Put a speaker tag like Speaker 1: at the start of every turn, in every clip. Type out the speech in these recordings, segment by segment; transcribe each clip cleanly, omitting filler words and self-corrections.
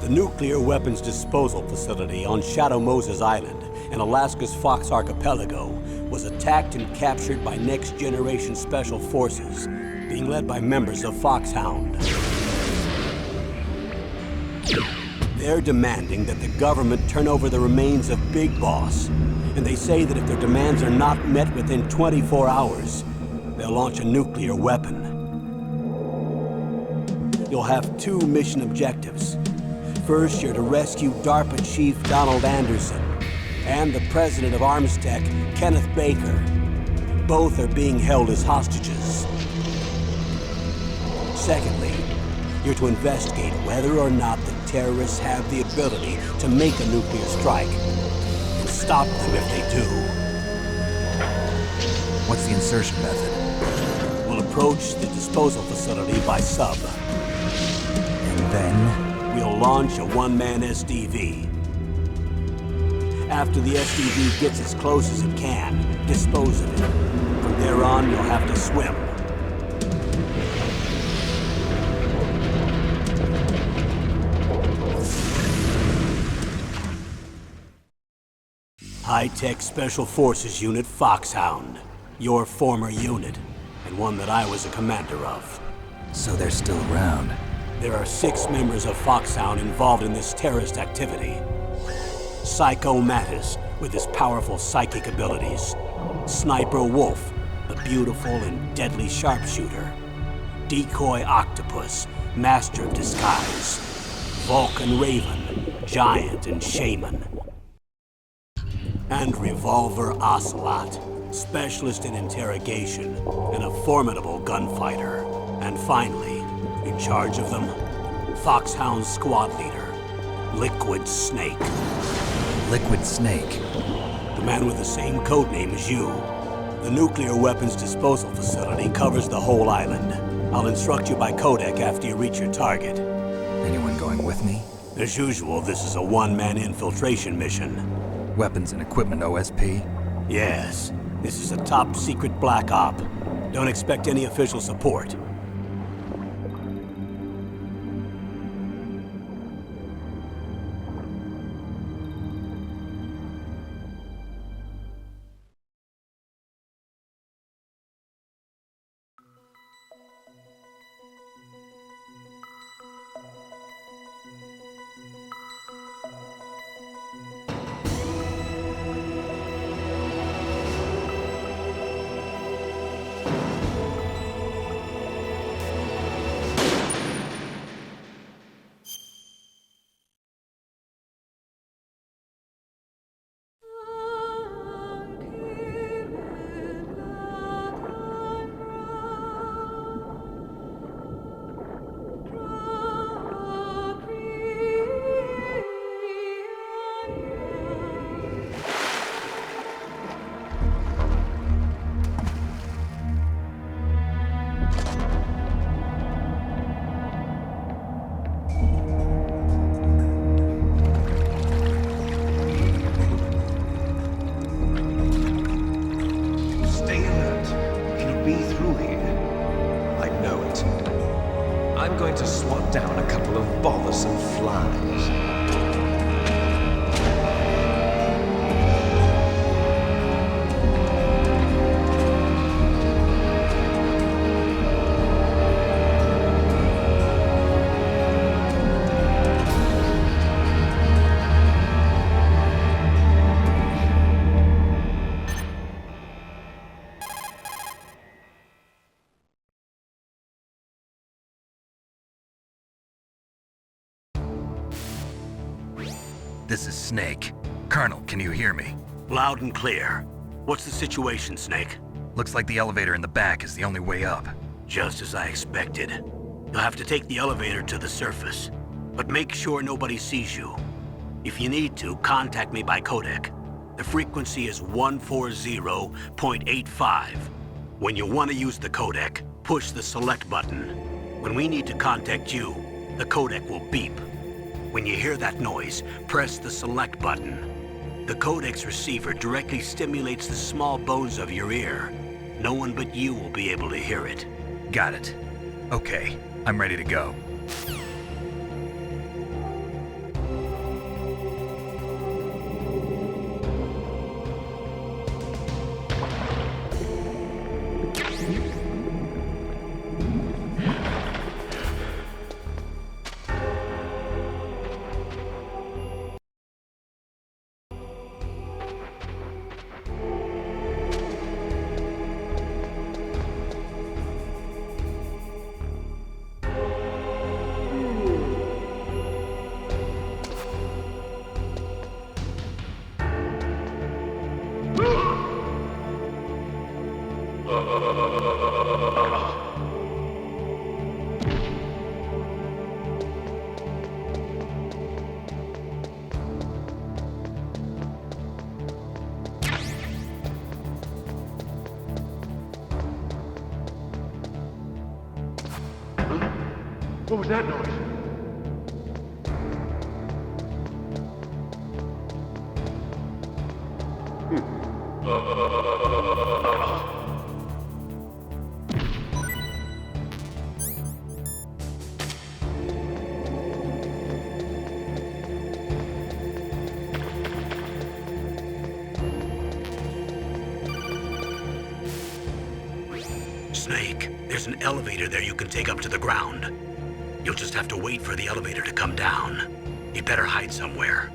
Speaker 1: The nuclear weapons disposal facility on Shadow Moses Island in Alaska's Fox Archipelago was attacked and captured by next-generation special forces, being led by members of Foxhound. They're demanding that the government turn over the remains of Big Boss, and they say that if their demands are not met within 24 hours, they'll launch a nuclear weapon. You'll have two mission objectives. First, you're to rescue DARPA Chief Donald Anderson and the president of Armstech, Kenneth Baker. Both are being held as hostages. Secondly, you're to investigate whether or not the terrorists have the ability to make a nuclear strike and stop them if they do.
Speaker 2: What's the insertion method?
Speaker 1: We'll approach the disposal facility by sub.
Speaker 2: And then?
Speaker 1: We'll launch a one-man SDV. After the SDV gets as close as it can, dispose of it. From there on, you'll have to swim. High-Tech Special Forces Unit Foxhound. Your former unit, and one that I was a commander of.
Speaker 2: So they're still around.
Speaker 1: There are 6 members of Foxhound involved in this terrorist activity. Psycho Mattis, with his powerful psychic abilities. Sniper Wolf, the beautiful and deadly sharpshooter. Decoy Octopus, master of disguise. Vulcan Raven, giant and shaman. And Revolver Ocelot, specialist in interrogation and a formidable gunfighter. And finally, in charge of them, Foxhound squad leader, Liquid Snake.
Speaker 2: Liquid Snake?
Speaker 1: The man with the same codename as you. The nuclear weapons disposal facility covers the whole island. I'll instruct you by codec after you reach your target.
Speaker 2: Anyone going with me?
Speaker 1: As usual, this is a one-man infiltration mission.
Speaker 2: Weapons and equipment OSP?
Speaker 1: Yes. This is a top-secret black op. Don't expect any official support.
Speaker 3: Down a couple of bothersome flies.
Speaker 2: This is Snake. Colonel, can you hear me?
Speaker 1: Loud and clear. What's the situation, Snake?
Speaker 2: Looks like the elevator in the back is the only way up.
Speaker 1: Just as I expected. You'll have to take the elevator to the surface, but make sure nobody sees you. If you need to, contact me by codec. The frequency is 140.85. When you want to use the codec, push the select button. When we need to contact you, the codec will beep. When you hear that noise, press the select button. The codec's receiver directly stimulates the small bones of your ear. No one but you will be able to hear it.
Speaker 2: Got it. Okay, I'm ready to go.
Speaker 4: What was that noise?
Speaker 1: Snake, there's an elevator there you can take up to the ground. You'll just have to wait for the elevator to come down. You'd better hide somewhere.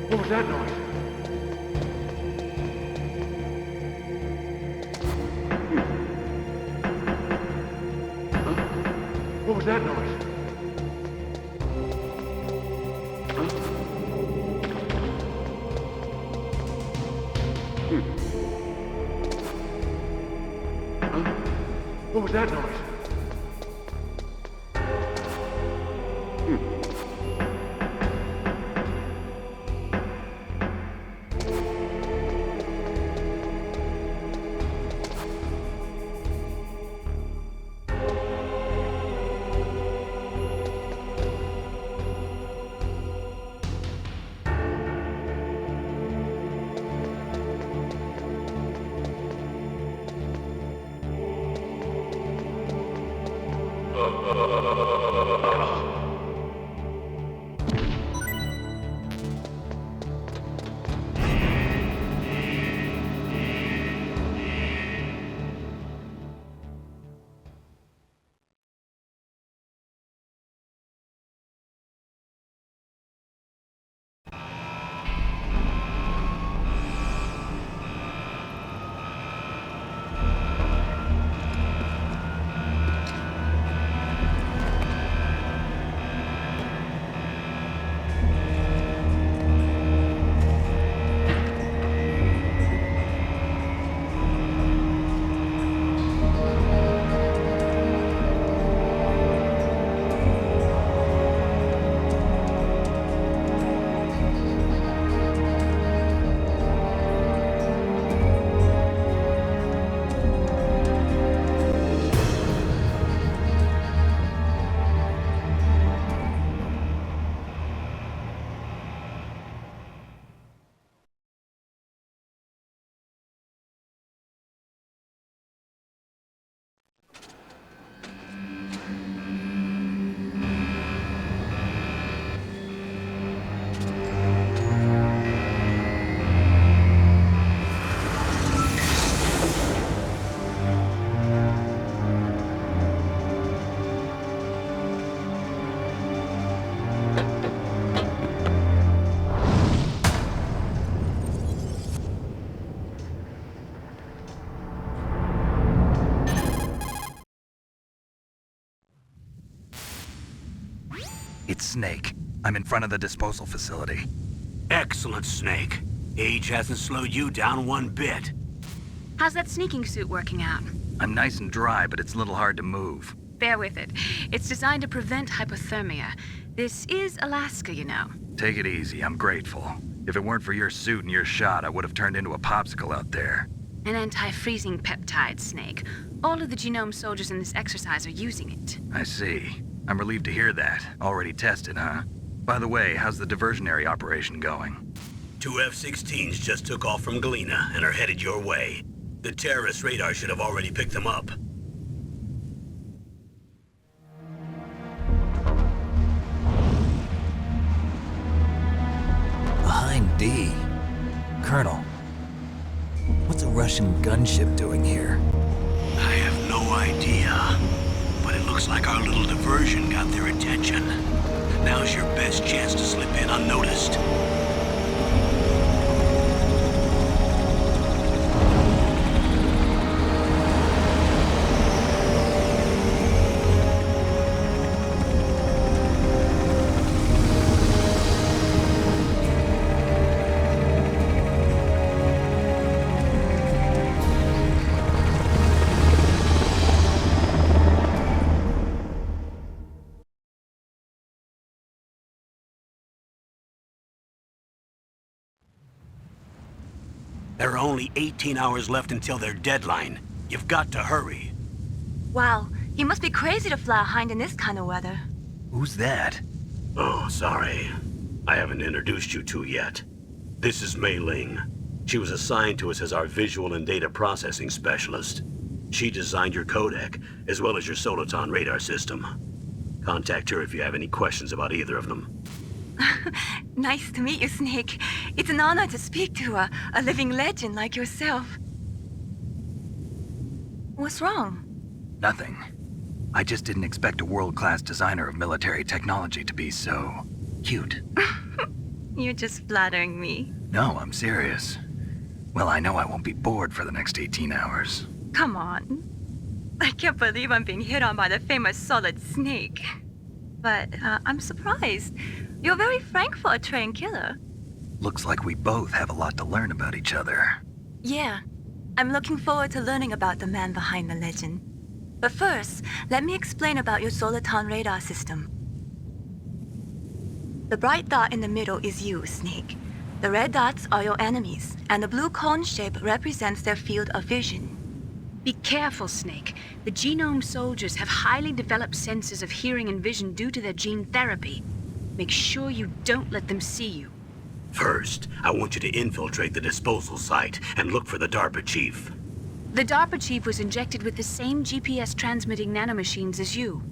Speaker 4: What was that noise? What was that noise? What was that noise?
Speaker 2: It's Snake. I'm in front of the disposal facility.
Speaker 1: Excellent, Snake. Age hasn't slowed you down one bit.
Speaker 5: How's that sneaking suit working out?
Speaker 2: I'm nice and dry, but it's a little hard to move.
Speaker 5: Bear with it. It's designed to prevent hypothermia. This is Alaska, you know.
Speaker 2: Take it easy, I'm grateful. If it weren't for your suit and your shot, I would have turned into a popsicle out there.
Speaker 5: An anti-freezing peptide, Snake. All of the genome soldiers in this exercise are using it.
Speaker 2: I see. I'm relieved to hear that. Already tested, huh? By the way, how's the diversionary operation going?
Speaker 1: 2 F-16s just took off from Galena and are headed your way. The terrorist radar should have already picked them up.
Speaker 2: Behind D. Colonel, what's a Russian gunship doing here?
Speaker 1: I have no idea, but it looks like our little diversion got their attention. Now's your best chance to slip in unnoticed. There are only 18 hours left until their deadline. You've got to hurry.
Speaker 6: Wow, you must be crazy to fly a hind in this kind of weather.
Speaker 2: Who's that?
Speaker 1: Oh, sorry. I haven't introduced you to yet. This is Mei Ling. She was assigned to us as our visual and data processing specialist. She designed your codec, as well as your Soliton radar system. Contact her if you have any questions about either of them.
Speaker 6: Nice to meet you, Snake. It's an honor to speak to a living legend like yourself. What's wrong?
Speaker 2: Nothing. I just didn't expect a world-class designer of military technology to be so cute.
Speaker 6: You're just flattering me.
Speaker 2: No, I'm serious. Well, I know I won't be bored for the next 18 hours.
Speaker 6: Come on. I can't believe I'm being hit on by the famous Solid Snake. But I'm surprised. You're very frank for a trained killer.
Speaker 2: Looks like we both have a lot to learn about each other.
Speaker 6: Yeah. I'm looking forward to learning about the man behind the legend. But first, let me explain about your Soliton radar system. The bright dot in the middle is you, Snake. The red dots are your enemies, and the blue cone shape represents their field of vision.
Speaker 5: Be careful, Snake. The genome soldiers have highly developed senses of hearing and vision due to their gene therapy. Make sure you don't let them see you.
Speaker 1: First, I want you to infiltrate the disposal site and look for the DARPA chief.
Speaker 5: The DARPA chief was injected with the same GPS transmitting nanomachines as you.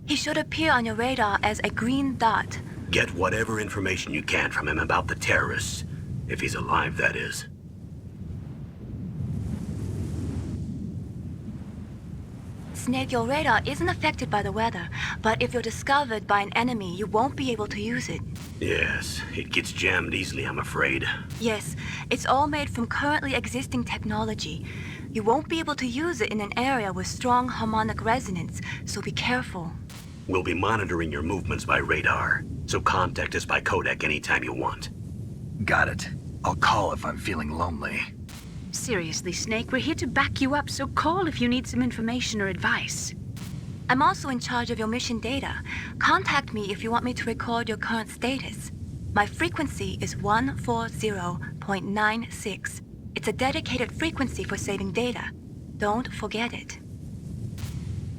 Speaker 6: He should appear on your radar as a green dot.
Speaker 1: Get whatever information you can from him about the terrorists. If he's alive, that is.
Speaker 6: Snake, your radar isn't affected by the weather, but if you're discovered by an enemy, you won't be able to use it.
Speaker 1: Yes, it gets jammed easily, I'm afraid.
Speaker 6: Yes, it's all made from currently existing technology. You won't be able to use it in an area with strong harmonic resonance, so be careful.
Speaker 1: We'll be monitoring your movements by radar, so contact us by codec anytime you want.
Speaker 2: Got it. I'll call if I'm feeling lonely.
Speaker 5: Seriously, Snake, we're here to back you up, so call if you need some information or advice.
Speaker 6: I'm also in charge of your mission data. Contact me if you want me to record your current status. My frequency is 140.96. It's a dedicated frequency for saving data. Don't forget it.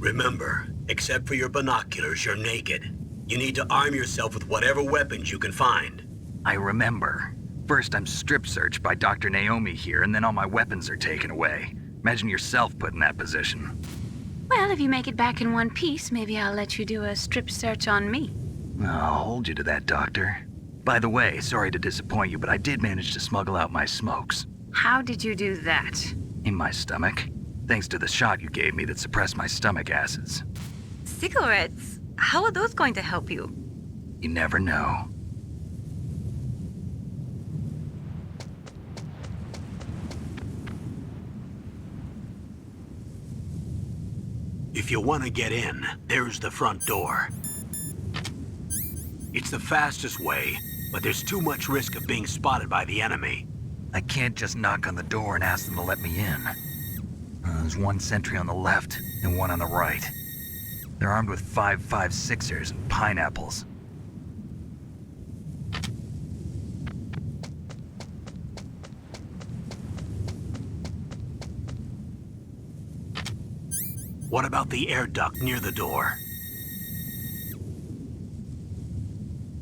Speaker 1: Remember, except for your binoculars, you're naked. You need to arm yourself with whatever weapons you can find.
Speaker 2: I remember. First, I'm strip searched by Dr. Naomi here, and then all my weapons are taken away. Imagine yourself put in that position.
Speaker 5: Well, if you make it back in one piece, maybe I'll let you do a strip search on me.
Speaker 2: I'll hold you to that, Doctor. By the way, sorry to disappoint you, but I did manage to smuggle out my smokes.
Speaker 5: How did you do that?
Speaker 2: In my stomach. Thanks to the shot you gave me that suppressed my stomach acids.
Speaker 6: Cigarettes? How are those going to help you?
Speaker 2: You never know.
Speaker 1: If you want to get in, there's the front door. It's the fastest way, but there's too much risk of being spotted by the enemy.
Speaker 2: I can't just knock on the door and ask them to let me in. There's one sentry on the left and one on the right. They're armed with 5.56ers and pineapples.
Speaker 1: What about the air duct near the door?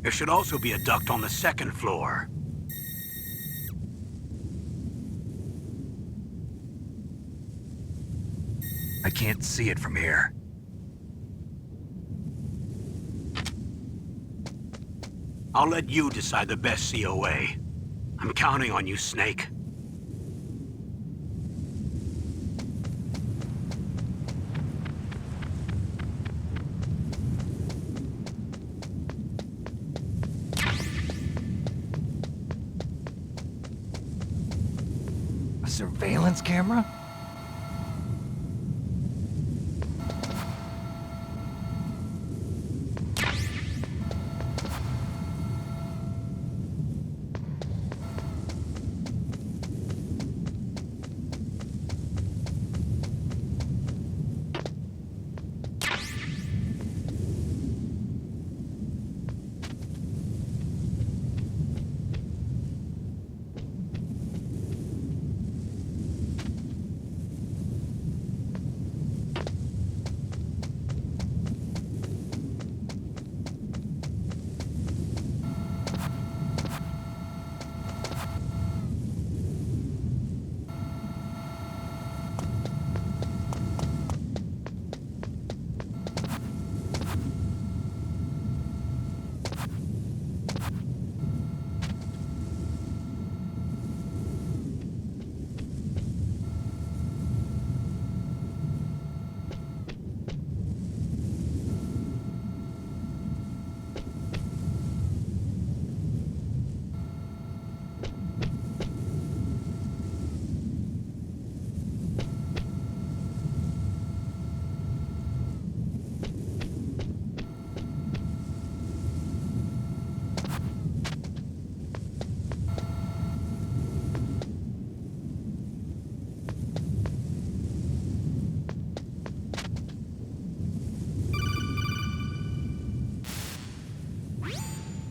Speaker 1: There should also be a duct on the second floor.
Speaker 2: I can't see it from here.
Speaker 1: I'll let you decide the best COA. I'm counting on you, Snake.
Speaker 2: A surveillance camera?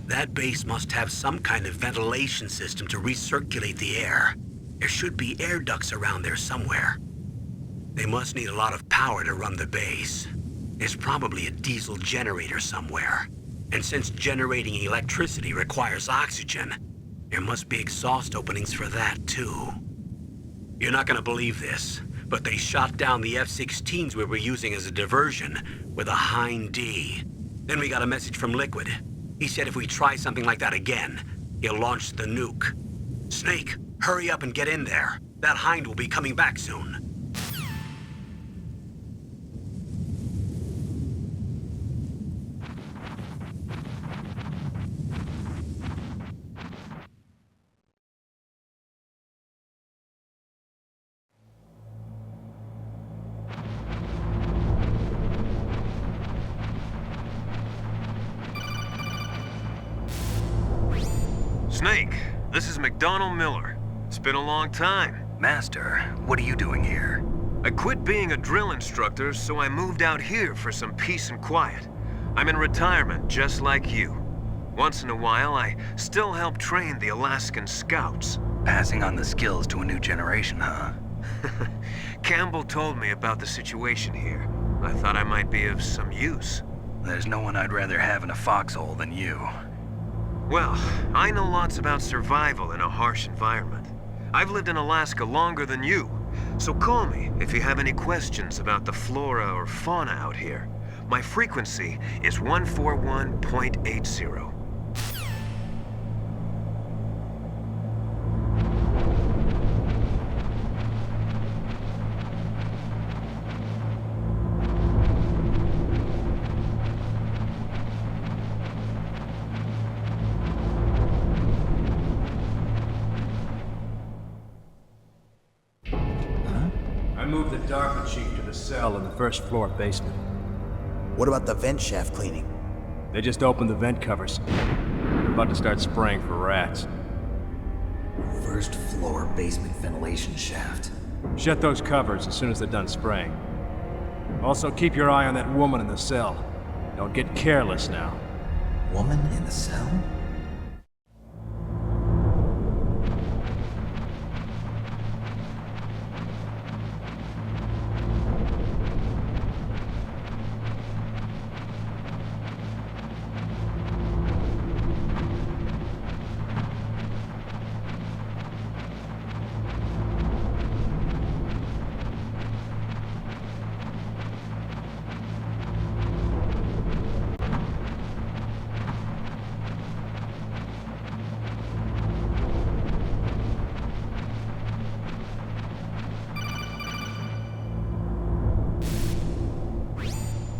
Speaker 1: That base must have some kind of ventilation system to recirculate the air. There should be air ducts around there somewhere. They must need a lot of power to run the base. There's probably a diesel generator somewhere. And since generating electricity requires oxygen, there must be exhaust openings for that too. You're not gonna believe this, but they shot down the F-16s we were using as a diversion with a Hind D. Then we got a message from Liquid. He said if we try something like that again, he'll launch the nuke. Snake, hurry up and get in there. That Hind will be coming back soon.
Speaker 7: Snake, this is McDonald Miller. It's been a long time.
Speaker 2: Master, what are you doing here?
Speaker 7: I quit being a drill instructor, so I moved out here for some peace and quiet. I'm in retirement, just like you. Once in a while, I still help train the Alaskan Scouts.
Speaker 2: Passing on the skills to a new generation, huh?
Speaker 7: Campbell told me about the situation here. I thought I might be of some use.
Speaker 2: There's no one I'd rather have in a foxhole than you.
Speaker 7: Well, I know lots about survival in a harsh environment. I've lived in Alaska longer than you, so call me if you have any questions about the flora or fauna out here. My frequency is 141.80.
Speaker 8: I moved the Darker Chief to the cell in the first floor basement.
Speaker 9: What about the vent shaft cleaning?
Speaker 8: They just opened the vent covers. They're about to start spraying for rats.
Speaker 9: First floor basement ventilation shaft.
Speaker 8: Shut those covers as soon as they're done spraying. Also, keep your eye on that woman in the cell. Don't get careless now.
Speaker 9: Woman in the cell?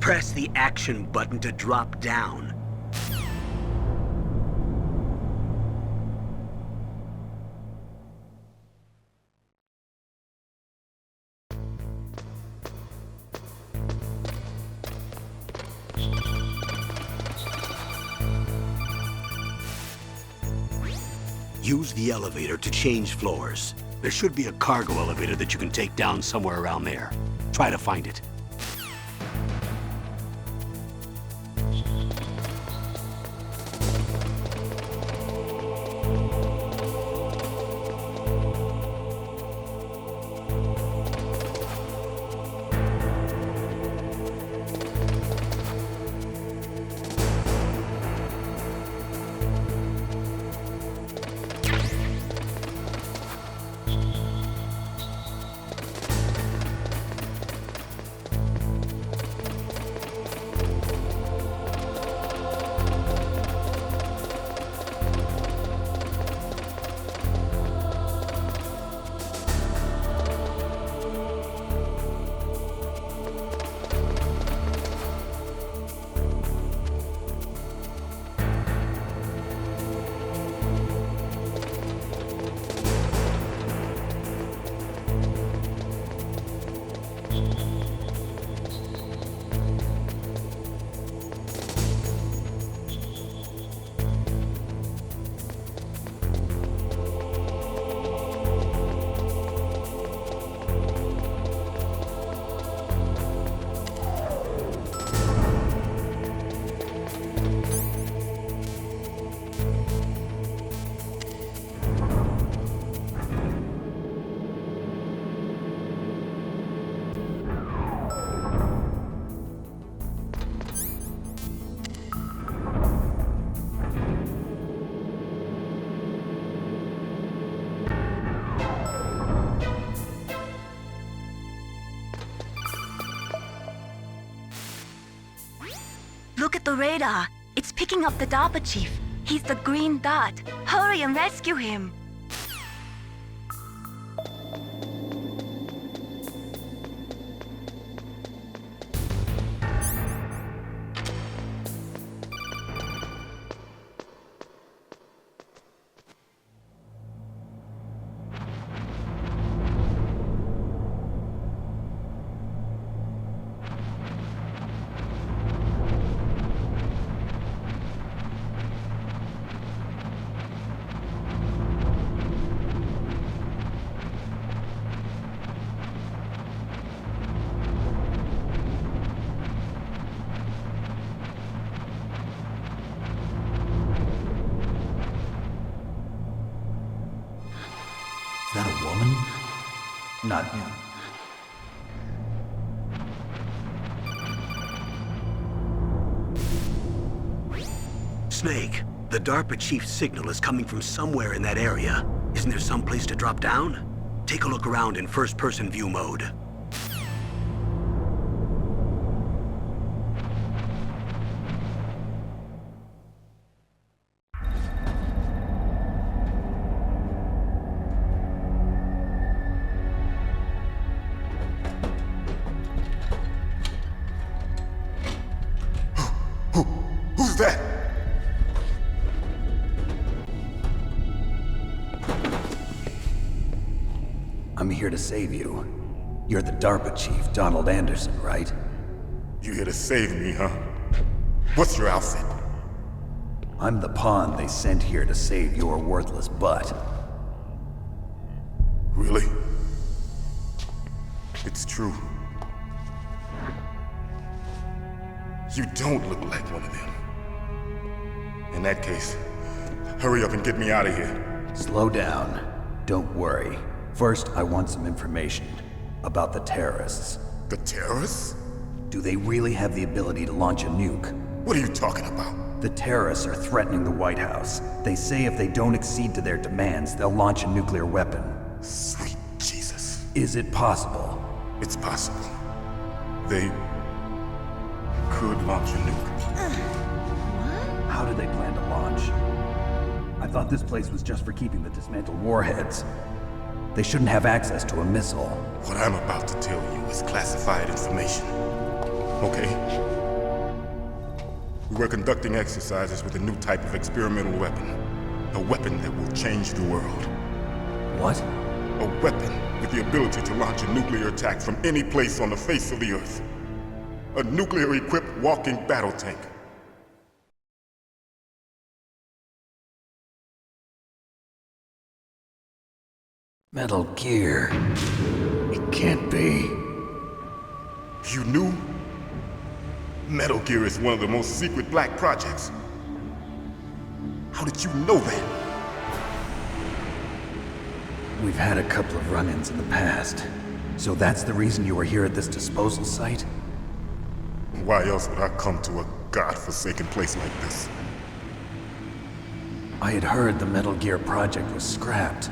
Speaker 1: Press the action button to drop down. Use the elevator to change floors. There should be a cargo elevator that you can take down somewhere around there. Try to find it.
Speaker 6: Look at the radar. It's picking up the DARPA chief. He's the green dot. Hurry and rescue him.
Speaker 9: Is that a woman? Not him.
Speaker 1: Snake, the DARPA chief's signal is coming from somewhere in that area. Isn't there some place to drop down? Take a look around in first-person view mode.
Speaker 10: Who's that?
Speaker 9: I'm here to save you. You're the DARPA chief, Donald Anderson, right?
Speaker 10: You here to save me, huh? What's your outfit?
Speaker 9: I'm the pawn they sent here to save your worthless butt.
Speaker 10: Really? It's true. You don't look like one of them. In that case, hurry up and get me out of here.
Speaker 9: Slow down. Don't worry. First, I want some information about the terrorists.
Speaker 10: The terrorists?
Speaker 9: Do they really have the ability to launch a nuke?
Speaker 10: What are you talking about?
Speaker 9: The terrorists are threatening the White House. They say if they don't accede to their demands, they'll launch a nuclear weapon.
Speaker 10: Sweet Jesus.
Speaker 9: Is it possible?
Speaker 10: It's possible. They could launch a nuke.
Speaker 9: How do they plan to launch? I thought this place was just for keeping the dismantled warheads. They shouldn't have access to a missile.
Speaker 10: What I'm about to tell you is classified information. Okay? We were conducting exercises with a new type of experimental weapon. A weapon that will change the world.
Speaker 9: What?
Speaker 10: A weapon with the ability to launch a nuclear attack from any place on the face of the Earth. A nuclear-equipped walking battle tank.
Speaker 9: Metal Gear. It can't be.
Speaker 10: You knew? Metal Gear is one of the most secret black projects. How did you know that?
Speaker 9: We've had a couple of run-ins in the past. So that's the reason you were here at this disposal site?
Speaker 10: Why else would I come to a godforsaken place like this?
Speaker 9: I had heard the Metal Gear project was scrapped.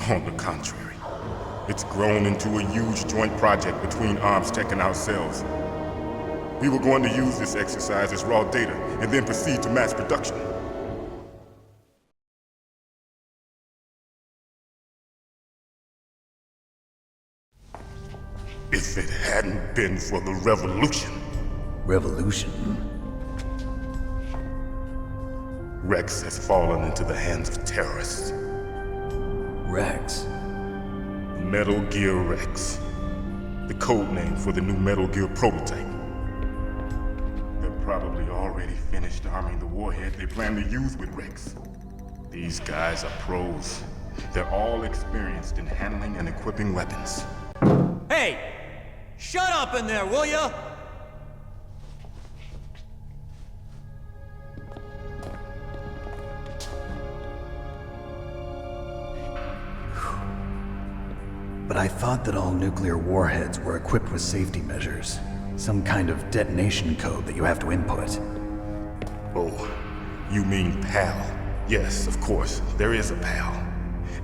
Speaker 10: On the contrary, it's grown into a huge joint project between Arms Tech and ourselves. We were going to use this exercise as raw data and then proceed to mass production. If it hadn't been for the revolution.
Speaker 9: Revolution?
Speaker 10: Rex has fallen into the hands of terrorists.
Speaker 9: Rex?
Speaker 10: Metal Gear Rex. The code name for the new Metal Gear prototype. They're probably already finished arming the warhead they plan to use with Rex. These guys are pros. They're all experienced in handling and equipping weapons.
Speaker 11: Hey! Shut up in there, will ya?
Speaker 9: But I thought that all nuclear warheads were equipped with safety measures. Some kind of detonation code that you have to input.
Speaker 10: Oh, you mean PAL? Yes, of course, there is a PAL.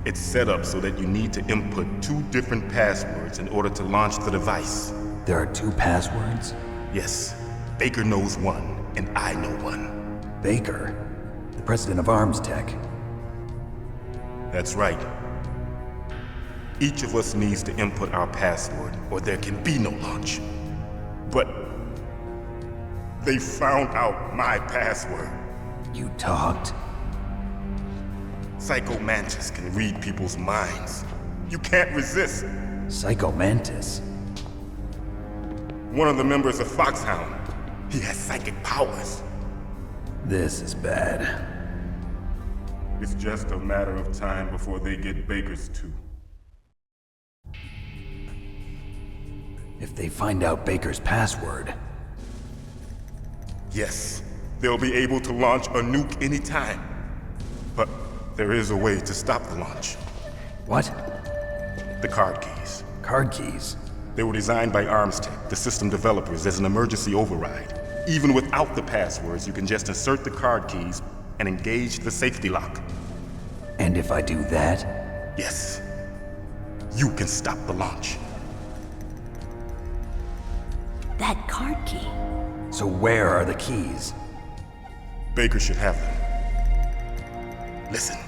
Speaker 10: It's set up so that you need to input 2 different passwords in order to launch the device.
Speaker 9: There are 2 passwords?
Speaker 10: Yes. Baker knows one, and I know one.
Speaker 9: Baker? The president of Arms Tech?
Speaker 10: That's right. Each of us needs to input our password, or there can be no launch. But they found out my password.
Speaker 9: You talked?
Speaker 10: Psycho Mantis can read people's minds. You can't resist.
Speaker 9: Psycho Mantis?
Speaker 10: One of the members of Foxhound. He has psychic powers.
Speaker 9: This is bad.
Speaker 10: It's just a matter of time before they get Baker's too.
Speaker 9: If they find out Baker's password...
Speaker 10: Yes, they'll be able to launch a nuke anytime. But there is a way to stop the launch.
Speaker 9: What?
Speaker 10: The card keys.
Speaker 9: Card keys?
Speaker 10: They were designed by Arms Tech, the system developers, as an emergency override. Even without the passwords, you can just insert the card keys and engage the safety lock.
Speaker 9: And if I do that?
Speaker 10: Yes. You can stop the launch.
Speaker 12: That card key.
Speaker 9: So where are the keys?
Speaker 10: Baker should have them. Listen,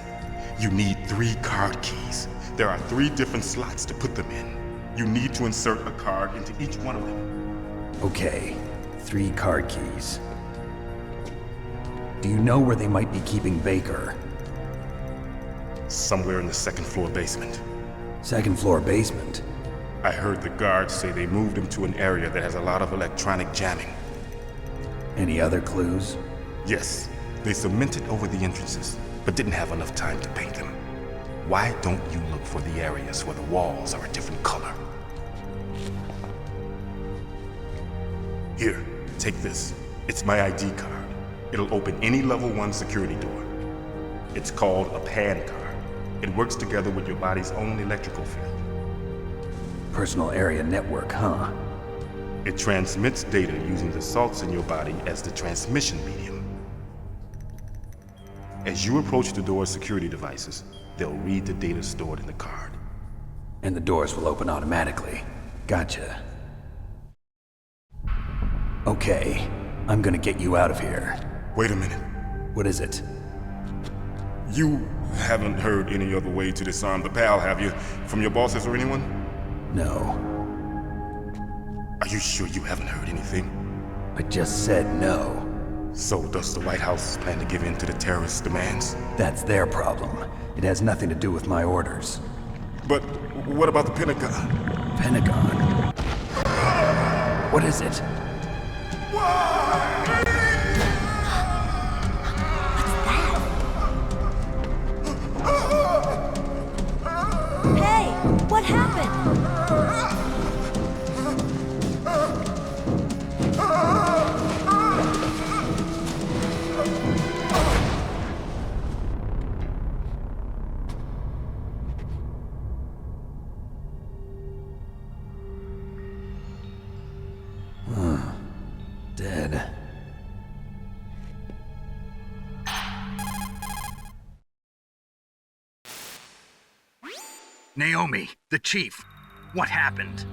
Speaker 10: you need 3 card keys. There are 3 different slots to put them in. You need to insert a card into each one of them.
Speaker 9: Okay, 3 card keys. Do you know where they might be keeping Baker?
Speaker 10: Somewhere in the 2nd floor basement.
Speaker 9: 2nd floor basement?
Speaker 10: I heard the guards say they moved him to an area that has a lot of electronic jamming.
Speaker 9: Any other clues?
Speaker 10: Yes, they cemented over the entrances, but didn't have enough time to paint them. Why don't you look for the areas where the walls are a different color? Here, take this. It's my ID card. It'll open any level 1 security door. It's called a PAN card. It works together with your body's own electrical field.
Speaker 9: Personal area network, huh?
Speaker 10: It transmits data using the salts in your body as the transmission medium. As you approach the door's security devices, they'll read the data stored in the card.
Speaker 9: And the doors will open automatically. Gotcha. Okay, I'm gonna get you out of here.
Speaker 10: Wait a minute.
Speaker 9: What is it?
Speaker 10: You haven't heard any other way to disarm the PAL, have you? From your bosses or anyone?
Speaker 9: No.
Speaker 10: Are you sure you haven't heard anything?
Speaker 9: I just said no.
Speaker 10: So does the White House plan to give in to the terrorists' demands?
Speaker 9: That's their problem. It has nothing to do with my orders.
Speaker 10: But what about the Pentagon?
Speaker 9: Pentagon? What is it?
Speaker 12: Hey, what happened?
Speaker 9: Dead.
Speaker 2: Naomi, the chief. What happened?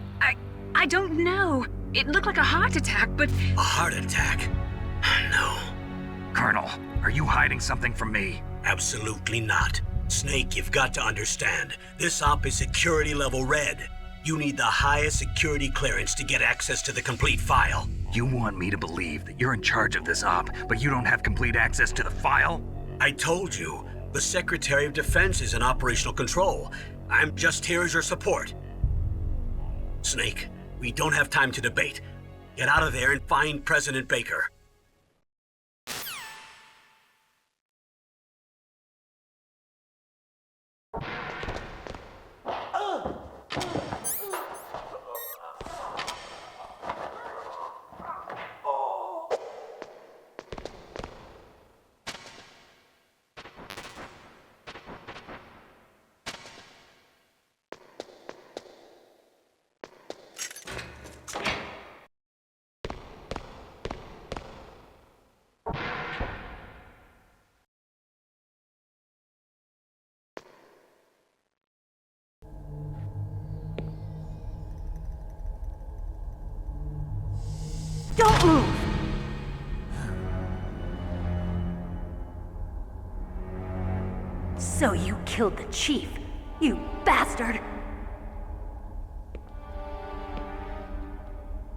Speaker 5: I don't know. It looked like a heart attack, but...
Speaker 1: A heart attack? No.
Speaker 2: Colonel, are you hiding something from me?
Speaker 1: Absolutely not. Snake, you've got to understand. This op is security level red. You need the highest security clearance to get access to the complete file.
Speaker 2: You want me to believe that you're in charge of this op, but you don't have complete access to the file?
Speaker 1: I told you, the Secretary of Defense is in operational control. I'm just here as your support. Snake, we don't have time to debate. Get out of there and find President Baker.
Speaker 12: Don't move! So you killed the chief, you bastard!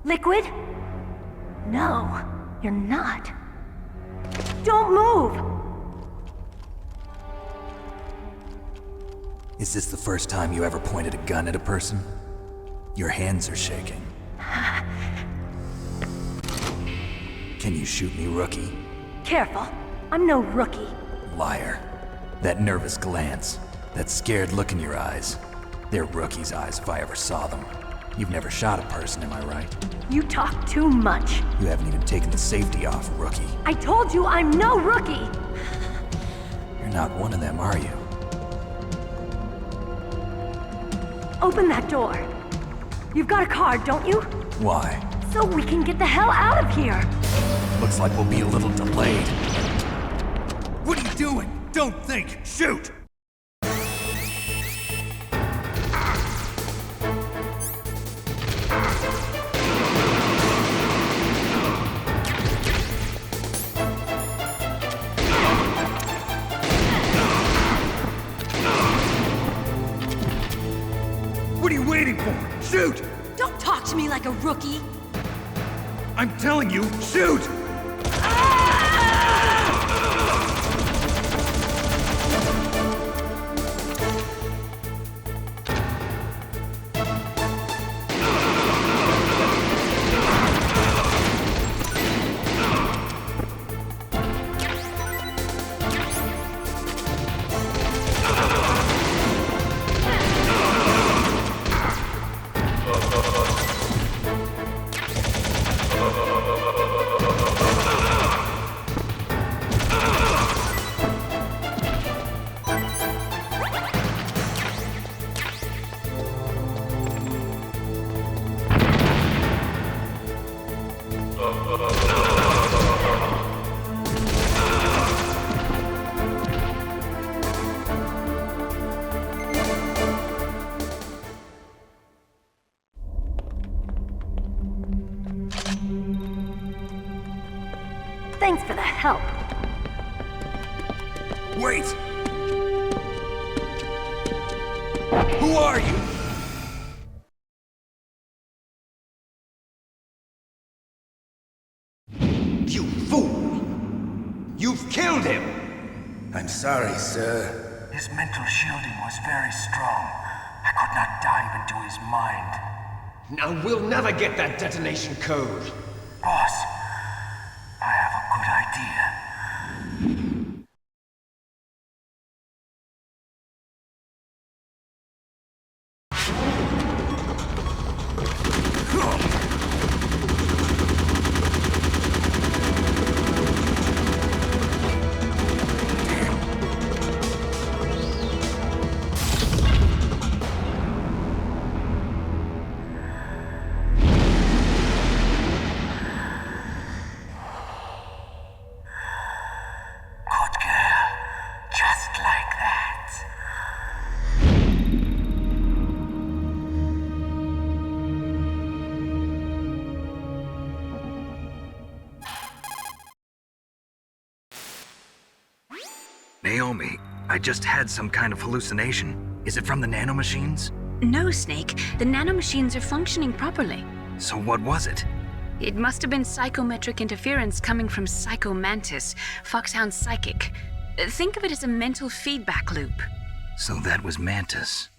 Speaker 12: Liquid? No, you're not. Don't move!
Speaker 9: Is this the first time you ever pointed a gun at a person? Your hands are shaking. Can you shoot me, rookie?
Speaker 12: Careful, I'm no rookie.
Speaker 9: Liar. That nervous glance, that scared look in your eyes. They're rookie's eyes if I ever saw them. You've never shot a person, am I right?
Speaker 12: You talk too much.
Speaker 9: You haven't even taken the safety off, rookie.
Speaker 12: I told you I'm no rookie!
Speaker 9: You're not one of them, are you?
Speaker 12: Open that door. You've got a card, don't you?
Speaker 9: Why?
Speaker 12: So we can get the hell out of here!
Speaker 9: Looks like we'll be a little delayed.
Speaker 3: What are you doing? Don't think! Shoot! What are you waiting for? Shoot!
Speaker 12: Don't talk to me like a rookie!
Speaker 3: I'm telling you, shoot!
Speaker 12: Thanks for the help.
Speaker 3: Wait! Who are you? You've killed him!
Speaker 13: I'm sorry, sir.
Speaker 14: His mental shielding was very strong. I could not dive into his mind.
Speaker 3: Now we'll never get that detonation code.
Speaker 14: Boss, I have a good idea.
Speaker 2: Naomi, I just had some kind of hallucination. Is it from the nanomachines?
Speaker 5: No, Snake. The nanomachines are functioning properly.
Speaker 2: So what was it?
Speaker 5: It must have been psychometric interference coming from Psycho Mantis, Foxhound's psychic. Think of it as a mental feedback loop.
Speaker 2: So that was Mantis.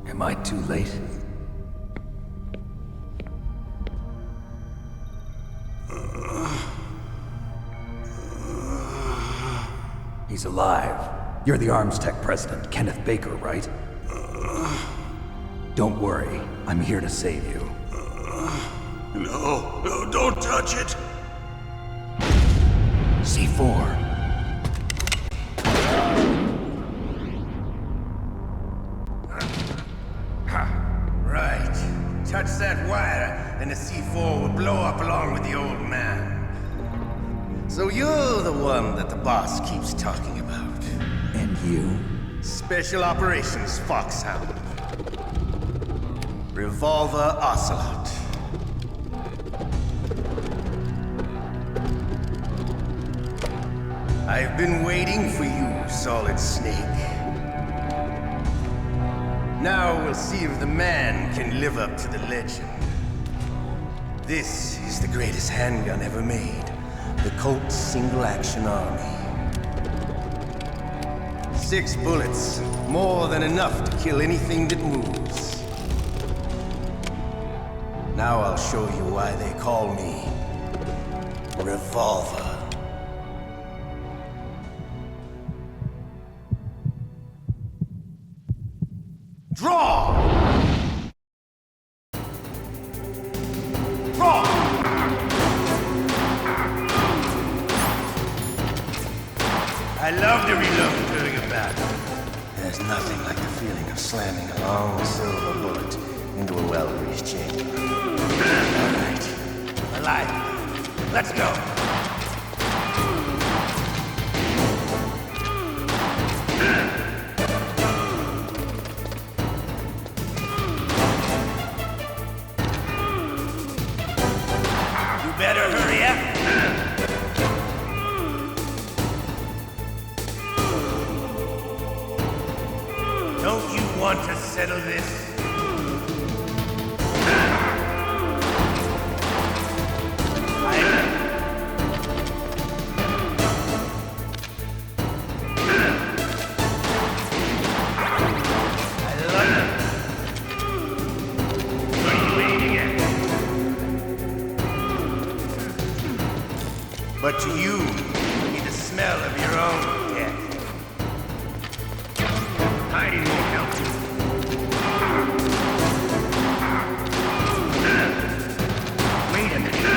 Speaker 9: Am I too late? He's alive. You're the Arms Tech president, Kenneth Baker, right? Don't worry. I'm here to save you.
Speaker 10: No, don't touch it!
Speaker 9: C4.
Speaker 13: Right. Touch that wire, and the C4 will blow up along with the old man. So you're the one that the boss keeps talking about.
Speaker 9: And you?
Speaker 13: Special Operations Foxhound. Revolver Ocelot. I've been waiting for you, Solid Snake. Now we'll see if the man can live up to the legend. This is the greatest handgun ever made. The Colt Single Action Army. 6 bullets, more than enough to kill anything that moves. Now I'll show you why they call me Revolver. Draw! I love to reload during a battle. There's nothing like the feeling of slamming a long silver bullet into a well-greased chamber. All right. Alive. Let's go. You better hurry up. Don't you want to settle this? But to you, it'll be the smell of your own death. Hiding won't help you. Wait a minute.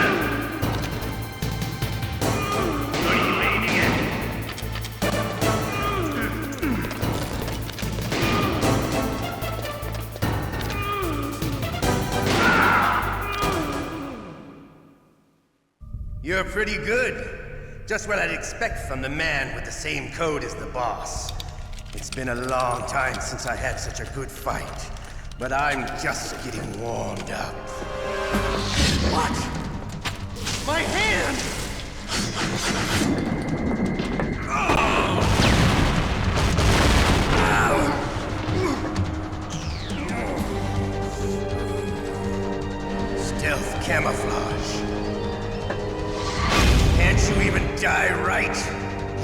Speaker 13: What are you aiming at? You're pretty good. Just what I'd expect from the man with the same code as the boss. It's been a long time since I had such a good fight, but I'm just getting warmed up. What? My hand! Stealth camouflage. Can't you even die right?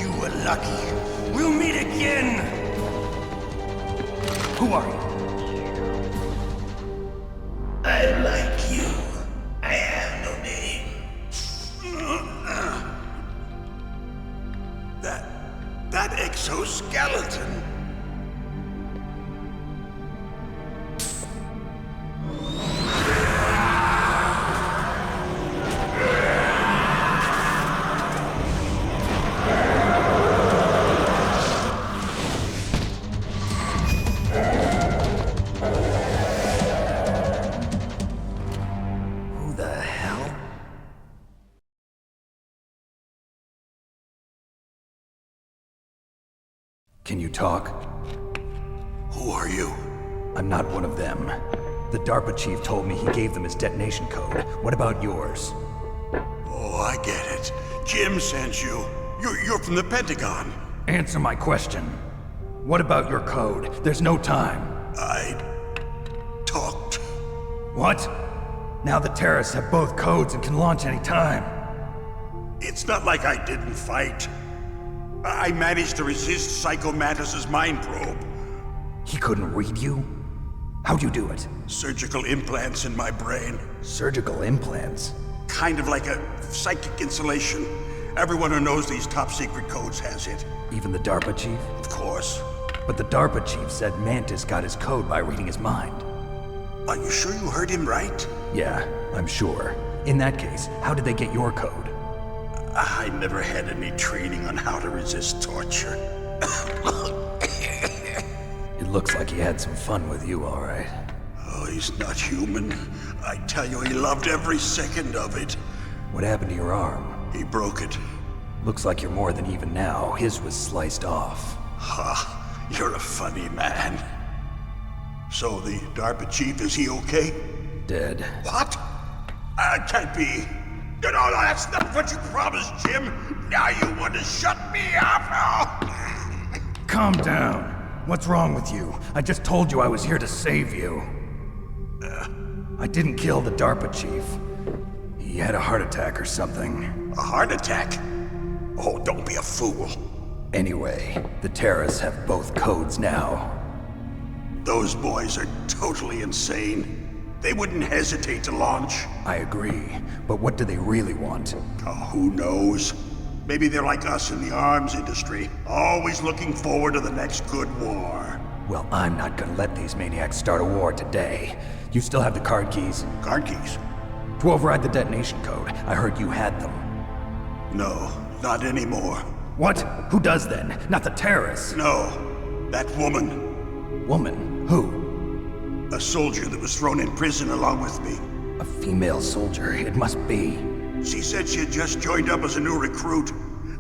Speaker 13: You were lucky. We'll meet again! Who are you? I like you. I have no name.
Speaker 15: That exoskeleton.
Speaker 9: Can you talk?
Speaker 15: Who are you?
Speaker 9: I'm not one of them. The DARPA chief told me he gave them his detonation code. What about yours?
Speaker 15: Oh, I get it. Jim sent you. You're from the Pentagon.
Speaker 9: Answer my question. What about your code? There's no time.
Speaker 15: I talked.
Speaker 9: What? Now the terrorists have both codes and can launch any time.
Speaker 15: It's not like I didn't fight. I managed to resist Psycho Mantis's mind probe.
Speaker 9: He couldn't read you? How'd you do it?
Speaker 15: Surgical implants in my brain.
Speaker 9: Surgical implants?
Speaker 15: Kind of like a psychic insulation. Everyone who knows these top secret codes has it.
Speaker 9: Even the DARPA chief?
Speaker 15: Of course.
Speaker 9: But the DARPA chief said Mantis got his code by reading his mind.
Speaker 15: Are you sure you heard him right?
Speaker 9: Yeah, I'm sure. In that case, how did they get your code?
Speaker 15: I never had any training on how to resist torture.
Speaker 9: It looks like he had some fun with you, all right.
Speaker 15: Oh, he's not human. I tell you, he loved every second of it.
Speaker 9: What happened to your arm?
Speaker 15: He broke it.
Speaker 9: Looks like you're more than even now. His was sliced off.
Speaker 15: Ha, you're a funny man. So the DARPA chief, is he okay?
Speaker 9: Dead.
Speaker 15: What? Can't be. No, that's not what you promised, Jim. Now you want to shut me up?
Speaker 9: Calm down. What's wrong with you? I just told you I was here to save you. I didn't kill the DARPA chief. He had a heart attack or something.
Speaker 15: A heart attack? Oh, don't be a fool.
Speaker 9: Anyway, the terrorists have both codes now.
Speaker 15: Those boys are totally insane. They wouldn't hesitate to launch.
Speaker 9: I agree, but what do they really want?
Speaker 15: Oh, who knows? Maybe they're like us in the arms industry, always looking forward to the next good war.
Speaker 9: Well, I'm not gonna let these maniacs start a war today. You still have the card keys?
Speaker 15: Card keys?
Speaker 9: To override the detonation code. I heard you had them.
Speaker 15: No, not anymore.
Speaker 9: What? Who does then? Not the terrorists.
Speaker 15: No. That woman.
Speaker 9: Woman? Who?
Speaker 15: A soldier that was thrown in prison along with me.
Speaker 9: A female soldier, it must be.
Speaker 15: She said she had just joined up as a new recruit.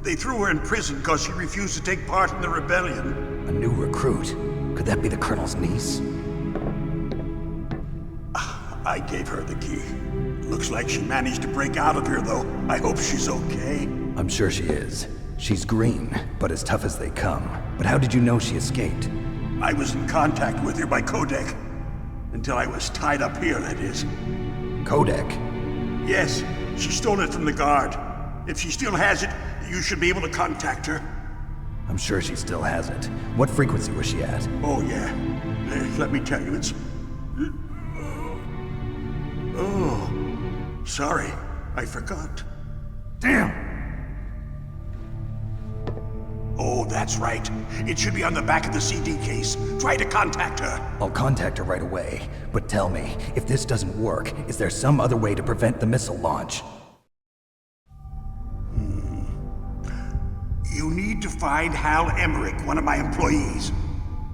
Speaker 15: They threw her in prison because she refused to take part in the rebellion.
Speaker 9: A new recruit? Could that be the Colonel's niece?
Speaker 15: I gave her the key. Looks like she managed to break out of here, though. I hope she's okay.
Speaker 9: I'm sure she is. She's green, but as tough as they come. But how did you know she escaped?
Speaker 15: I was in contact with her by codec. Until I was tied up here, that is.
Speaker 9: Codec?
Speaker 15: Yes, she stole it from the guard. If she still has it, you should be able to contact her.
Speaker 9: I'm sure she still has it. What frequency was she at?
Speaker 15: Oh, yeah. Let me tell you, it's... Oh, sorry. I forgot.
Speaker 9: Damn!
Speaker 15: Oh, that's right. It should be on the back of the CD case. Try to contact her.
Speaker 9: I'll contact her right away. But tell me, if this doesn't work, is there some other way to prevent the missile launch?
Speaker 15: You need to find Hal Emmerich, one of my employees.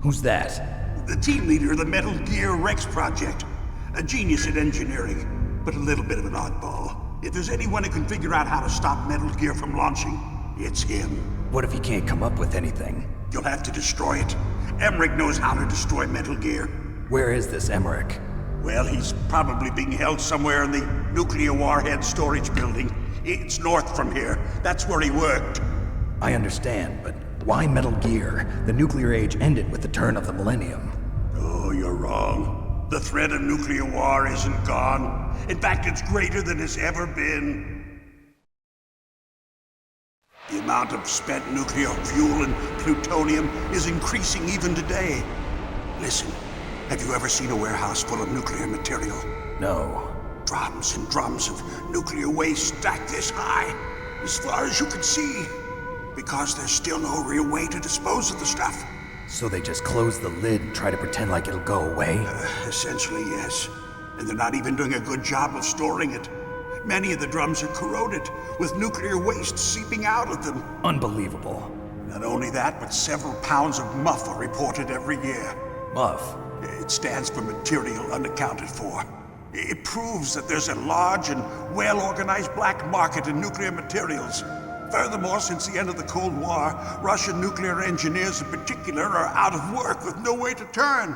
Speaker 9: Who's that?
Speaker 15: The team leader of the Metal Gear Rex project. A genius at engineering, but a little bit of an oddball. If there's anyone who can figure out how to stop Metal Gear from launching, it's him.
Speaker 9: What if he can't come up with anything?
Speaker 15: You'll have to destroy it. Emmerich knows how to destroy Metal Gear.
Speaker 9: Where is this Emmerich?
Speaker 15: Well, he's probably being held somewhere in the nuclear warhead storage building. It's north from here. That's where he worked.
Speaker 9: I understand, but why Metal Gear? The nuclear age ended with the turn of the millennium.
Speaker 15: Oh, you're wrong. The threat of nuclear war isn't gone. In fact, it's greater than it's ever been. The amount of spent nuclear fuel and plutonium is increasing even today. Listen, have you ever seen a warehouse full of nuclear material?
Speaker 9: No.
Speaker 15: Drums and drums of nuclear waste stacked this high, as far as you can see. Because there's still no real way to dispose of the stuff.
Speaker 9: So they just close the lid and try to pretend like it'll go away?
Speaker 15: Essentially, yes. And they're not even doing a good job of storing it. Many of the drums are corroded, with nuclear waste seeping out of them.
Speaker 9: Unbelievable.
Speaker 15: Not only that, but several pounds of MUF are reported every year.
Speaker 9: MUF?
Speaker 15: It stands for material unaccounted for. It proves that there's a large and well-organized black market in nuclear materials. Furthermore, since the end of the Cold War, Russian nuclear engineers in particular are out of work with no way to turn.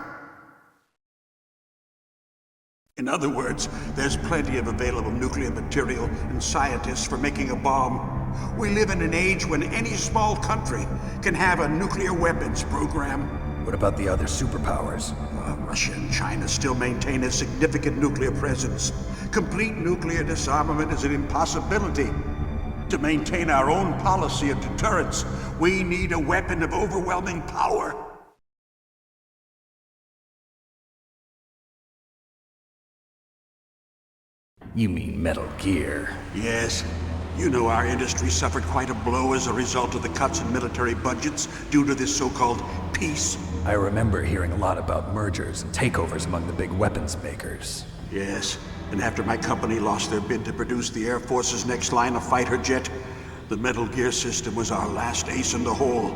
Speaker 15: In other words, there's plenty of available nuclear material and scientists for making a bomb. We live in an age when any small country can have a nuclear weapons program.
Speaker 9: What about the other superpowers?
Speaker 15: Russia and China still maintain a significant nuclear presence. Complete nuclear disarmament is an impossibility. To maintain our own policy of deterrence, we need a weapon of overwhelming power.
Speaker 9: You mean Metal Gear?
Speaker 15: Yes. You know our industry suffered quite a blow as a result of the cuts in military budgets due to this so-called peace.
Speaker 9: I remember hearing a lot about mergers and takeovers among the big weapons makers.
Speaker 15: Yes. And after my company lost their bid to produce the Air Force's next line of fighter jet, the Metal Gear system was our last ace in the hole.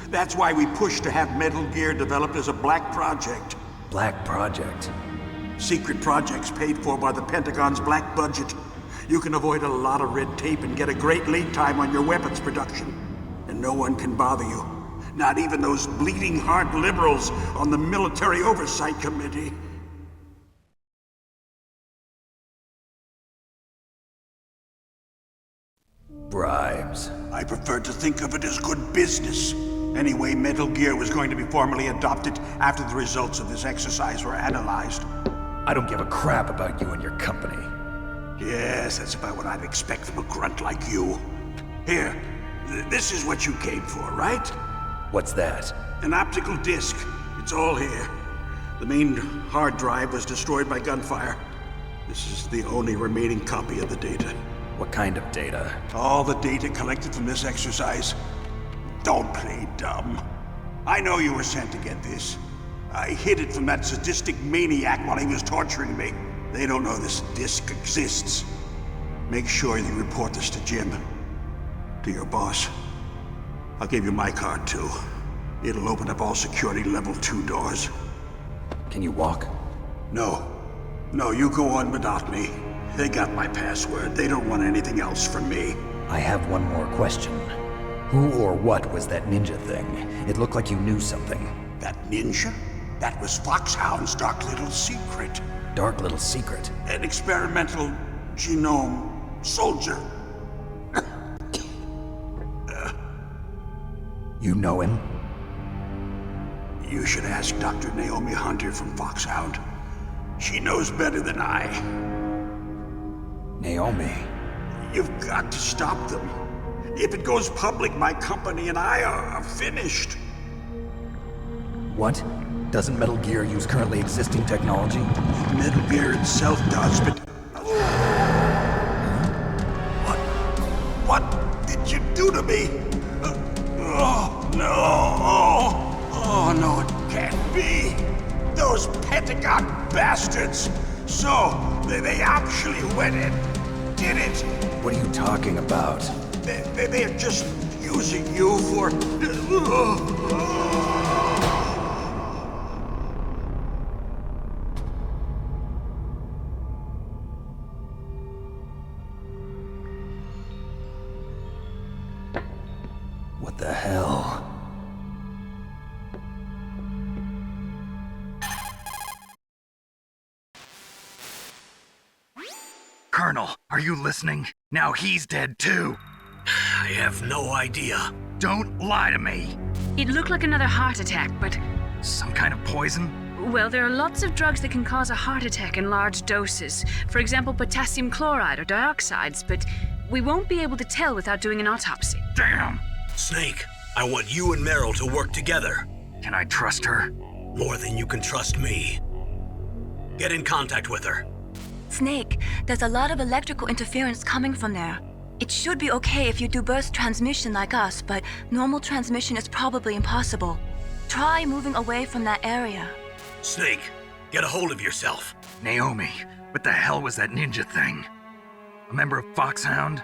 Speaker 15: That's why we pushed to have Metal Gear developed as a black project.
Speaker 9: Black project?
Speaker 15: Secret projects paid for by the Pentagon's black budget. You can avoid a lot of red tape and get a great lead time on your weapons production. And no one can bother you. Not even those bleeding heart liberals on the Military Oversight Committee.
Speaker 9: Bribes.
Speaker 15: I prefer to think of it as good business. Anyway, Metal Gear was going to be formally adopted after the results of this exercise were analyzed.
Speaker 9: I don't give a crap about you and your company.
Speaker 15: Yes, that's about what I'd expect from a grunt like you. Here, this is what you came for, right?
Speaker 9: What's that?
Speaker 15: An optical disc. It's all here. The main hard drive was destroyed by gunfire. This is the only remaining copy of the data.
Speaker 9: What kind of data?
Speaker 15: All the data collected from this exercise. Don't play dumb. I know you were sent to get this. I hid it from that sadistic maniac while he was torturing me. They don't know this disc exists. Make sure you report this to Jim. To your boss. I'll give you my card, too. It'll open up all security level 2 doors.
Speaker 9: Can you walk?
Speaker 15: No. No, you go on without me. They got my password. They don't want anything else from me.
Speaker 9: I have one more question. Who or what was that ninja thing? It looked like you knew something.
Speaker 15: That ninja? That was Foxhound's dark little secret.
Speaker 9: Dark little secret?
Speaker 15: An experimental genome soldier.
Speaker 9: You know him?
Speaker 15: You should ask Dr. Naomi Hunter from Foxhound. She knows better than I.
Speaker 9: Naomi?
Speaker 15: You've got to stop them. If it goes public, my company and I are finished.
Speaker 9: What? Doesn't Metal Gear use currently existing technology?
Speaker 15: Metal Gear itself does, but... What did you do to me? Oh, no. Oh, no, it can't be. Those Pentagon bastards. So, they actually went and did it.
Speaker 9: What are you talking about?
Speaker 15: They're just using you for...
Speaker 9: What the hell?
Speaker 2: Colonel, are you listening? Now he's dead too.
Speaker 1: I have no idea.
Speaker 2: Don't lie to me.
Speaker 5: It looked like another heart attack, but...
Speaker 2: Some kind of poison?
Speaker 5: Well, there are lots of drugs that can cause a heart attack in large doses. For example, potassium chloride or dioxides, but we won't be able to tell without doing an autopsy.
Speaker 2: Damn!
Speaker 1: Snake, I want you and Meryl to work together.
Speaker 2: Can I trust her?
Speaker 1: More than you can trust me. Get in contact with her.
Speaker 6: Snake, there's a lot of electrical interference coming from there. It should be okay if you do burst transmission like us, but normal transmission is probably impossible. Try moving away from that area.
Speaker 1: Snake, get a hold of yourself.
Speaker 2: Naomi, what the hell was that ninja thing? A member of Foxhound?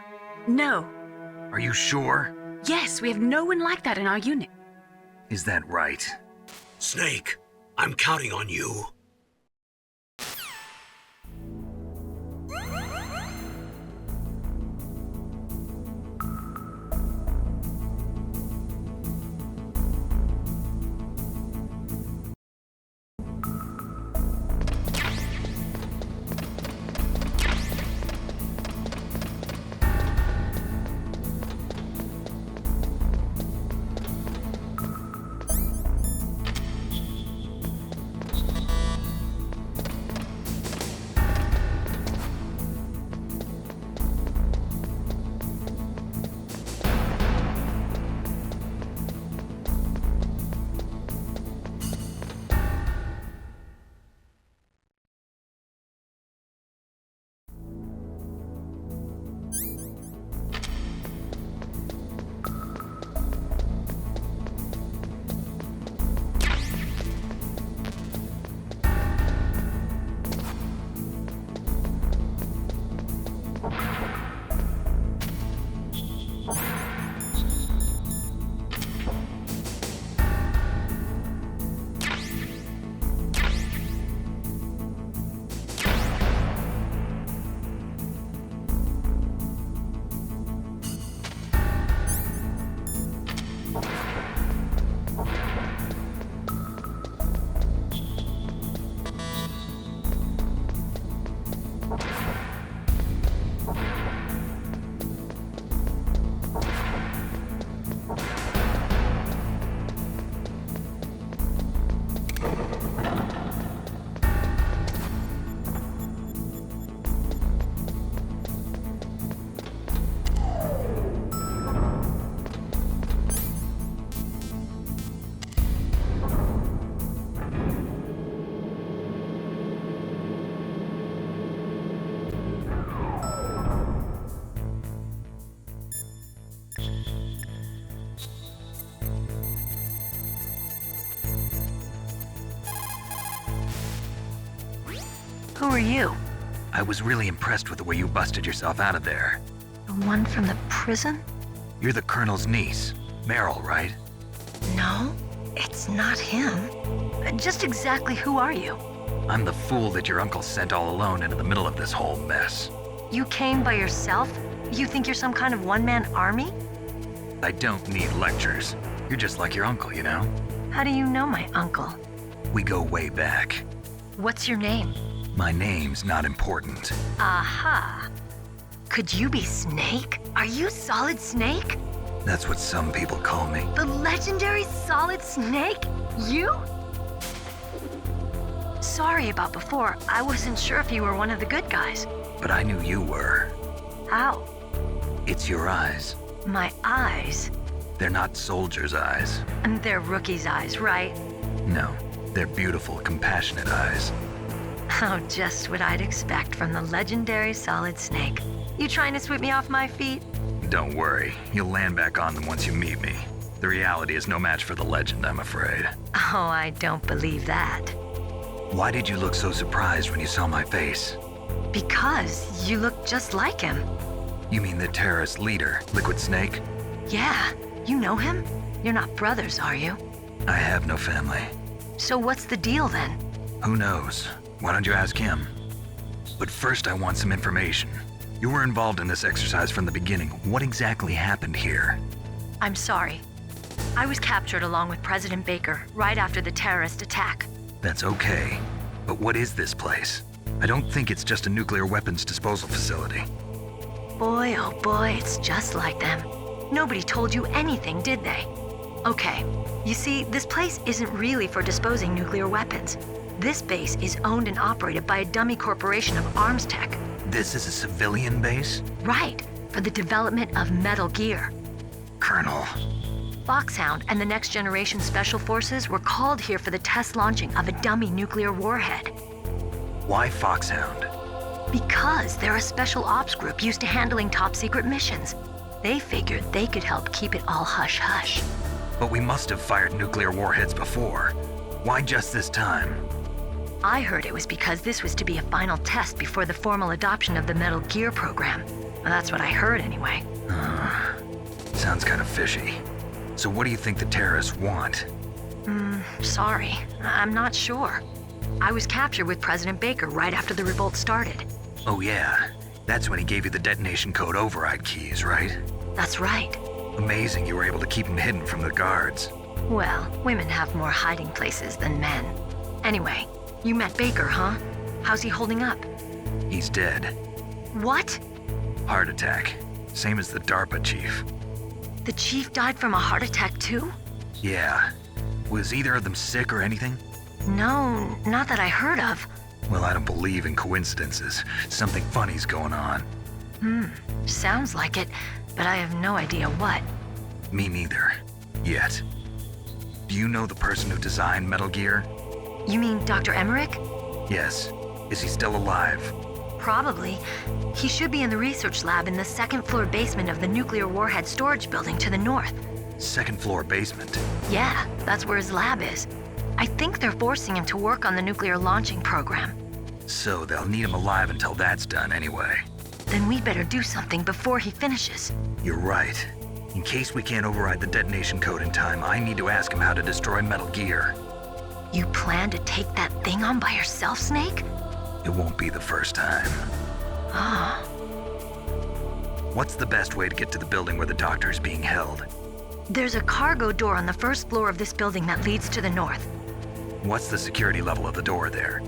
Speaker 5: No.
Speaker 2: Are you sure?
Speaker 5: Yes, we have no one like that in our unit.
Speaker 2: Is that right?
Speaker 1: Snake, I'm counting on you.
Speaker 6: Who are you?
Speaker 2: I was really impressed with the way you busted yourself out of there.
Speaker 6: The one from the prison?
Speaker 2: You're the Colonel's niece, Merrill, right?
Speaker 16: No, it's not him. Just exactly who are you?
Speaker 2: I'm the fool that your uncle sent all alone into the middle of this whole mess.
Speaker 16: You came by yourself? You think you're some kind of one-man army?
Speaker 2: I don't need lectures. You're just like your uncle, you know?
Speaker 16: How do you know my uncle?
Speaker 2: We go way back.
Speaker 16: What's your name?
Speaker 2: My name's not important.
Speaker 16: Aha. Could you be Snake? Are you Solid Snake?
Speaker 2: That's what some people call me.
Speaker 16: The legendary Solid Snake? You? Sorry about before. I wasn't sure if you were one of the good guys.
Speaker 2: But I knew you were.
Speaker 16: How?
Speaker 2: It's your eyes.
Speaker 16: My eyes?
Speaker 2: They're not soldiers' eyes.
Speaker 16: And they're rookies' eyes, right?
Speaker 2: No, they're beautiful, compassionate eyes.
Speaker 16: Oh, just what I'd expect from the legendary Solid Snake. You trying to sweep me off my feet?
Speaker 2: Don't worry, you'll land back on them once you meet me. The reality is no match for the legend, I'm afraid.
Speaker 16: Oh, I don't believe that.
Speaker 2: Why did you look so surprised when you saw my face?
Speaker 16: Because you look just like him.
Speaker 2: You mean the terrorist leader, Liquid Snake?
Speaker 16: Yeah, you know him? You're not brothers, are you?
Speaker 2: I have no family.
Speaker 16: So what's the deal then?
Speaker 2: Who knows? Why don't you ask him? But first I want some information. You were involved in this exercise from the beginning. What exactly happened here?
Speaker 16: I'm sorry. I was captured along with President Baker right after the terrorist attack.
Speaker 2: That's okay. But what is this place? I don't think it's just a nuclear weapons disposal facility.
Speaker 16: Boy, oh boy, it's just like them. Nobody told you anything, did they? Okay, you see, this place isn't really for disposing nuclear weapons. This base is owned and operated by a dummy corporation of arms tech.
Speaker 2: This is a civilian base?
Speaker 16: Right, for the development of Metal Gear.
Speaker 2: Colonel.
Speaker 16: Foxhound and the Next Generation Special Forces were called here for the test launching of a dummy nuclear warhead.
Speaker 2: Why Foxhound?
Speaker 16: Because they're a special ops group used to handling top secret missions. They figured they could help keep it all hush-hush.
Speaker 2: But we must have fired nuclear warheads before. Why just this time?
Speaker 16: I heard it was because this was to be a final test before the formal adoption of the Metal Gear program. Well, that's what I heard anyway.
Speaker 2: Sounds kind of fishy. So what do you think the terrorists want?
Speaker 16: Sorry. I'm not sure. I was captured with President Baker right after the revolt started.
Speaker 2: Oh yeah, that's when he gave you the detonation code override keys, right?
Speaker 16: That's right.
Speaker 2: Amazing you were able to keep him hidden from the guards.
Speaker 16: Well, women have more hiding places than men. Anyway, you met Baker, huh? How's he holding up?
Speaker 2: He's dead.
Speaker 16: What?
Speaker 2: Heart attack. Same as the DARPA chief.
Speaker 16: The chief died from a heart attack too?
Speaker 2: Yeah. Was either of them sick or anything?
Speaker 16: No, not that I heard of.
Speaker 2: Well, I don't believe in coincidences. Something funny's going on.
Speaker 16: Sounds like it, but I have no idea what.
Speaker 2: Me neither. Yet. Do you know the person who designed Metal Gear?
Speaker 16: You mean Dr. Emmerich?
Speaker 2: Yes. Is he still alive?
Speaker 16: Probably. He should be in the research lab in the second floor basement of the nuclear warhead storage building to the north.
Speaker 2: Second floor basement?
Speaker 16: Yeah, that's where his lab is. I think they're forcing him to work on the nuclear launching program.
Speaker 2: So they'll need him alive until that's done anyway.
Speaker 16: Then we better do something before he finishes.
Speaker 2: You're right. In case we can't override the detonation code in time, I need to ask him how to destroy Metal Gear.
Speaker 16: You plan to take that thing on by yourself, Snake?
Speaker 2: It won't be the first time.
Speaker 16: Ah.
Speaker 2: What's the best way to get to the building where the doctor is being held?
Speaker 16: There's a cargo door on the first floor of this building that leads to the north.
Speaker 2: What's the security level of the door there?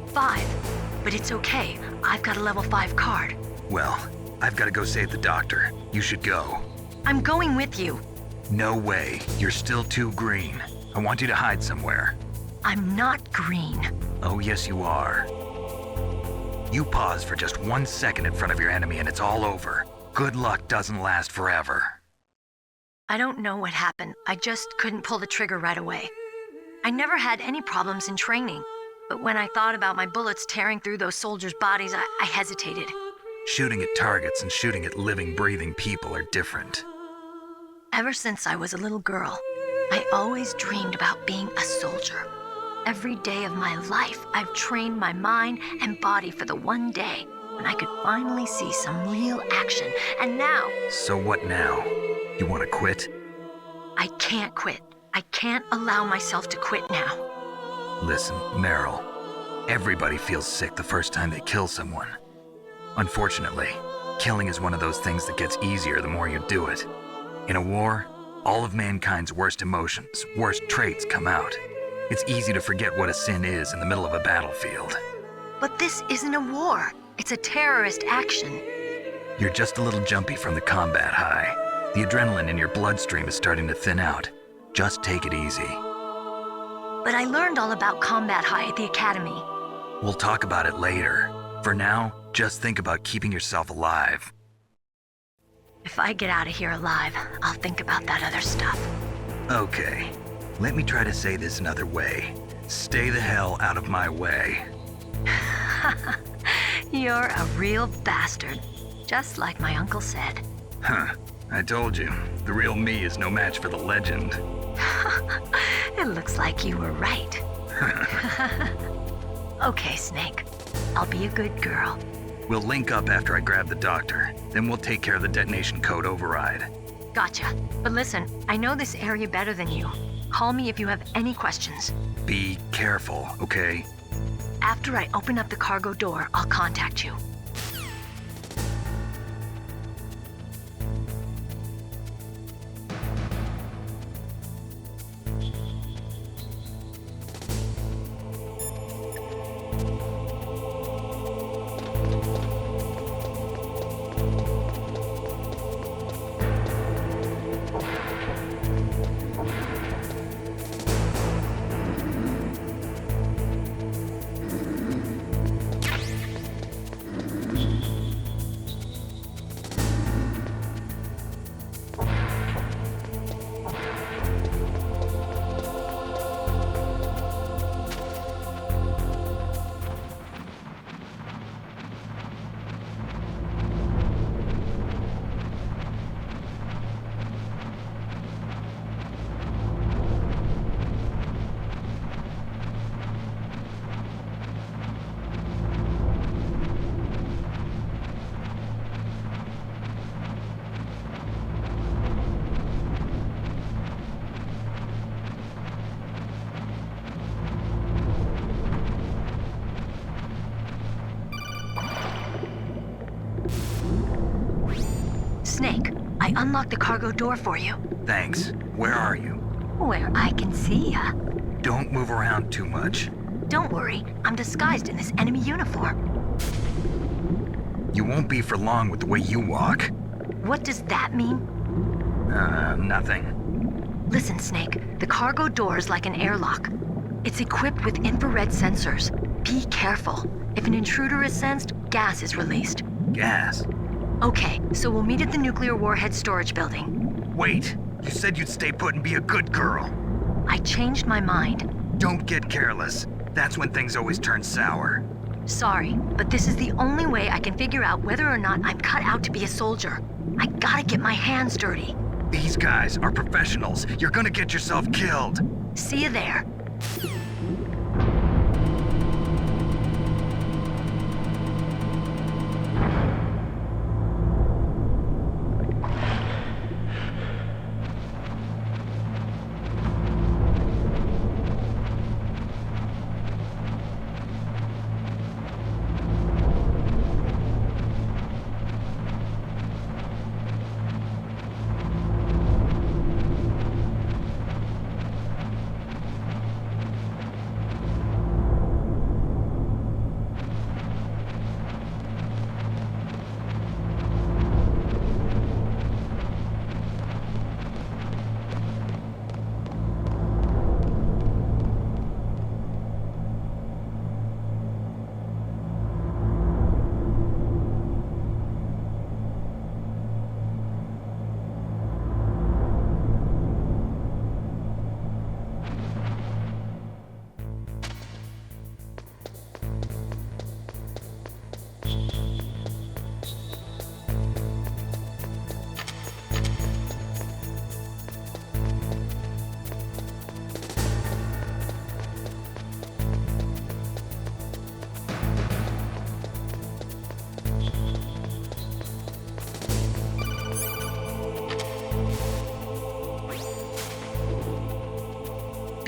Speaker 16: 5. But it's okay. I've got a level 5 card.
Speaker 2: Well, I've got to go save the doctor. You should go.
Speaker 16: I'm going with you.
Speaker 2: No way. You're still too green. I want you to hide somewhere.
Speaker 16: I'm not green.
Speaker 2: Oh, yes, you are. You pause for just 1 second in front of your enemy and it's all over. Good luck doesn't last forever.
Speaker 16: I don't know what happened. I just couldn't pull the trigger right away. I never had any problems in training, but when I thought about my bullets tearing through those soldiers' bodies, I hesitated.
Speaker 2: Shooting at targets and shooting at living, breathing people are different.
Speaker 16: Ever since I was a little girl, I always dreamed about being a soldier. Every day of my life, I've trained my mind and body for the one day when I could finally see some real action, and now...
Speaker 2: So what now? You want to quit?
Speaker 16: I can't quit. I can't allow myself to quit now.
Speaker 2: Listen, Meryl, everybody feels sick the first time they kill someone. Unfortunately, killing is one of those things that gets easier the more you do it. In a war, all of mankind's worst emotions, worst traits come out. It's easy to forget what a sin is in the middle of a battlefield.
Speaker 16: But this isn't a war. It's a terrorist action.
Speaker 2: You're just a little jumpy from the combat high. The adrenaline in your bloodstream is starting to thin out. Just take it easy.
Speaker 16: But I learned all about combat high at the academy.
Speaker 2: We'll talk about it later. For now, just think about keeping yourself alive.
Speaker 16: If I get out of here alive, I'll think about that other stuff.
Speaker 2: Okay, let me try to say this another way. Stay the hell out of my way.
Speaker 16: You're a real bastard, just like my uncle said.
Speaker 2: Huh, I told you, the real me is no match for the legend.
Speaker 16: It looks like you were right. Okay, Snake. I'll be a good girl.
Speaker 2: We'll link up after I grab the doctor. Then we'll take care of the detonation code override.
Speaker 16: Gotcha. But listen, I know this area better than you. Call me if you have any questions.
Speaker 2: Be careful, okay?
Speaker 16: After I open up the cargo door, I'll contact you. Snake, I unlocked the cargo door for you.
Speaker 2: Thanks. Where are you?
Speaker 16: Where I can see ya.
Speaker 2: Don't move around too much.
Speaker 16: Don't worry, I'm disguised in this enemy uniform.
Speaker 2: You won't be for long with the way you walk.
Speaker 16: What does that mean?
Speaker 2: Nothing.
Speaker 16: Listen, Snake, the cargo door is like an airlock. It's equipped with infrared sensors. Be careful. If an intruder is sensed, gas is released.
Speaker 2: Gas?
Speaker 16: Okay, so we'll meet at the nuclear warhead storage building.
Speaker 2: Wait, you said you'd stay put and be a good girl.
Speaker 16: I changed my mind.
Speaker 2: Don't get careless. That's when things always turn sour.
Speaker 16: Sorry, but this is the only way I can figure out whether or not I'm cut out to be a soldier. I gotta get my hands dirty.
Speaker 2: These guys are professionals. You're gonna get yourself killed.
Speaker 16: See you there.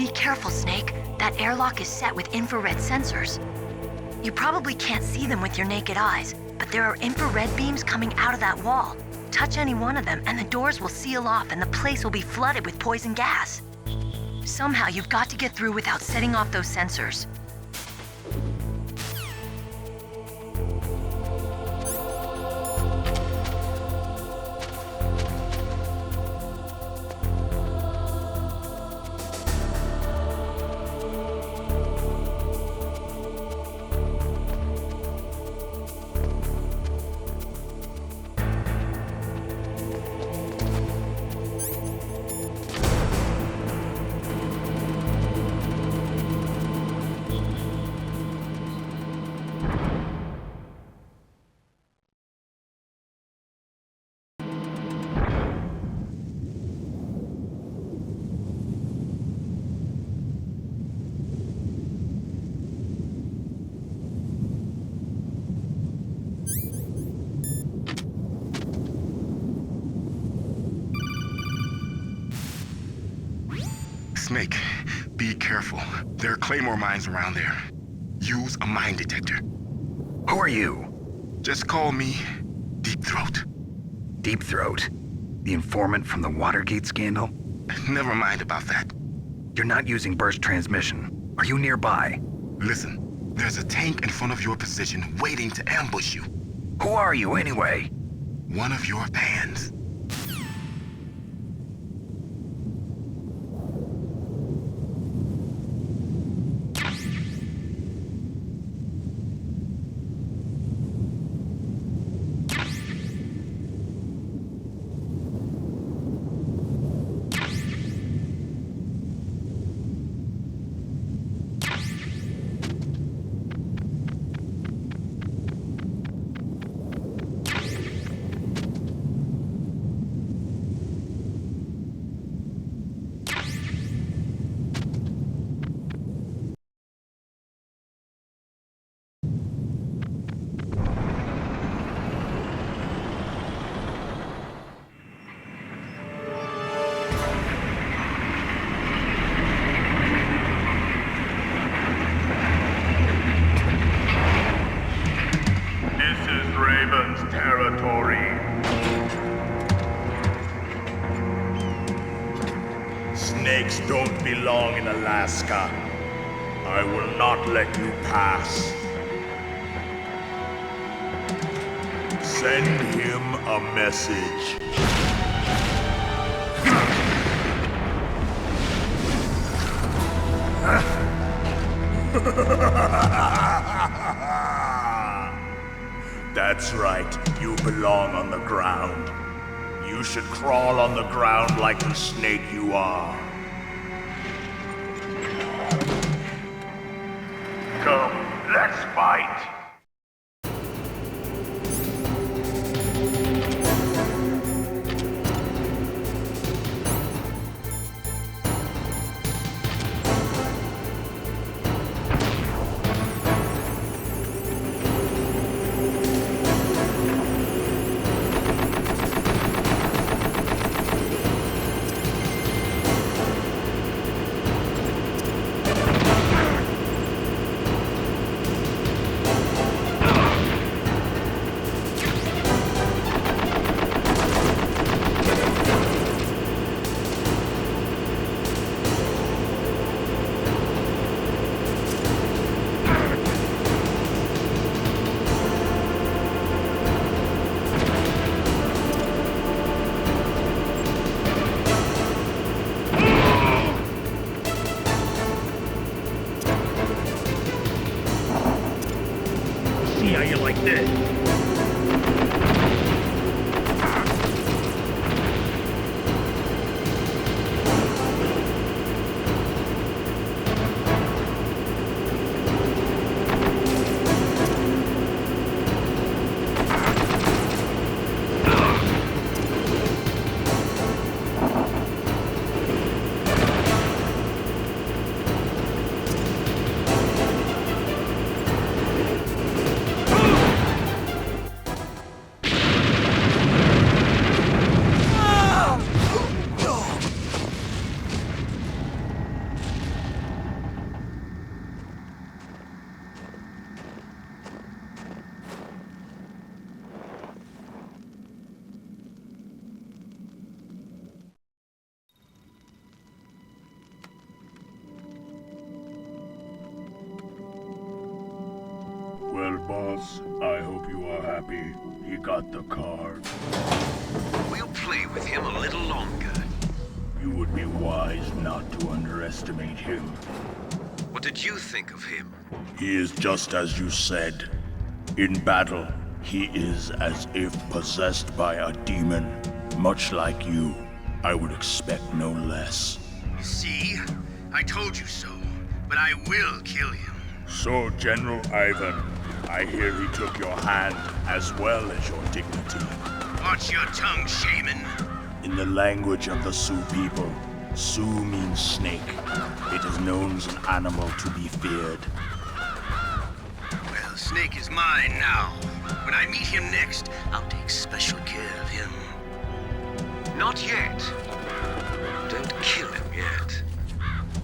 Speaker 16: Be careful, Snake. That airlock is set with infrared sensors. You probably can't see them with your naked eyes, but there are infrared beams coming out of that wall. Touch any one of them and the doors will seal off and the place will be flooded with poison gas. Somehow you've got to get through without setting off those sensors.
Speaker 10: Snake, be careful. There are claymore mines around there. Use a mine detector.
Speaker 2: Who are you?
Speaker 10: Just call me Deep Throat.
Speaker 2: Deep Throat? The informant from the Watergate scandal?
Speaker 10: Never mind about that.
Speaker 2: You're not using burst transmission. Are you nearby?
Speaker 10: Listen, there's a tank in front of your position waiting to ambush you.
Speaker 2: Who are you anyway?
Speaker 10: One of your fans.
Speaker 17: Snakes don't belong in Alaska. I will not let you pass. Send him a message. That's right, you belong on the ground. You should crawl on the ground like the snake you are. Come, let's fight! Boss, I hope you are happy. He got the card.
Speaker 7: We'll play with him a little longer.
Speaker 17: You would be wise not to underestimate him.
Speaker 7: What did you think of him?
Speaker 17: He is just as you said. In battle, he is as if possessed by a demon. Much like you, I would expect no less.
Speaker 13: See? I told you so, but I will kill him.
Speaker 17: So, General Ivan, I hear he took your hand as well as your dignity.
Speaker 13: Watch your tongue, shaman.
Speaker 17: In the language of the Sioux people, Sioux means snake. It is known as an animal to be feared.
Speaker 13: Well, Snake is mine now. When I meet him next, I'll take special care of him.
Speaker 7: Not yet. Don't kill him yet.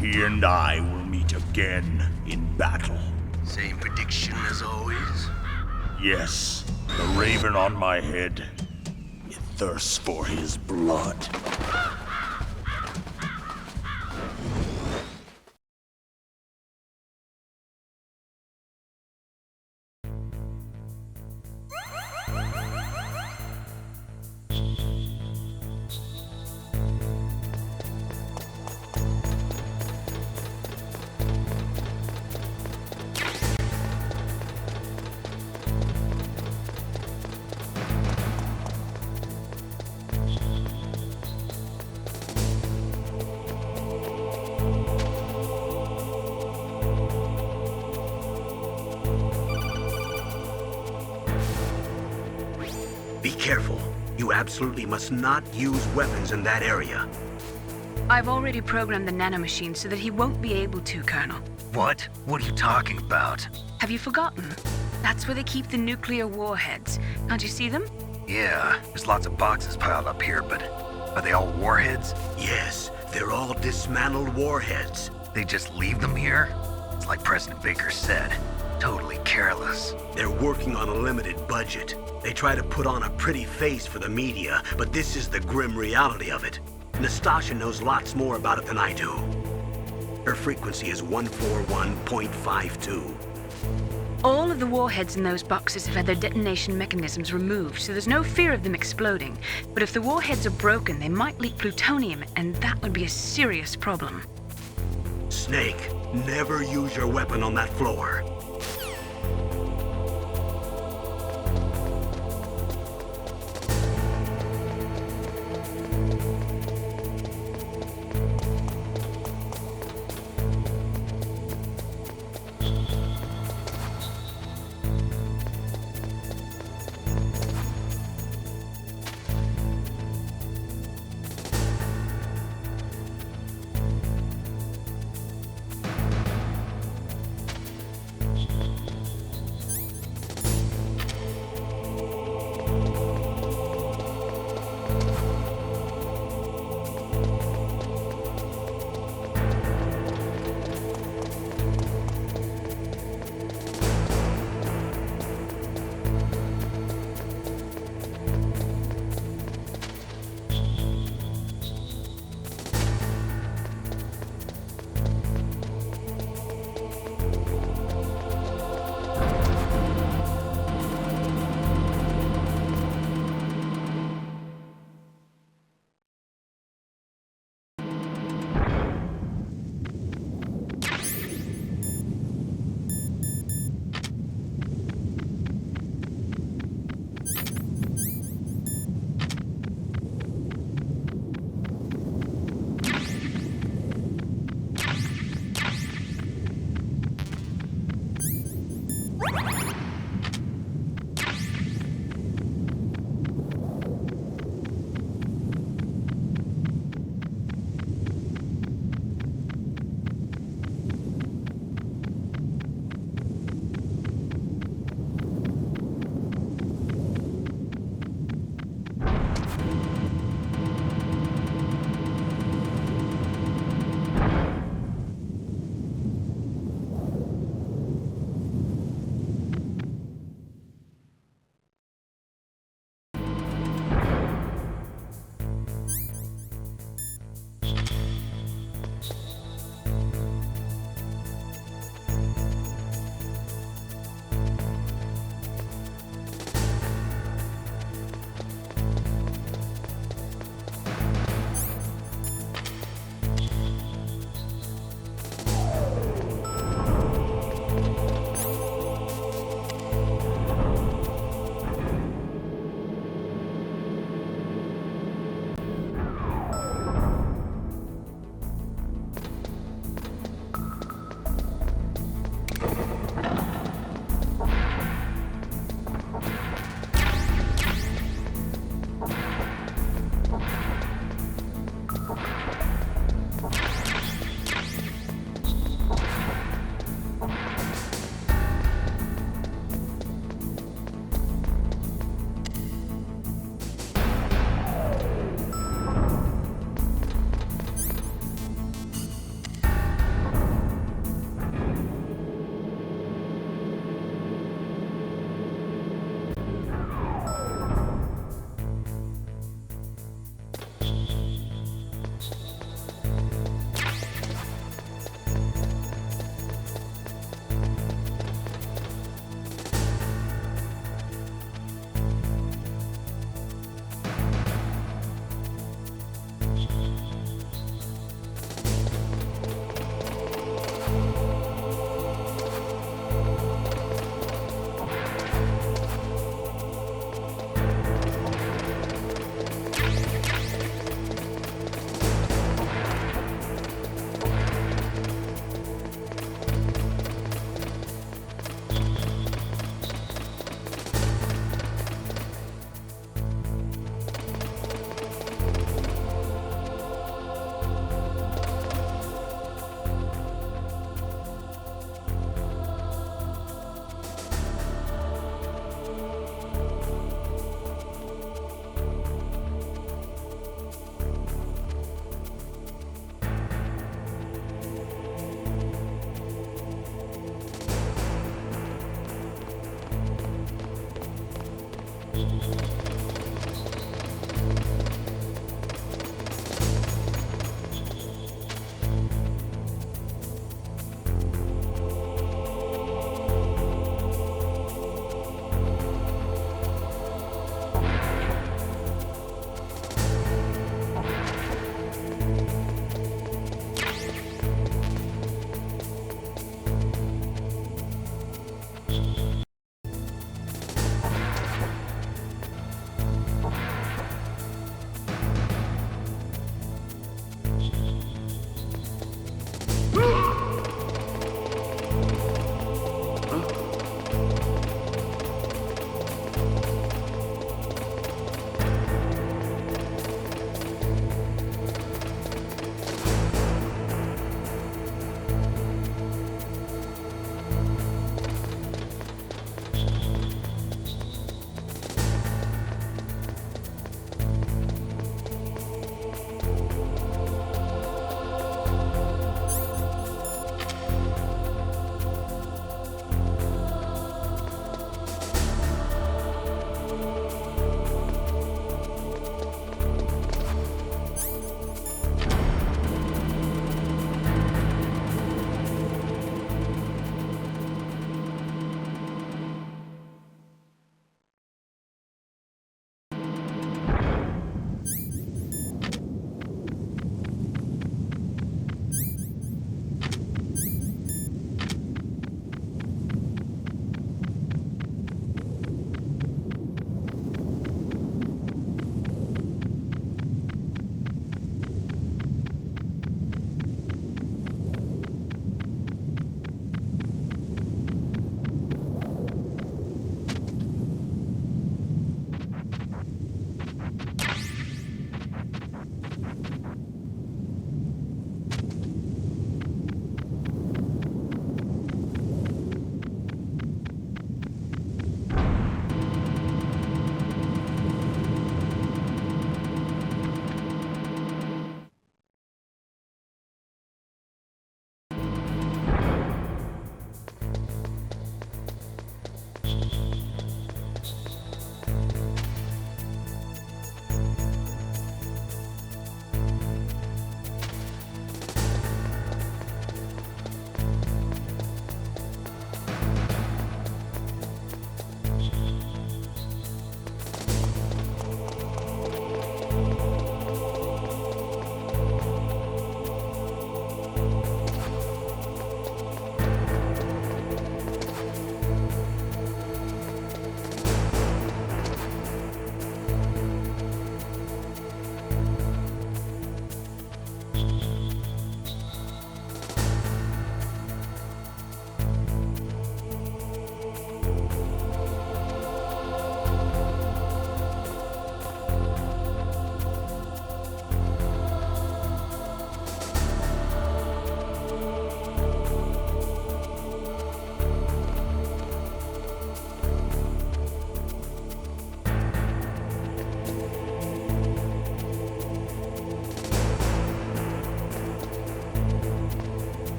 Speaker 17: He and I will meet again in battle.
Speaker 13: Same prediction as always?
Speaker 17: Yes, the raven on my head. It thirsts for his blood.
Speaker 1: Be careful. You absolutely must not use weapons in that area.
Speaker 5: I've already programmed the nanomachine so that he won't be able to, Colonel.
Speaker 2: What? What are you talking about?
Speaker 5: Have you forgotten? That's where they keep the nuclear warheads. Can't you see them?
Speaker 2: Yeah, there's lots of boxes piled up here, but are they all warheads?
Speaker 1: Yes, they're all dismantled warheads.
Speaker 2: They just leave them here? It's like President Baker said, totally careless.
Speaker 1: They're working on a limited budget. They try to put on a pretty face for the media, but this is the grim reality of it. Nastasha knows lots more about it than I do. Her frequency is 141.52.
Speaker 5: All of the warheads in those boxes have had their detonation mechanisms removed, so there's no fear of them exploding. But if the warheads are broken, they might leak plutonium, and that would be a serious problem.
Speaker 1: Snake, never use your weapon on that floor.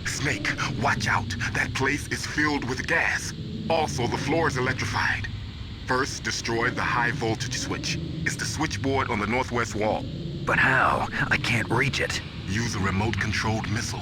Speaker 18: Snake, watch out. That place is filled with gas. Also, the floor is electrified. First, destroy the high voltage switch. It's the switchboard on the northwest wall.
Speaker 2: But how? I can't reach it.
Speaker 18: Use a remote-controlled missile.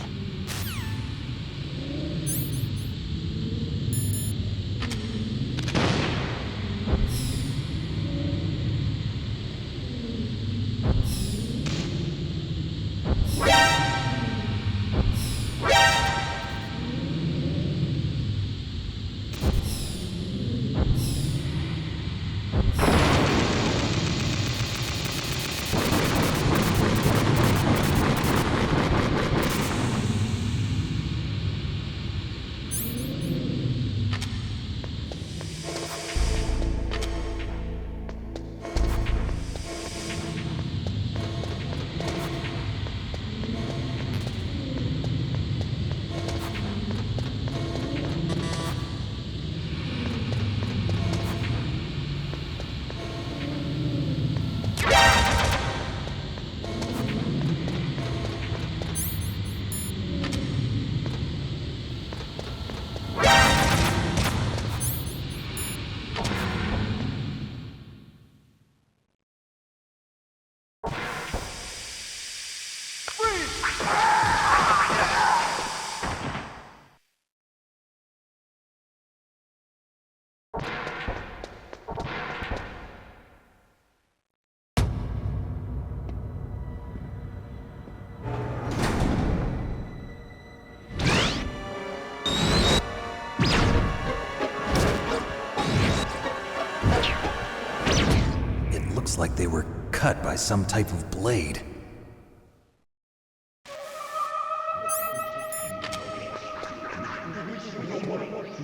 Speaker 3: Looks like they were cut by some type of blade.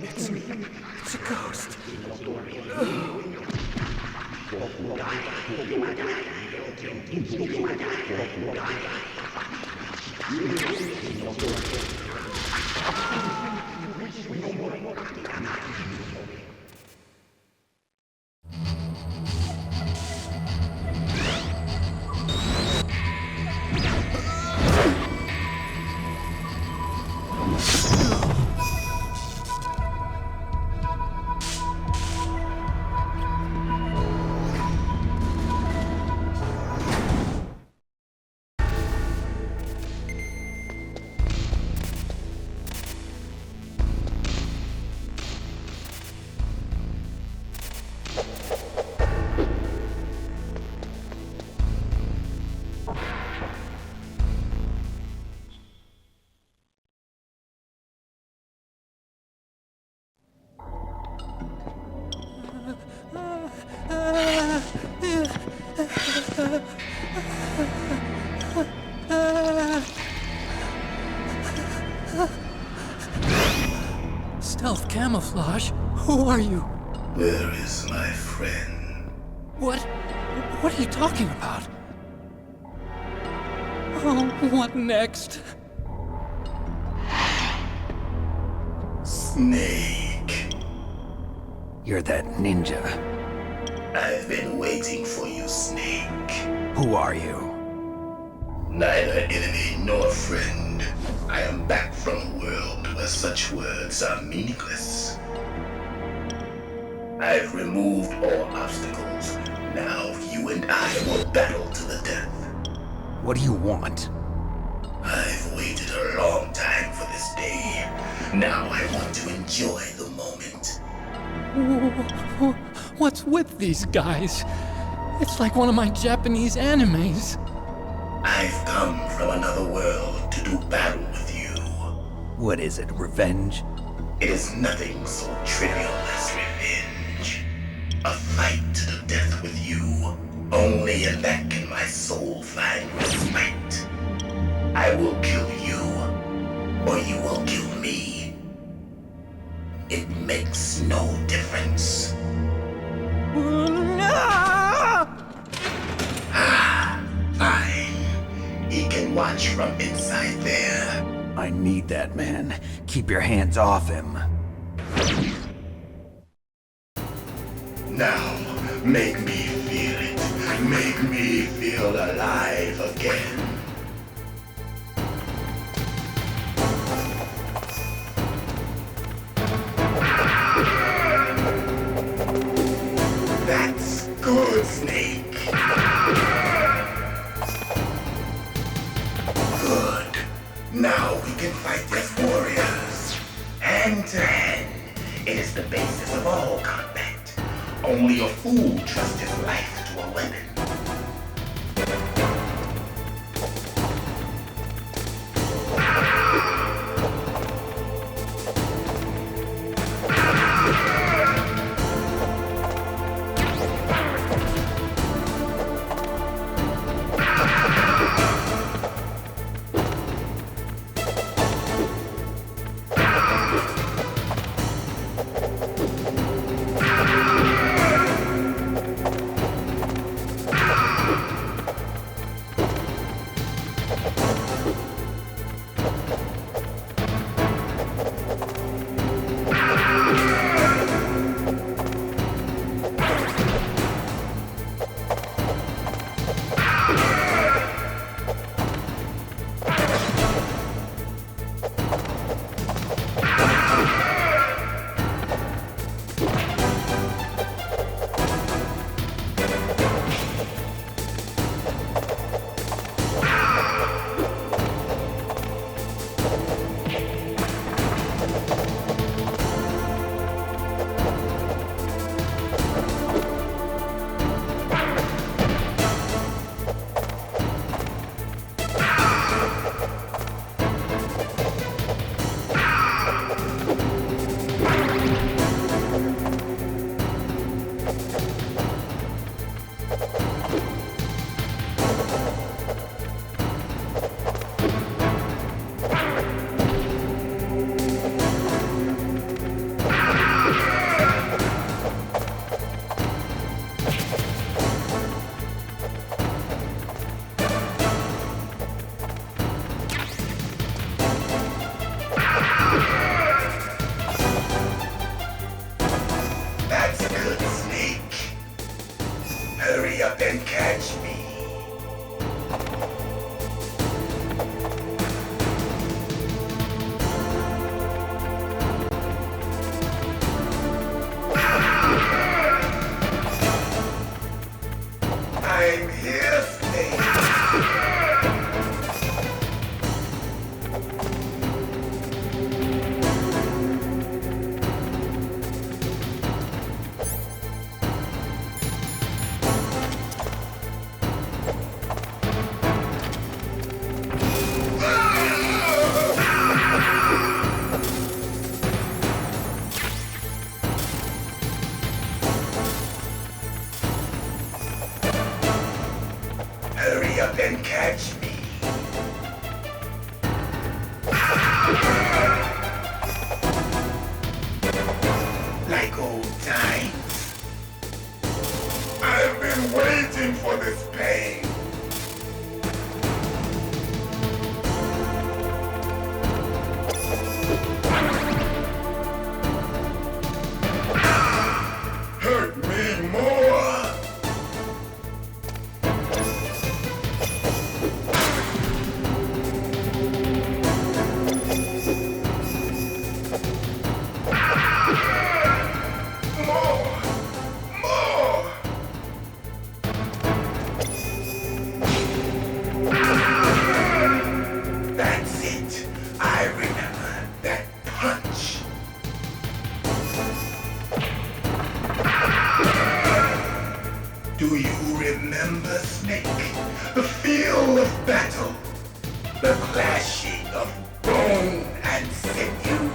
Speaker 19: It's a ghost.
Speaker 11: Stealth camouflage? Who are you?
Speaker 20: Where is my friend?
Speaker 11: What are you talking about? Oh, what next?
Speaker 20: Snake.
Speaker 3: You're that ninja.
Speaker 20: I've been waiting for you, Snake.
Speaker 3: Who are you?
Speaker 20: Neither enemy nor friend. I am back from a world where such words are meaningless. I've removed all obstacles. Now you and I will battle to the death.
Speaker 3: What do you want?
Speaker 20: I've Now I want to enjoy the moment.
Speaker 19: What's with these guys? It's like one of my Japanese animes.
Speaker 20: I've come from another world to do battle with you.
Speaker 3: What is it, revenge?
Speaker 20: It is nothing so trivial as revenge. A fight to the death with you. Only in that can my soul find respite. I will kill you, or you will kill me. It makes no difference. Fine. He can watch from inside there.
Speaker 3: I need that man. Keep your hands off him.
Speaker 20: Now, make me feel it. Make me feel alive again. That's good, Snake. Good. Now we can fight as warriors. Hand to hand. It is the basis of all combat. Only a fool trusts his life to a weapon.
Speaker 21: and catch me. Like old times. I've been waiting for this pain. Hurt me more.
Speaker 20: the clashing of bone and sinew.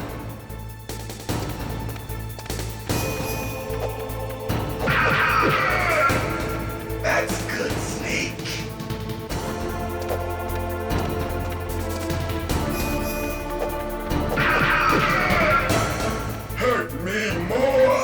Speaker 20: That's good, Snake. Hurt me more.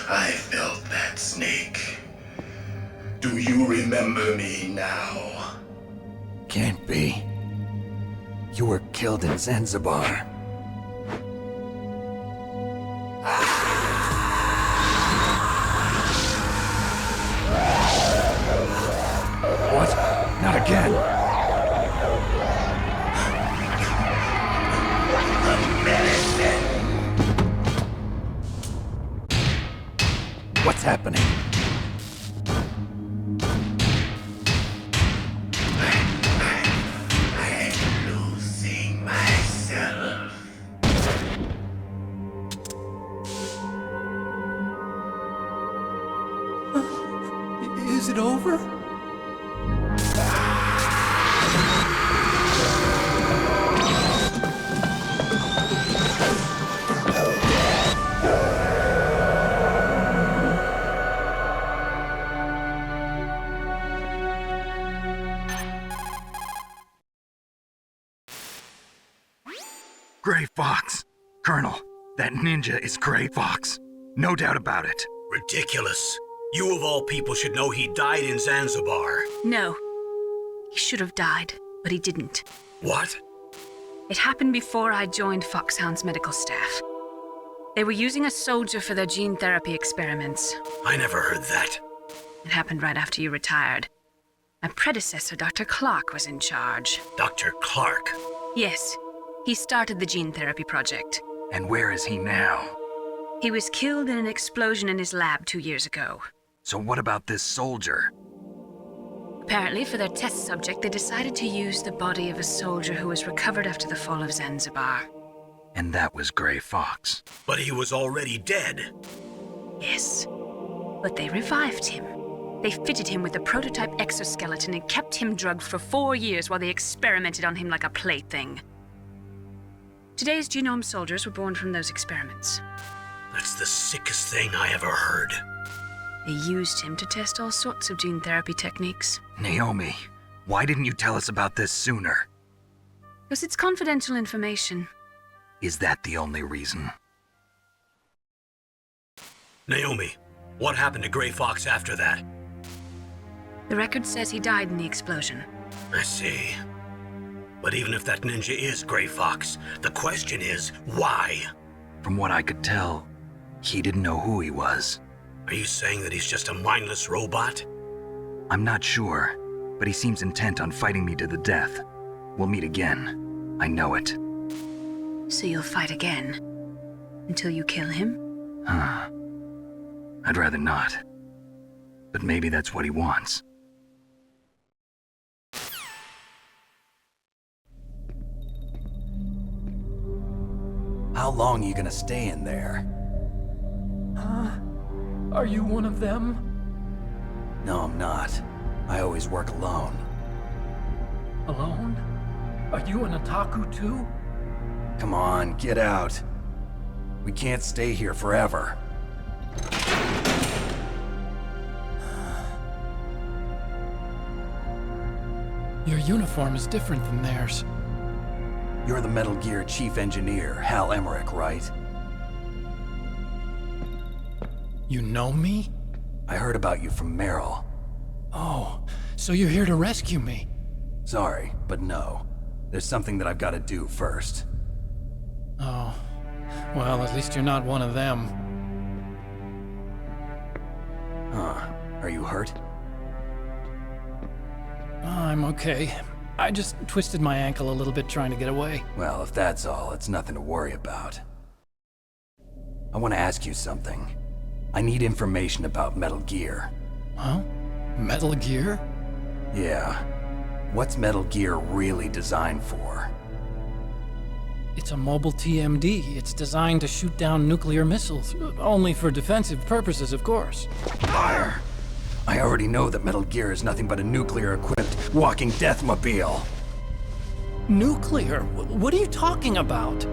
Speaker 20: I felt that, Snake. Do you remember me now?
Speaker 9: Can't be. You were killed in Zanzibar. What? Not again. What's happening?
Speaker 20: I'm losing myself.
Speaker 19: Is it over?
Speaker 2: Gray Fox! Colonel, that ninja is Gray Fox. No doubt about it.
Speaker 1: Ridiculous. You of all people should know he died in Zanzibar.
Speaker 5: No. He should have died, but he didn't.
Speaker 1: What?
Speaker 5: It happened before I joined Foxhound's medical staff. They were using a soldier for their gene therapy experiments.
Speaker 1: I never heard that.
Speaker 5: It happened right after you retired. My predecessor, Dr. Clark, was in charge.
Speaker 1: Dr. Clark?
Speaker 5: Yes. He started the gene therapy project.
Speaker 2: And where is he now?
Speaker 5: He was killed in an explosion in his lab 2 years ago.
Speaker 2: So what about this soldier?
Speaker 5: Apparently, for their test subject, they decided to use the body of a soldier who was recovered after the fall of Zanzibar.
Speaker 2: And that was Gray Fox.
Speaker 1: But he was already dead.
Speaker 5: Yes. But they revived him. They fitted him with a prototype exoskeleton and kept him drugged for 4 years while they experimented on him like a plaything. Today's genome soldiers were born from those experiments.
Speaker 1: That's the sickest thing I ever heard.
Speaker 5: They used him to test all sorts of gene therapy techniques.
Speaker 2: Naomi, why didn't you tell us about this sooner?
Speaker 5: Because it's confidential information.
Speaker 2: Is that the only reason?
Speaker 1: Naomi, what happened to Gray Fox after that?
Speaker 5: The record says he died in the explosion.
Speaker 1: I see. But even if that ninja is Gray Fox, the question is, why?
Speaker 2: From what I could tell, he didn't know who he was.
Speaker 1: Are you saying that he's just a mindless robot?
Speaker 2: I'm not sure, but he seems intent on fighting me to the death. We'll meet again. I know it.
Speaker 5: So you'll fight again? Until you kill him?
Speaker 2: I'd rather not. But maybe that's what he wants.
Speaker 9: How long are you gonna stay in there?
Speaker 19: Huh? Are you one of them?
Speaker 9: No, I'm not. I always work alone.
Speaker 19: Alone? Are you an otaku too?
Speaker 9: Come on, get out. We can't stay here forever.
Speaker 19: Your uniform is different than theirs.
Speaker 9: You're the Metal Gear Chief Engineer, Hal Emmerich, right?
Speaker 19: You know me?
Speaker 9: I heard about you from Meryl.
Speaker 19: Oh, so you're here to rescue me?
Speaker 9: Sorry, but no. There's something that I've got to do first.
Speaker 19: Oh. Well, at least you're not one of them.
Speaker 9: Huh. Are you hurt?
Speaker 19: I'm okay. I just twisted my ankle a little bit trying to get away.
Speaker 9: Well, if that's all, it's nothing to worry about. I want to ask you something. I need information about Metal Gear.
Speaker 19: Huh? Metal Gear?
Speaker 9: Yeah. What's Metal Gear really designed for?
Speaker 19: It's a mobile TMD. It's designed to shoot down nuclear missiles. Only for defensive purposes, of course.
Speaker 9: Liar! I already know that Metal Gear is nothing but a nuclear-equipped walking deathmobile.
Speaker 19: Nuclear? What are you talking about?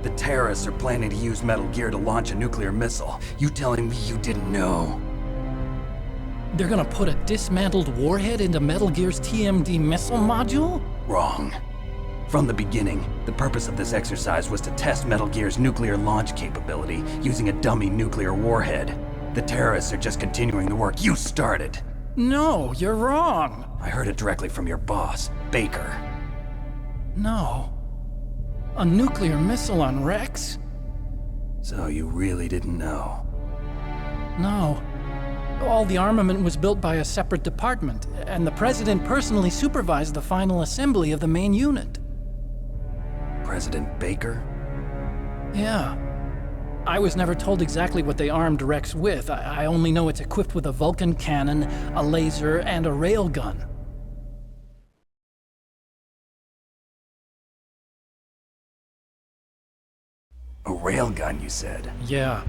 Speaker 9: The terrorists are planning to use Metal Gear to launch a nuclear missile. You telling me you didn't know?
Speaker 19: They're gonna put a dismantled warhead into Metal Gear's TMD missile module?
Speaker 9: Wrong. From the beginning, the purpose of this exercise was to test Metal Gear's nuclear launch capability using a dummy nuclear warhead. The terrorists are just continuing the work you started.
Speaker 19: No, you're wrong.
Speaker 9: I heard it directly from your boss, Baker.
Speaker 19: No. A nuclear missile on Rex?
Speaker 9: So you really didn't know?
Speaker 19: No. All the armament was built by a separate department, and the President personally supervised the final assembly of the main unit.
Speaker 9: President Baker?
Speaker 19: Yeah. I was never told exactly what they armed Rex with. I only know it's equipped with a Vulcan cannon, a laser, and a railgun.
Speaker 9: A railgun, you said?
Speaker 19: Yeah.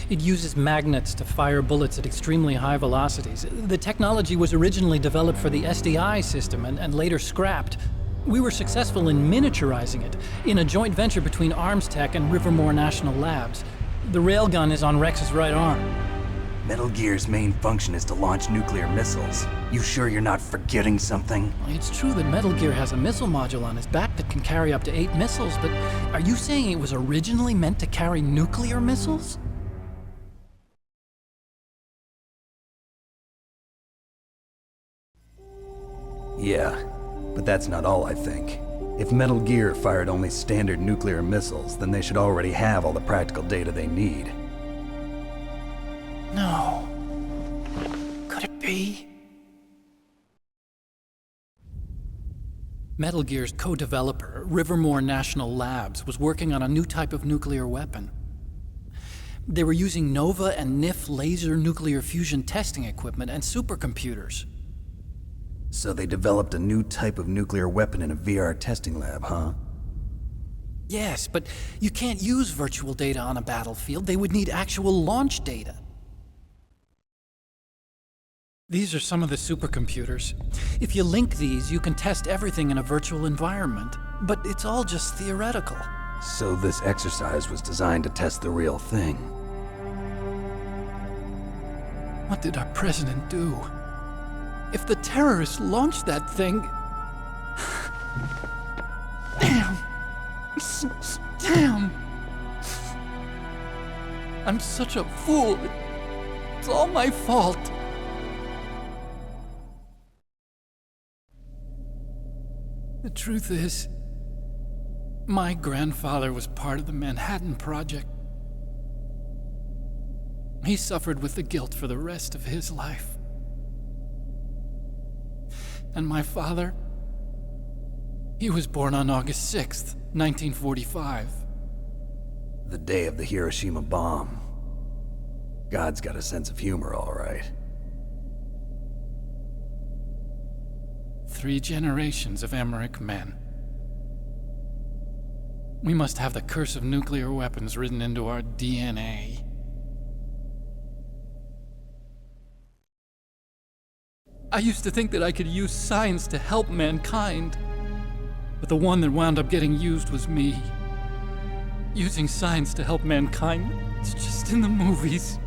Speaker 19: It uses magnets to fire bullets at extremely high velocities. The technology was originally developed for the SDI system and later scrapped. We were successful in miniaturizing it in a joint venture between Arms Tech and Rivermore National Labs. The railgun is on Rex's right arm.
Speaker 9: Metal Gear's main function is to launch nuclear missiles. You sure you're not forgetting something?
Speaker 19: It's true that Metal Gear has a missile module on his back that can carry up to 8 missiles, but are you saying it was originally meant to carry nuclear missiles?
Speaker 9: Yeah, but that's not all I think. If Metal Gear fired only standard nuclear missiles, then they should already have all the practical data they need.
Speaker 19: No. Could it be? Metal Gear's co-developer, Rivermore National Labs, was working on a new type of nuclear weapon. They were using NOVA and NIF laser nuclear fusion testing equipment and supercomputers.
Speaker 9: So they developed a new type of nuclear weapon in a VR testing lab, huh?
Speaker 19: Yes, but you can't use virtual data on a battlefield. They would need actual launch data. These are some of the supercomputers. If you link these, you can test everything in a virtual environment. But it's all just theoretical.
Speaker 9: So this exercise was designed to test the real thing.
Speaker 19: What did our president do? If the terrorists launched that thing... Damn! Damn! I'm such a fool. It's all my fault. The truth is, my grandfather was part of the Manhattan Project. He suffered with the guilt for the rest of his life. And my father, he was born on August 6th, 1945.
Speaker 9: The day of the Hiroshima bomb. God's got a sense of humor, all right.
Speaker 19: 3 generations of Emmerich men. We must have the curse of nuclear weapons written into our DNA. I used to think that I could use science to help mankind, but the one that wound up getting used was me. Using science to help mankind, it's just in the movies.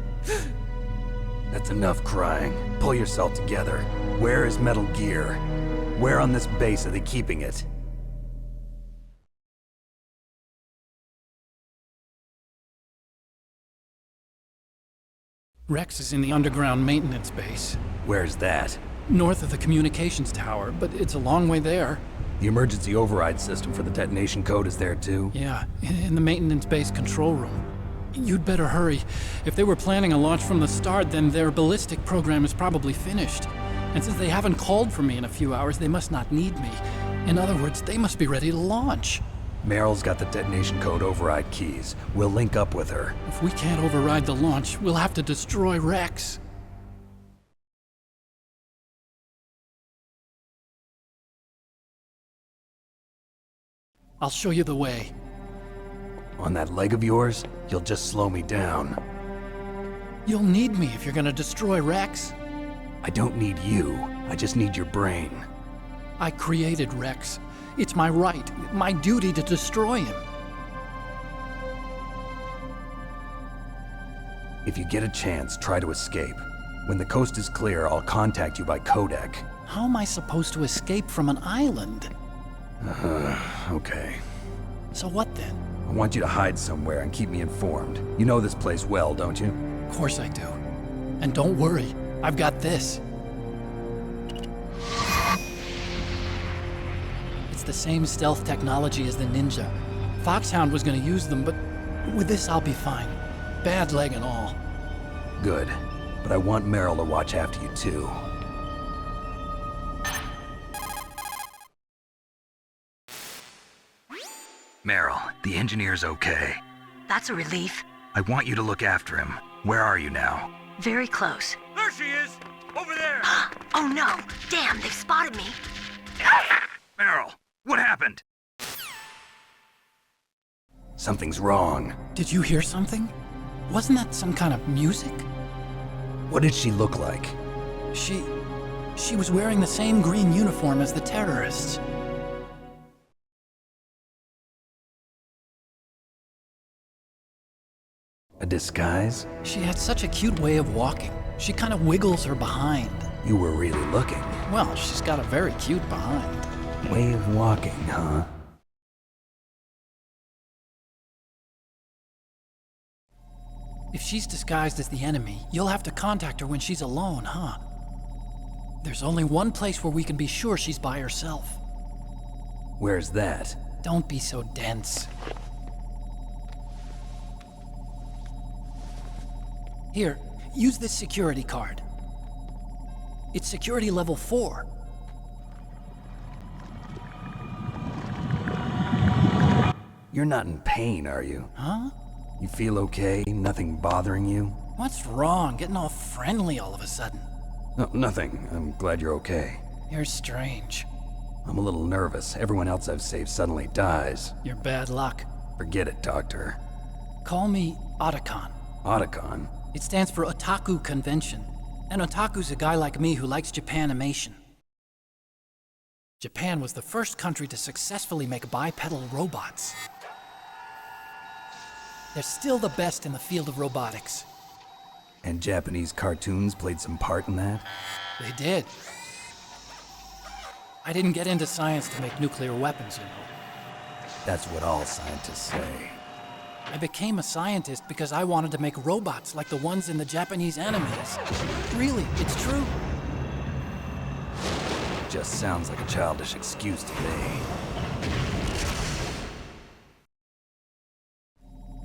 Speaker 9: That's enough crying. Pull yourself together. Where is Metal Gear? Where on this base are they keeping it?
Speaker 19: Rex is in the underground maintenance base.
Speaker 9: Where's that?
Speaker 19: north of the communications tower, but it's a long way there.
Speaker 9: The emergency override system for the detonation code is there too?
Speaker 19: Yeah, in the maintenance base control room. You'd better hurry. If they were planning a launch from the start, then their ballistic program is probably finished. And since they haven't called for me in a few hours, they must not need me. In other words, they must be ready to launch.
Speaker 9: Meryl's got the detonation code override keys. We'll link up with her.
Speaker 19: If we can't override the launch, we'll have to destroy Rex. I'll show you the way.
Speaker 9: On that leg of yours, you'll just slow me down.
Speaker 19: You'll need me if you're gonna destroy Rex.
Speaker 9: I don't need you. I just need your brain.
Speaker 19: I created Rex. It's my right, my duty to destroy him.
Speaker 9: If you get a chance, try to escape. When the coast is clear, I'll contact you by codec.
Speaker 19: How am I supposed to escape from an island?
Speaker 9: Okay.
Speaker 19: So what then?
Speaker 9: I want you to hide somewhere and keep me informed. You know this place well, don't you?
Speaker 19: Of course I do. And don't worry, I've got this. It's the same stealth technology as the Ninja. Foxhound was gonna use them, but with this I'll be fine. Bad leg and all.
Speaker 9: Good. But I want Meryl to watch after you too.
Speaker 2: Meryl, the engineer's okay.
Speaker 16: That's a relief.
Speaker 2: I want you to look after him. Where are you now?
Speaker 16: Very close.
Speaker 11: There she is! Over there!
Speaker 16: Oh no! Damn, they've spotted me!
Speaker 2: Meryl, what happened?
Speaker 9: Something's wrong.
Speaker 19: Did you hear something? Wasn't that some kind of music?
Speaker 9: What did she look like?
Speaker 19: She was wearing the same green uniform as the terrorists.
Speaker 9: A disguise?
Speaker 19: She had such a cute way of walking. She kind of wiggles her behind.
Speaker 9: You were really looking.
Speaker 19: Well, she's got a very cute behind.
Speaker 9: Way of walking, huh?
Speaker 19: If she's disguised as the enemy, you'll have to contact her when she's alone, huh? There's only one place where we can be sure she's by herself.
Speaker 9: Where's that?
Speaker 19: Don't be so dense. Here, use this security card. It's security level 4.
Speaker 9: You're not in pain, are you?
Speaker 19: Huh?
Speaker 9: You feel okay? Nothing bothering you?
Speaker 19: What's wrong? Getting all friendly all of a sudden.
Speaker 9: No, nothing. I'm glad you're okay.
Speaker 19: You're strange.
Speaker 9: I'm a little nervous. Everyone else I've saved suddenly dies.
Speaker 19: You're bad luck.
Speaker 9: Forget it, Doctor.
Speaker 19: Call me Otacon.
Speaker 9: Otacon?
Speaker 19: It stands for Otaku Convention. An otaku's a guy like me who likes Japanimation. Japan was the first country to successfully make bipedal robots. They're still the best in the field of robotics.
Speaker 9: And Japanese cartoons played some part in that?
Speaker 19: They did. I didn't get into science to make nuclear weapons, you know.
Speaker 9: That's what all scientists say.
Speaker 19: I became a scientist because I wanted to make robots like the ones in the Japanese animes. Really, it's true.
Speaker 9: Just sounds like a childish excuse to me.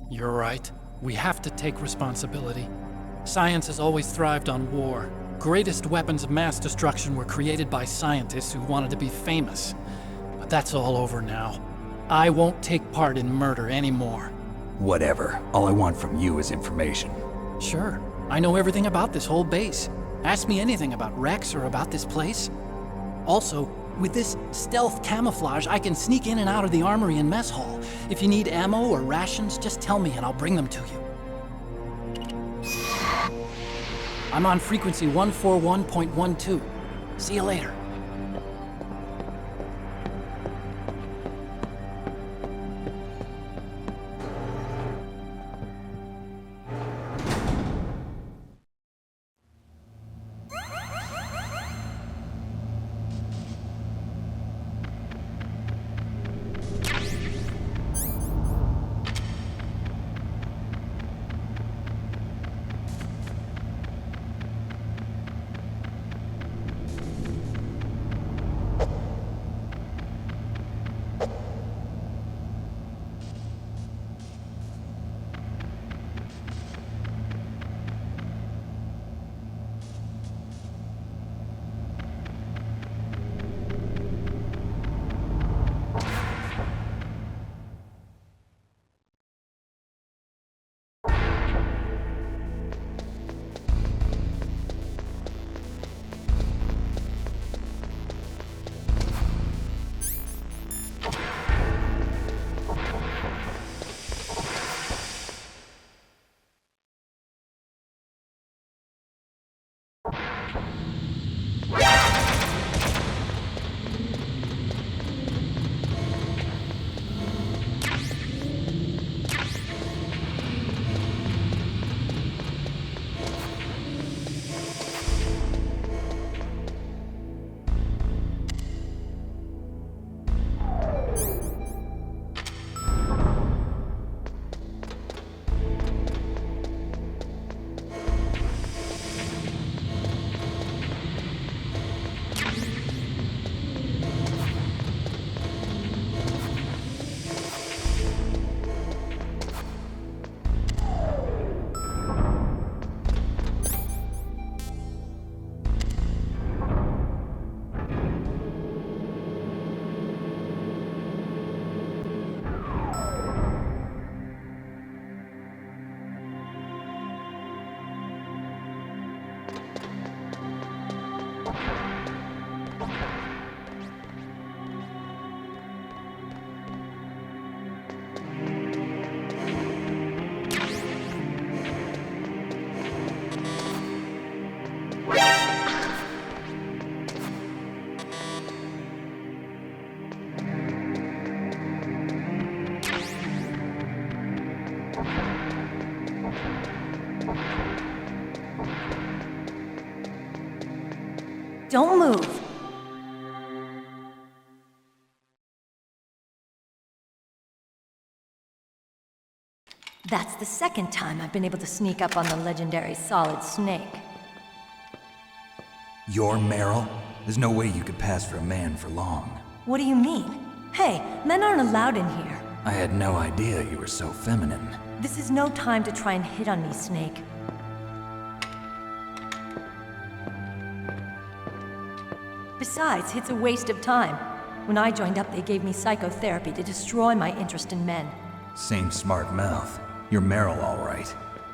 Speaker 19: You're right. We have to take responsibility. Science has always thrived on war. Greatest weapons of mass destruction were created by scientists who wanted to be famous. But that's all over now. I won't take part in murder anymore.
Speaker 9: Whatever. All I want from you is information.
Speaker 19: Sure. I know everything about this whole base. Ask me anything about Rex or about this place. Also, with this stealth camouflage, I can sneak in and out of the armory and mess hall. If you need ammo or rations, just tell me and I'll bring them to you. I'm on frequency 141.12. See you later.
Speaker 12: Don't move. That's the second time I've been able to sneak up on the legendary Solid Snake.
Speaker 4: You're Meryl? There's no way you could pass for a man for long.
Speaker 12: What do you mean? Hey, men aren't allowed in here.
Speaker 4: I had no idea you were so feminine.
Speaker 12: This is no time to try and hit on me, Snake. Besides, it's a waste of time. When I joined up, they gave me psychotherapy to destroy my interest in men.
Speaker 4: Same smart mouth. You're Meryl, all right.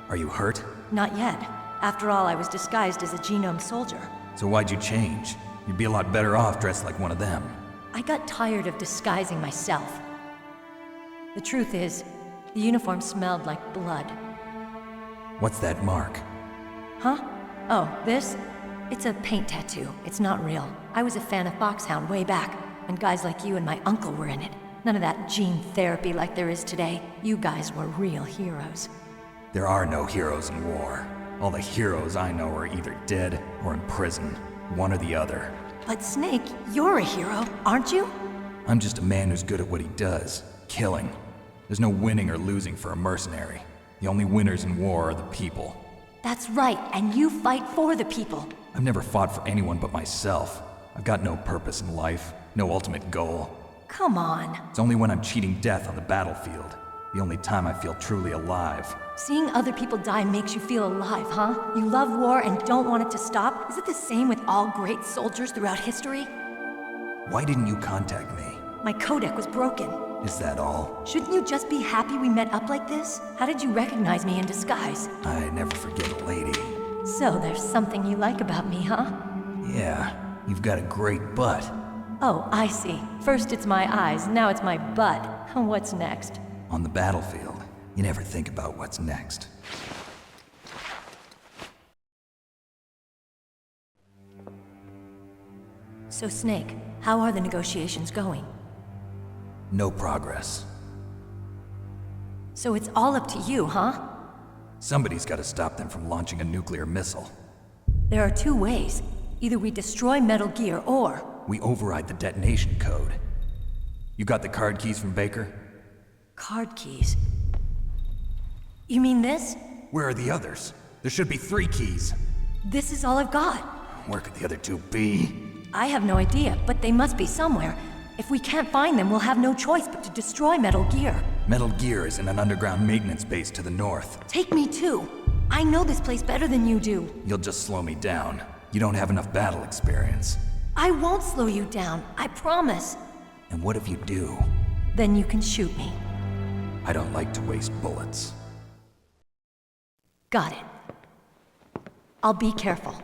Speaker 4: Are you hurt?
Speaker 12: Not yet. After all, I was disguised as a genome soldier.
Speaker 4: So why'd you change? You'd be a lot better off dressed like one of them.
Speaker 12: I got tired of disguising myself. The truth is, the uniform smelled like blood.
Speaker 4: What's that mark?
Speaker 12: Huh? Oh, this? It's a paint tattoo. It's not real. I was a fan of Foxhound way back, and guys like you and my uncle were in it. None of that gene therapy like there is today. You guys were real heroes.
Speaker 4: There are no heroes in war. All the heroes I know are either dead or in prison. One or the other.
Speaker 12: But Snake, you're a hero, aren't you?
Speaker 4: I'm just a man who's good at what he does. Killing. There's no winning or losing for a mercenary. The only winners in war are the people.
Speaker 12: That's right, and you fight for the people.
Speaker 4: I've never fought for anyone but myself. I've got no purpose in life, no ultimate goal.
Speaker 12: Come on.
Speaker 4: It's only when I'm cheating death on the battlefield. The only time I feel truly alive.
Speaker 12: Seeing other people die makes you feel alive, huh? You love war and don't want it to stop? Is it the same with all great soldiers throughout history?
Speaker 4: Why didn't you contact me?
Speaker 12: My codec was broken.
Speaker 4: Is that all?
Speaker 12: Shouldn't you just be happy we met up like this? How did you recognize me in disguise?
Speaker 4: I never forget a lady.
Speaker 12: So there's something you like about me, huh?
Speaker 4: Yeah, you've got a great butt.
Speaker 12: Oh, I see. First it's my eyes, now it's my butt. What's next?
Speaker 4: On the battlefield, you never think about what's next.
Speaker 12: So Snake, how are the negotiations going?
Speaker 4: No progress.
Speaker 12: So it's all up to you, huh?
Speaker 4: Somebody's got to stop them from launching a nuclear missile.
Speaker 12: There are two ways. Either we destroy Metal Gear, or...
Speaker 4: we override the detonation code. You got the card keys from Baker?
Speaker 12: Card keys? You mean this?
Speaker 4: Where are the others? There should be 3 keys.
Speaker 12: This is all I've got.
Speaker 4: Where could the other 2 be?
Speaker 12: I have no idea, but they must be somewhere. If we can't find them, we'll have no choice but to destroy Metal Gear.
Speaker 4: Metal Gear is in an underground maintenance base to the north.
Speaker 12: Take me too. I know this place better than you do.
Speaker 4: You'll just slow me down. You don't have enough battle experience.
Speaker 12: I won't slow you down, I promise.
Speaker 4: And what if you do?
Speaker 12: Then you can shoot me.
Speaker 4: I don't like to waste bullets.
Speaker 12: Got it. I'll be careful.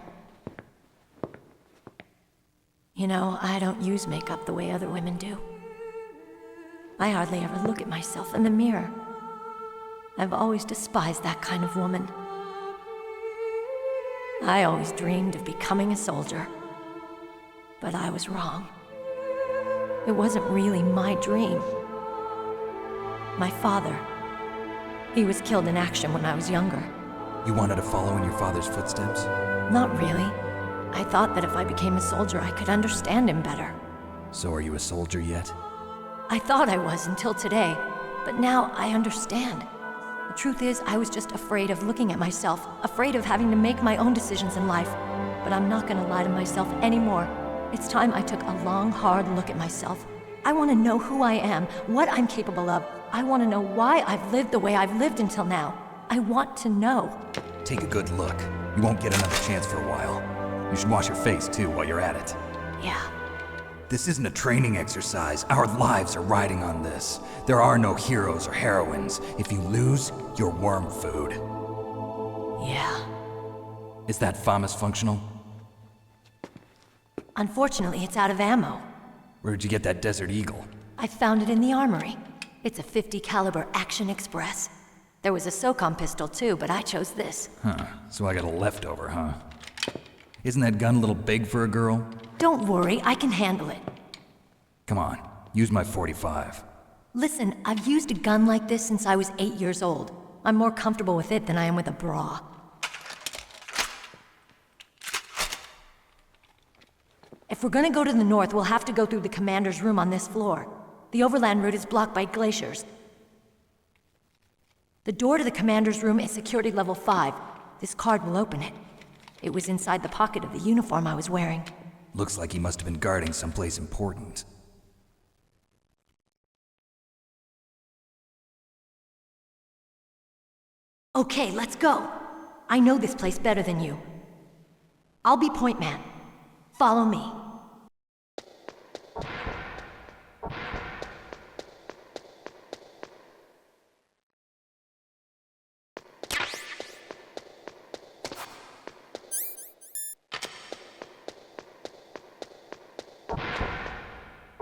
Speaker 12: You know, I don't use makeup the way other women do. I hardly ever look at myself in the mirror. I've always despised that kind of woman. I always dreamed of becoming a soldier. But I was wrong. It wasn't really my dream. My father, he was killed in action when I was younger.
Speaker 4: You wanted to follow in your father's footsteps?
Speaker 12: Not really. I thought that if I became a soldier, I could understand him better.
Speaker 4: So are you a soldier yet?
Speaker 12: I thought I was until today, but now I understand. The truth is, I was just afraid of looking at myself, afraid of having to make my own decisions in life. But I'm not gonna lie to myself anymore. It's time I took a long, hard look at myself. I want to know who I am, what I'm capable of. I want to know why I've lived the way I've lived until now. I want to know.
Speaker 4: Take a good look. You won't get another chance for a while. You should wash your face, too, while you're at it.
Speaker 12: Yeah.
Speaker 4: This isn't a training exercise. Our lives are riding on this. There are no heroes or heroines. If you lose, you're worm food.
Speaker 12: Yeah.
Speaker 4: Is that FAMAS functional?
Speaker 12: Unfortunately, it's out of ammo.
Speaker 4: Where'd you get that Desert Eagle?
Speaker 12: I found it in the armory. It's a .50 caliber Action Express. There was a SOCOM pistol too, but I chose this.
Speaker 4: Huh, so I got a leftover, huh? Isn't that gun a little big for a girl?
Speaker 12: Don't worry, I can handle it.
Speaker 4: Come on, use my .45.
Speaker 12: Listen, I've used a gun like this since I was 8 years old. I'm more comfortable with it than I am with a bra. If we're gonna go to the north, we'll have to go through the commander's room on this floor. The overland route is blocked by glaciers. The door to the commander's room is security level 5. This card will open it. It was inside the pocket of the uniform I was wearing.
Speaker 4: Looks like he must have been guarding someplace important.
Speaker 12: Okay, let's go. I know this place better than you. I'll be point man. Follow me.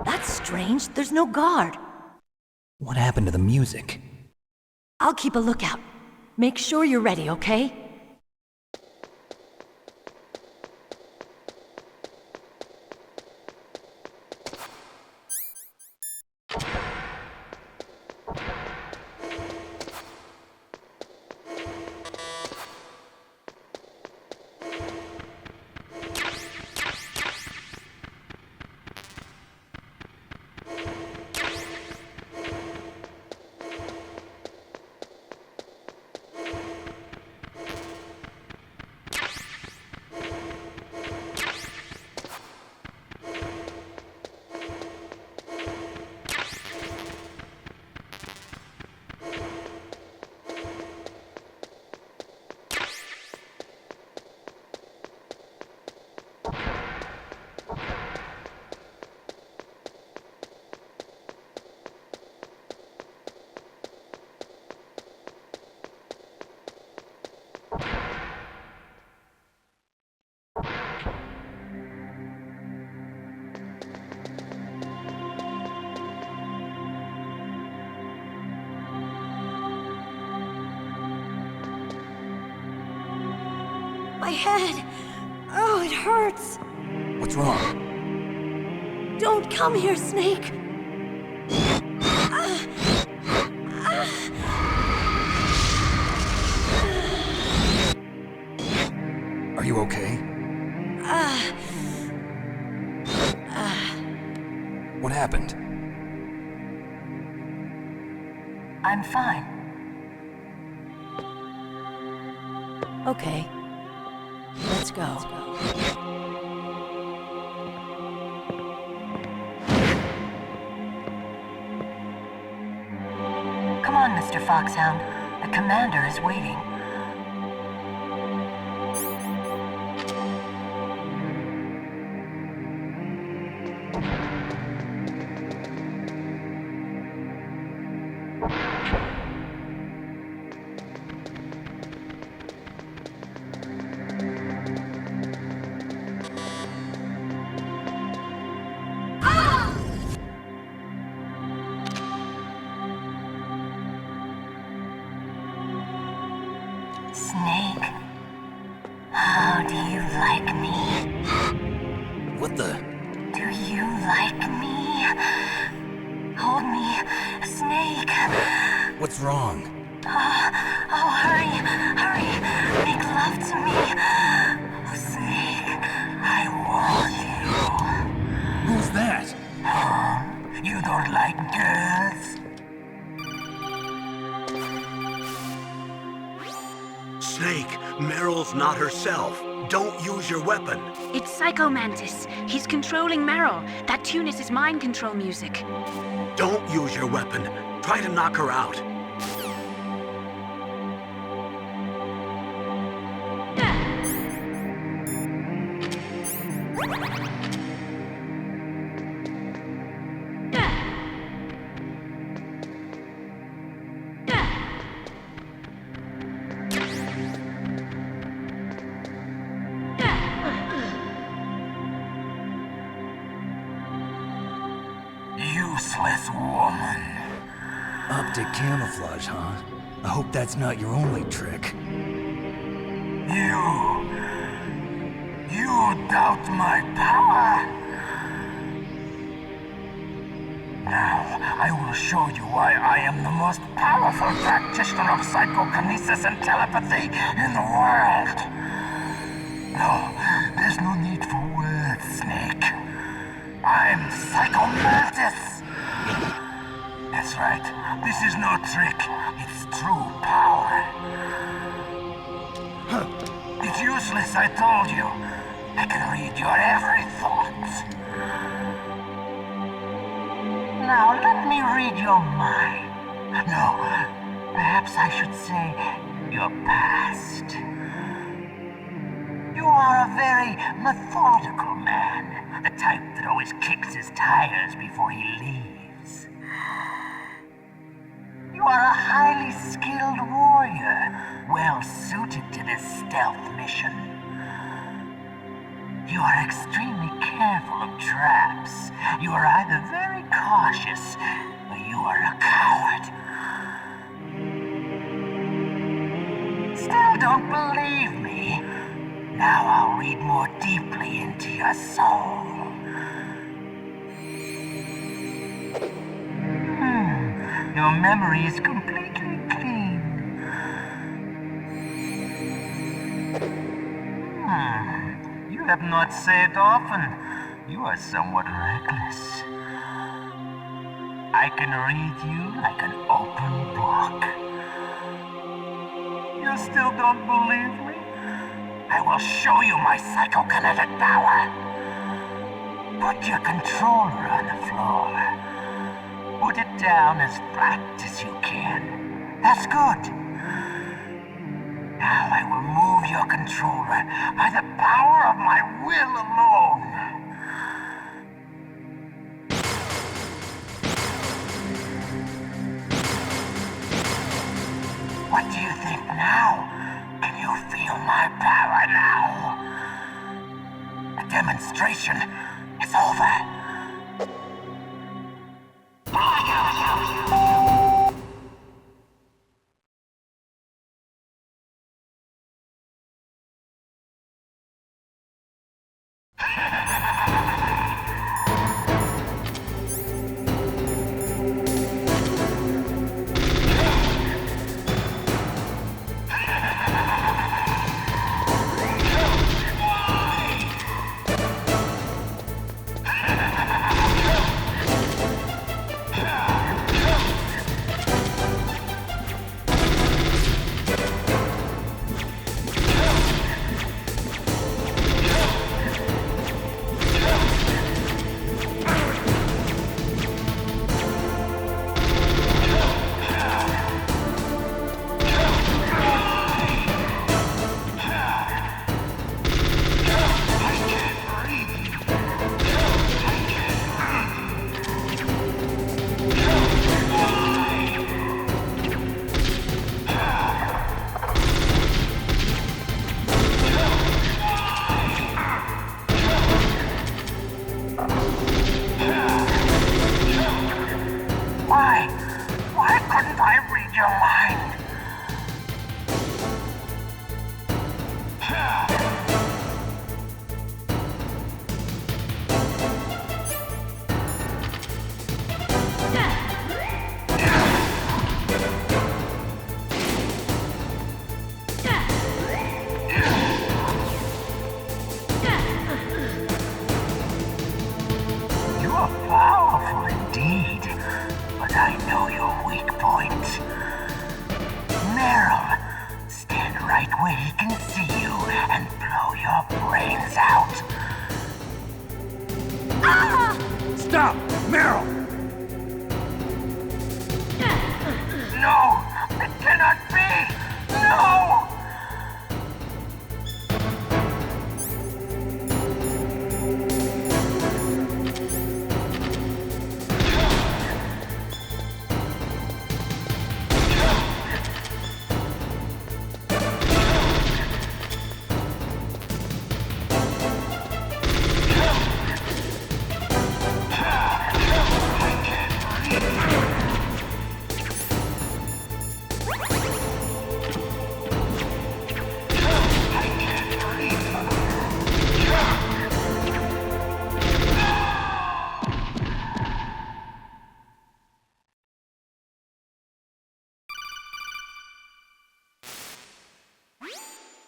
Speaker 12: That's strange. There's no guard.
Speaker 4: What happened to the music?
Speaker 12: I'll keep a lookout. Make sure you're ready, okay? My head! Oh, it hurts!
Speaker 4: What's wrong?
Speaker 12: Don't come here, Snake!
Speaker 4: Are you okay? What happened?
Speaker 14: I'm fine.
Speaker 12: Okay. Let's go.
Speaker 14: Come on, Mr. Foxhound. The commander is waiting. Snake, how do you like me?
Speaker 4: What the?
Speaker 14: Do you like me? Hold me, Snake.
Speaker 4: What's wrong?
Speaker 14: Oh, hurry, hurry, make love to me. Snake, I want you.
Speaker 4: Who's that?
Speaker 14: Oh, you don't like girls?
Speaker 1: Snake, Meryl's not herself. Don't use your weapon.
Speaker 5: It's Psycho Mantis. He's controlling Meryl. That tune is his mind control music.
Speaker 1: Don't use your weapon. Try to knock her out.
Speaker 14: Useless woman.
Speaker 4: Optic camouflage, huh? I hope that's not your only trick.
Speaker 14: You doubt my power? Now, I will show you why I am the most powerful practitioner of psychokinesis and telepathy in the world. No, there's no need for words, Snake. I'm Psycho Mantis! That's right. This is no trick. It's true power. It's useless, I told you. I can read your every thought. Now, let me read your mind. No, perhaps I should say your past. You are a very methodical man. The type that always kicks his tires before he leaves. You are a highly skilled warrior, well suited to this stealth mission. You are extremely careful of traps. You are either very cautious, or you are a coward. Still don't believe me? Now I'll read more deeply into your soul. Your memory is completely clean. You have not saved often. You are somewhat reckless. I can read you like an open book. You still don't believe me? I will show you my psychokinetic power. Put your controller on the floor. Put it down as flat as you can. That's good. Now I will move your controller by the power of my will alone. What do you think now? Can you feel my power now? The demonstration is over. Why couldn't I read your mind? You are powerful indeed, but I know your weak point. Meryl, stand right where he can see you and blow your brains out. Ah!
Speaker 9: Stop! Meryl!
Speaker 14: No! It cannot be! No!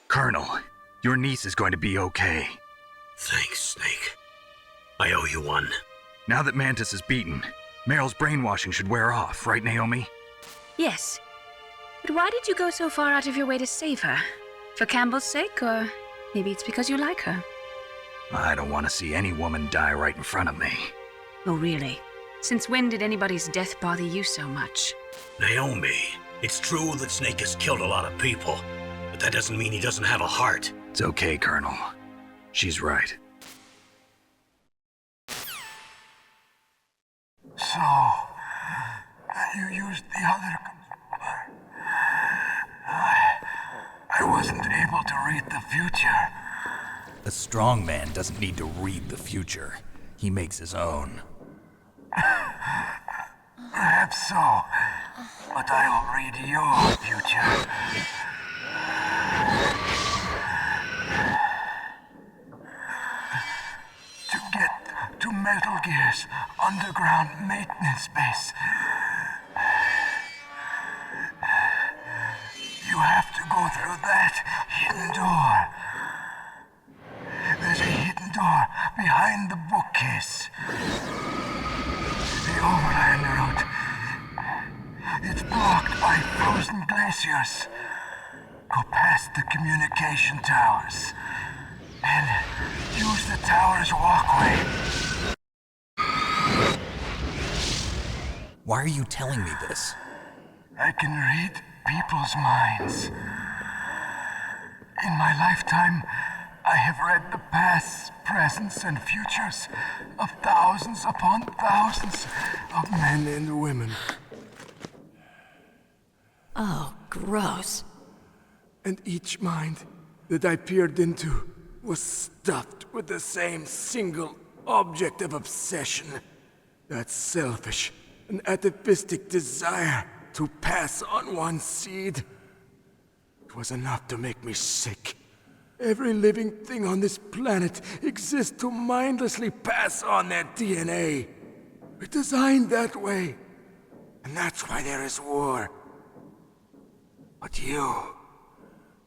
Speaker 2: Colonel, your niece is going to be okay.
Speaker 1: Thanks, Snake. I owe you one.
Speaker 2: Now that Mantis is beaten, Meryl's brainwashing should wear off, right, Naomi?
Speaker 5: Yes. But why did you go so far out of your way to save her? For Campbell's sake, or maybe it's because you like her?
Speaker 2: I don't want to see any woman die right in front of me.
Speaker 5: Oh, really? Since when did anybody's death bother you so much?
Speaker 1: Naomi, it's true that Snake has killed a lot of people, but that doesn't mean he doesn't have a heart.
Speaker 2: It's okay, Colonel. She's right.
Speaker 14: So, you used the other... I wasn't able to read the future.
Speaker 4: A strong man doesn't need to read the future. He makes his own.
Speaker 14: Perhaps so, but I'll read your future. To get to Metal Gear's underground maintenance base, you have to go through that hidden door. There's a hidden door behind the bookcase. The overland route. It's blocked by frozen glaciers. Go past the communication towers. And use the tower's walkway.
Speaker 4: Why are you telling me this?
Speaker 14: I can read people's minds. In my lifetime, I have read the pasts, presents, and futures of thousands upon thousands of men and women.
Speaker 12: Oh, gross.
Speaker 8: And each mind that I peered into was stuffed with the same single object of obsession. That selfish and atavistic desire to pass on one's seed. It was enough to make me sick. Every living thing on this planet exists to mindlessly pass on their DNA. We're designed that way. And that's why there is war. But you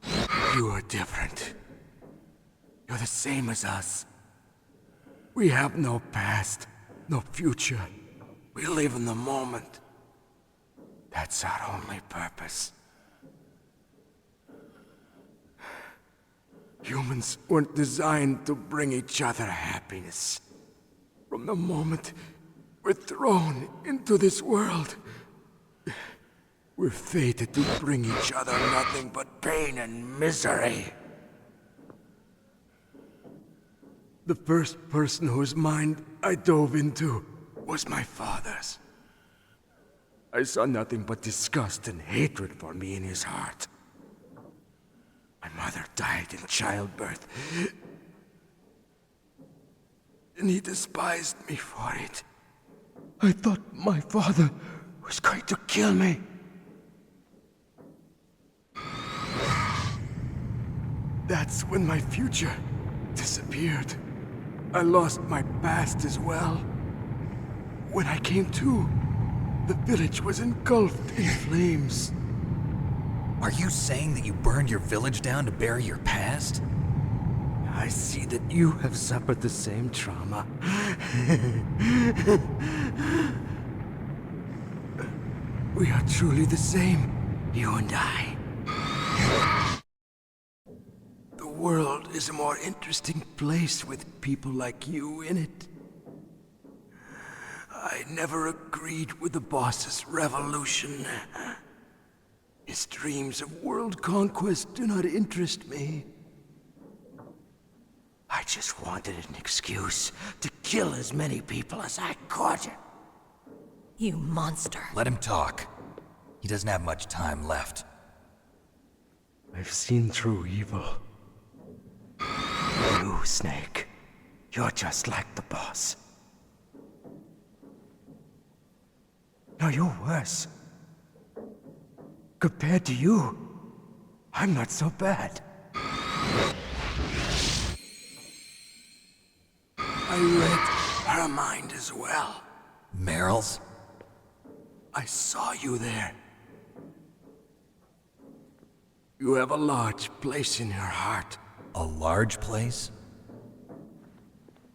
Speaker 8: are different. You're the same as us. We have no past, no future. We live in the moment. That's our only purpose. Humans weren't designed to bring each other happiness. From the moment we're thrown into this world, we're fated to bring each other nothing but pain and misery. The first person whose mind I dove into was my father's. I saw nothing but disgust and hatred for me in his heart. My mother died in childbirth, and he despised me for it. I thought my father was going to kill me. That's when my future disappeared. I lost my past as well. When I came to, the village was engulfed in flames.
Speaker 4: Are you saying that you burned your village down to bury your past?
Speaker 8: I see that you have suffered the same trauma. We are truly the same, you and I. The world is a more interesting place with people like you in it. I never agreed with the boss's revolution. His dreams of world conquest do not interest me. I just wanted an excuse to kill as many people as I could.
Speaker 12: You monster.
Speaker 4: Let him talk. He doesn't have much time left.
Speaker 8: I've seen through evil. You, Snake, you're just like the boss. No, you're worse. Compared to you, I'm not so bad. I read her mind as well.
Speaker 4: Meryl's?
Speaker 8: I saw you there. You have a large place in her heart.
Speaker 4: A large place?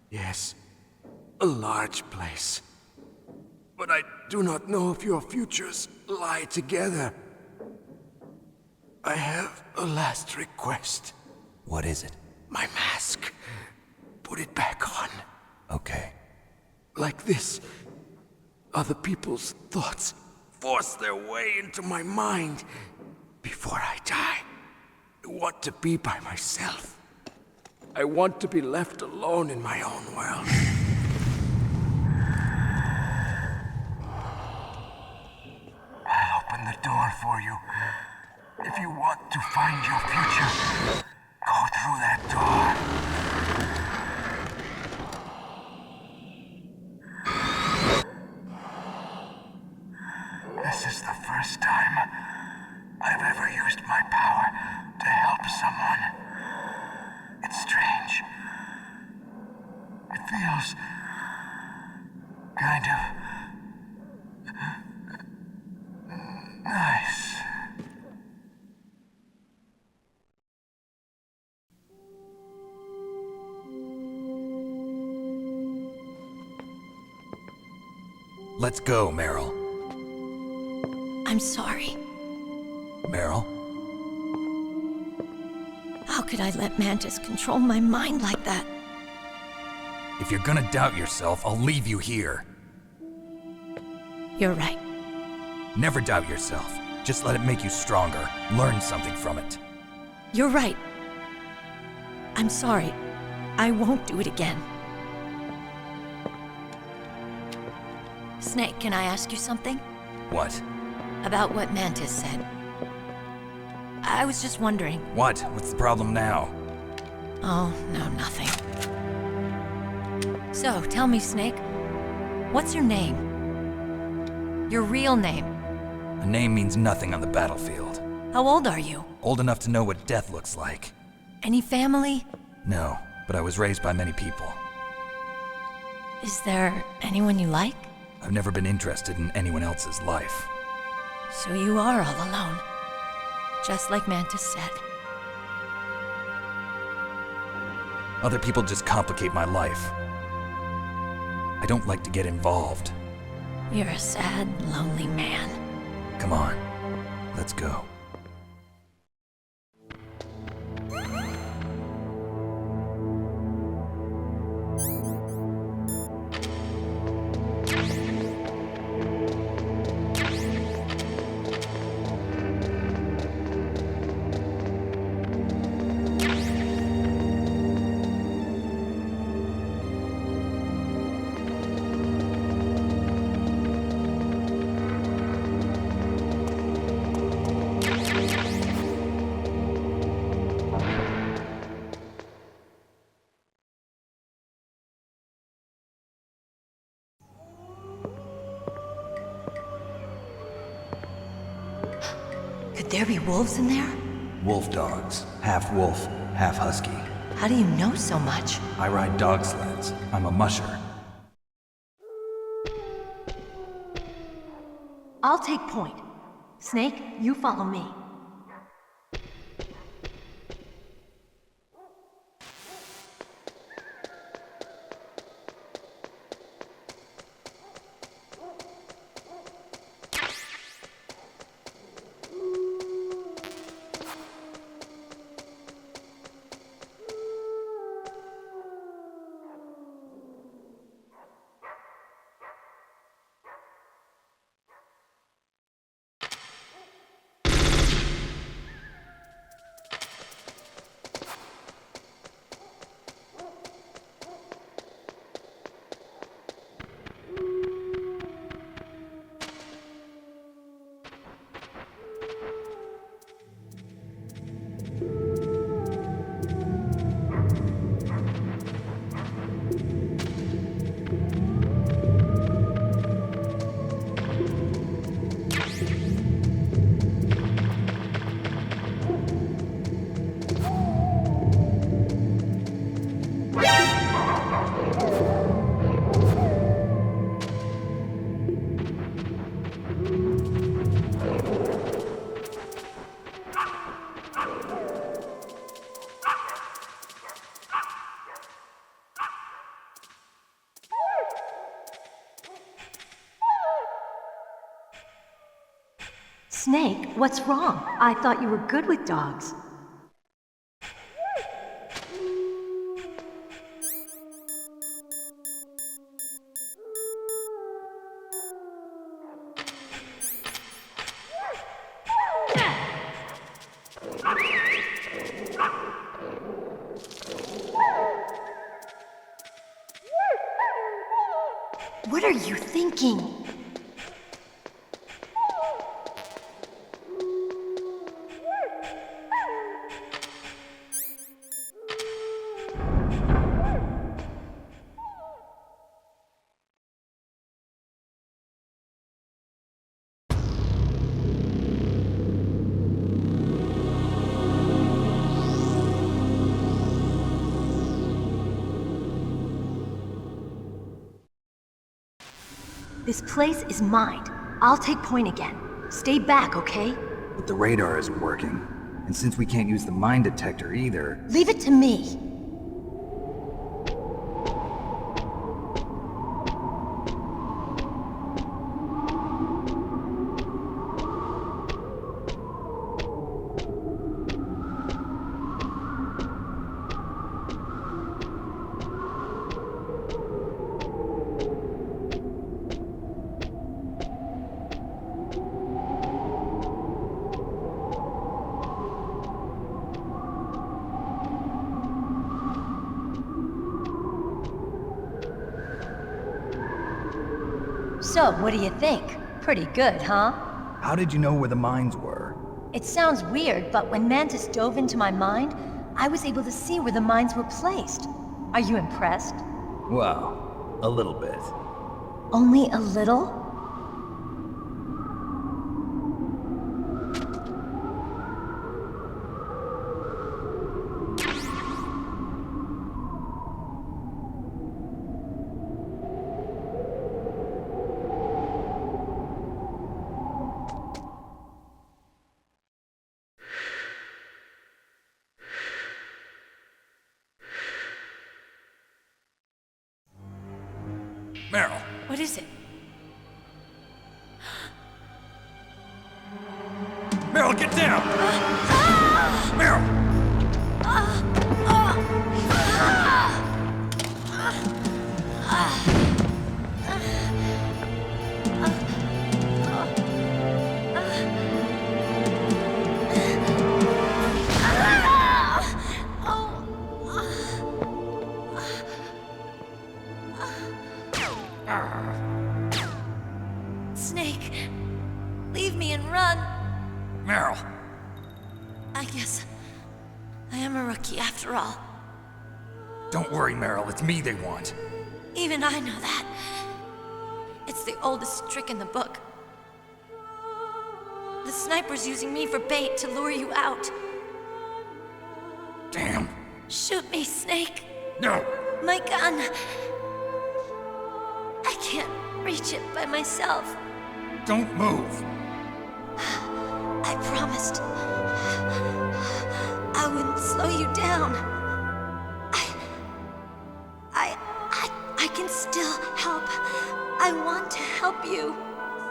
Speaker 8: Yes. a large place. But I do not know if your futures lie together. I have a last request.
Speaker 4: What is it?
Speaker 8: My mask. Put it back on.
Speaker 4: Okay.
Speaker 8: Like this, other people's thoughts force their way into my mind. Before I die, I want to be by myself. I want to be left alone in my own world.
Speaker 14: I'll open the door for you. If you want to find your future, go through that door. This is the first time I've ever used my power to help someone. It's strange. It feels kind of nice.
Speaker 4: Let's go, Meryl.
Speaker 12: I'm sorry.
Speaker 4: Meryl?
Speaker 12: How could I let Mantis control my mind like that?
Speaker 4: If you're gonna doubt yourself, I'll leave you here.
Speaker 12: You're right.
Speaker 4: Never doubt yourself. Just let it make you stronger. Learn something from it.
Speaker 12: You're right. I'm sorry. I won't do it again. Snake, can I ask you something?
Speaker 4: What?
Speaker 12: About what Mantis said. I was just wondering.
Speaker 4: What? What's the problem now?
Speaker 12: Oh, no, nothing. So, tell me, Snake, what's your name? Your real name?
Speaker 4: A name means nothing on the battlefield.
Speaker 12: How old are you?
Speaker 4: Old enough to know what death looks like.
Speaker 12: Any family?
Speaker 4: No, but I was raised by many people.
Speaker 12: Is there anyone you like?
Speaker 4: I've never been interested in anyone else's life.
Speaker 12: So you are all alone. Just like Mantis said.
Speaker 4: Other people just complicate my life. I don't like to get involved.
Speaker 12: You're a sad, lonely man.
Speaker 4: Come on, let's go.
Speaker 12: Could there be wolves in there?
Speaker 4: Wolf dogs. Half wolf, half husky.
Speaker 12: How do you know so much?
Speaker 4: I ride dog sleds. I'm a musher.
Speaker 12: I'll take point. Snake, you follow me. Snake, what's wrong? I thought you were good with dogs. What are you thinking? This place is mine. I'll take point again. Stay back, okay?
Speaker 4: But the radar isn't working. And since we can't use the mine detector either...
Speaker 12: Leave it to me. So, what do you think? Pretty good, huh?
Speaker 4: How did you know where the mines were?
Speaker 12: It sounds weird, but when Mantis dove into my mind, I was able to see where the mines were placed. Are you impressed?
Speaker 4: Well, a little bit.
Speaker 12: Only a little?
Speaker 9: Meryl!
Speaker 12: What is it?
Speaker 9: Meryl, get down! Meryl!
Speaker 12: Snake, leave me and run.
Speaker 9: Meryl!
Speaker 12: I guess I am a rookie after all.
Speaker 9: Don't worry, Meryl. It's me they want.
Speaker 12: Even I know that. It's the oldest trick in the book. The sniper's using me for bait to lure you out.
Speaker 9: Damn.
Speaker 12: Shoot me, Snake.
Speaker 9: No.
Speaker 12: My gun. I can't reach it by myself.
Speaker 9: Don't move.
Speaker 12: I promised I wouldn't slow you down. I can still help. I want to help you.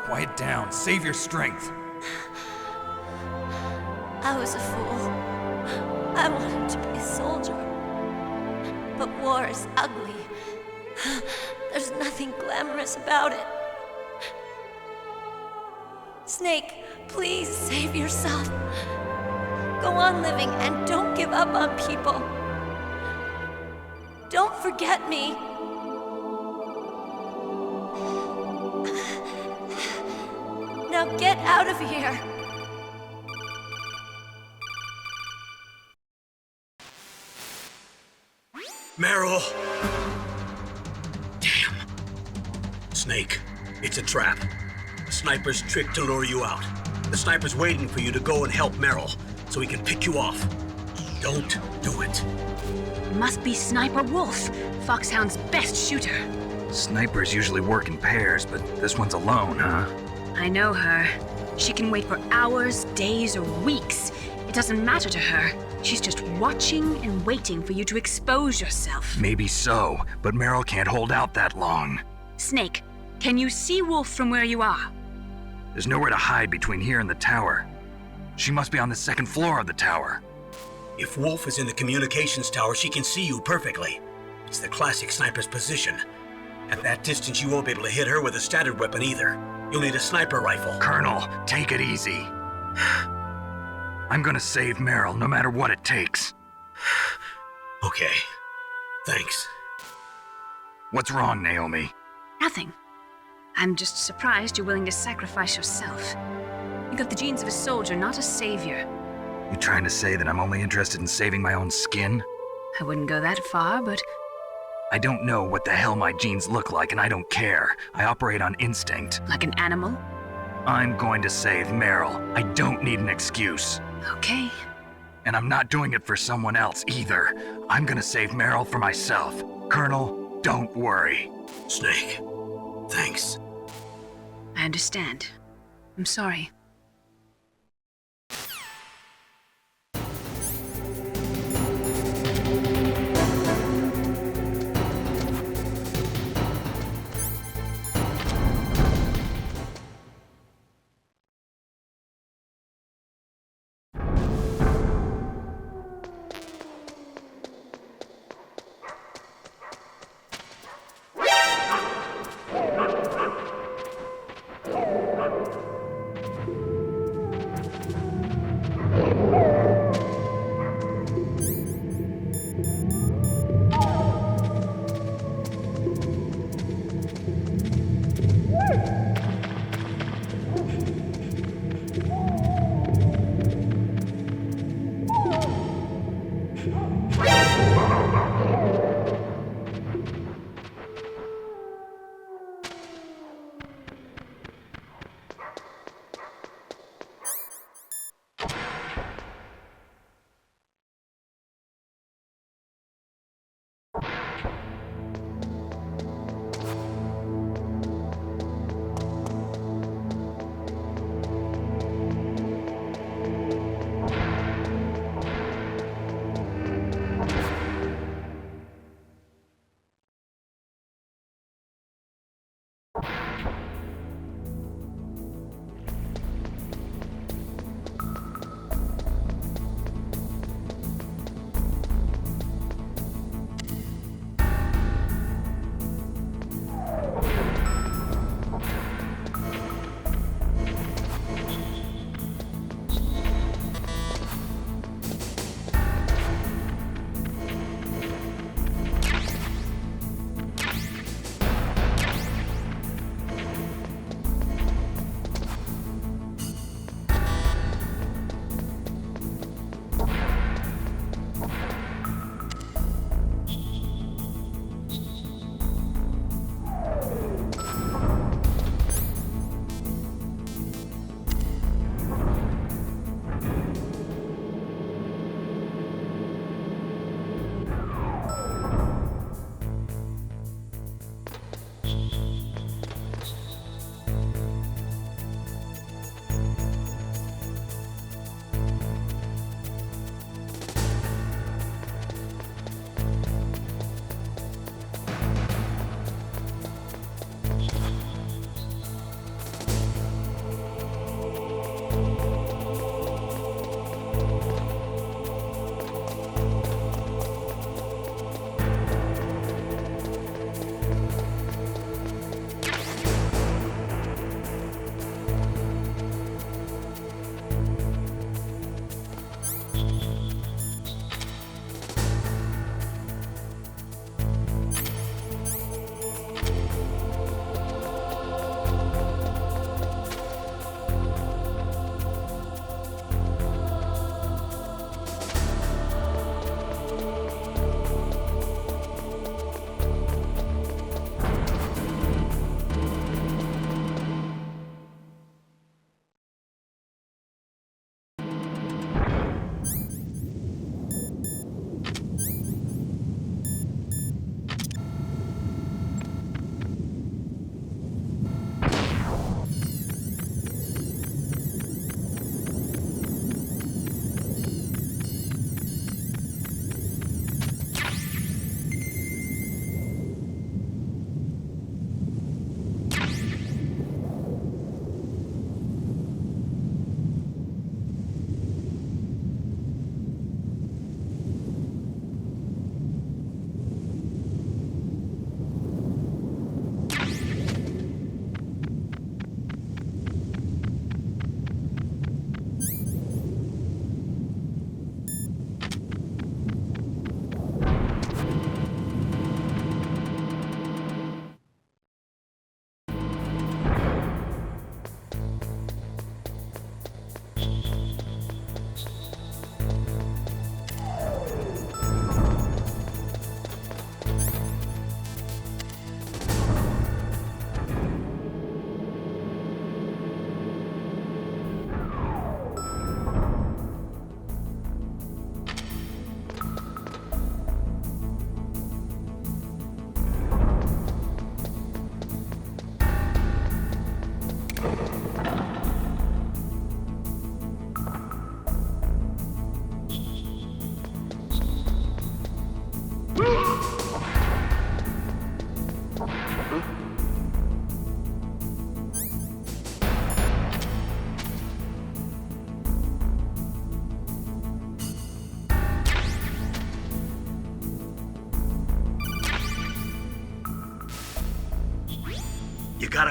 Speaker 9: Quiet down. Save your strength.
Speaker 12: I was a fool. I wanted to be a soldier. But war is ugly. There's nothing glamorous about it. Snake, please save yourself. Go on living and don't give up on people. Don't forget me. Now get out of here.
Speaker 1: Meryl! Damn. Snake, it's a trap. The sniper's trick to lure you out. The sniper's waiting for you to go and help Meryl, so he can pick you off. Don't do it.
Speaker 5: It must be Sniper Wolf, Foxhound's best shooter.
Speaker 2: Snipers usually work in pairs, but this one's alone, huh?
Speaker 5: I know her. She can wait for hours, days, or weeks. It doesn't matter to her. She's just watching and waiting for you to expose yourself.
Speaker 2: Maybe so, but Meryl can't hold out that long.
Speaker 5: Snake, can you see Wolf from where you are?
Speaker 2: There's nowhere to hide between here and the tower. She must be on the second floor of the tower.
Speaker 1: If Wolf is in the communications tower, she can see you perfectly. It's the classic sniper's position. At that distance, you won't be able to hit her with a standard weapon either. You'll need a sniper rifle.
Speaker 2: Colonel, take it easy. I'm gonna save Meryl no matter what it takes.
Speaker 1: Okay. Thanks.
Speaker 2: What's wrong, Naomi?
Speaker 5: Nothing. I'm just surprised you're willing to sacrifice yourself. You got the genes of a soldier, not a savior.
Speaker 2: You trying to say that I'm only interested in saving my own skin?
Speaker 5: I wouldn't go that far, but...
Speaker 2: I don't know what the hell my genes look like, and I don't care. I operate on instinct.
Speaker 5: Like an animal?
Speaker 2: I'm going to save Meryl. I don't need an excuse.
Speaker 5: Okay.
Speaker 2: And I'm not doing it for someone else either. I'm gonna save Meryl for myself. Colonel, don't worry.
Speaker 1: Snake, thanks.
Speaker 5: I understand. I'm sorry.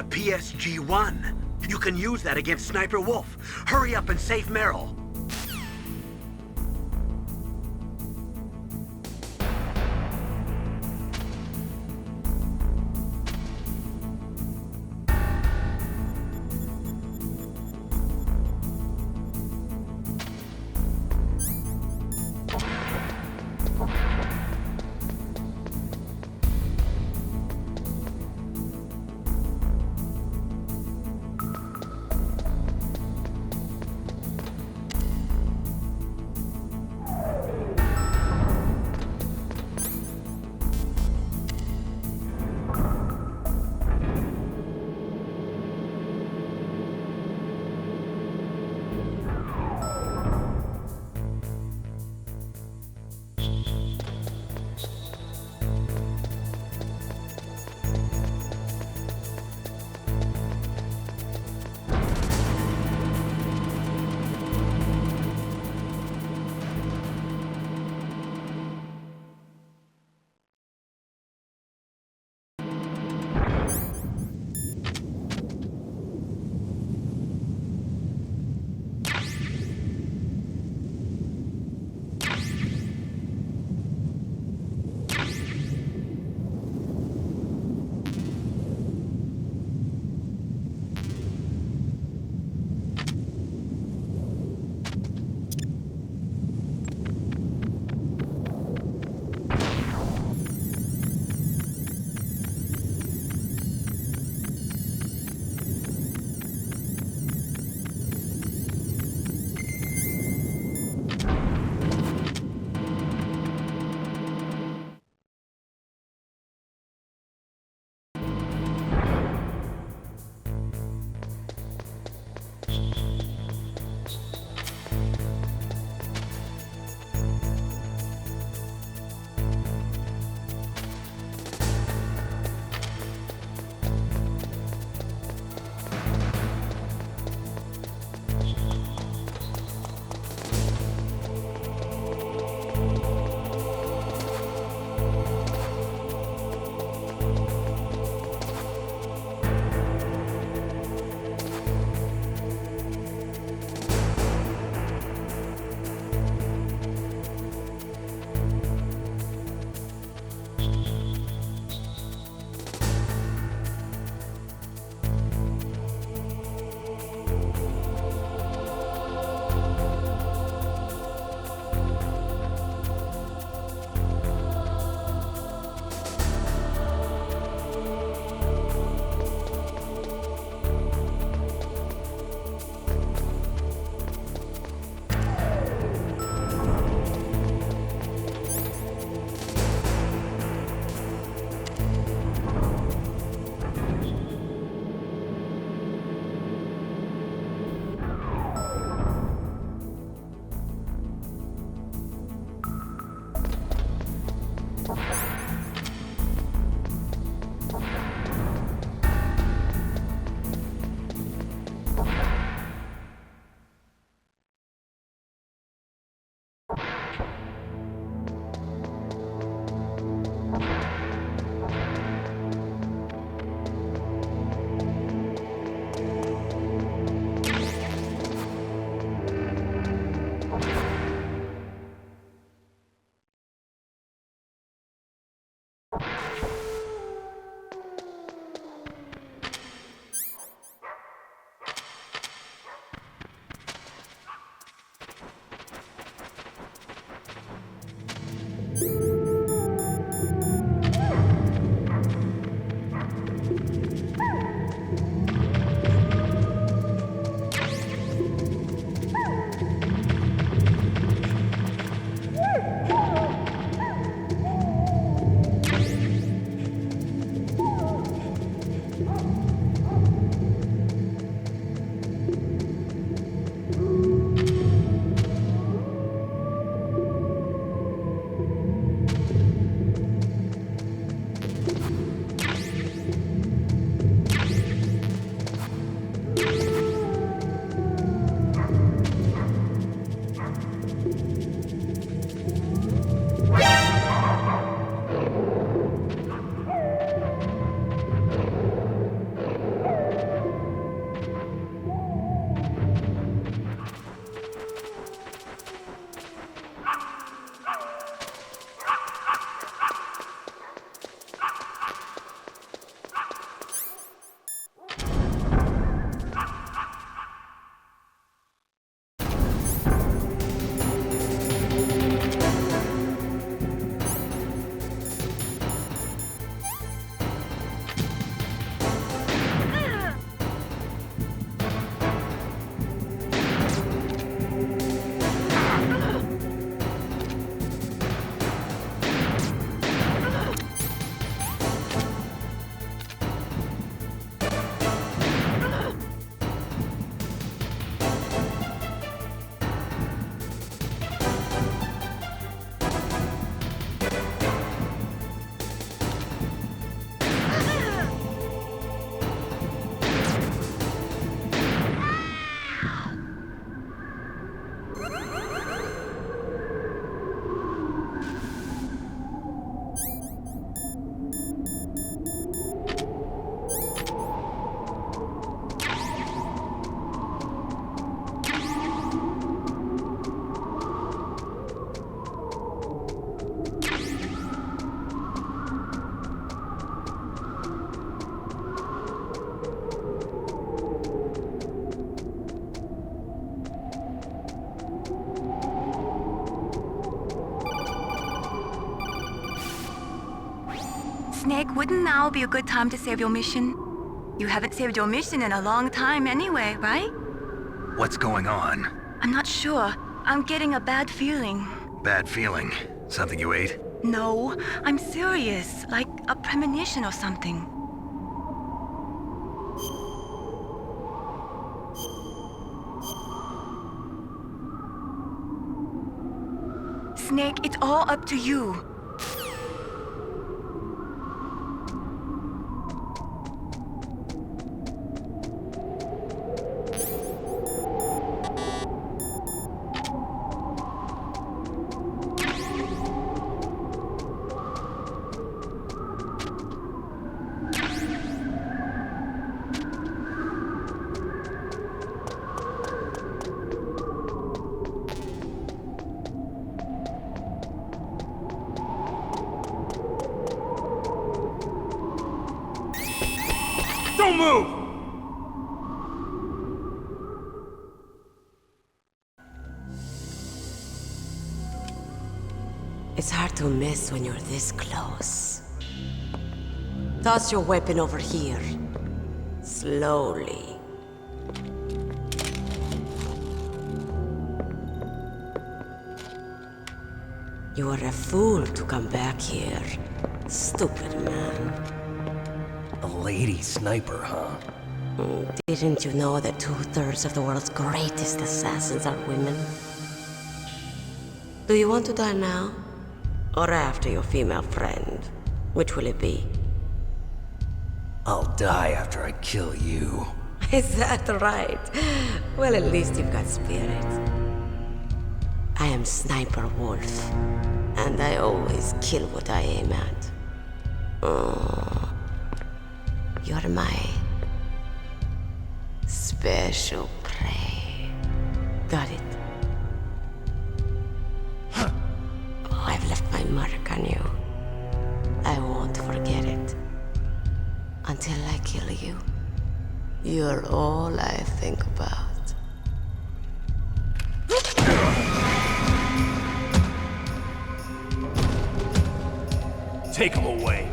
Speaker 1: PSG-1. You can use that against Sniper Wolf. Hurry up and save Meryl.
Speaker 6: Snake, wouldn't now be a good time to save your mission? You haven't saved your mission in a long time anyway, right?
Speaker 2: What's going on?
Speaker 6: I'm not sure. I'm getting a bad feeling.
Speaker 2: Bad feeling? Something you ate?
Speaker 6: No, I'm serious. Like a premonition or something. Snake, it's all up to you.
Speaker 8: Don't move!
Speaker 15: It's hard to miss when you're this close. Toss your weapon over here. Slowly. You were a fool to come back here. Stupid man.
Speaker 3: A lady sniper, huh?
Speaker 15: Didn't you know that 2/3 of the world's greatest assassins are women? Do you want to die now? Or after your female friend? Which will it be?
Speaker 3: I'll die after I kill you.
Speaker 15: Is that right? Well, at least you've got spirit. I am Sniper Wolf, and I always kill what I aim at. Oh, you're my special prey. Got it. I've left my mark on you. I won't forget it. Until I kill you. You're all I think about.
Speaker 1: Take him away.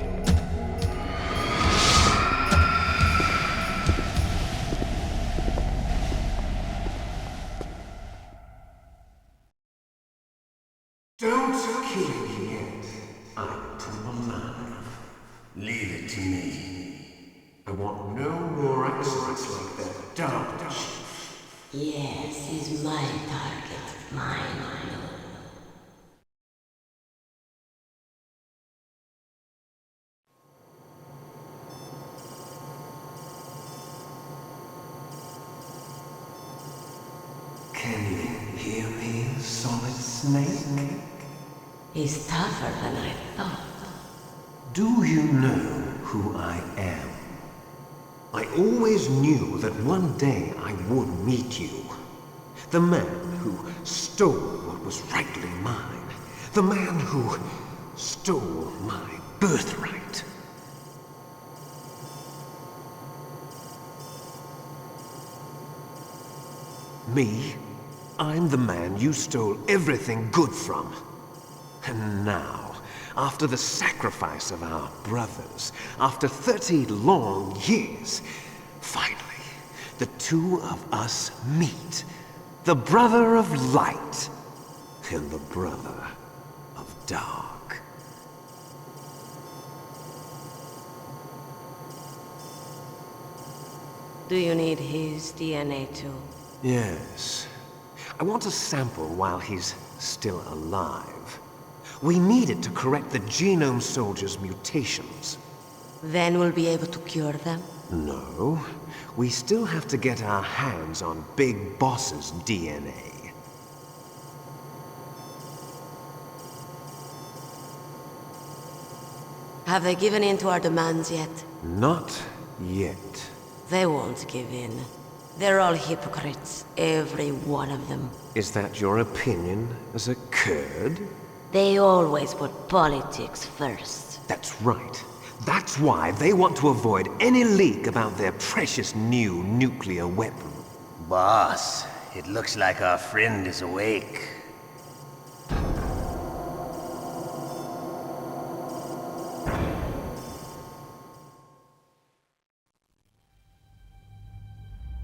Speaker 14: Don't kill me yet. I'm too alive. Leave it to me. I want no more accidents like that dark chief.
Speaker 15: Yes, he's my target. Mine.
Speaker 14: Can you hear me, Solid Snake?
Speaker 15: He's tougher than I thought.
Speaker 14: Do you know who I am? I always knew that one day I would meet you. The man who stole what was rightly mine. The man who stole my birthright. Me? I'm the man you stole everything good from. And now, after the sacrifice of our brothers, after 30 long years, finally, the two of us meet. The brother of light and the brother of dark.
Speaker 15: Do you need his DNA too?
Speaker 14: Yes. I want a sample while he's still alive. We need it to correct the Genome Soldier's mutations.
Speaker 15: Then we'll be able to cure them?
Speaker 14: No. We still have to get our hands on Big Boss's DNA.
Speaker 15: Have they given in to our demands yet?
Speaker 14: Not yet.
Speaker 15: They won't give in. They're all hypocrites, every one of them.
Speaker 14: Is that your opinion as a Kurd?
Speaker 15: They always put politics first.
Speaker 14: That's right. That's why they want to avoid any leak about their precious new nuclear weapon.
Speaker 13: Boss, it looks like our friend is awake.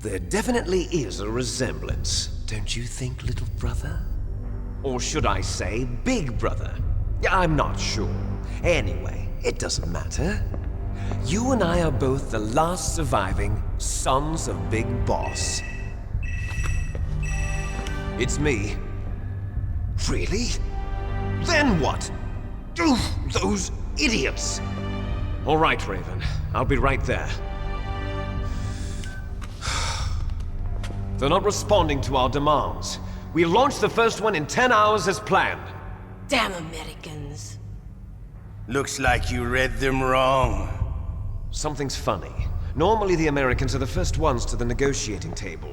Speaker 3: There definitely is a resemblance, don't you think, little brother? Or should I say, big brother? I'm not sure. Anyway, it doesn't matter. You and I are both the last surviving sons of Big Boss. It's me. Really? Then what? Those idiots! All right, Raven. I'll be right there. They're not responding to our demands. We launched the first one in 10 hours as planned.
Speaker 15: Damn Americans.
Speaker 13: Looks like you read them wrong.
Speaker 3: Something's funny. Normally the Americans are the first ones to the negotiating table.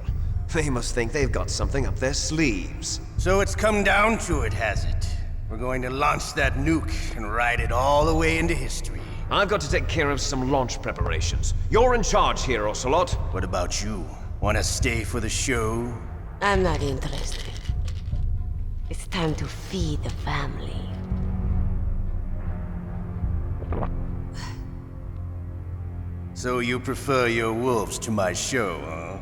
Speaker 3: They must think they've got something up their sleeves.
Speaker 13: So it's come down to it, has it? We're going to launch that nuke and ride it all the way into history.
Speaker 3: I've got to take care of some launch preparations. You're in charge here, Ocelot.
Speaker 13: What about you? Want to stay for the show?
Speaker 15: I'm not interested. It's time to feed the family.
Speaker 13: So you prefer your wolves to my show, huh?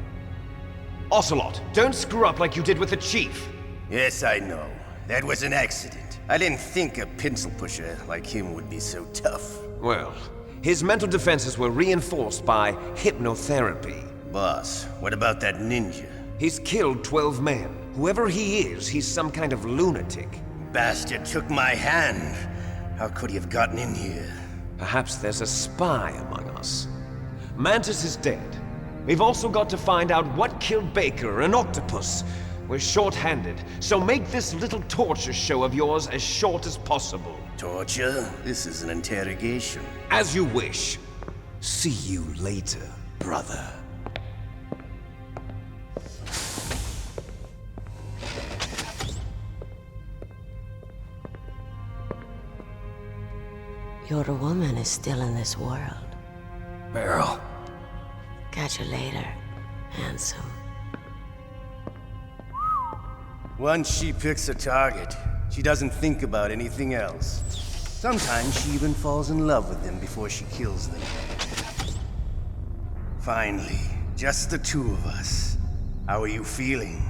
Speaker 3: Ocelot, don't screw up like you did with the Chief.
Speaker 13: Yes, I know. That was an accident. I didn't think a pencil pusher like him would be so tough.
Speaker 3: Well, his mental defenses were reinforced by hypnotherapy.
Speaker 13: Boss, what about that ninja?
Speaker 3: He's killed 12 men. Whoever he is, he's some kind of lunatic.
Speaker 13: Bastard took my hand. How could he have gotten in here?
Speaker 3: Perhaps there's a spy among us. Mantis is dead. We've also got to find out what killed Baker and Octopus. We're short-handed, so make this little torture show of yours as short as possible.
Speaker 13: Torture? This is an interrogation.
Speaker 3: As you wish. See you later, brother.
Speaker 15: Your woman is still in this world.
Speaker 4: Meryl.
Speaker 15: Catch you later, handsome.
Speaker 13: Once she picks a target, she doesn't think about anything else. Sometimes she even falls in love with them before she kills them. Finally, just the two of us. How are you feeling?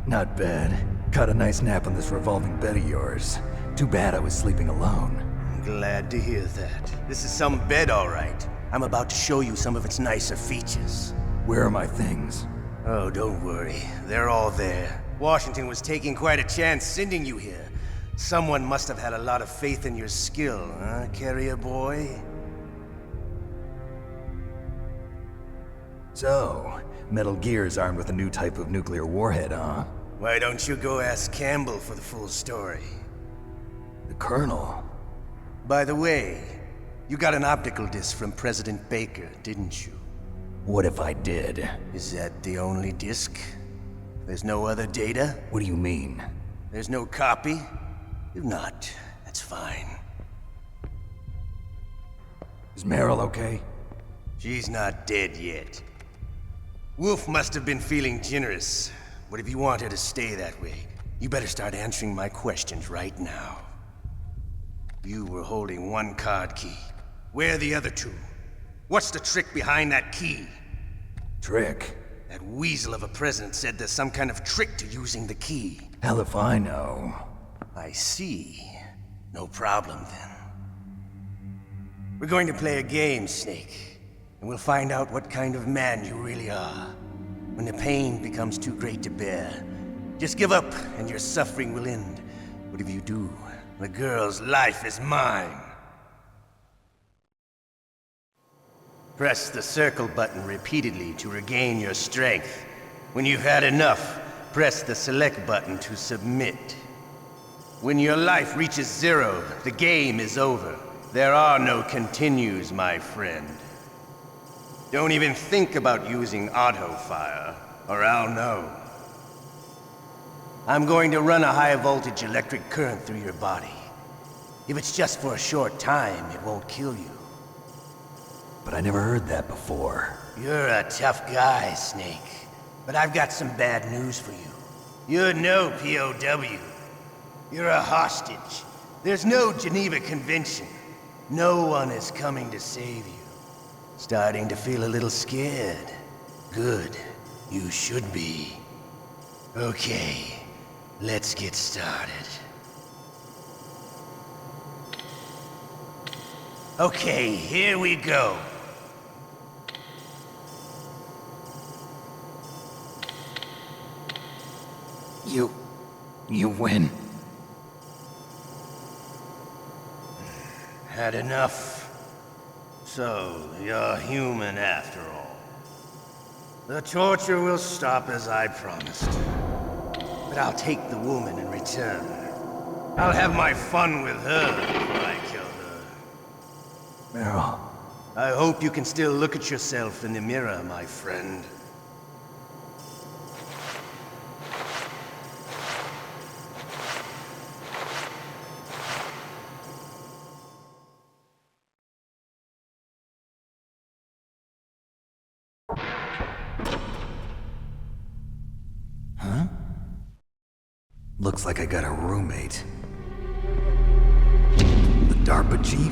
Speaker 4: Not bad. Caught a nice nap on this revolving bed of yours. Too bad I was sleeping alone.
Speaker 13: I'm glad to hear that. This is some bed, all right. I'm about to show you some of its nicer features.
Speaker 4: Where are my things?
Speaker 13: Oh, don't worry. They're all there. Washington was taking quite a chance sending you here. Someone must have had a lot of faith in your skill, huh, carrier boy?
Speaker 4: So, Metal Gear's armed with a new type of nuclear warhead, huh?
Speaker 13: Why don't you go ask Campbell for the full story?
Speaker 4: The Colonel?
Speaker 13: By the way, you got an optical disc from President Baker, didn't you?
Speaker 4: What if I did?
Speaker 13: Is that the only disc? There's no other data?
Speaker 4: What do you mean?
Speaker 13: There's no copy? If not, that's fine.
Speaker 4: Is Meryl okay?
Speaker 13: She's not dead yet. Wolf must have been feeling generous, but if you want her to stay that way, you better start answering my questions right now. You were holding one card key. Where are the other two? What's the trick behind that key?
Speaker 4: Trick?
Speaker 13: That weasel of a president said there's some kind of trick to using the key.
Speaker 4: Hell if I know.
Speaker 13: I see. No problem then. We're going to play a game, Snake. And we'll find out what kind of man you really are. When the pain becomes too great to bear, just give up and your suffering will end. But if you do, the girl's life is mine. Press the circle button repeatedly to regain your strength. When you've had enough, press the select button to submit. When your life reaches 0, the game is over. There are no continues, my friend. Don't even think about using auto-fire, or I'll know. I'm going to run a high-voltage electric current through your body. If it's just for a short time, it won't kill you.
Speaker 4: But I never heard that before.
Speaker 13: You're a tough guy, Snake. But I've got some bad news for you. You're no POW. You're a hostage. There's no Geneva Convention. No one is coming to save you. Starting to feel a little scared. Good. You should be. Okay, let's get started. Okay, here we go.
Speaker 4: You win.
Speaker 13: Had enough? So, you're human after all. The torture will stop as I promised. But I'll take the woman in return. I'll have my fun with her before I kill her.
Speaker 4: Meryl.
Speaker 13: I hope you can still look at yourself in the mirror, my friend.
Speaker 4: Looks like I got a roommate. The DARPA chief?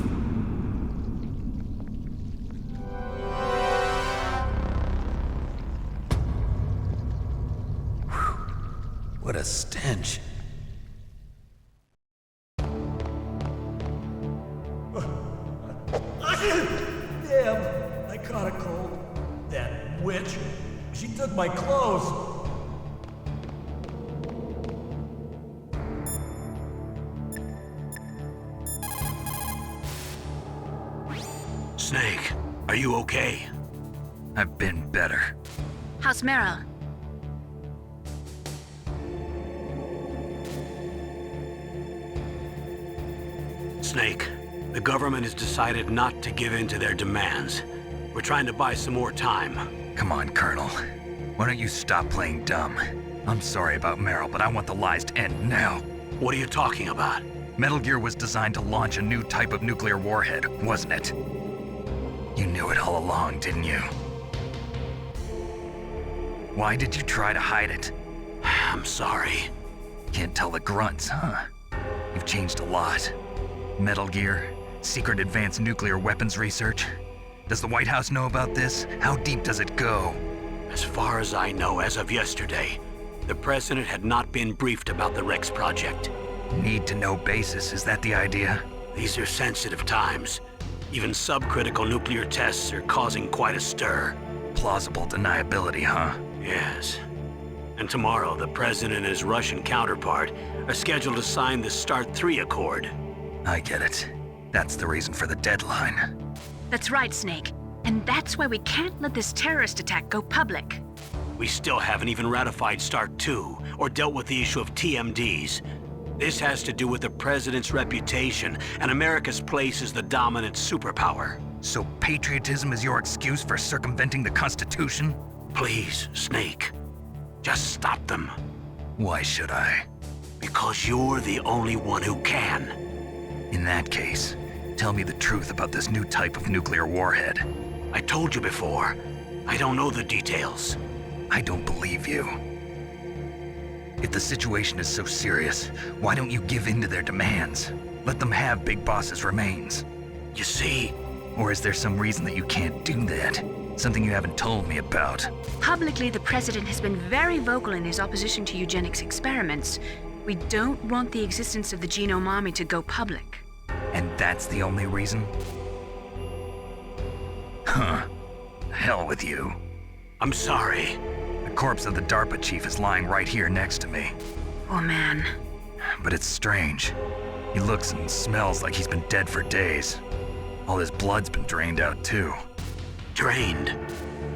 Speaker 4: Whew. What a stench.
Speaker 11: Damn, I caught a cold. That witch, she took my clothes.
Speaker 1: Snake, are you okay?
Speaker 2: I've been better.
Speaker 5: How's Meryl?
Speaker 1: Snake, the government has decided not to give in to their demands. We're trying to buy some more time.
Speaker 2: Come on, Colonel. Why don't you stop playing dumb? I'm sorry about Meryl, but I want the lies to end now.
Speaker 1: What are you talking about?
Speaker 2: Metal Gear was designed to launch a new type of nuclear warhead, wasn't it? You knew it all along, didn't you? Why did you try to hide it?
Speaker 1: I'm sorry.
Speaker 2: Can't tell the grunts, huh? You've changed a lot. Metal Gear, secret advanced nuclear weapons research. Does the White House know about this? How deep does it go?
Speaker 1: As far as I know, as of yesterday, the president had not been briefed about the Rex project.
Speaker 2: Need-to-know basis, is that the idea?
Speaker 1: These are sensitive times. Even subcritical nuclear tests are causing quite a stir.
Speaker 2: Plausible deniability, huh?
Speaker 1: Yes. And tomorrow, the president and his Russian counterpart are scheduled to sign the START 3 Accord.
Speaker 2: I get it. That's the reason for the deadline.
Speaker 5: That's right, Snake. And that's why we can't let this terrorist attack go public.
Speaker 1: We still haven't even ratified START 2 or dealt with the issue of TMDs. This has to do with the president's reputation and America's place as the dominant superpower.
Speaker 2: So patriotism is your excuse for circumventing the Constitution?
Speaker 1: Please, Snake. Just stop them.
Speaker 2: Why should I?
Speaker 1: Because you're the only one who can.
Speaker 2: In that case, tell me the truth about this new type of nuclear warhead.
Speaker 1: I told you before. I don't know the details.
Speaker 2: I don't believe you. If the situation is so serious, why don't you give in to their demands? Let them have Big Boss's remains.
Speaker 1: You see?
Speaker 2: Or is there some reason that you can't do that? Something you haven't told me about?
Speaker 5: Publicly, the president has been very vocal in his opposition to eugenics experiments. We don't want the existence of the Genome Army to go public.
Speaker 2: And that's the only reason? Huh. Hell with you.
Speaker 1: I'm sorry.
Speaker 2: The corpse of the DARPA chief is lying right here next to me.
Speaker 5: Oh, man.
Speaker 2: But it's strange. He looks and smells like he's been dead for days. All his blood's been drained out, too.
Speaker 1: Drained?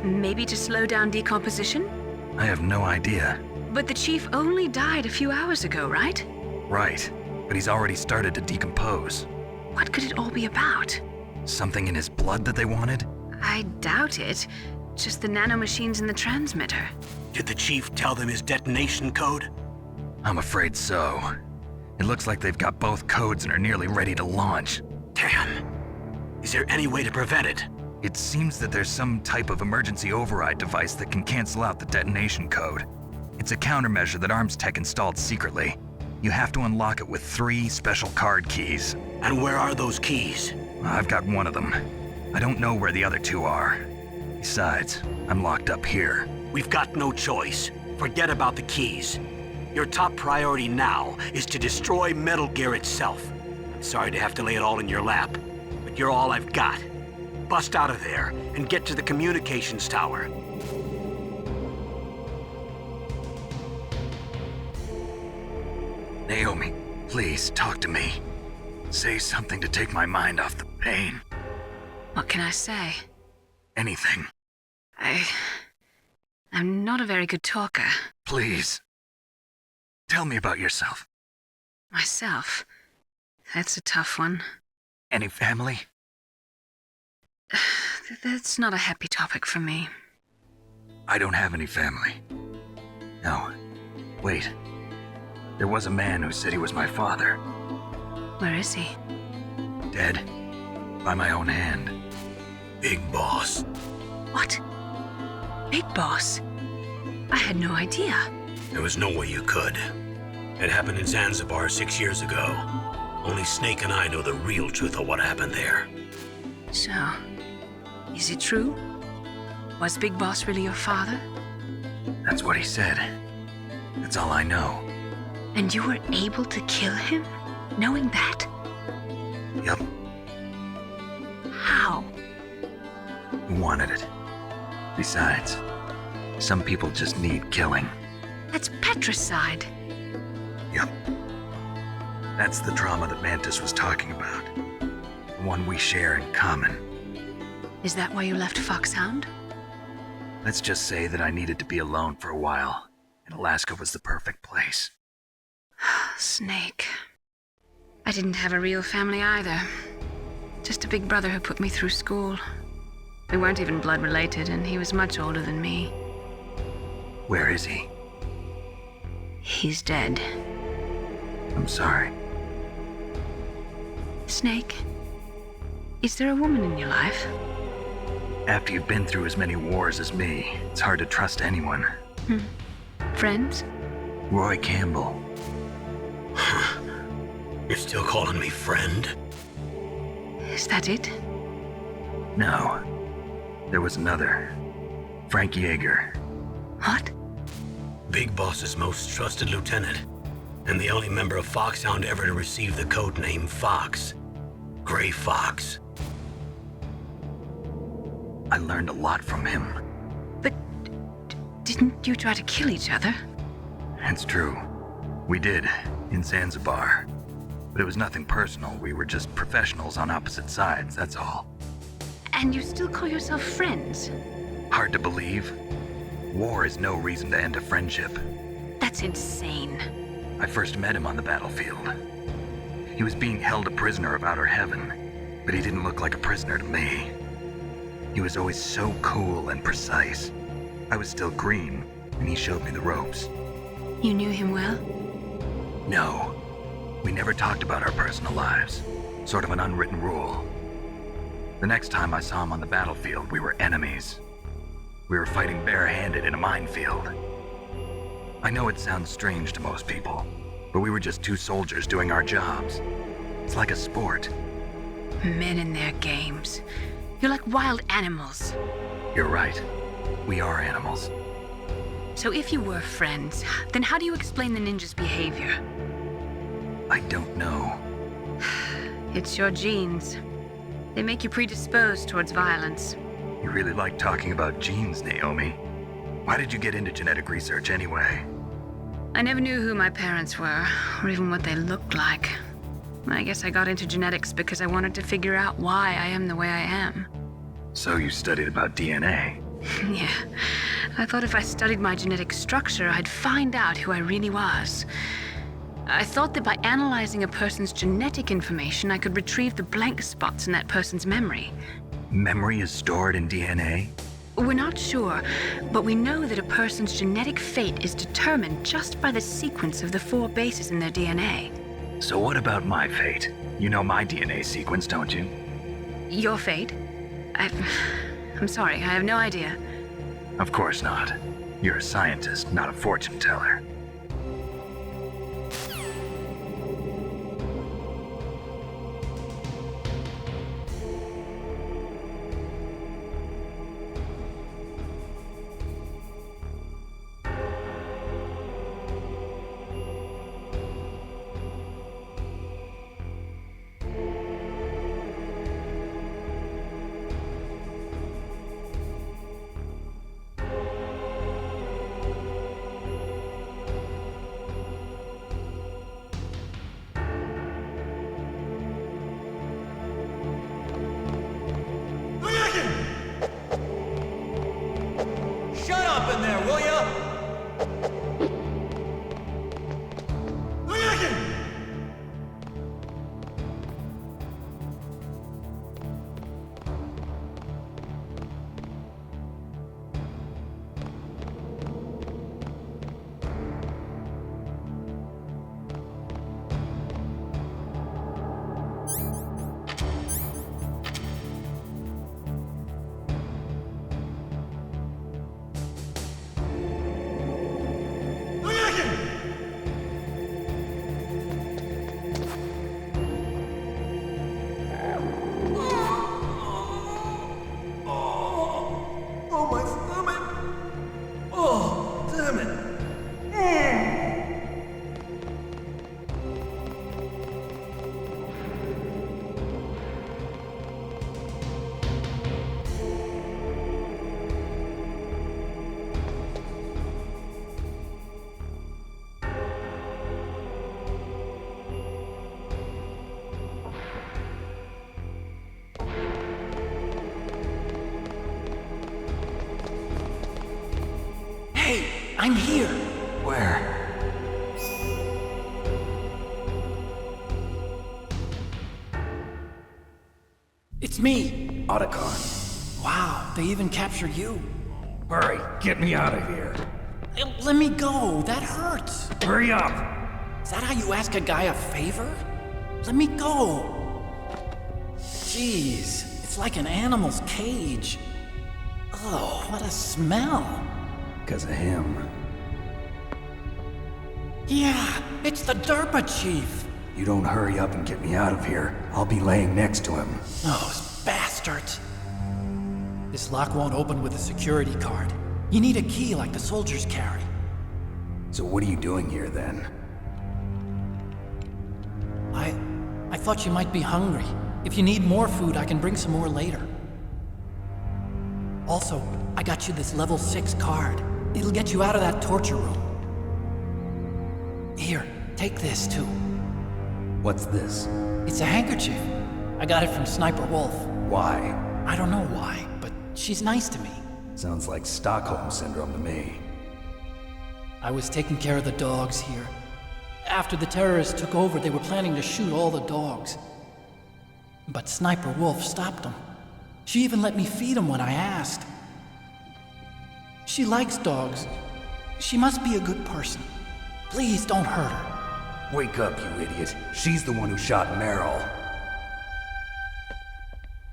Speaker 5: Maybe to slow down decomposition?
Speaker 2: I have no idea.
Speaker 5: But the chief only died a few hours ago, right?
Speaker 2: Right. But he's already started to decompose.
Speaker 5: What could it all be about?
Speaker 2: Something in his blood that they wanted?
Speaker 5: I doubt it. Just the nanomachines in the transmitter.
Speaker 1: Did the chief tell them his detonation code?
Speaker 2: I'm afraid so. It looks like they've got both codes and are nearly ready to launch.
Speaker 1: Damn. Is there any way to prevent it?
Speaker 2: It seems that there's some type of emergency override device that can cancel out the detonation code. It's a countermeasure that Arms Tech installed secretly. You have to unlock it with 3 special card keys.
Speaker 1: And where are those keys?
Speaker 2: I've got one of them. I don't know where the other 2 are. Besides, I'm locked up here.
Speaker 1: We've got no choice. Forget about the keys. Your top priority now is to destroy Metal Gear itself. I'm sorry to have to lay it all in your lap, but you're all I've got. Bust out of there and get to the communications tower.
Speaker 2: Naomi, please talk to me. Say something to take my mind off the pain.
Speaker 5: What can I say?
Speaker 2: Anything.
Speaker 5: I'm not a very good talker.
Speaker 2: Please. Tell me about yourself.
Speaker 5: Myself? That's a tough one.
Speaker 2: Any family?
Speaker 5: That's not a happy topic for me.
Speaker 2: I don't have any family. No. Wait. There was a man who said he was my father.
Speaker 5: Where is he?
Speaker 2: Dead. By my own hand.
Speaker 1: Big Boss.
Speaker 5: What? Big Boss? I had no idea.
Speaker 1: There was no way you could. It happened in Zanzibar 6 years ago. Only Snake and I know the real truth of what happened there.
Speaker 5: So, is it true? Was Big Boss really your father?
Speaker 2: That's what he said. That's all I know.
Speaker 5: And you were able to kill him, knowing that?
Speaker 2: Yup.
Speaker 5: How?
Speaker 2: He wanted it. Besides, some people just need killing.
Speaker 5: That's patricide.
Speaker 2: Yup. That's the trauma that Mantis was talking about. The one we share in common.
Speaker 5: Is that why you left Foxhound?
Speaker 2: Let's just say that I needed to be alone for a while, and Alaska was the perfect place.
Speaker 5: Snake. I didn't have a real family either. Just a big brother who put me through school. We weren't even blood related, and he was much older than me.
Speaker 2: Where is he?
Speaker 5: He's dead.
Speaker 2: I'm sorry.
Speaker 5: Snake, is there a woman in your life?
Speaker 2: After you've been through as many wars as me, it's hard to trust anyone.
Speaker 5: Friends?
Speaker 2: Roy Campbell.
Speaker 1: You're still calling me friend?
Speaker 5: Is that it?
Speaker 2: No. There was another. Frank Yeager.
Speaker 5: What?
Speaker 1: Big Boss's most trusted lieutenant, and the only member of Foxhound ever to receive the code name Fox. Gray Fox.
Speaker 2: I learned a lot from him.
Speaker 5: But didn't you try to kill each other?
Speaker 2: It's true. We did, in Zanzibar. But it was nothing personal. We were just professionals on opposite sides, that's all.
Speaker 5: And you still call yourself friends?
Speaker 2: Hard to believe. War is no reason to end a friendship.
Speaker 5: That's insane.
Speaker 2: I first met him on the battlefield. He was being held a prisoner of outer heaven, but he didn't look like a prisoner to me. He was always so cool and precise. I was still green, and he showed me the ropes.
Speaker 5: You knew him well?
Speaker 2: No. We never talked about our personal lives. Sort of an unwritten rule. The next time I saw him on the battlefield, we were enemies. We were fighting barehanded in a minefield. I know it sounds strange to most people, but we were just two soldiers doing our jobs. It's like a sport.
Speaker 5: Men and their games. You're like wild animals.
Speaker 2: You're right. We are animals.
Speaker 5: So if you were friends, then how do you explain the ninja's behavior?
Speaker 2: I don't know.
Speaker 5: It's your genes. They make you predisposed towards violence.
Speaker 2: You really like talking about genes, Naomi. Why did you get into genetic research anyway?
Speaker 5: I never knew who my parents were, or even what they looked like. I guess I got into genetics because I wanted to figure out why I am the way I am.
Speaker 2: So you studied about DNA?
Speaker 5: Yeah. I thought if I studied my genetic structure, I'd find out who I really was. I thought that by analyzing a person's genetic information, I could retrieve the blank spots in that person's memory.
Speaker 2: Memory is stored in DNA?
Speaker 5: We're not sure, but we know that a person's genetic fate is determined just by the sequence of the 4 bases in their DNA.
Speaker 2: So what about my fate? You know my DNA sequence, don't you?
Speaker 5: Your fate? I'm sorry, I have no idea.
Speaker 2: Of course not. You're a scientist, not a fortune teller.
Speaker 19: I'm here.
Speaker 4: Where?
Speaker 19: It's me.
Speaker 4: Otacon.
Speaker 19: Wow, they even captured you.
Speaker 9: Hurry, get me out of here.
Speaker 19: Let me go, that hurts.
Speaker 9: Hurry up.
Speaker 19: Is that how you ask a guy a favor? Let me go. Jeez, it's like an animal's cage. Oh, what a smell.
Speaker 4: Because of him.
Speaker 19: Yeah, it's the DARPA chief.
Speaker 4: You don't hurry up and get me out of here, I'll be laying next to him.
Speaker 19: Those bastards. This lock won't open with a security card. You need a key like the soldiers carry.
Speaker 4: So what are you doing here then?
Speaker 19: I thought you might be hungry. If you need more food, I can bring some more later. Also, I got you this level 6 card. It'll get you out of that torture room. Here, take this too.
Speaker 4: What's this?
Speaker 19: It's a handkerchief. I got it from Sniper Wolf.
Speaker 4: Why?
Speaker 19: I don't know why, but she's nice to me.
Speaker 4: Sounds like Stockholm Syndrome to me.
Speaker 19: I was taking care of the dogs here. After the terrorists took over, they were planning to shoot all the dogs. But Sniper Wolf stopped them. She even let me feed them when I asked. She likes dogs. She must be a good person. Please don't hurt her.
Speaker 4: Wake up, you idiot. She's the one who shot Meryl.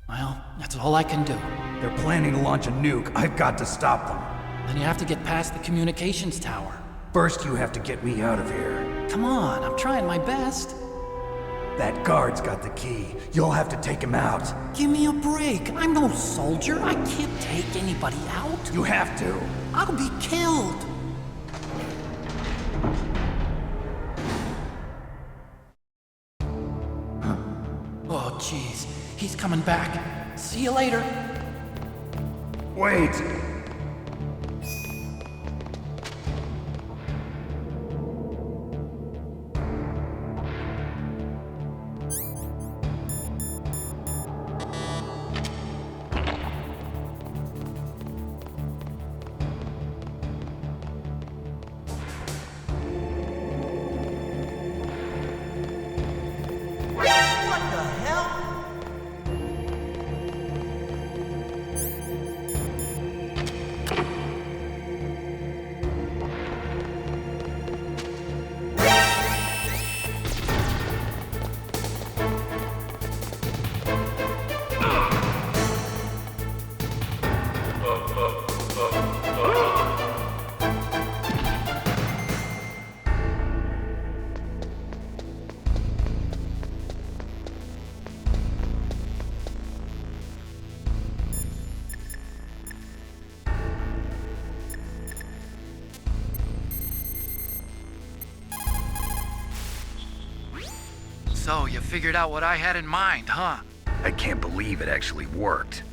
Speaker 19: Well, that's all I can do.
Speaker 4: They're planning to launch a nuke. I've got to stop them.
Speaker 19: Then you have to get past the communications tower.
Speaker 4: First, you have to get me out of here.
Speaker 19: Come on, I'm trying my best.
Speaker 4: That guard's got the key. You'll have to take him out.
Speaker 19: Give me a break. I'm no soldier. I can't take anybody out.
Speaker 4: You have to.
Speaker 19: I'll be killed. Oh, jeez. He's coming back. See you later.
Speaker 9: Wait!
Speaker 19: So, you figured out what I had in mind, huh?
Speaker 2: I can't believe it actually worked.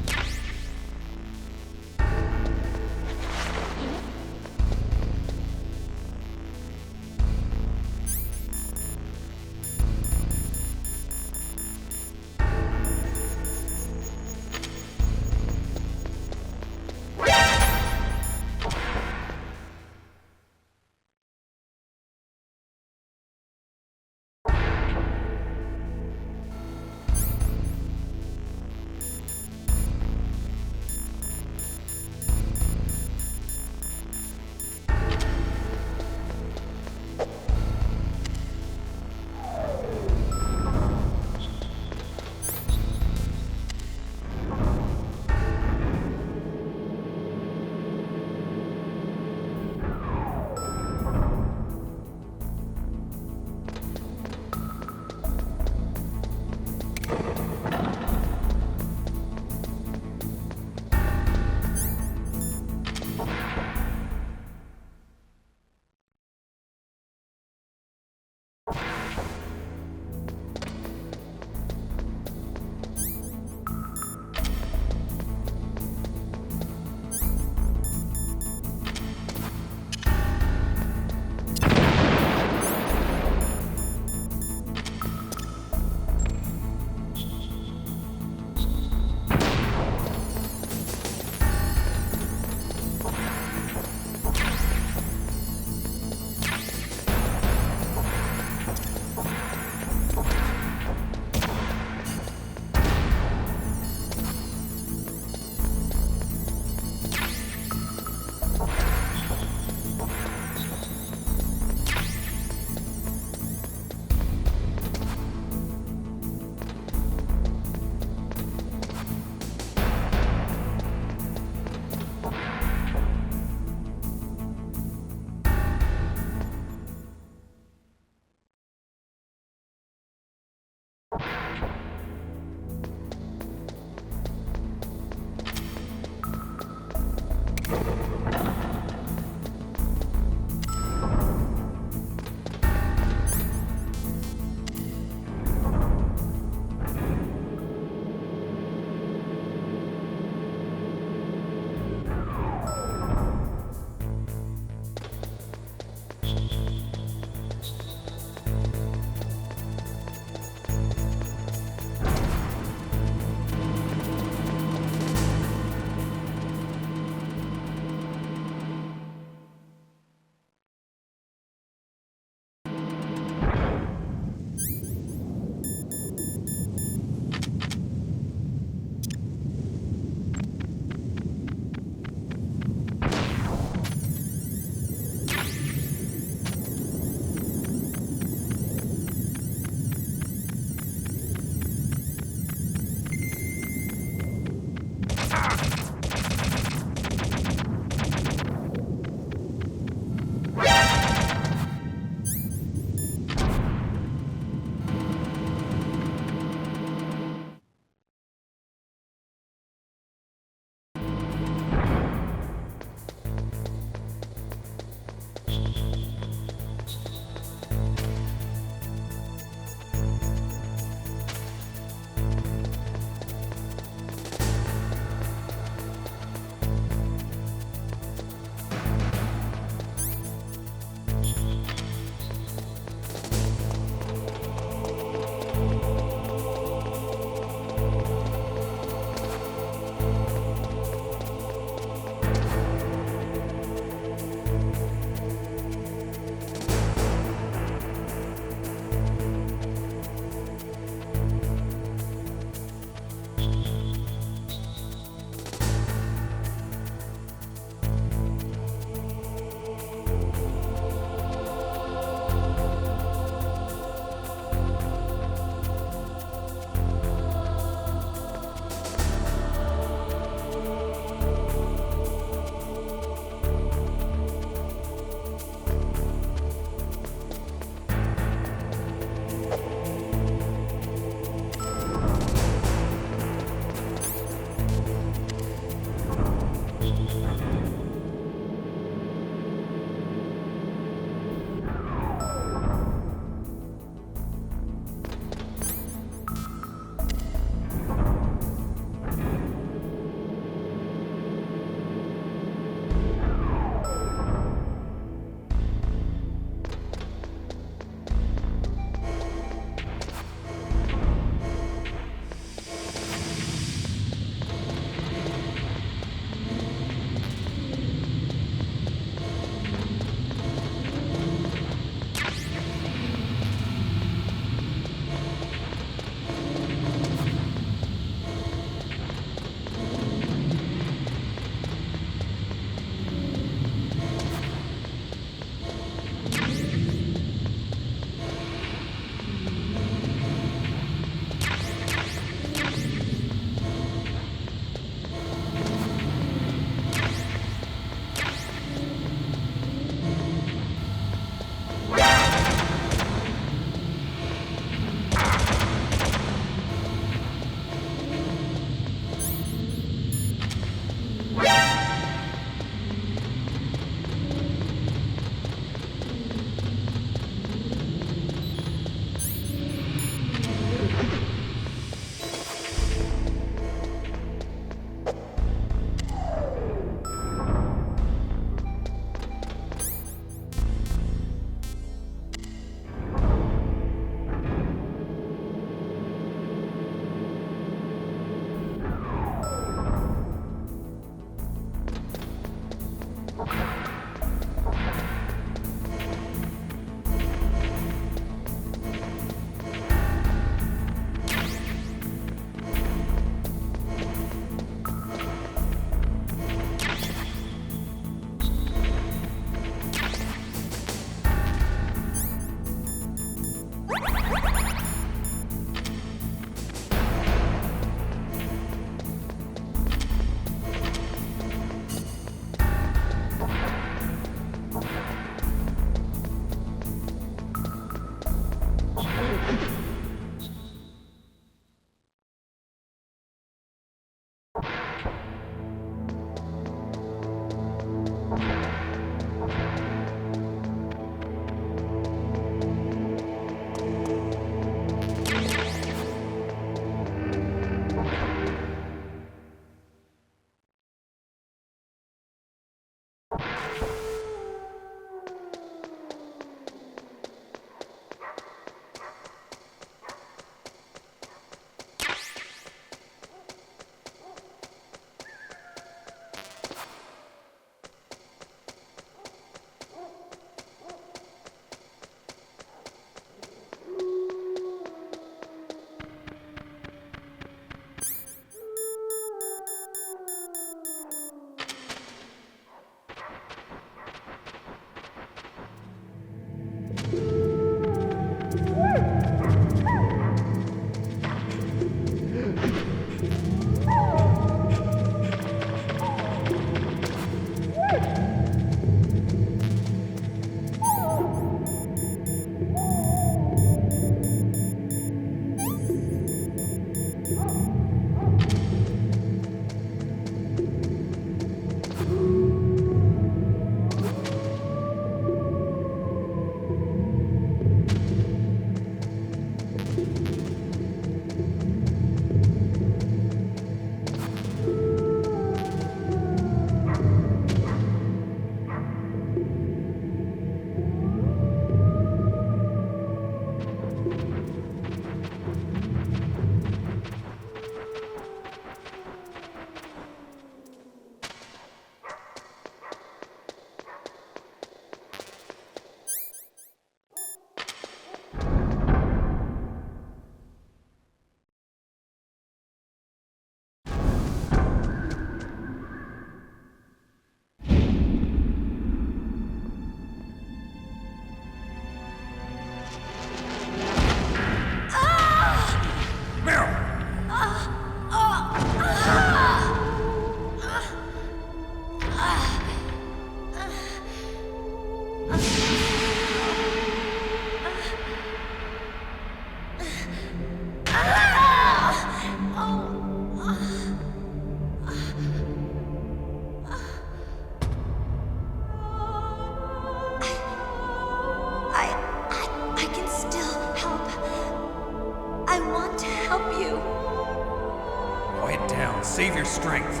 Speaker 4: save your strength.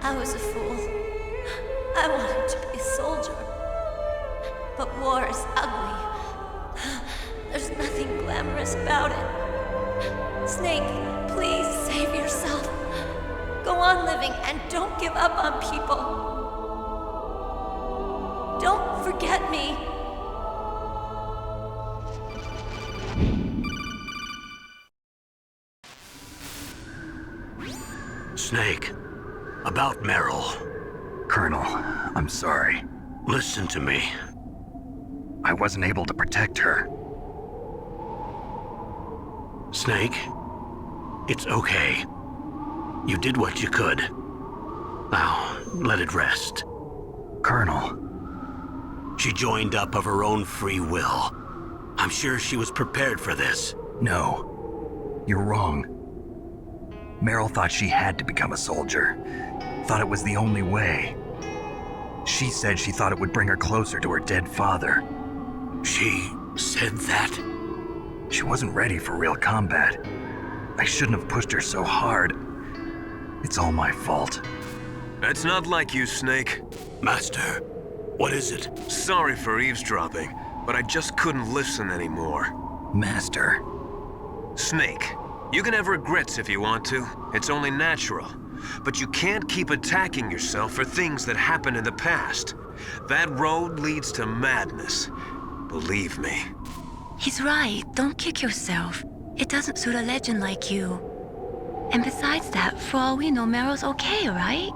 Speaker 12: I was a fool. I wanted to be a soldier. But war is ugly. There's nothing glamorous about it. Snake, please save yourself. Go on living and don't give up on people. Don't forget me.
Speaker 1: Snake, about Meryl.
Speaker 2: Colonel, I'm sorry.
Speaker 1: Listen to me.
Speaker 2: I wasn't able to protect her.
Speaker 1: Snake, it's okay. You did what you could. Now, let it rest.
Speaker 2: Colonel.
Speaker 1: She joined up of her own free will. I'm sure she was prepared for this.
Speaker 2: No, you're wrong. Meryl thought she had to become a soldier. Thought it was the only way. She said she thought it would bring her closer to her dead father.
Speaker 1: She said that?
Speaker 2: She wasn't ready for real combat. I shouldn't have pushed her so hard. It's all my fault.
Speaker 7: That's not like you, Snake.
Speaker 1: Master, what is it?
Speaker 7: Sorry for eavesdropping, but I just couldn't listen anymore.
Speaker 2: Master.
Speaker 7: Snake, you can have regrets if you want to. It's only natural. But you can't keep attacking yourself for things that happened in the past. That road leads to madness. Believe me.
Speaker 6: He's right. Don't kick yourself. It doesn't suit a legend like you. And besides that, for all we know, Meryl's okay, right?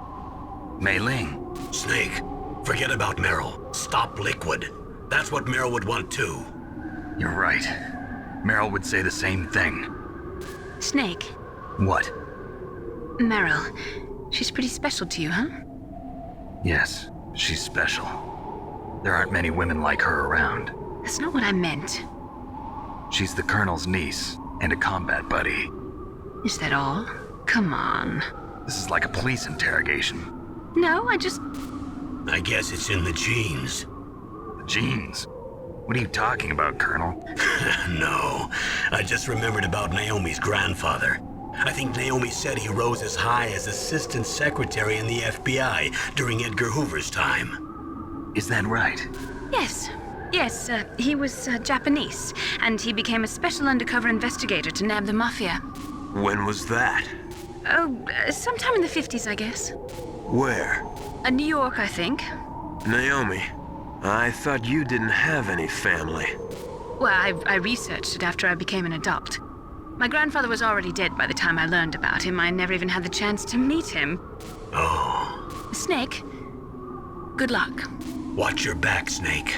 Speaker 2: Mei Ling.
Speaker 1: Snake, forget about Meryl. Stop Liquid. That's what Meryl would want too.
Speaker 2: You're right. Meryl would say the same thing.
Speaker 5: Snake.
Speaker 2: What?
Speaker 5: Meryl. She's pretty special to you, huh?
Speaker 2: Yes, she's special. There aren't many women like her around.
Speaker 5: That's not what I meant.
Speaker 2: She's the Colonel's niece and a combat buddy.
Speaker 5: Is that all? Come on.
Speaker 2: This is like a police interrogation.
Speaker 5: No, I
Speaker 1: guess it's in the genes.
Speaker 2: The genes? What are you talking about, Colonel?
Speaker 1: No, I just remembered about Naomi's grandfather. I think Naomi said he rose as high as assistant secretary in the FBI during Edgar Hoover's time.
Speaker 2: Is that right?
Speaker 5: Yes. Yes, he was Japanese, and he became a special undercover investigator to nab the mafia.
Speaker 7: When was that?
Speaker 5: Oh, sometime in the 50s, I guess.
Speaker 7: Where?
Speaker 5: New York, I think.
Speaker 7: Naomi, I thought you didn't have any family.
Speaker 5: Well, I researched it after I became an adopt. My grandfather was already dead by the time I learned about him. I never even had the chance to meet him.
Speaker 1: Oh.
Speaker 5: Snake, good luck.
Speaker 1: Watch your back, Snake.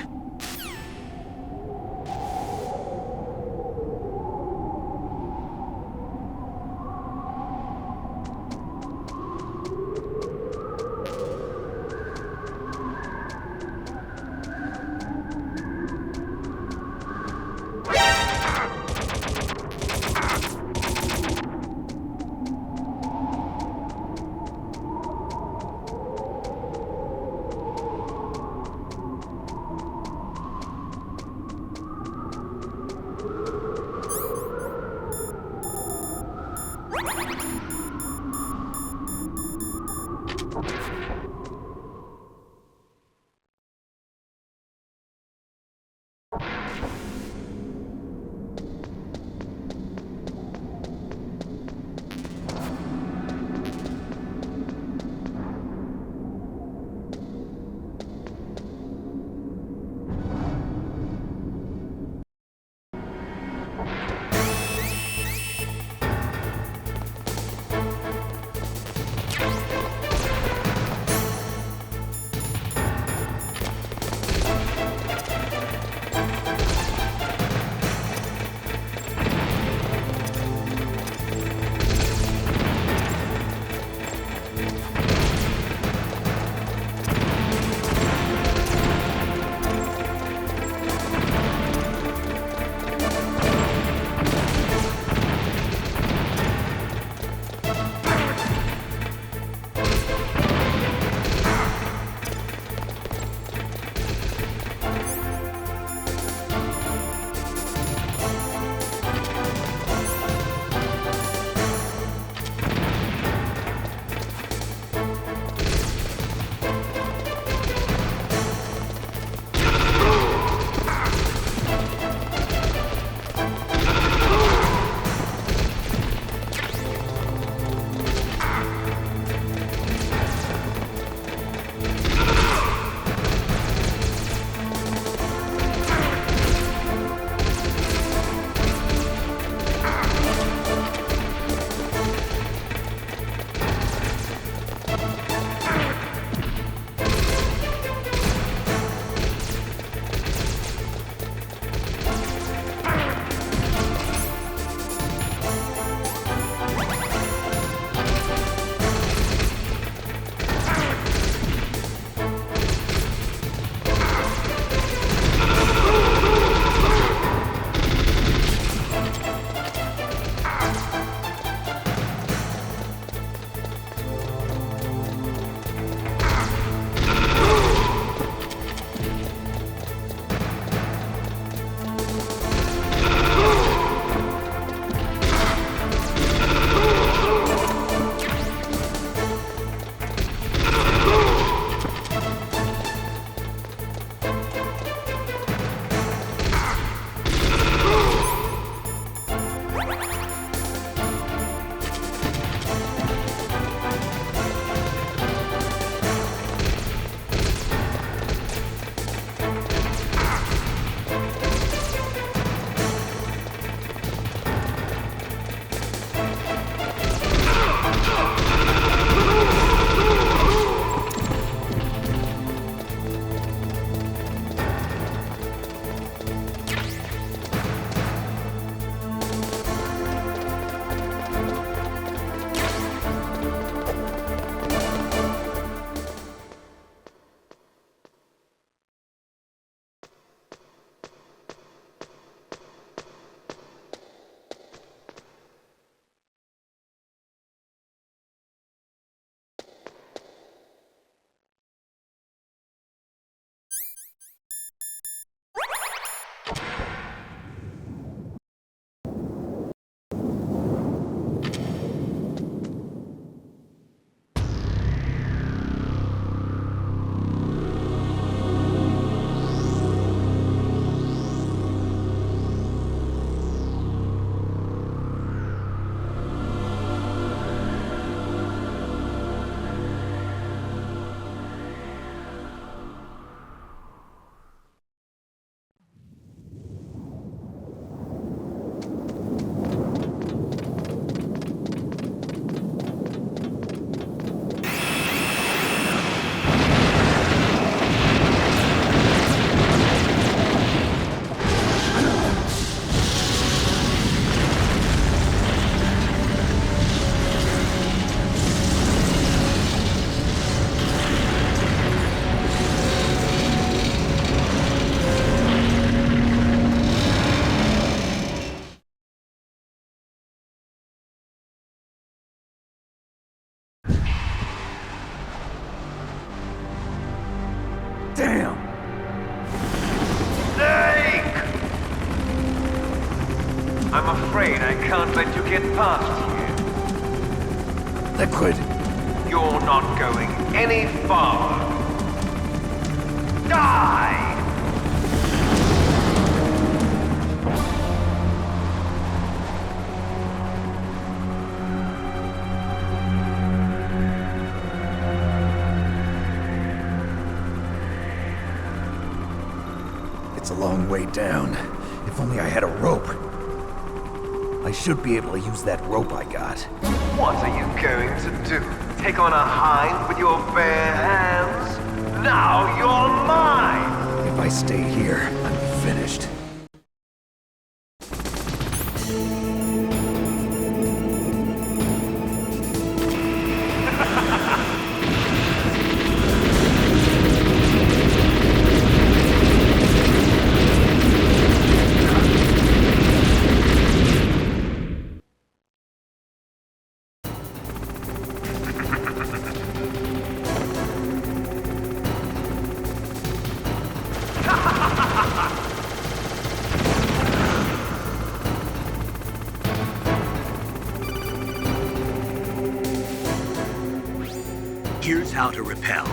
Speaker 9: Damn!
Speaker 7: Snake! I'm afraid I can't let you get past here.
Speaker 9: Liquid!
Speaker 7: You're not going any farther. Die!
Speaker 9: It's a long way down. If only I had a rope. I should be able to use that rope I got.
Speaker 7: What are you going to do? Take on a hind with your bare hands? Now you're mine!
Speaker 9: If I stay here, I'm finished.
Speaker 1: Here's how to repel.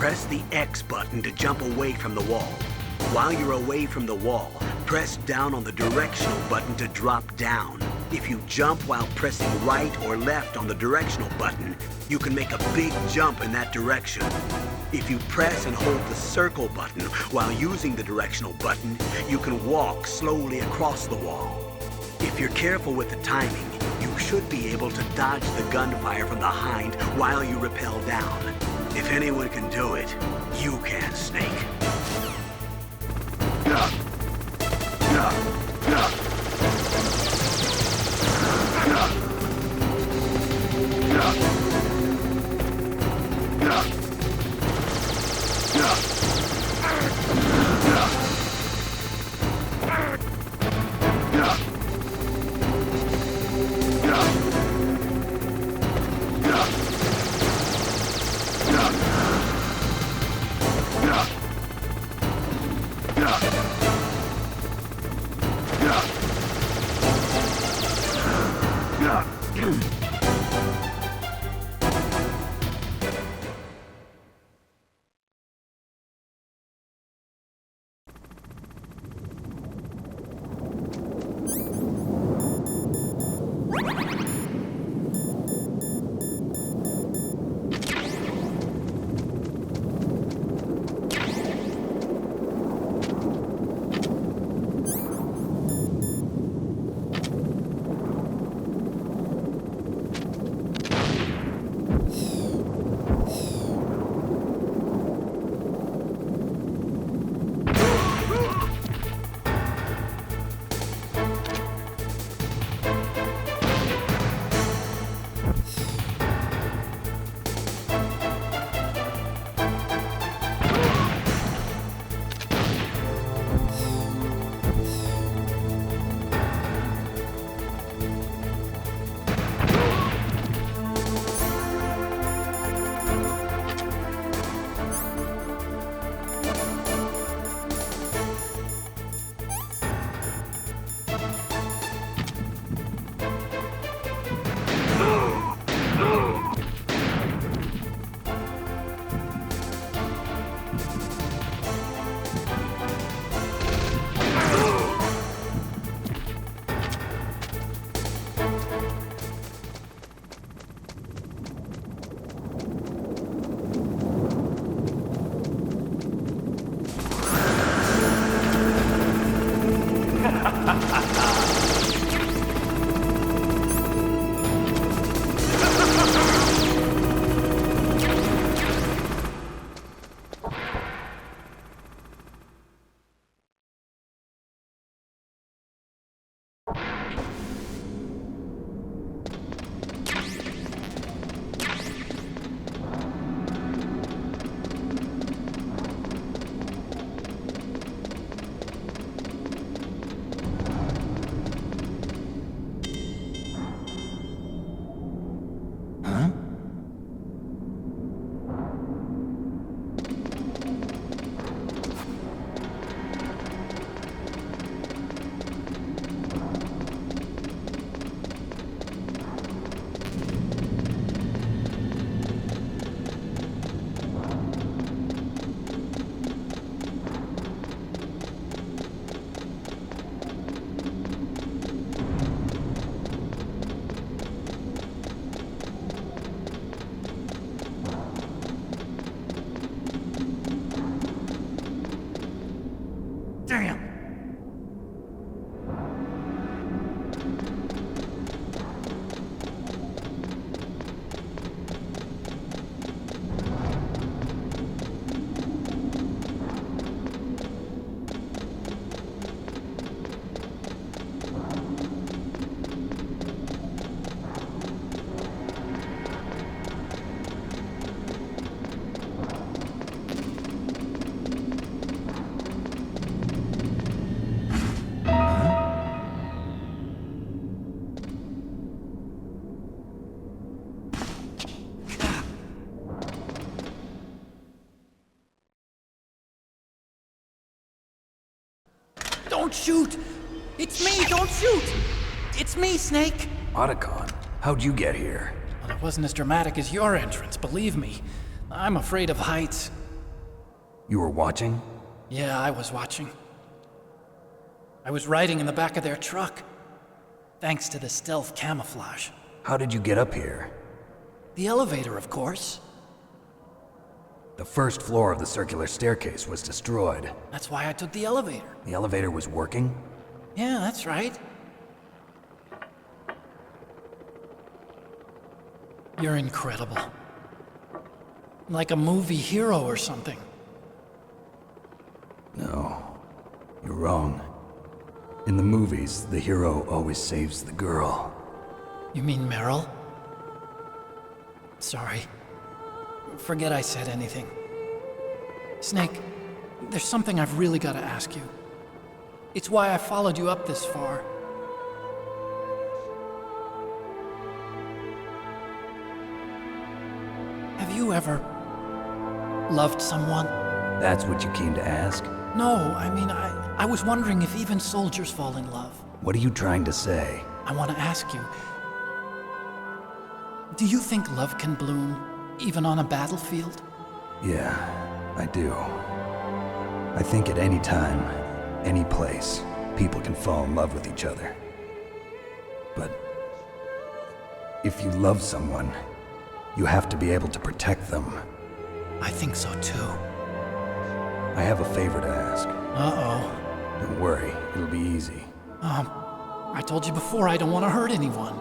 Speaker 1: Press the X button to jump away from the wall. While you're away from the wall, press down on the directional button to drop down. If you jump while pressing right or left on the directional button, you can make a big jump in that direction. If you press and hold the circle button while using the directional button, you can walk slowly across the wall. If you're careful with the timing, you should be able to dodge the gunfire from the hind while you rappel down. If anyone can do it, you can, Snake.
Speaker 9: Damn!
Speaker 19: Don't shoot! It's me, don't shoot! It's me, Snake!
Speaker 4: Otacon, how'd you get here?
Speaker 19: Well, it wasn't as dramatic as your entrance, believe me. I'm afraid of heights.
Speaker 4: You were watching?
Speaker 19: Yeah, I was watching. I was riding in the back of their truck. Thanks to the stealth camouflage.
Speaker 4: How did you get up here?
Speaker 19: The elevator, of course.
Speaker 4: The first floor of the circular staircase was destroyed.
Speaker 19: That's why I took the elevator.
Speaker 4: The elevator was working?
Speaker 19: Yeah, that's right. You're incredible. Like a movie hero or something.
Speaker 4: No, you're wrong. In the movies, the hero always saves the girl.
Speaker 19: You mean Meryl? Sorry. Forget I said anything. Snake, there's something I've really got to ask you. It's why I followed you up this far. Have you ever loved someone?
Speaker 4: That's what you came to ask?
Speaker 19: No, I mean, I was wondering if even soldiers fall in love.
Speaker 4: What are you trying to say?
Speaker 19: I want to ask you, do you think love can bloom even on a battlefield?
Speaker 4: Yeah, I do. I think at any time, any place, people can fall in love with each other. But if you love someone, you have to be able to protect them.
Speaker 19: I think so too.
Speaker 4: I have a favor to ask.
Speaker 19: Uh-oh.
Speaker 4: Don't worry, it'll be easy.
Speaker 19: I told you before I don't want to hurt anyone.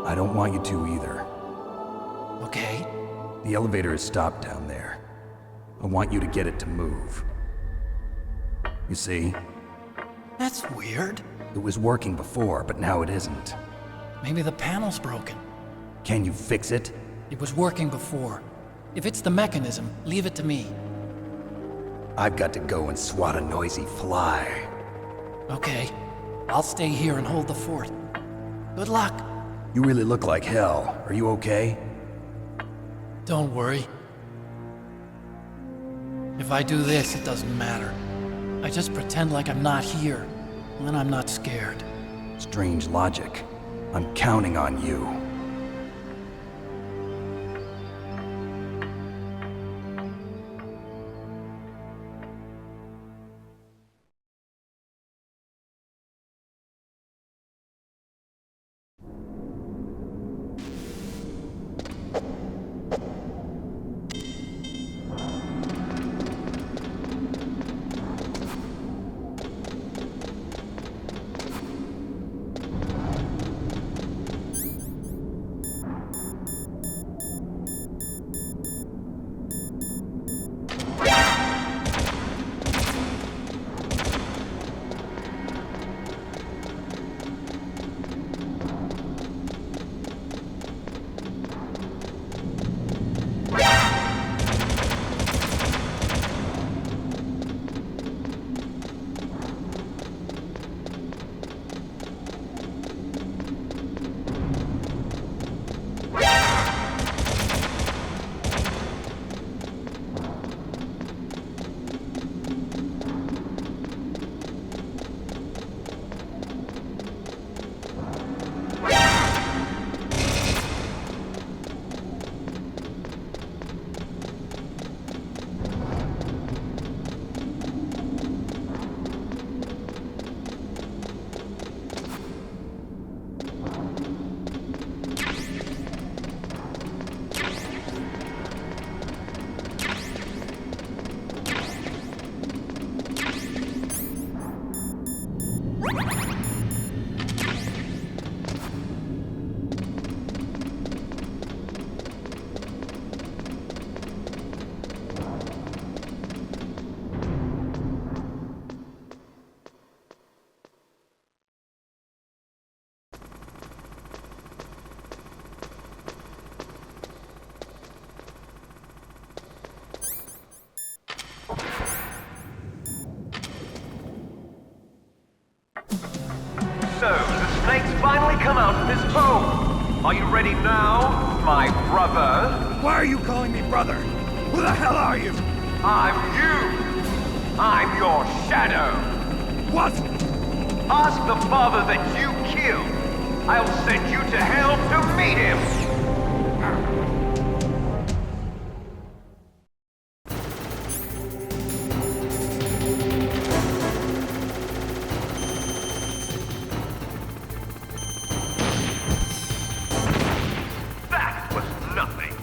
Speaker 4: I don't want you to either.
Speaker 19: Okay.
Speaker 4: The elevator is stopped down there. I want you to get it to move. You see?
Speaker 19: That's weird.
Speaker 4: It was working before, but now it isn't.
Speaker 19: Maybe the panel's broken.
Speaker 4: Can you fix it?
Speaker 19: It was working before. If it's the mechanism, leave it to me.
Speaker 4: I've got to go and swat a noisy fly.
Speaker 19: Okay. I'll stay here and hold the fort. Good luck.
Speaker 4: You really look like hell. Are you okay?
Speaker 19: Don't worry. If I do this, it doesn't matter. I just pretend like I'm not here, and then I'm not scared.
Speaker 4: Strange logic. I'm counting on you.
Speaker 7: So, the snake's finally come out of his home. Are you ready now, my brother?
Speaker 9: Why are you calling me brother? Who the hell are you?
Speaker 7: I'm you. I'm your shadow.
Speaker 9: What?
Speaker 7: Ask the father that you killed. I'll send you to hell to meet him. That was nothing.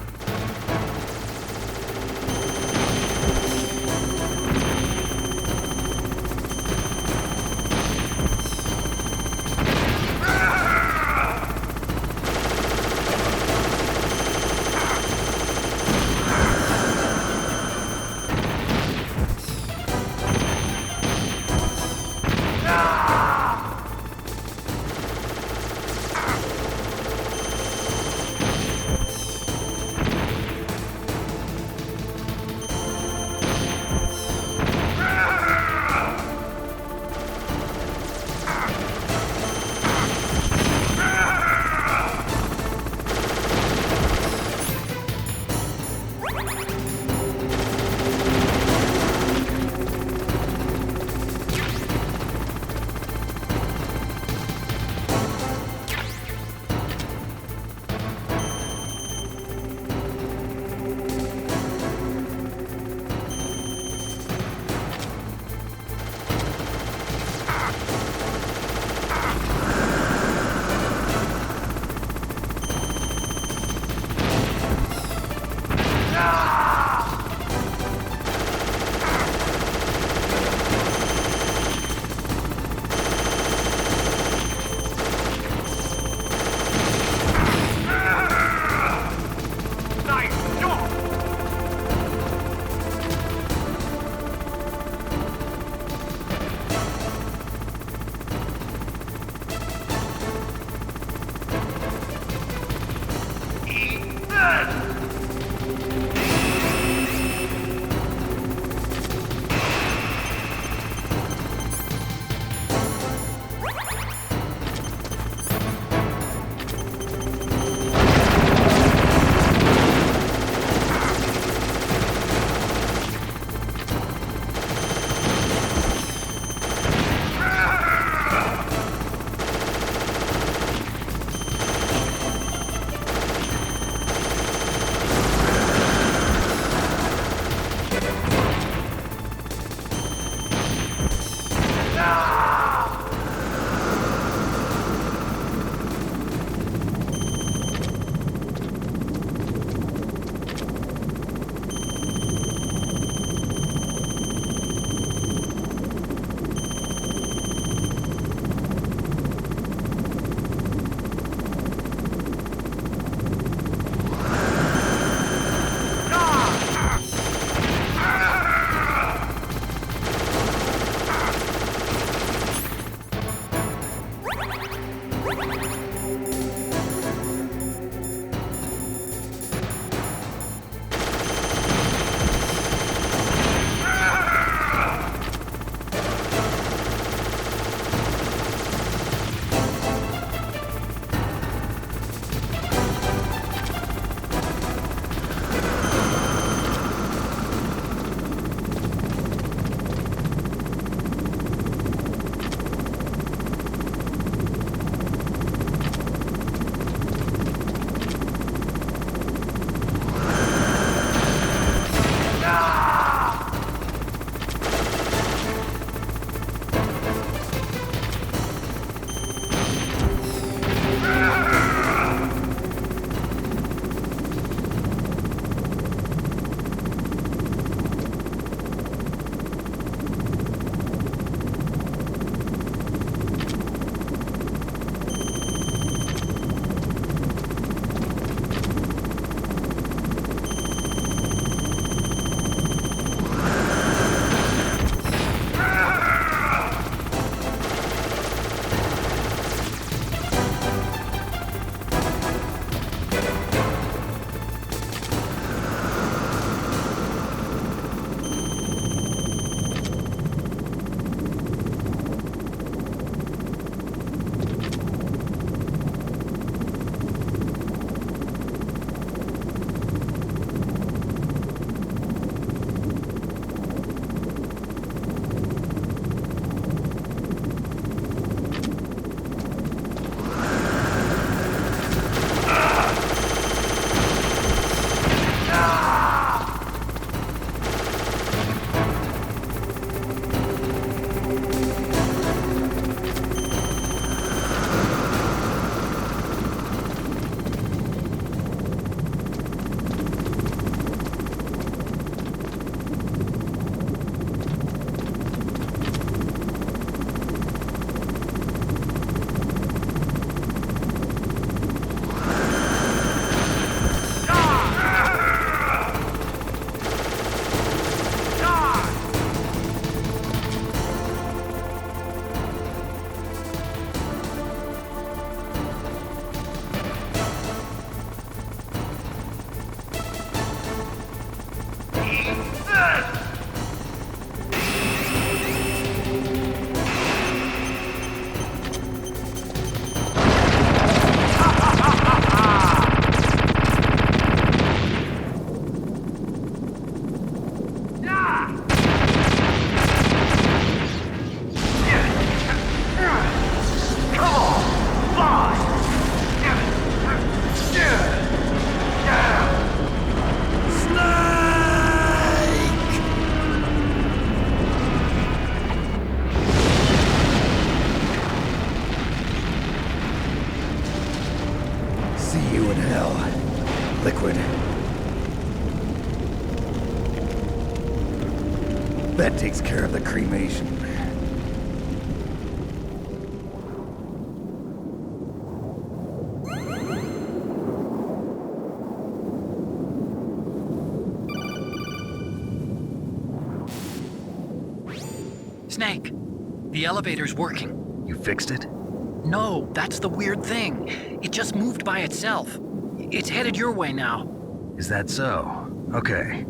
Speaker 9: That takes care of the cremation.
Speaker 19: Snake, the elevator's working.
Speaker 2: You fixed it?
Speaker 19: No, that's the weird thing. It just moved by itself. It's headed your way now.
Speaker 2: Is that so? Okay.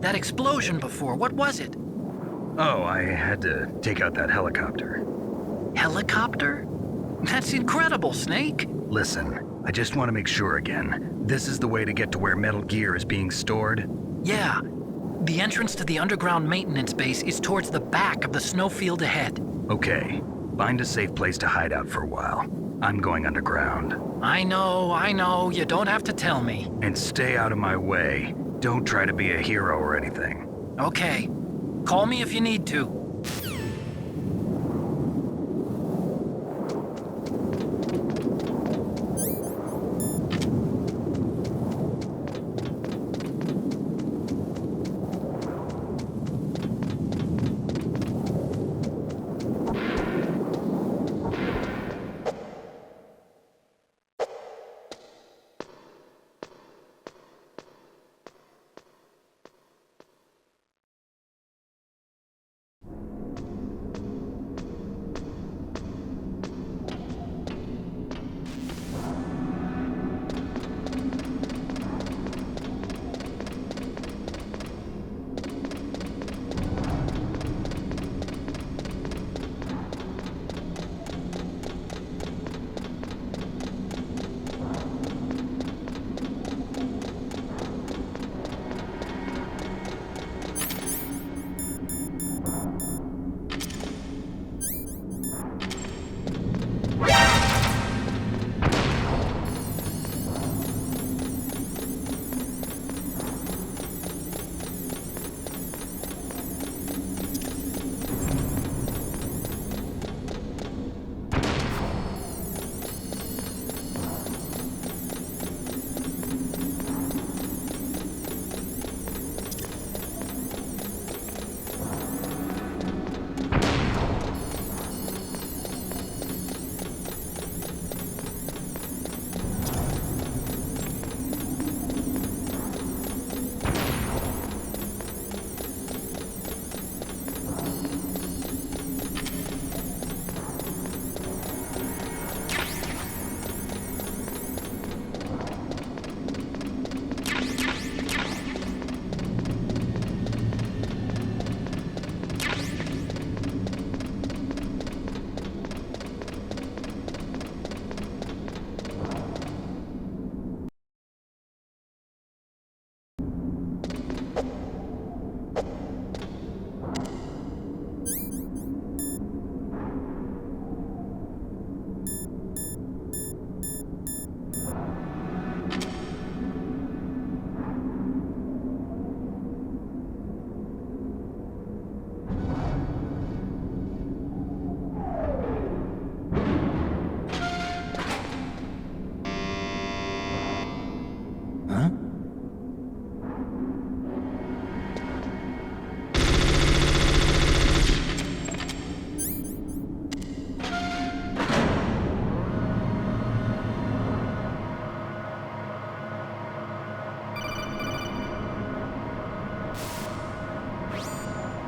Speaker 19: That explosion before, what was it?
Speaker 2: Oh, I had to take out that helicopter.
Speaker 19: Helicopter? That's incredible, Snake.
Speaker 2: Listen, I just want to make sure again. This is the way to get to where Metal Gear is being stored?
Speaker 19: Yeah. The entrance to the underground maintenance base is towards the back of the snowfield ahead.
Speaker 2: Okay. Find a safe place to hide out for a while. I'm going underground.
Speaker 19: I know. You don't have to tell me.
Speaker 2: And stay out of my way. Don't try to be a hero or anything.
Speaker 19: Okay. Call me if you need to.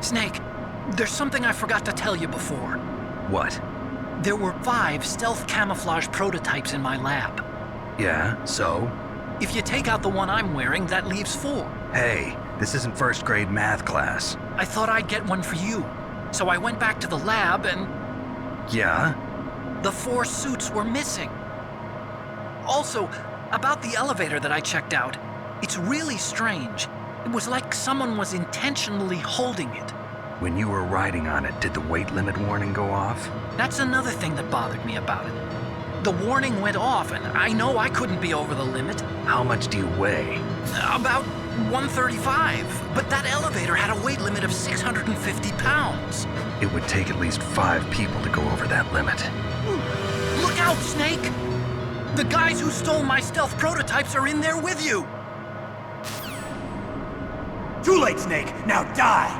Speaker 19: Snake, there's something I forgot to tell you before.
Speaker 2: What?
Speaker 19: There were 5 stealth camouflage prototypes in my lab.
Speaker 2: Yeah, so?
Speaker 19: If you take out the one I'm wearing, that leaves 4.
Speaker 2: Hey, This isn't first grade math class.
Speaker 10: I thought I'd get one for you. So I went back to the lab and...
Speaker 2: Yeah?
Speaker 10: The 4 suits were missing. Also, about the elevator that I checked out, it's really strange. It was like someone was intentionally holding it.
Speaker 2: When you were riding on it, did the weight limit warning go off?
Speaker 10: That's another thing that bothered me about it. The warning went off, and I know I couldn't be over the limit.
Speaker 2: How much do you weigh?
Speaker 10: About 135, but that elevator had a weight limit of 650 pounds.
Speaker 2: It would take at least 5 people to go over that limit.
Speaker 10: Look out, Snake! The guys who stole my stealth prototypes are in there with you!
Speaker 11: Too late, Snake! Now die!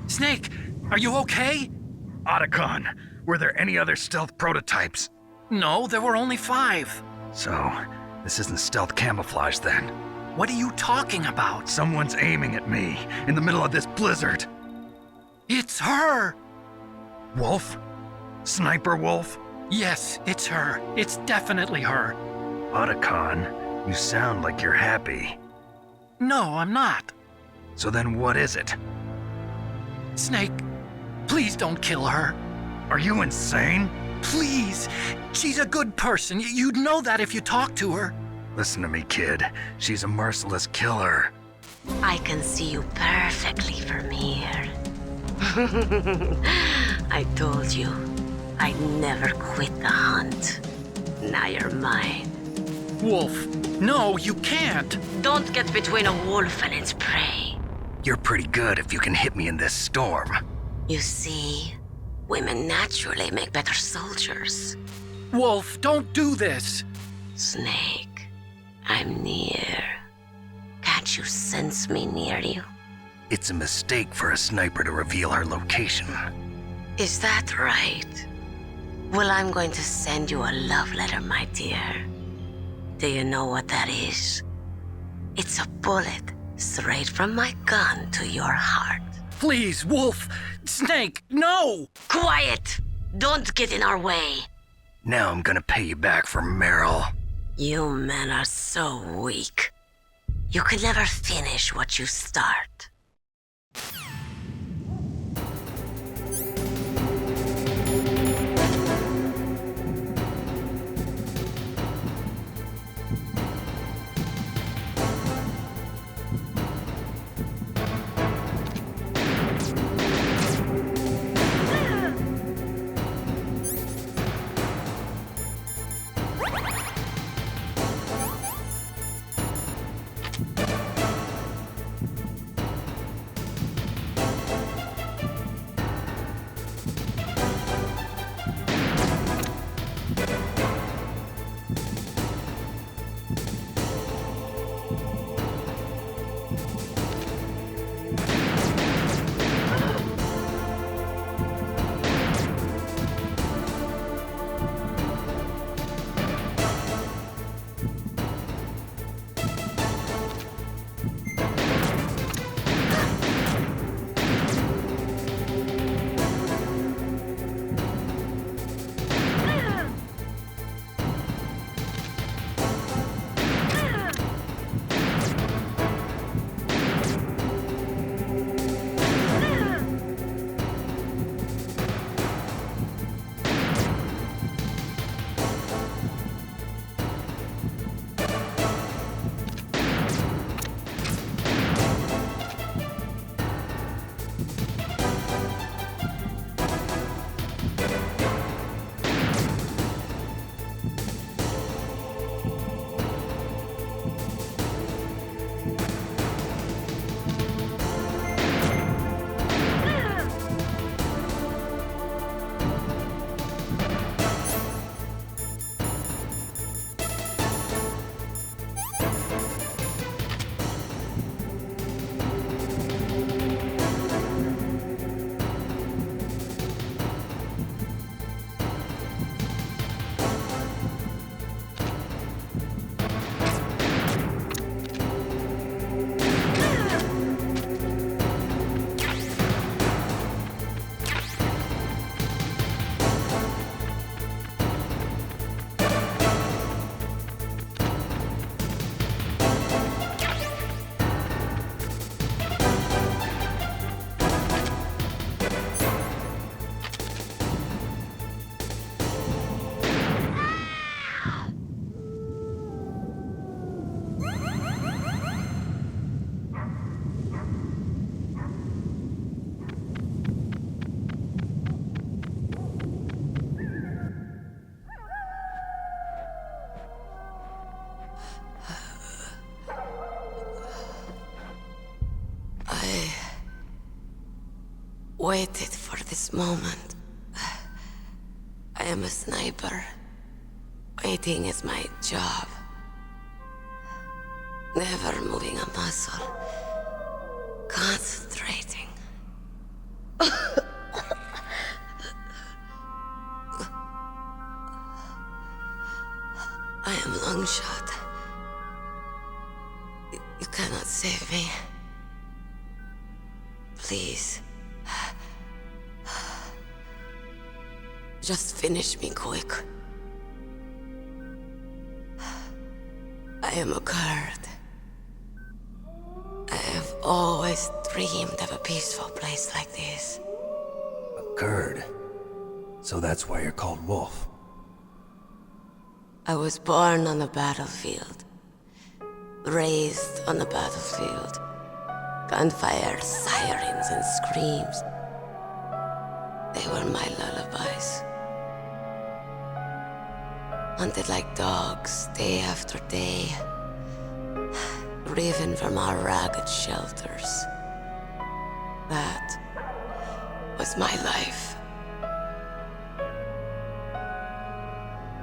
Speaker 10: Snake, are you okay?
Speaker 2: Otacon, were there any other stealth prototypes?
Speaker 10: No, there were only 5.
Speaker 2: So, this isn't stealth camouflage then?
Speaker 10: What are you talking about?
Speaker 2: Someone's aiming at me, in the middle of this blizzard.
Speaker 10: It's her!
Speaker 2: Wolf? Sniper Wolf?
Speaker 10: Yes, it's her. It's definitely her.
Speaker 2: Otacon, you sound like you're happy.
Speaker 10: No, I'm not.
Speaker 2: So then what is it?
Speaker 10: Snake, please don't kill her.
Speaker 2: Are you insane?
Speaker 10: Please. She's a good person. You'd know that if you talked to her.
Speaker 2: Listen to me, kid. She's a merciless killer.
Speaker 15: I can see you perfectly from here. I told you, I'd never quit the hunt. Now you're mine.
Speaker 10: Wolf, no, you can't.
Speaker 15: Don't get between a wolf and its prey.
Speaker 2: You're pretty good if you can hit me in this storm.
Speaker 15: You see, women naturally make better soldiers.
Speaker 10: Wolf, don't do this.
Speaker 15: Snake, I'm near. Can't you sense me near you?
Speaker 2: It's a mistake for a sniper to reveal her location.
Speaker 15: Is that right? Well, I'm going to send you a love letter, my dear. Do you know what that is? It's a bullet straight from my gun to your heart.
Speaker 10: Please, Wolf! Snake, no!
Speaker 15: Quiet! Don't get in our way.
Speaker 2: Now I'm gonna pay you back for Meryl.
Speaker 15: You men are so weak. You can never finish what you start. waited for this moment. I am a sniper. Waiting is my job. Never moving a muscle. Concentrating. I am Longshot. You cannot save me. Please. Just finish me quick. I am a Kurd. I have always dreamed of a peaceful place like this.
Speaker 4: A Kurd? So that's why you're called Wolf.
Speaker 15: I was born on the battlefield. Raised on the battlefield. Gunfire, sirens, and screams. They were my lullabies. Hunted like dogs, day after day. Driven from our ragged shelters. That was my life.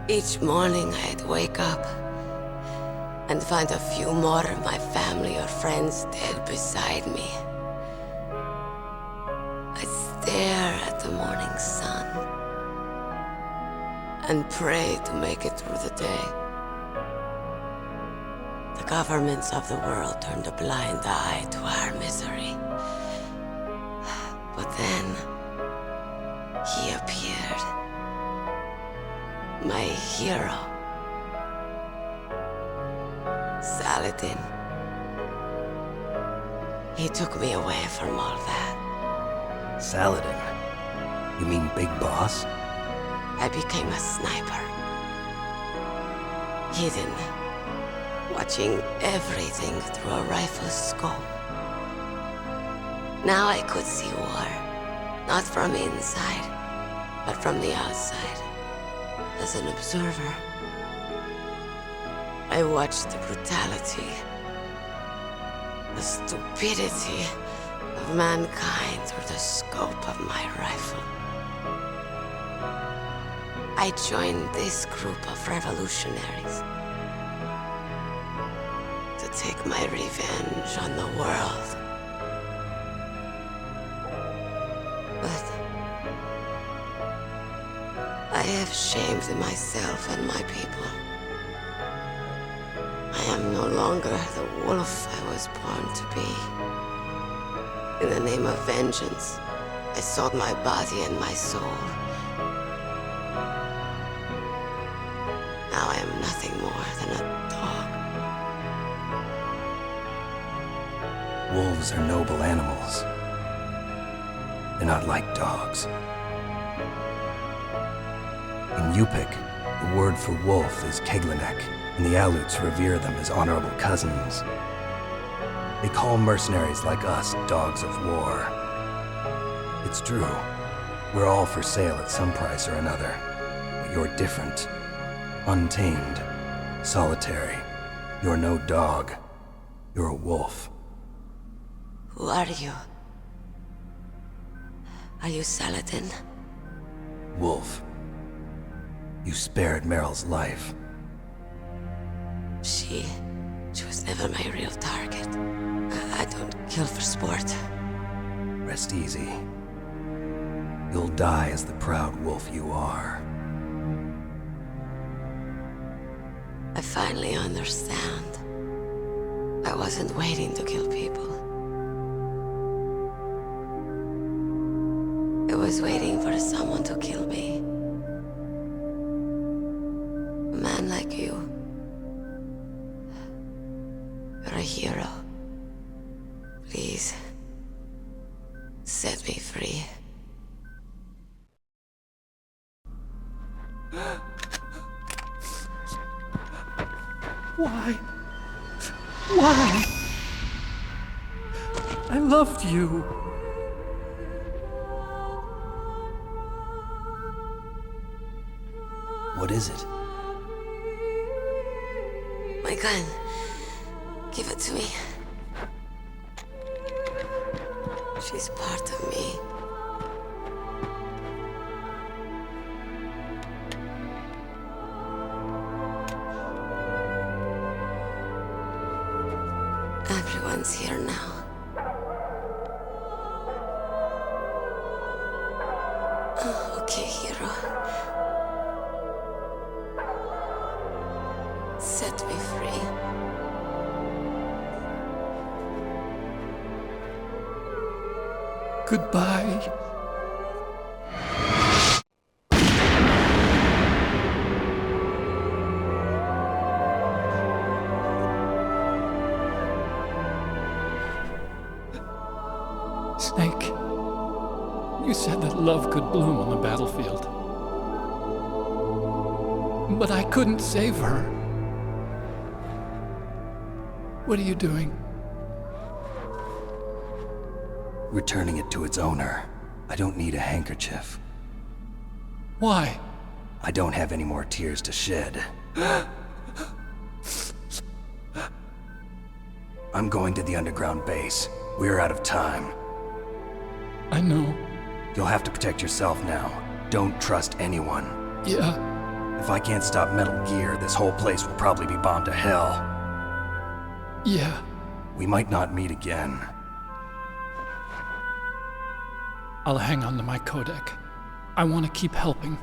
Speaker 15: Each morning I'd wake up and find a few more of my family or friends dead beside me. I'd stare at the morning sun and pray to make it through the day. The governments of the world turned a blind eye to our misery. But then, he appeared. My hero. Saladin. He took me away from all that.
Speaker 4: Saladin? You mean Big Boss?
Speaker 15: I became a sniper. Hidden. Watching everything through a rifle's scope. Now I could see war. Not from inside, but from the outside. As an observer. I watched the brutality, the stupidity of mankind through the scope of my rifle. I joined this group of revolutionaries to take my revenge on the world. But I have shamed myself and my people. I am no longer the wolf I was born to be. In the name of vengeance, I sold my body and my soul. Now I am nothing more than a dog.
Speaker 4: Wolves are noble animals. They're not like dogs. In Yupik, the word for wolf is Keglanek, and the Aleuts revere them as honorable cousins. They call mercenaries like us dogs of war. It's true, we're all for sale at some price or another, but you're different. Untamed, solitary. You're no dog. You're a wolf.
Speaker 15: Who are you? Are you Saladin?
Speaker 4: Wolf. You spared Meryl's life.
Speaker 15: She was never my real target. I don't kill for sport.
Speaker 4: Rest easy. You'll die as the proud wolf you are.
Speaker 15: I finally understand. I wasn't waiting to kill people. I was waiting for someone to kill me. A man like you. You're a hero. Please, set me free.
Speaker 19: Why? Why? I loved you.
Speaker 4: What is it?
Speaker 15: My gun. Give it to me. She's part of me.
Speaker 8: Goodbye.
Speaker 19: Snake, you said that love could bloom on the battlefield. But I couldn't save her. What are you doing?
Speaker 4: Returning it to its owner. I don't need a handkerchief.
Speaker 19: Why?
Speaker 4: I don't have any more tears to shed. I'm going to the underground base. We're out of time.
Speaker 19: I know.
Speaker 4: You'll have to protect yourself now. Don't trust anyone.
Speaker 19: Yeah.
Speaker 4: If I can't stop Metal Gear, this whole place will probably be bombed to hell.
Speaker 19: Yeah.
Speaker 4: We might not meet again.
Speaker 19: I'll hang on to my codec. I want to keep helping.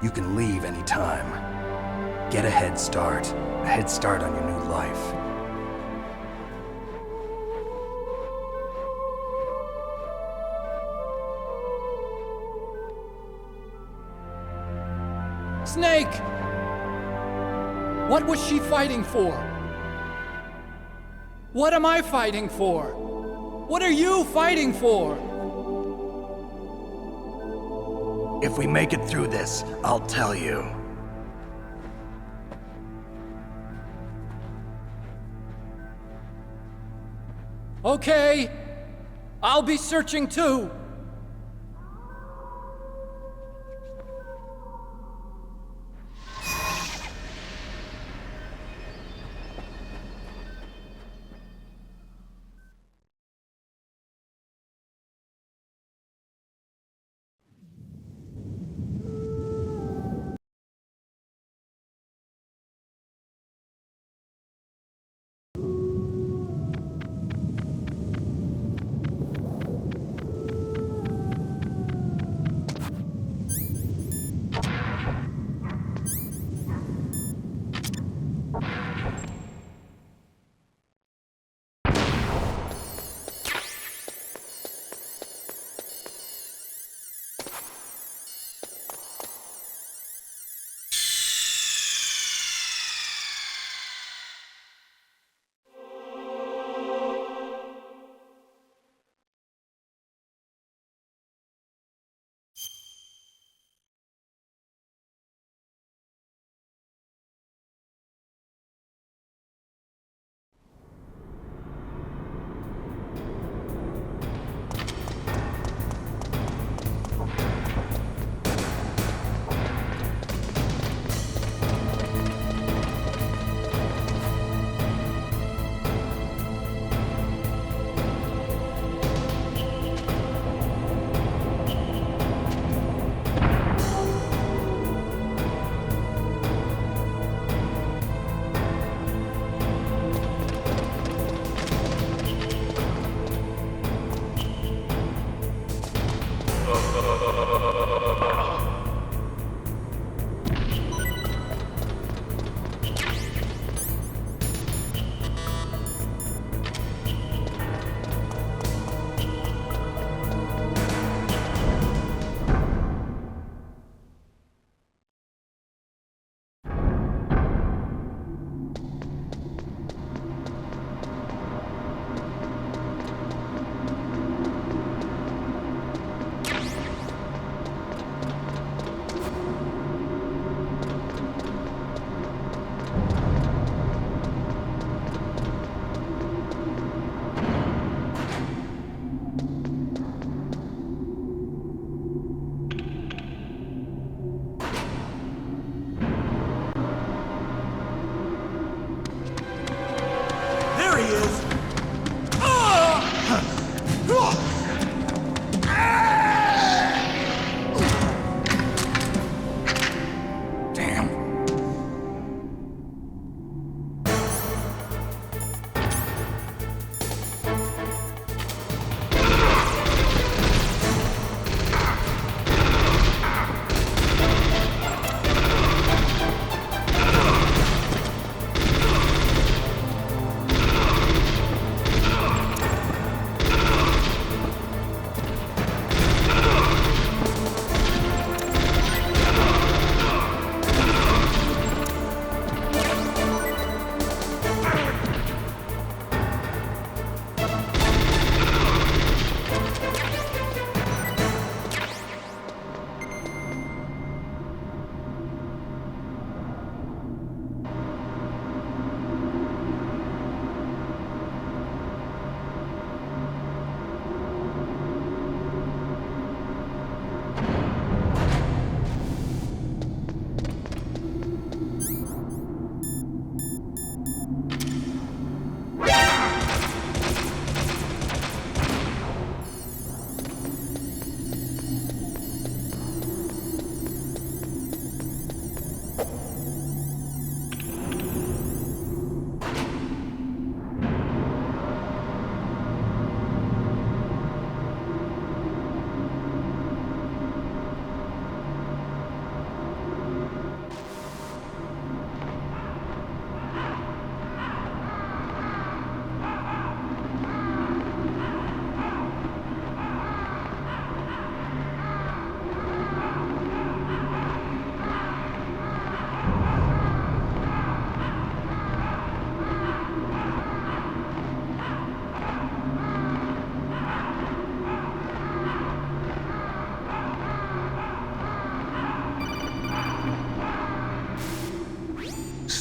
Speaker 4: You can leave anytime. Get a head start. A head start on your new life.
Speaker 19: Snake! What was she fighting for? What am I fighting for? What are you fighting for?
Speaker 4: If we make it through this, I'll tell you.
Speaker 19: Okay. I'll be searching too.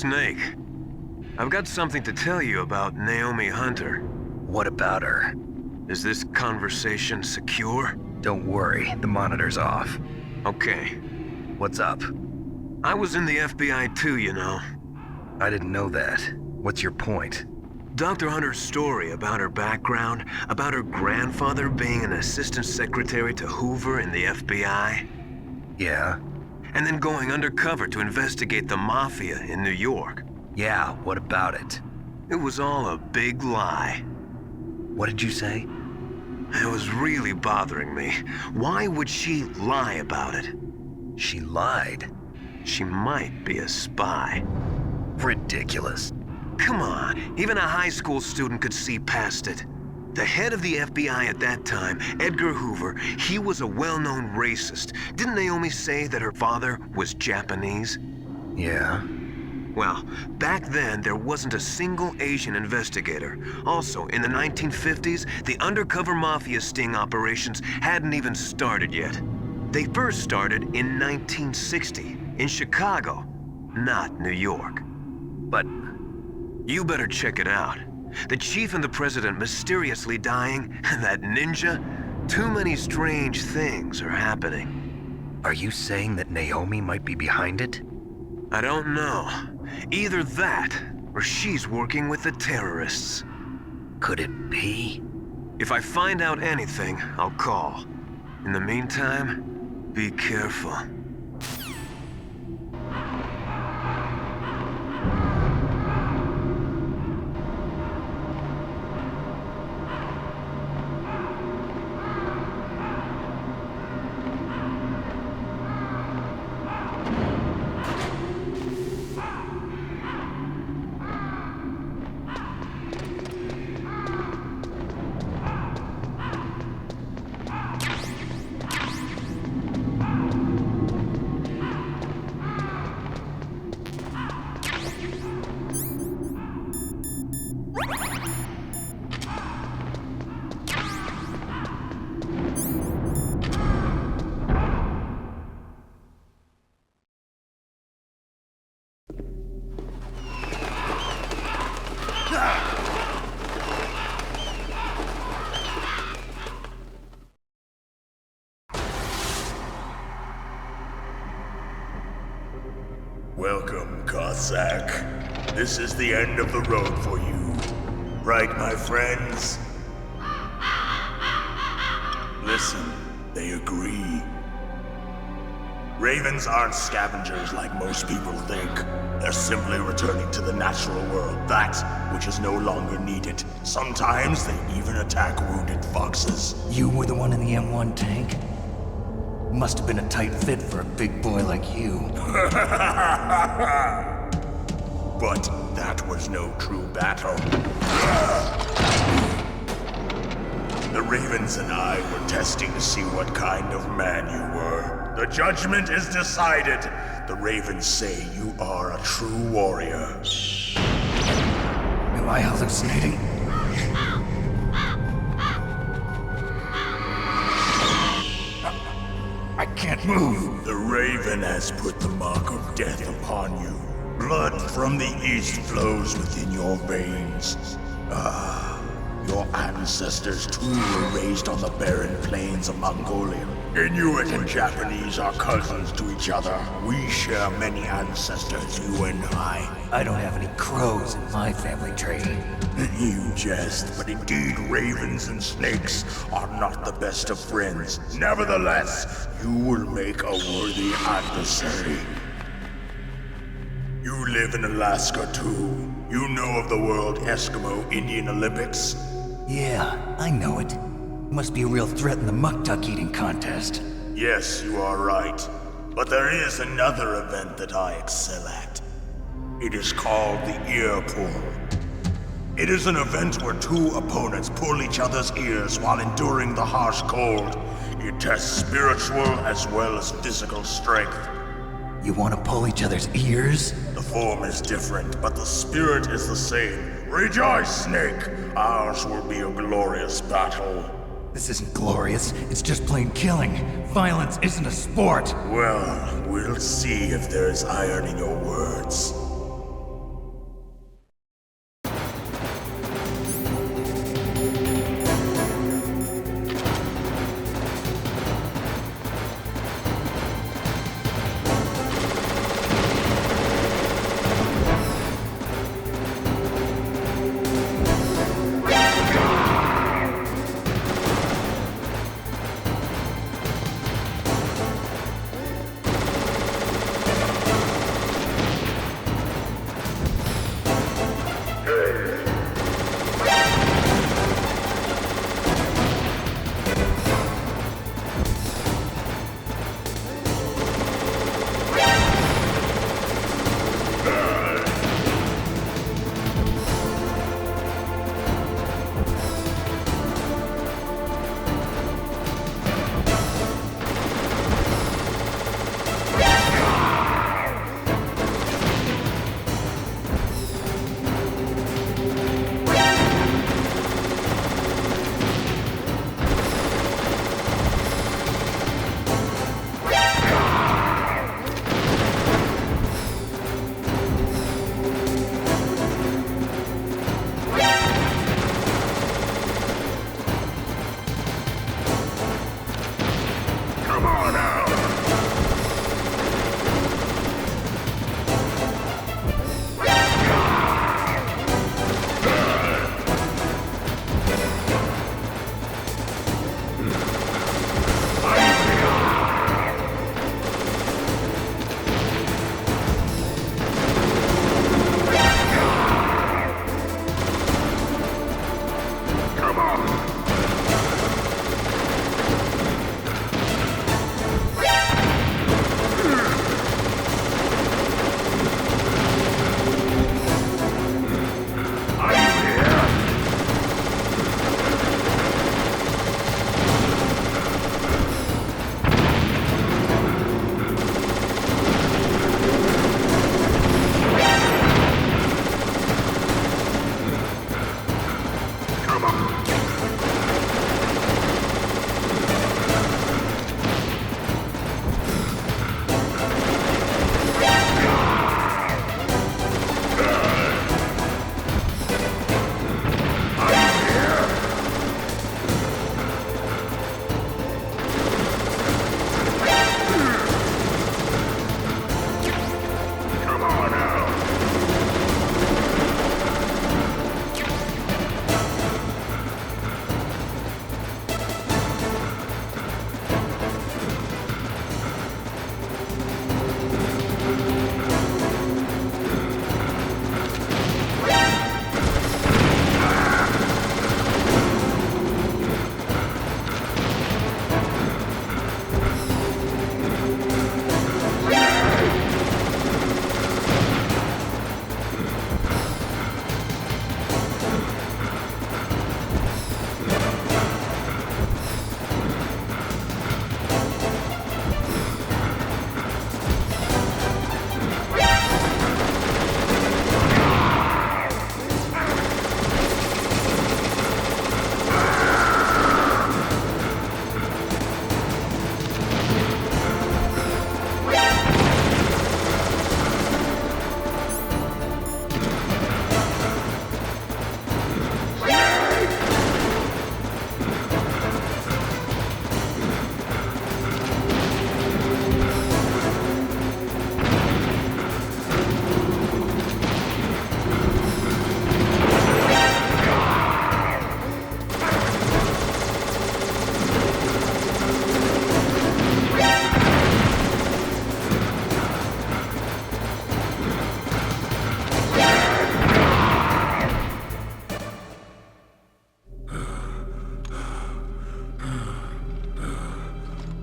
Speaker 7: Snake. I've got something to tell you about Naomi Hunter.
Speaker 2: What about her?
Speaker 7: Is this conversation secure?
Speaker 2: Don't worry, the monitor's off.
Speaker 7: Okay.
Speaker 2: What's up?
Speaker 7: I was in the FBI too, you know.
Speaker 2: I didn't know that. What's your point?
Speaker 7: Dr. Hunter's story about her background, about her grandfather being an assistant secretary to Hoover in the FBI.
Speaker 2: Yeah?
Speaker 7: And then going undercover to investigate the Mafia in New York.
Speaker 2: Yeah, what about it?
Speaker 7: It was all a big lie.
Speaker 2: What did you say?
Speaker 7: It was really bothering me. Why would she lie about it?
Speaker 2: She lied?
Speaker 7: She might be a spy.
Speaker 2: Ridiculous.
Speaker 7: Come on, even a high school student could see past it. The head of the FBI at that time, Edgar Hoover, he was a well-known racist. Didn't Naomi say that her father was Japanese?
Speaker 2: Yeah.
Speaker 7: Well, back then, there wasn't a single Asian investigator. Also, in the 1950s, the undercover mafia sting operations hadn't even started yet. They first started in 1960, in Chicago, not New York.
Speaker 2: But
Speaker 7: you better check it out. The chief and the president mysteriously dying, and that ninja, too many strange things are happening.
Speaker 2: Are you saying that Naomi might be behind it?
Speaker 7: I don't know. Either that, or she's working with the terrorists.
Speaker 2: Could it be?
Speaker 7: If I find out anything, I'll call. In the meantime, be careful.
Speaker 17: Welcome, Cossack. This is the end of the road for you. Right, my friends? Listen, they agree. Ravens aren't scavengers like most people think. They're simply returning to the natural world, that which is no longer needed. Sometimes they even attack wounded foxes.
Speaker 9: You were the one in the M1 tank? Must have been a tight fit for a big boy like you.
Speaker 17: But that was no true battle. The Ravens and I were testing to see what kind of man you were. The judgment is decided. The Ravens say you are a true warrior.
Speaker 9: Am I hallucinating? I can't move.
Speaker 17: The Raven has put the mark of death upon you. Blood from the east flows within your veins. Your ancestors too were raised on the barren plains of Mongolia. Inuit and Japanese are cousins to each other. We share many ancestors, you and I.
Speaker 9: I don't have any crows in my family tree.
Speaker 17: You jest, but indeed ravens and snakes are not the best of friends. Nevertheless, you will make a worthy adversary. You live in Alaska too. You know of the World Eskimo Indian Olympics?
Speaker 9: Yeah, I know it. Must be a real threat in the muck-duck eating contest.
Speaker 17: Yes, you are right. But there is another event that I excel at. It is called the ear pull. It is an event where two opponents pull each other's ears while enduring the harsh cold. It tests spiritual as well as physical strength.
Speaker 9: You want to pull each other's ears?
Speaker 17: The form is different, but the spirit is the same. Rejoice, Snake! Ours will be a glorious battle.
Speaker 9: This isn't glorious, it's just plain killing. Violence isn't a sport.
Speaker 17: Well, we'll see if there is iron in your words.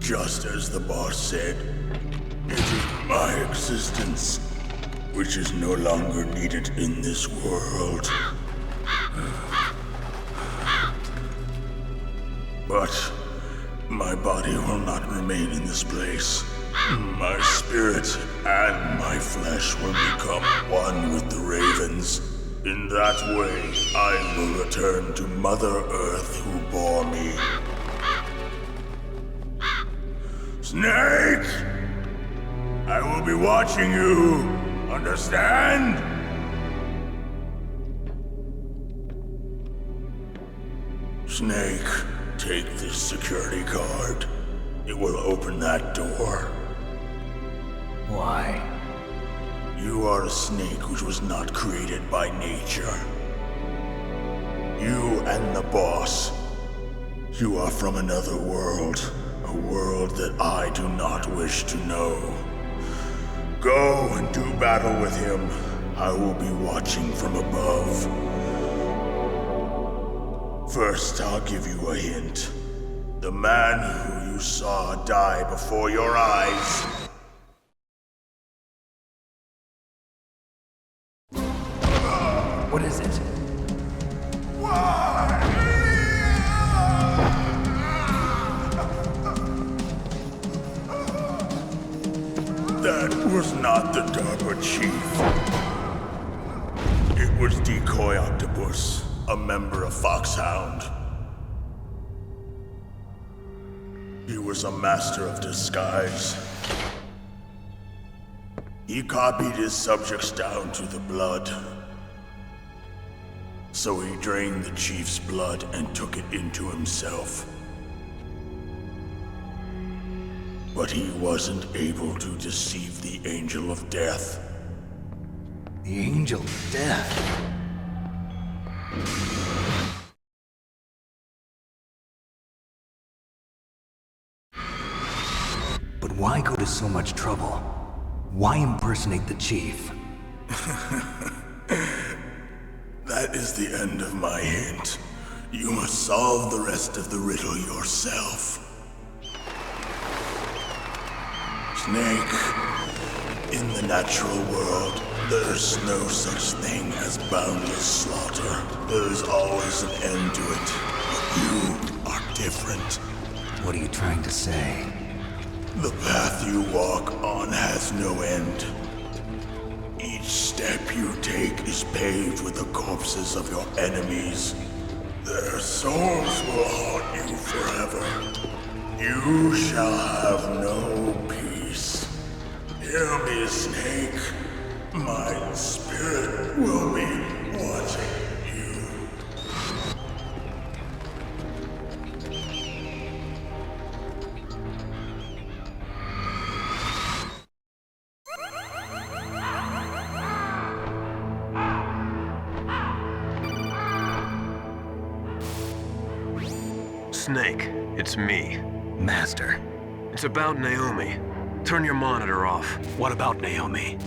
Speaker 17: Just as the boss said, it is my existence which is no longer needed in this world. But my body will not remain in this place. My spirit and my flesh will become one with the ravens. In that way, I will return to Mother Earth who bore me. Snake! I will be watching you. Understand? Snake, take this security card. It will open that door.
Speaker 4: Why?
Speaker 17: You are a snake which was not created by nature. You and the boss. You are from another world. A world that I do not wish to know. Go and do battle with him. I will be watching from above. First, I'll give you a hint. The man who you saw die before your eyes.
Speaker 4: What is it?
Speaker 17: That was not the DARPA chief. It was Decoy Octopus, a member of Foxhound. He was a master of disguise. He copied his subjects down to the blood. So he drained the chief's blood and took it into himself. But he wasn't able to deceive the Angel of Death.
Speaker 4: The Angel of Death? But why go to so much trouble? Why impersonate the chief?
Speaker 17: That is the end of my hint. You must solve the rest of the riddle yourself. Snake, in the natural world, there's no such thing as boundless slaughter. There is always an end to it. But you are different.
Speaker 4: What are you trying to say?
Speaker 17: The path you walk on has no end. Each step you take is paved with the corpses of your enemies. Their souls will haunt you forever. You shall have no peace. Hear me, Snake. My spirit will be watching you.
Speaker 7: Snake, it's me.
Speaker 2: Master.
Speaker 7: It's about Naomi. Turn your monitor off.
Speaker 1: What about Naomi?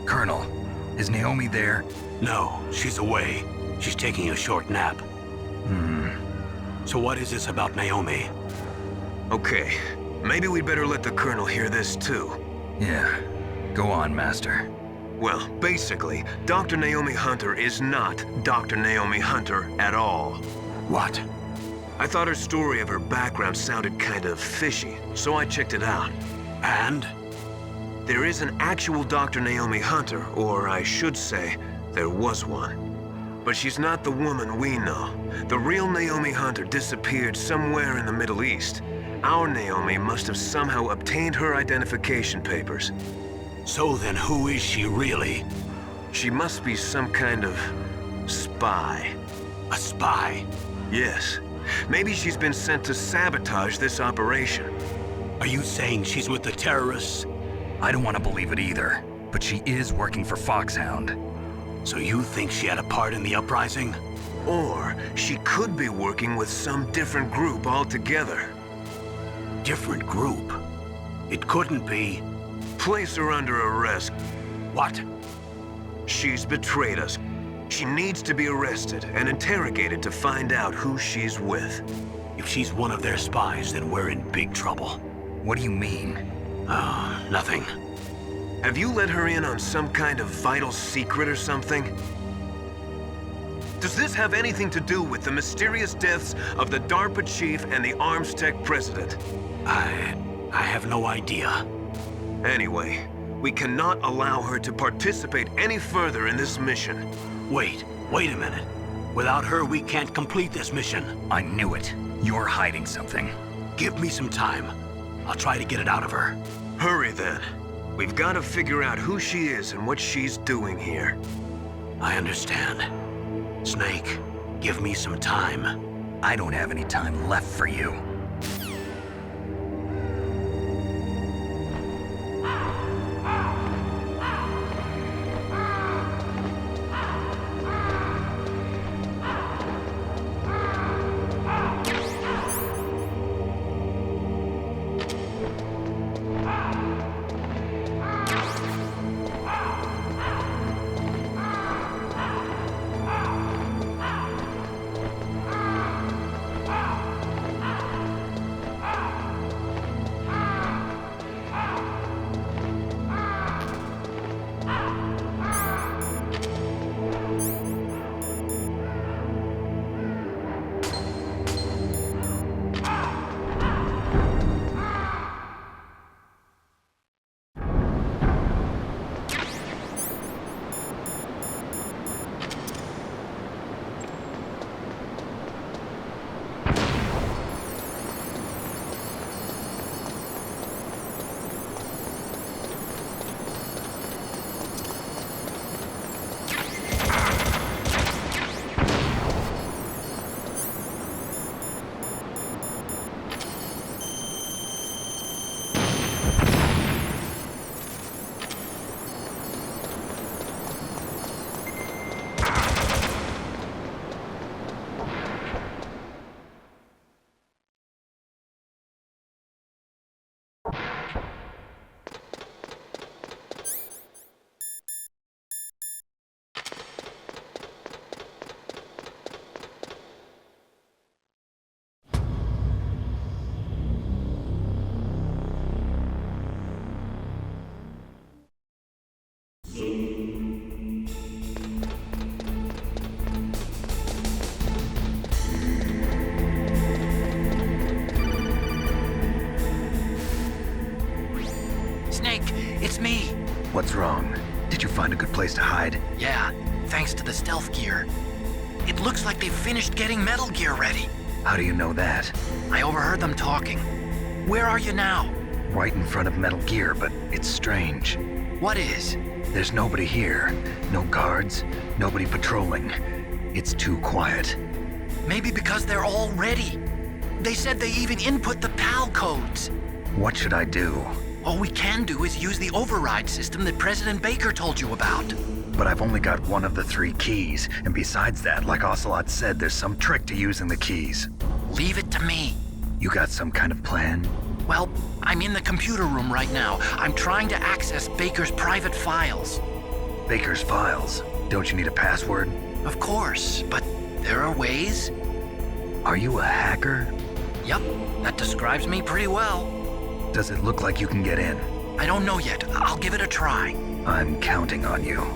Speaker 2: Colonel, is Naomi there?
Speaker 1: No, she's away. She's taking a short nap. So what is this about Naomi?
Speaker 7: Okay, maybe we'd better let the Colonel hear this too.
Speaker 2: Yeah, go on, Master.
Speaker 7: Well, basically, Dr. Naomi Hunter is not Dr. Naomi Hunter at all.
Speaker 1: What?
Speaker 7: I thought her story of her background sounded kind of fishy, so I checked it out.
Speaker 1: And?
Speaker 7: There is an actual Dr. Naomi Hunter, or I should say, there was one. But she's not the woman we know. The real Naomi Hunter disappeared somewhere in the Middle East. Our Naomi must have somehow obtained her identification papers.
Speaker 1: So then who is she really?
Speaker 7: She must be some kind of spy.
Speaker 1: A spy?
Speaker 7: Yes. Maybe she's been sent to sabotage this operation.
Speaker 1: Are you saying she's with the terrorists?
Speaker 2: I don't want to believe it either, but she is working for Foxhound.
Speaker 1: So you think she had a part in the uprising?
Speaker 7: Or she could be working with some different group altogether.
Speaker 1: Different group? It couldn't be.
Speaker 7: Place her under arrest.
Speaker 1: What?
Speaker 7: She's betrayed us. She needs to be arrested and interrogated to find out who she's with.
Speaker 1: If she's one of their spies, then we're in big trouble.
Speaker 2: What do you mean?
Speaker 1: Nothing.
Speaker 7: Have you let her in on some kind of vital secret or something? Does this have anything to do with the mysterious deaths of the DARPA chief and the Arms Tech president?
Speaker 1: I have no idea.
Speaker 7: Anyway, we cannot allow her to participate any further in this mission.
Speaker 1: Wait a minute. Without her, we can't complete this mission.
Speaker 2: I knew it. You're hiding something.
Speaker 1: Give me some time. I'll try to get it out of her.
Speaker 7: Hurry then. We've got to figure out who she is and what she's doing here.
Speaker 1: I understand. Snake, give me some time.
Speaker 2: I don't have any time left for you. What's wrong? Did you find a good place to hide?
Speaker 10: Yeah, thanks to the stealth gear. It looks like they've finished getting Metal Gear ready.
Speaker 2: How do you know that?
Speaker 10: I overheard them talking. Where are you now?
Speaker 2: Right in front of Metal Gear, but it's strange.
Speaker 10: What is?
Speaker 2: There's nobody here. No guards, nobody patrolling. It's too quiet.
Speaker 10: Maybe because they're all ready. They said they even input the PAL codes.
Speaker 2: What should I do?
Speaker 10: All we can do is use the override system that President Baker told you about.
Speaker 2: But I've only got one of the 3 keys, and besides that, like Ocelot said, there's some trick to using the keys.
Speaker 10: Leave it to me.
Speaker 2: You got some kind of plan?
Speaker 10: Well, I'm in the computer room right now. I'm trying to access Baker's private files.
Speaker 2: Baker's files? Don't you need a password?
Speaker 10: Of course, but there are ways.
Speaker 2: Are you a hacker?
Speaker 10: Yep, that describes me pretty well.
Speaker 2: Does it look like you can get in?
Speaker 10: I don't know yet. I'll give it a try.
Speaker 2: I'm counting on you.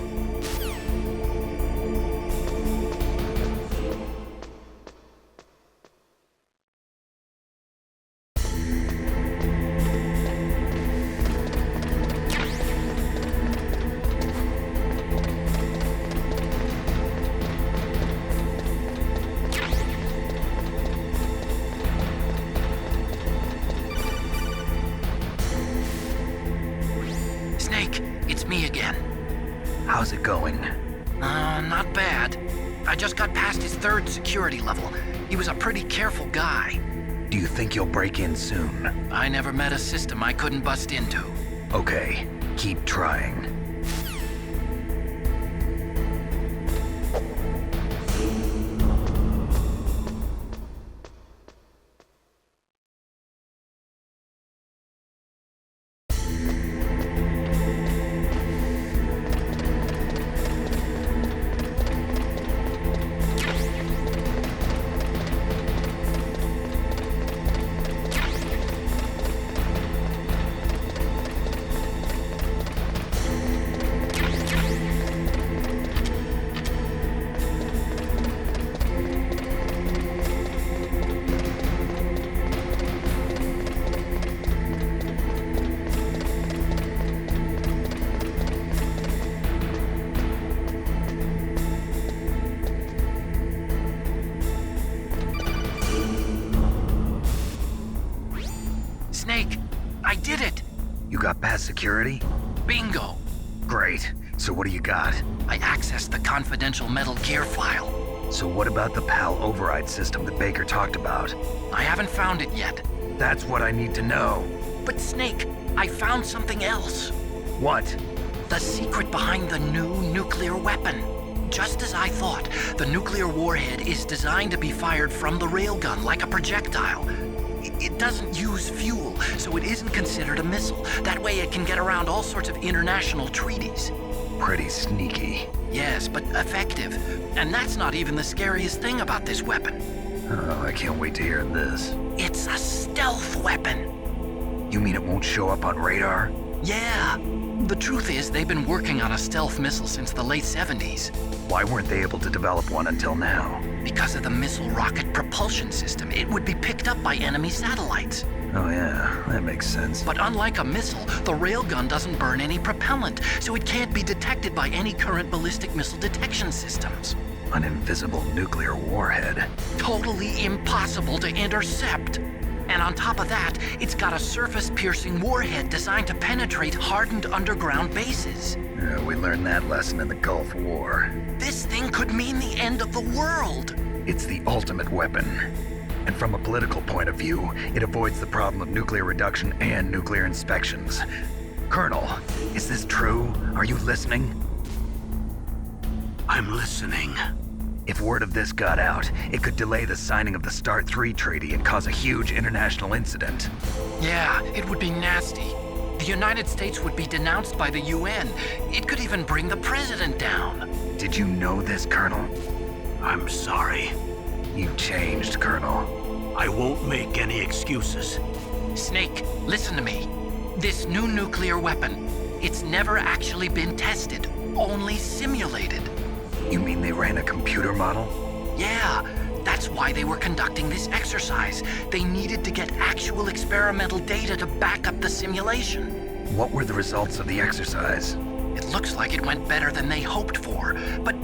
Speaker 2: How's it going?
Speaker 10: Not bad. I just got past his 3rd security level. He was a pretty careful guy.
Speaker 2: Do you think you'll break in soon?
Speaker 10: I never met a system I couldn't bust into.
Speaker 2: Okay, keep trying.
Speaker 10: Snake, I did it!
Speaker 2: You got past security?
Speaker 10: Bingo!
Speaker 2: Great. So what do you got?
Speaker 10: I accessed the confidential Metal Gear file.
Speaker 2: So what about the PAL override system that Baker talked about?
Speaker 10: I haven't found it yet.
Speaker 2: That's what I need to know.
Speaker 10: But Snake, I found something else.
Speaker 2: What?
Speaker 10: The secret behind the new nuclear weapon. Just as I thought, the nuclear warhead is designed to be fired from the railgun like a projectile. It doesn't use fuel, so it isn't considered a missile. That way it can get around all sorts of international treaties.
Speaker 2: Pretty sneaky.
Speaker 10: Yes, but effective. And that's not even the scariest thing about this weapon.
Speaker 2: Oh, I can't wait to hear this.
Speaker 10: It's a stealth weapon.
Speaker 2: You mean it won't show up on radar?
Speaker 10: Yeah. The truth is, they've been working on a stealth missile since the late 70s.
Speaker 2: Why weren't they able to develop one until now?
Speaker 10: Because of the missile rocket propulsion system, it would be picked up by enemy satellites.
Speaker 2: Oh yeah, that makes sense.
Speaker 10: But unlike a missile, the railgun doesn't burn any propellant, so it can't be detected by any current ballistic missile detection systems.
Speaker 2: An invisible nuclear warhead.
Speaker 10: Totally impossible to intercept. And on top of that, it's got a surface-piercing warhead designed to penetrate hardened underground bases.
Speaker 2: Yeah, we learned that lesson in the Gulf War.
Speaker 10: This thing could mean the end of the world.
Speaker 2: It's the ultimate weapon. And from a political point of view, it avoids the problem of nuclear reduction and nuclear inspections. Colonel, is this true? Are you listening?
Speaker 1: I'm listening.
Speaker 2: If word of this got out, it could delay the signing of the START 3 treaty and cause a huge international incident.
Speaker 10: Yeah, it would be nasty. The United States would be denounced by the UN. It could even bring the president down.
Speaker 2: Did you know this, Colonel?
Speaker 1: I'm sorry.
Speaker 2: You changed, Colonel.
Speaker 1: I won't make any excuses.
Speaker 10: Snake, listen to me. This new nuclear weapon, it's never actually been tested, only simulated.
Speaker 2: You mean they ran a computer model?
Speaker 10: Yeah, that's why they were conducting this exercise. They needed to get actual experimental data to back up the simulation.
Speaker 2: What were the results of the exercise?
Speaker 10: It looks like it went better than they hoped for, but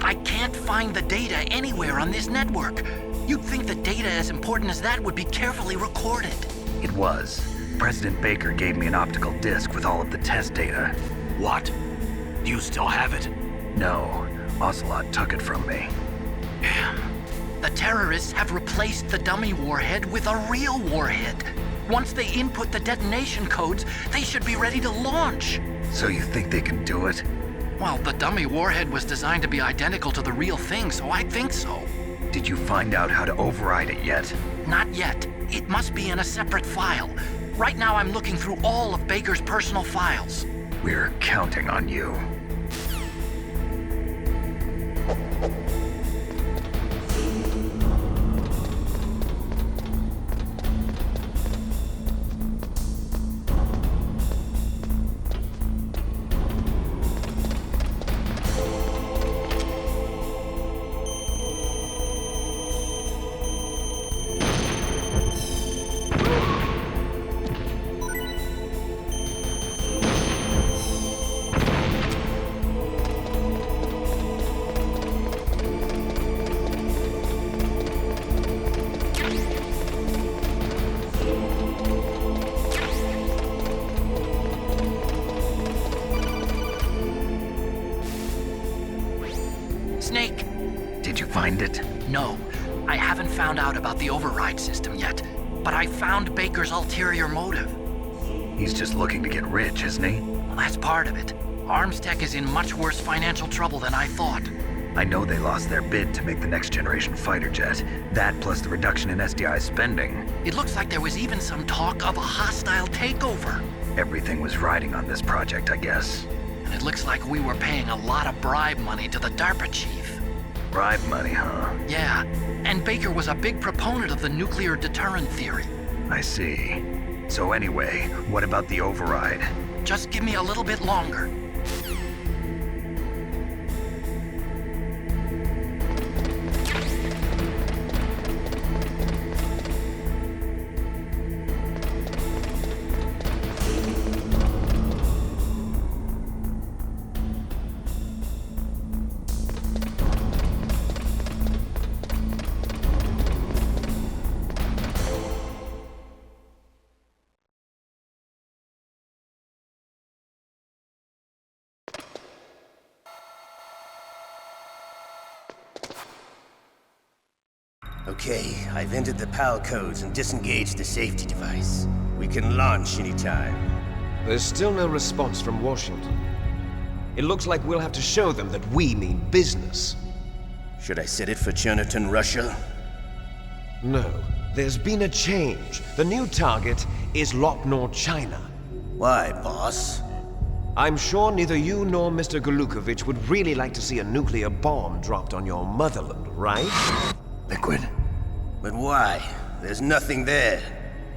Speaker 10: I can't find the data anywhere on this network. You'd think the data as important as that would be carefully recorded.
Speaker 2: It was. President Baker gave me an optical disc with all of the test data.
Speaker 1: What? Do you still have it?
Speaker 2: No. Ocelot took it from me.
Speaker 10: Damn. The terrorists have replaced the dummy warhead with a real warhead. Once they input the detonation codes, they should be ready to launch.
Speaker 2: So you think they can do it?
Speaker 10: Well, the dummy warhead was designed to be identical to the real thing, so I think so.
Speaker 2: Did you find out how to override it yet?
Speaker 10: Not yet. It must be in a separate file. Right now I'm looking through all of Baker's personal files.
Speaker 2: We're counting on you.
Speaker 10: Snake!
Speaker 2: Did you find it?
Speaker 10: No, I haven't found out about the override system yet, but I found Baker's ulterior motive.
Speaker 2: He's just looking to get rich, isn't he?
Speaker 10: Well, that's part of it. Armstech is in much worse financial trouble than I thought.
Speaker 2: I know they lost their bid to make the next generation fighter jet. That plus the reduction in SDI spending.
Speaker 10: It looks like there was even some talk of a hostile takeover.
Speaker 2: Everything was riding on this project, I guess.
Speaker 10: And it looks like we were paying a lot of bribe money to the DARPA chief.
Speaker 2: Bribe money, huh?
Speaker 10: Yeah, and Baker was a big proponent of the nuclear deterrent theory.
Speaker 2: I see. So anyway, what about the override?
Speaker 10: Just give me a little bit longer.
Speaker 13: Okay, I've entered the PAL codes and disengaged the safety device. We can launch anytime.
Speaker 3: There's still no response from Washington. It looks like we'll have to show them that we mean business.
Speaker 13: Should I set it for Cherniton, Russia?
Speaker 3: No. There's been a change. The new target is Lopnor, China.
Speaker 13: Why, boss?
Speaker 3: I'm sure neither you nor Mr. Golukovich would really like to see a nuclear bomb dropped on your motherland, right?
Speaker 13: Liquid. But why? There's nothing there.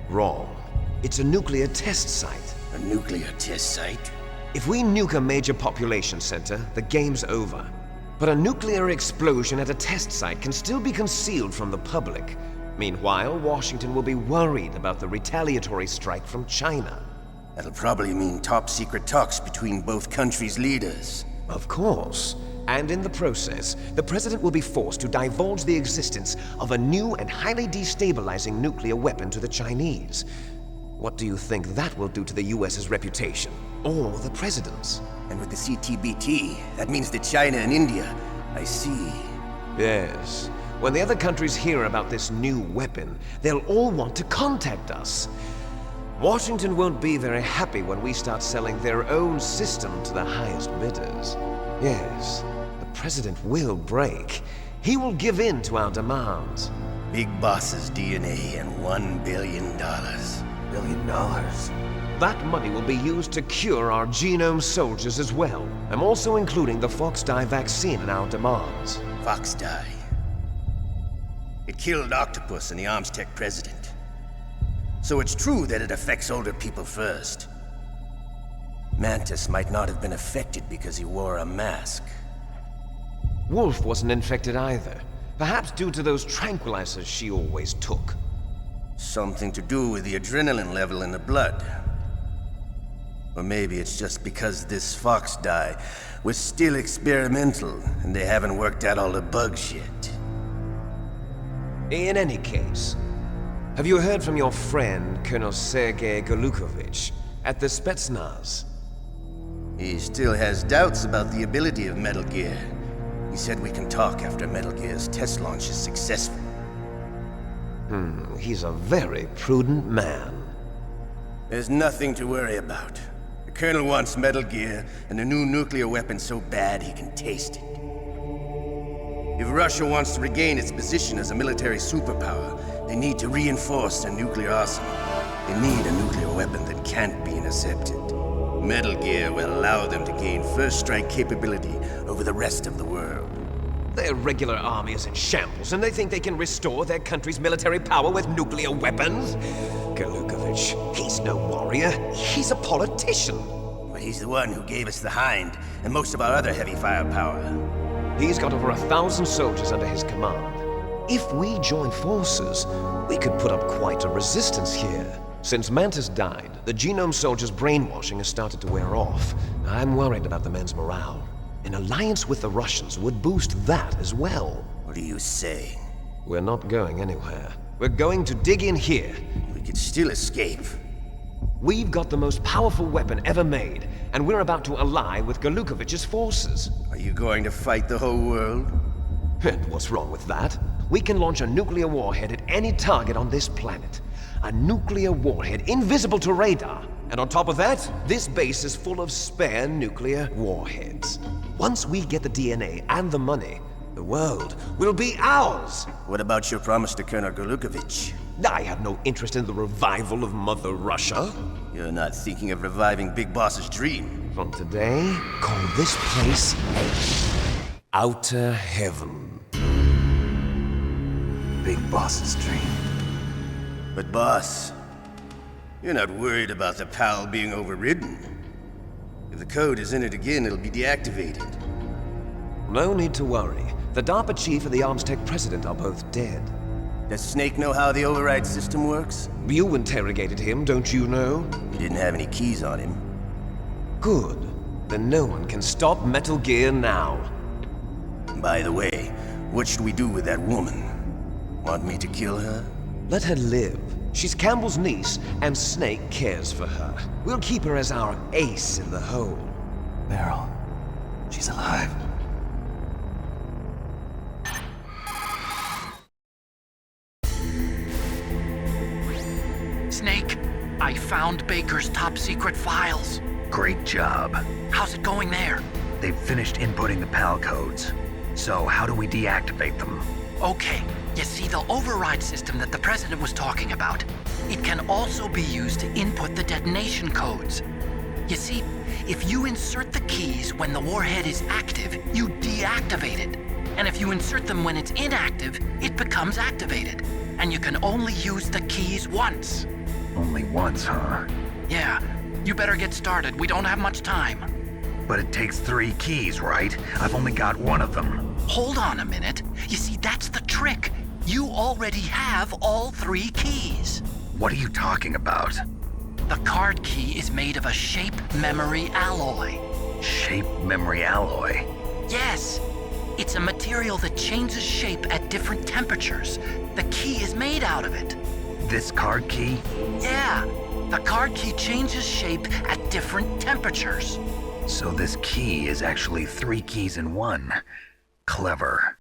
Speaker 3: Wrong. It's a nuclear test site.
Speaker 13: A nuclear test site?
Speaker 3: If we nuke a major population center, the game's over. But a nuclear explosion at a test site can still be concealed from the public. Meanwhile, Washington will be worried about the retaliatory strike from China.
Speaker 13: That'll probably mean top-secret talks between both countries' leaders.
Speaker 3: Of course. And in the process, the President will be forced to divulge the existence of a new and highly destabilizing nuclear weapon to the Chinese. What do you think that will do to the US's reputation? Or the President's?
Speaker 13: And with the CTBT, that means that China and India... I see.
Speaker 3: Yes. When the other countries hear about this new weapon, they'll all want to contact us. Washington won't be very happy when we start selling their own system to the highest bidders. Yes, the President will break. He will give in to our demands.
Speaker 13: Big Boss's DNA and $1 billion. $1 billion?
Speaker 3: That money will be used to cure our genome soldiers as well. I'm also including the Fox-Die vaccine in our demands.
Speaker 13: Fox-Die? It killed Octopus and the Armstech president. So it's true that it affects older people first. Mantis might not have been affected because he wore a mask.
Speaker 3: Wolf wasn't infected either. Perhaps due to those tranquilizers she always took.
Speaker 13: Something to do with the adrenaline level in the blood. Or maybe it's just because this Fox-Die was still experimental and they haven't worked out all the bugs yet.
Speaker 3: In any case, have you heard from your friend, Colonel Sergei Golukovich, at the Spetsnaz?
Speaker 13: He still has doubts about the ability of Metal Gear. He said we can talk after Metal Gear's test launch is successful.
Speaker 3: He's a very prudent man.
Speaker 13: There's nothing to worry about. The Colonel wants Metal Gear and a new nuclear weapon so bad he can taste it. If Russia wants to regain its position as a military superpower, they need to reinforce their nuclear arsenal. They need a nuclear weapon that can't be intercepted. Metal Gear will allow them to gain first strike capability over the rest of the world.
Speaker 3: Their regular army is in shambles, and they think they can restore their country's military power with nuclear weapons? Golukovich, he's no warrior. He's a politician.
Speaker 13: But he's the one who gave us the Hind and most of our other heavy firepower.
Speaker 3: He's got over 1,000 soldiers under his command. If we join forces, we could put up quite a resistance here. Since Mantis died, the genome soldiers' brainwashing has started to wear off. I'm worried about the men's morale. An alliance with the Russians would boost that as well.
Speaker 13: What are you saying?
Speaker 3: We're not going anywhere. We're going to dig in here.
Speaker 13: We could still escape.
Speaker 3: We've got the most powerful weapon ever made, and we're about to ally with Golukovich's forces.
Speaker 13: Are you going to fight the whole world?
Speaker 3: And what's wrong with that? We can launch a nuclear warhead at any target on this planet. A nuclear warhead invisible to radar. And on top of that, this base is full of spare nuclear warheads. Once we get the DNA and the money, the world will be ours!
Speaker 13: What about your promise to Colonel Golukovich?
Speaker 3: I have no interest in the revival of Mother Russia.
Speaker 13: You're not thinking of reviving Big Boss's dream.
Speaker 3: From today, call this place Outer Heaven.
Speaker 4: Big Boss's dream.
Speaker 13: But boss, you're not worried about the PAL being overridden. If the code is in it again, it'll be deactivated.
Speaker 3: No need to worry. The DARPA chief and the Armstech president are both dead.
Speaker 13: Does Snake know how the override system works?
Speaker 3: You interrogated him, don't you know?
Speaker 13: He didn't have any keys on him.
Speaker 3: Good. Then no one can stop Metal Gear now.
Speaker 13: By the way, what should we do with that woman? Want me to kill her?
Speaker 3: Let her live. She's Campbell's niece, and Snake cares for her. We'll keep her as our ace in the hole.
Speaker 4: Meryl, she's alive.
Speaker 10: I found Baker's top-secret files.
Speaker 2: Great job.
Speaker 10: How's it going there?
Speaker 2: They've finished inputting the PAL codes. So how do we deactivate them?
Speaker 10: Okay, you see the override system that the President was talking about? It can also be used to input the detonation codes. You see, if you insert the keys when the warhead is active, you deactivate it. And if you insert them when it's inactive, it becomes activated. And you can only use the keys once.
Speaker 2: Only once, huh?
Speaker 10: Yeah, you better get started. We don't have much time.
Speaker 2: But it takes 3 keys, right? I've only got 1 of them.
Speaker 10: Hold on a minute. You see, that's the trick. You already have all 3 keys.
Speaker 2: What are you talking about?
Speaker 10: The card key is made of a shape memory alloy.
Speaker 2: Shape memory alloy?
Speaker 10: Yes. It's a material that changes shape at different temperatures. The key is made out of it.
Speaker 2: This card key?
Speaker 10: Yeah. The card key changes shape at different temperatures.
Speaker 2: So this key is actually 3 keys in 1. Clever.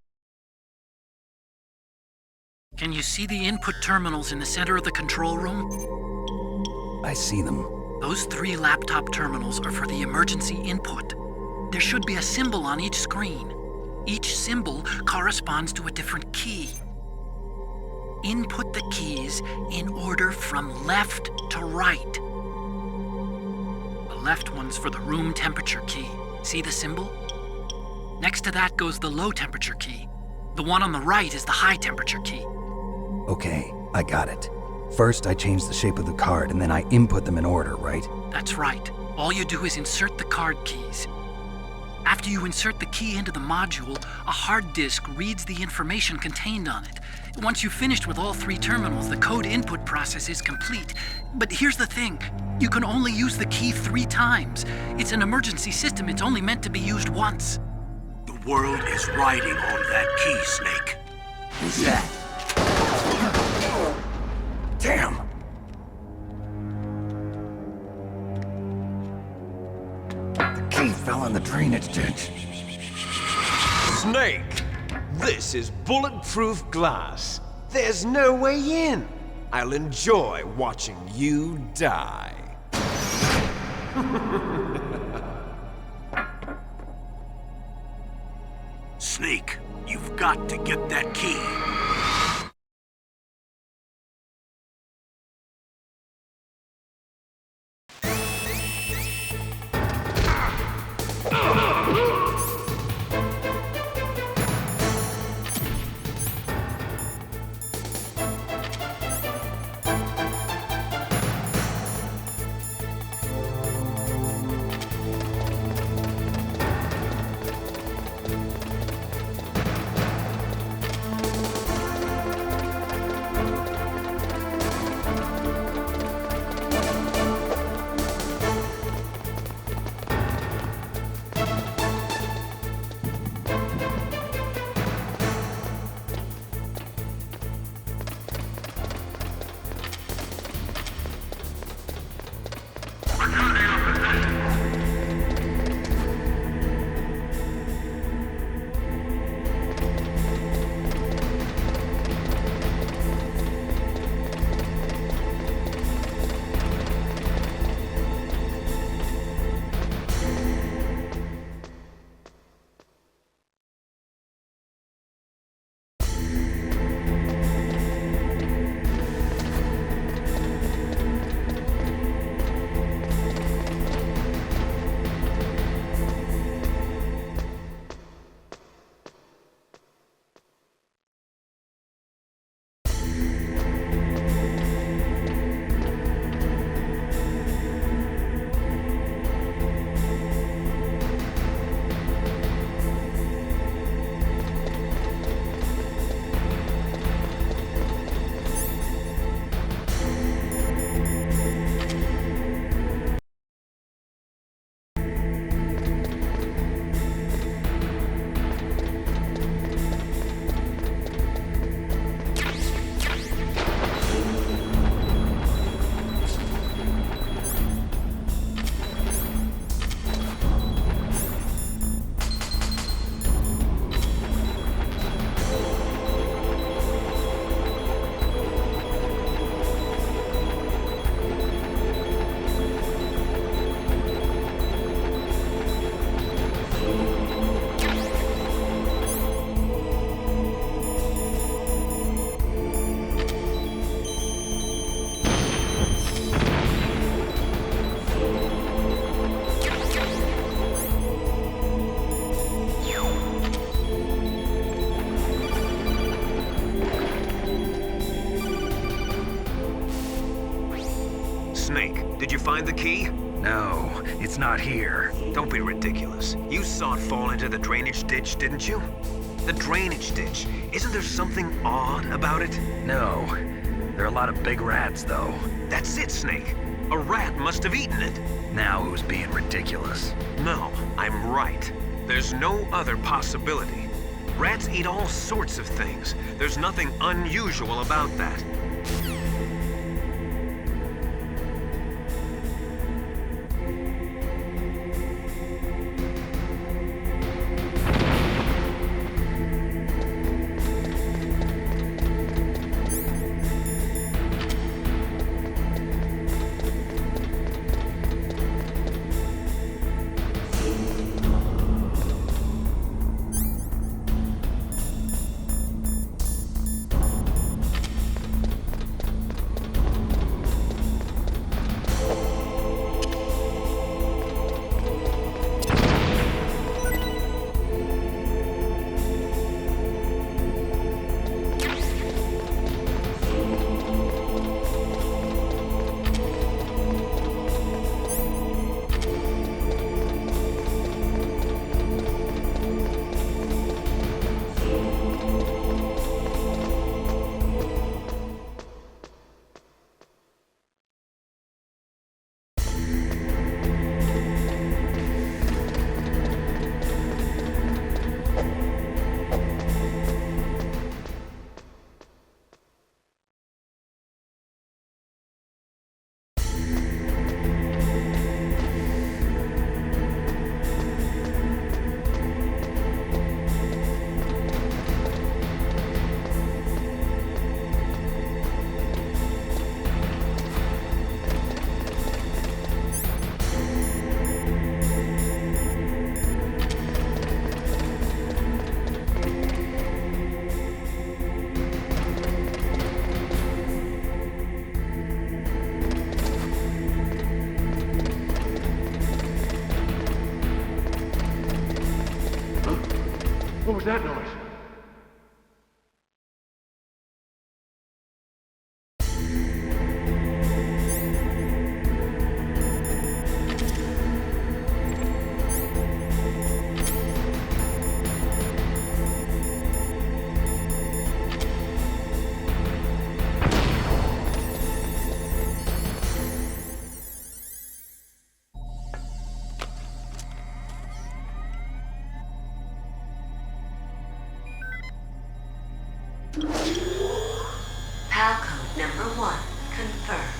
Speaker 10: Can you see the input terminals in the center of the control room?
Speaker 4: I see them.
Speaker 10: Those 3 laptop terminals are for the emergency input. There should be a symbol on each screen. Each symbol corresponds to a different key. Input the keys in order from left to right. The left one's for the room temperature key. See the symbol? Next to that goes the low temperature key. The one on the right is the high temperature key.
Speaker 4: Okay, I got it. First, I change the shape of the card, and then I input them in order, right?
Speaker 10: That's right. All you do is insert the card keys. After you insert the key into the module, a hard disk reads the information contained on it. Once you've finished with all 3 terminals, the code input process is complete. But here's the thing. You can only use the key 3 times. It's an emergency system. It's only meant to be used once.
Speaker 1: The world is riding on that key, Snake.
Speaker 4: Who's that? Damn! The key fell in the drainage ditch.
Speaker 3: Snake! This is bulletproof glass. There's no way in. I'll enjoy watching you die.
Speaker 1: Snake, you've got to get that key.
Speaker 7: find the key?
Speaker 2: No, it's not here.
Speaker 7: Don't be ridiculous. You saw it fall into the drainage ditch, didn't you? The drainage ditch. Isn't there something odd about it?
Speaker 2: No. There are a lot of big rats, though.
Speaker 7: That's it, Snake. A rat must have eaten it.
Speaker 2: Now who's being ridiculous?
Speaker 7: No, I'm right. There's no other possibility. Rats eat all sorts of things. There's nothing unusual about that.
Speaker 11: What was that noise?
Speaker 15: PAL code number 1 confirmed.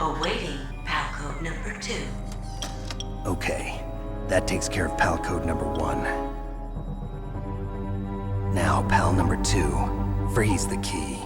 Speaker 15: Awaiting PAL code number 2.
Speaker 4: Okay, that takes care of PAL code number 1. Now, PAL number 2, freeze the key.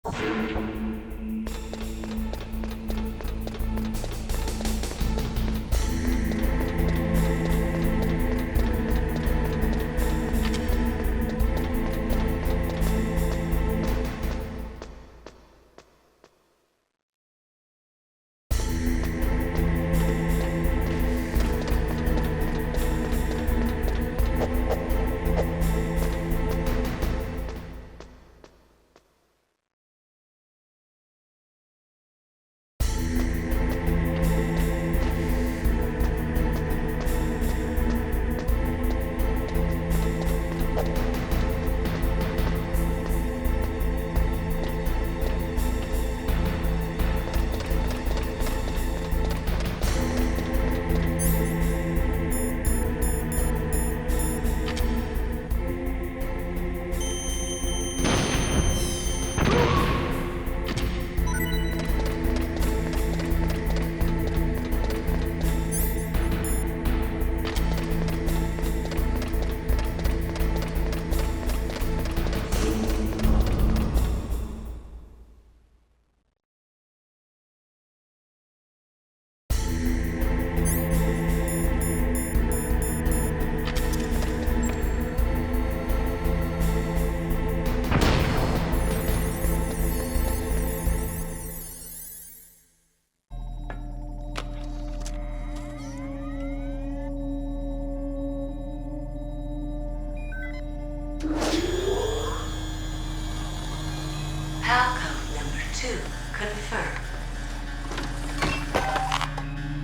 Speaker 15: Confirmed.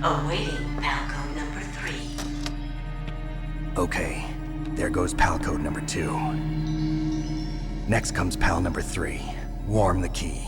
Speaker 15: Awaiting PAL code number 3.
Speaker 4: Okay, there goes PAL code number 2. Next comes PAL number 3. Warm the key.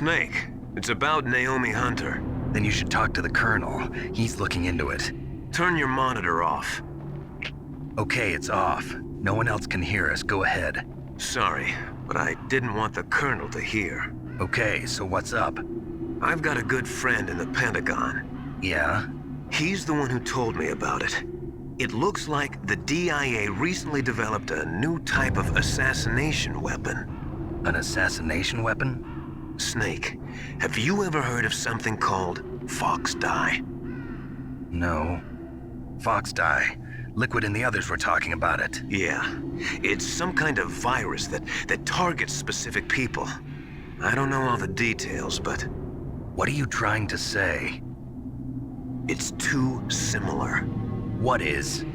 Speaker 7: Snake, it's about Naomi Hunter.
Speaker 2: Then you should talk to the Colonel. He's looking into it.
Speaker 7: Turn your monitor off.
Speaker 2: Okay, it's off. No one else can hear us. Go ahead.
Speaker 7: Sorry, but I didn't want the Colonel to hear.
Speaker 2: Okay, so what's up?
Speaker 7: I've got a good friend in the Pentagon.
Speaker 2: Yeah?
Speaker 7: He's the one who told me about it. It looks like the DIA recently developed a new type of assassination weapon.
Speaker 2: An assassination weapon?
Speaker 7: Snake, have you ever heard of something called Fox Dye?
Speaker 2: No. Fox Dye. Liquid and the others were talking about it.
Speaker 7: Yeah. It's some kind of virus that targets specific people. I don't know all the details, but...
Speaker 2: What are you trying to say?
Speaker 7: It's too similar.
Speaker 2: What is?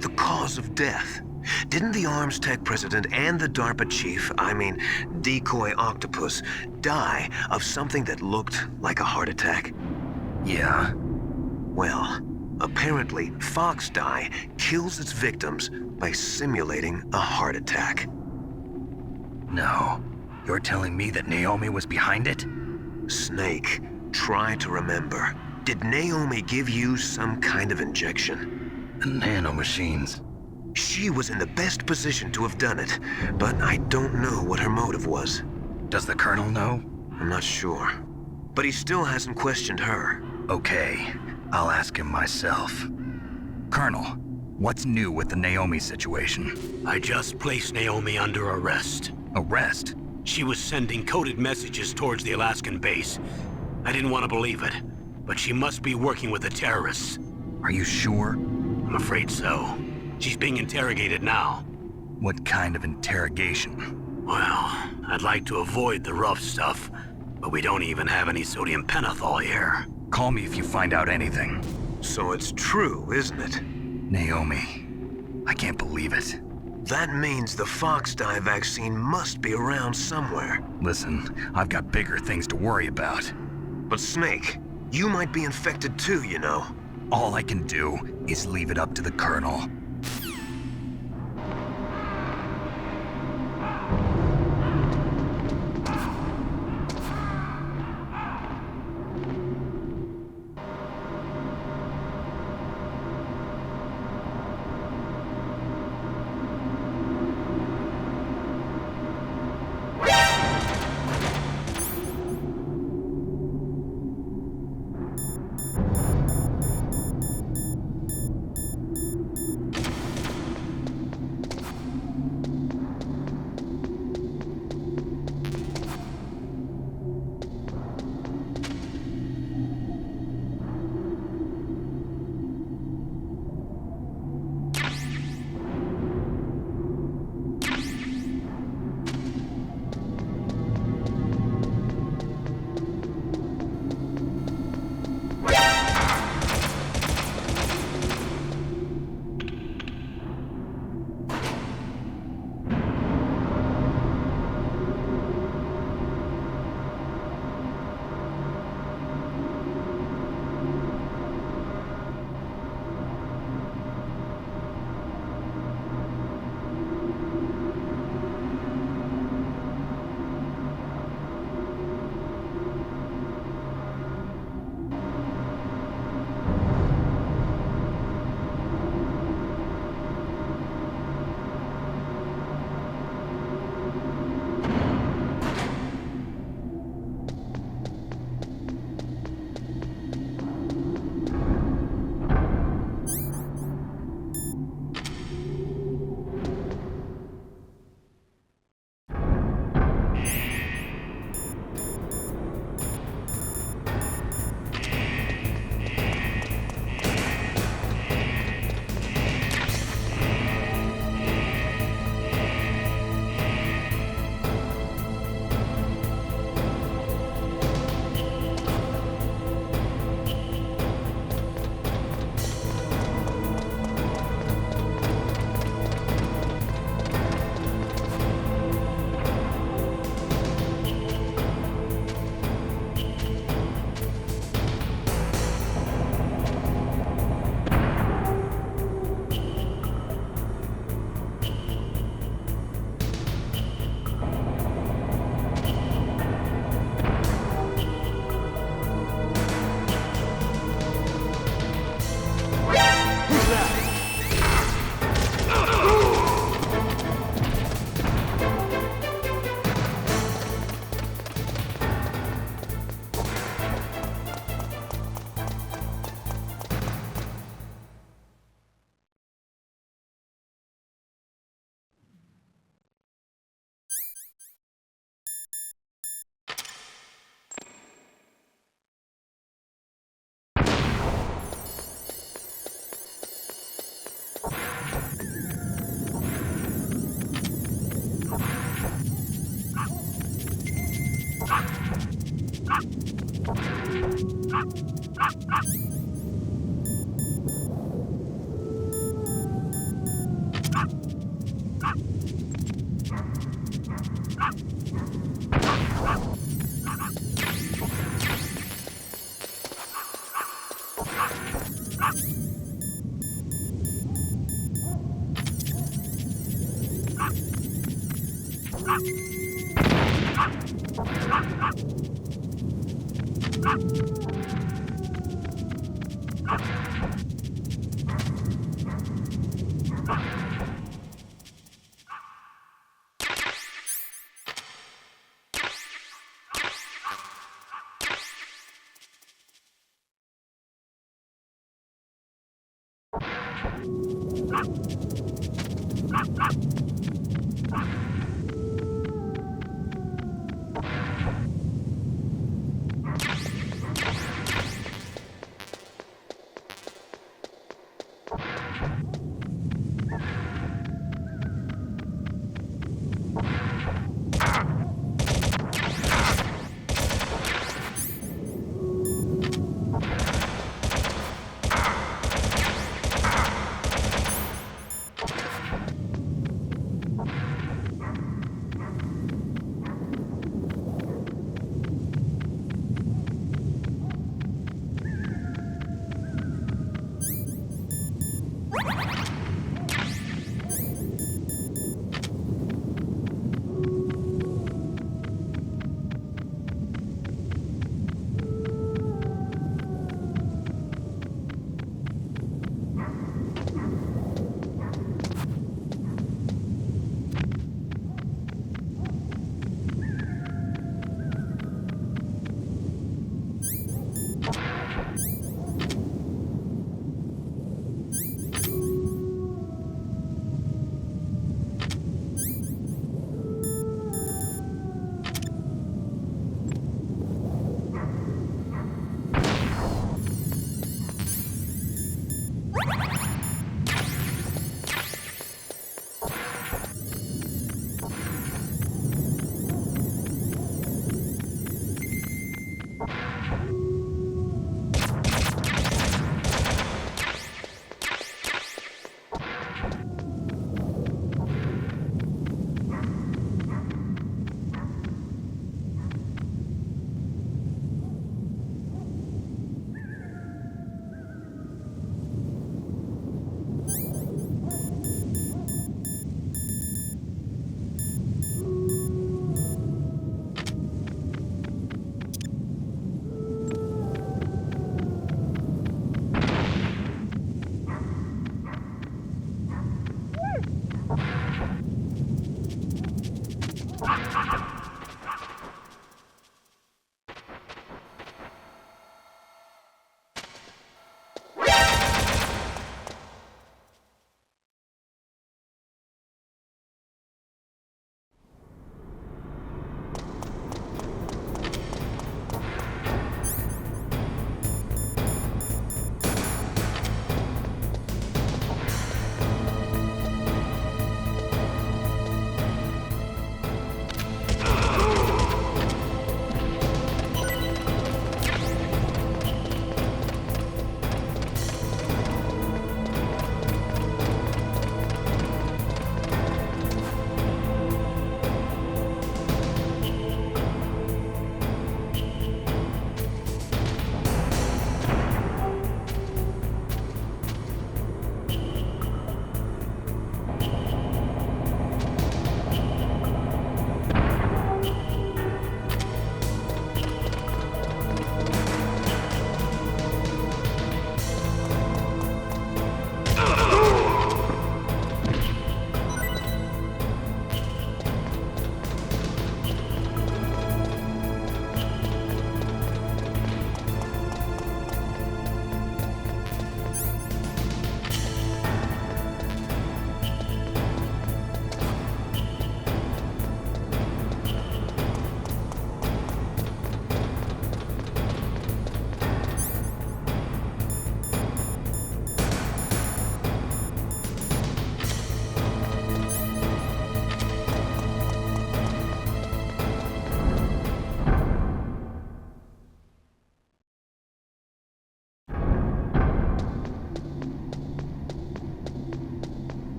Speaker 7: The cause of death. Didn't the Arms Tech president and the DARPA chief, Decoy Octopus, die of something that looked like a heart attack?
Speaker 2: Yeah.
Speaker 7: Well, apparently Fox Dye kills its victims by simulating a heart attack.
Speaker 2: No. You're telling me that Naomi was behind it?
Speaker 7: Snake, try to remember. Did Naomi give you some kind of injection?
Speaker 2: Nanomachines.
Speaker 7: She was in the best position to have done it, but I don't know what her motive was.
Speaker 2: Does the Colonel know?
Speaker 7: I'm not sure. But he still hasn't questioned her.
Speaker 2: Okay, I'll ask him myself. Colonel, what's new with the Naomi situation?
Speaker 1: I just placed Naomi under arrest.
Speaker 2: Arrest?
Speaker 1: She was sending coded messages towards the Alaskan base. I didn't want to believe it, but she must be working with the terrorists.
Speaker 2: Are you sure?
Speaker 1: I'm afraid so. She's being interrogated now.
Speaker 2: What kind of interrogation?
Speaker 1: Well, I'd like to avoid the rough stuff, but we don't even have any sodium pentothal here.
Speaker 2: Call me if you find out anything.
Speaker 7: So it's true, isn't it?
Speaker 2: Naomi, I can't believe it.
Speaker 7: That means the Fox Dye vaccine must be around somewhere.
Speaker 2: Listen, I've got bigger things to worry about.
Speaker 7: But Snake, you might be infected too, you know.
Speaker 2: All I can do is leave it up to the Colonel.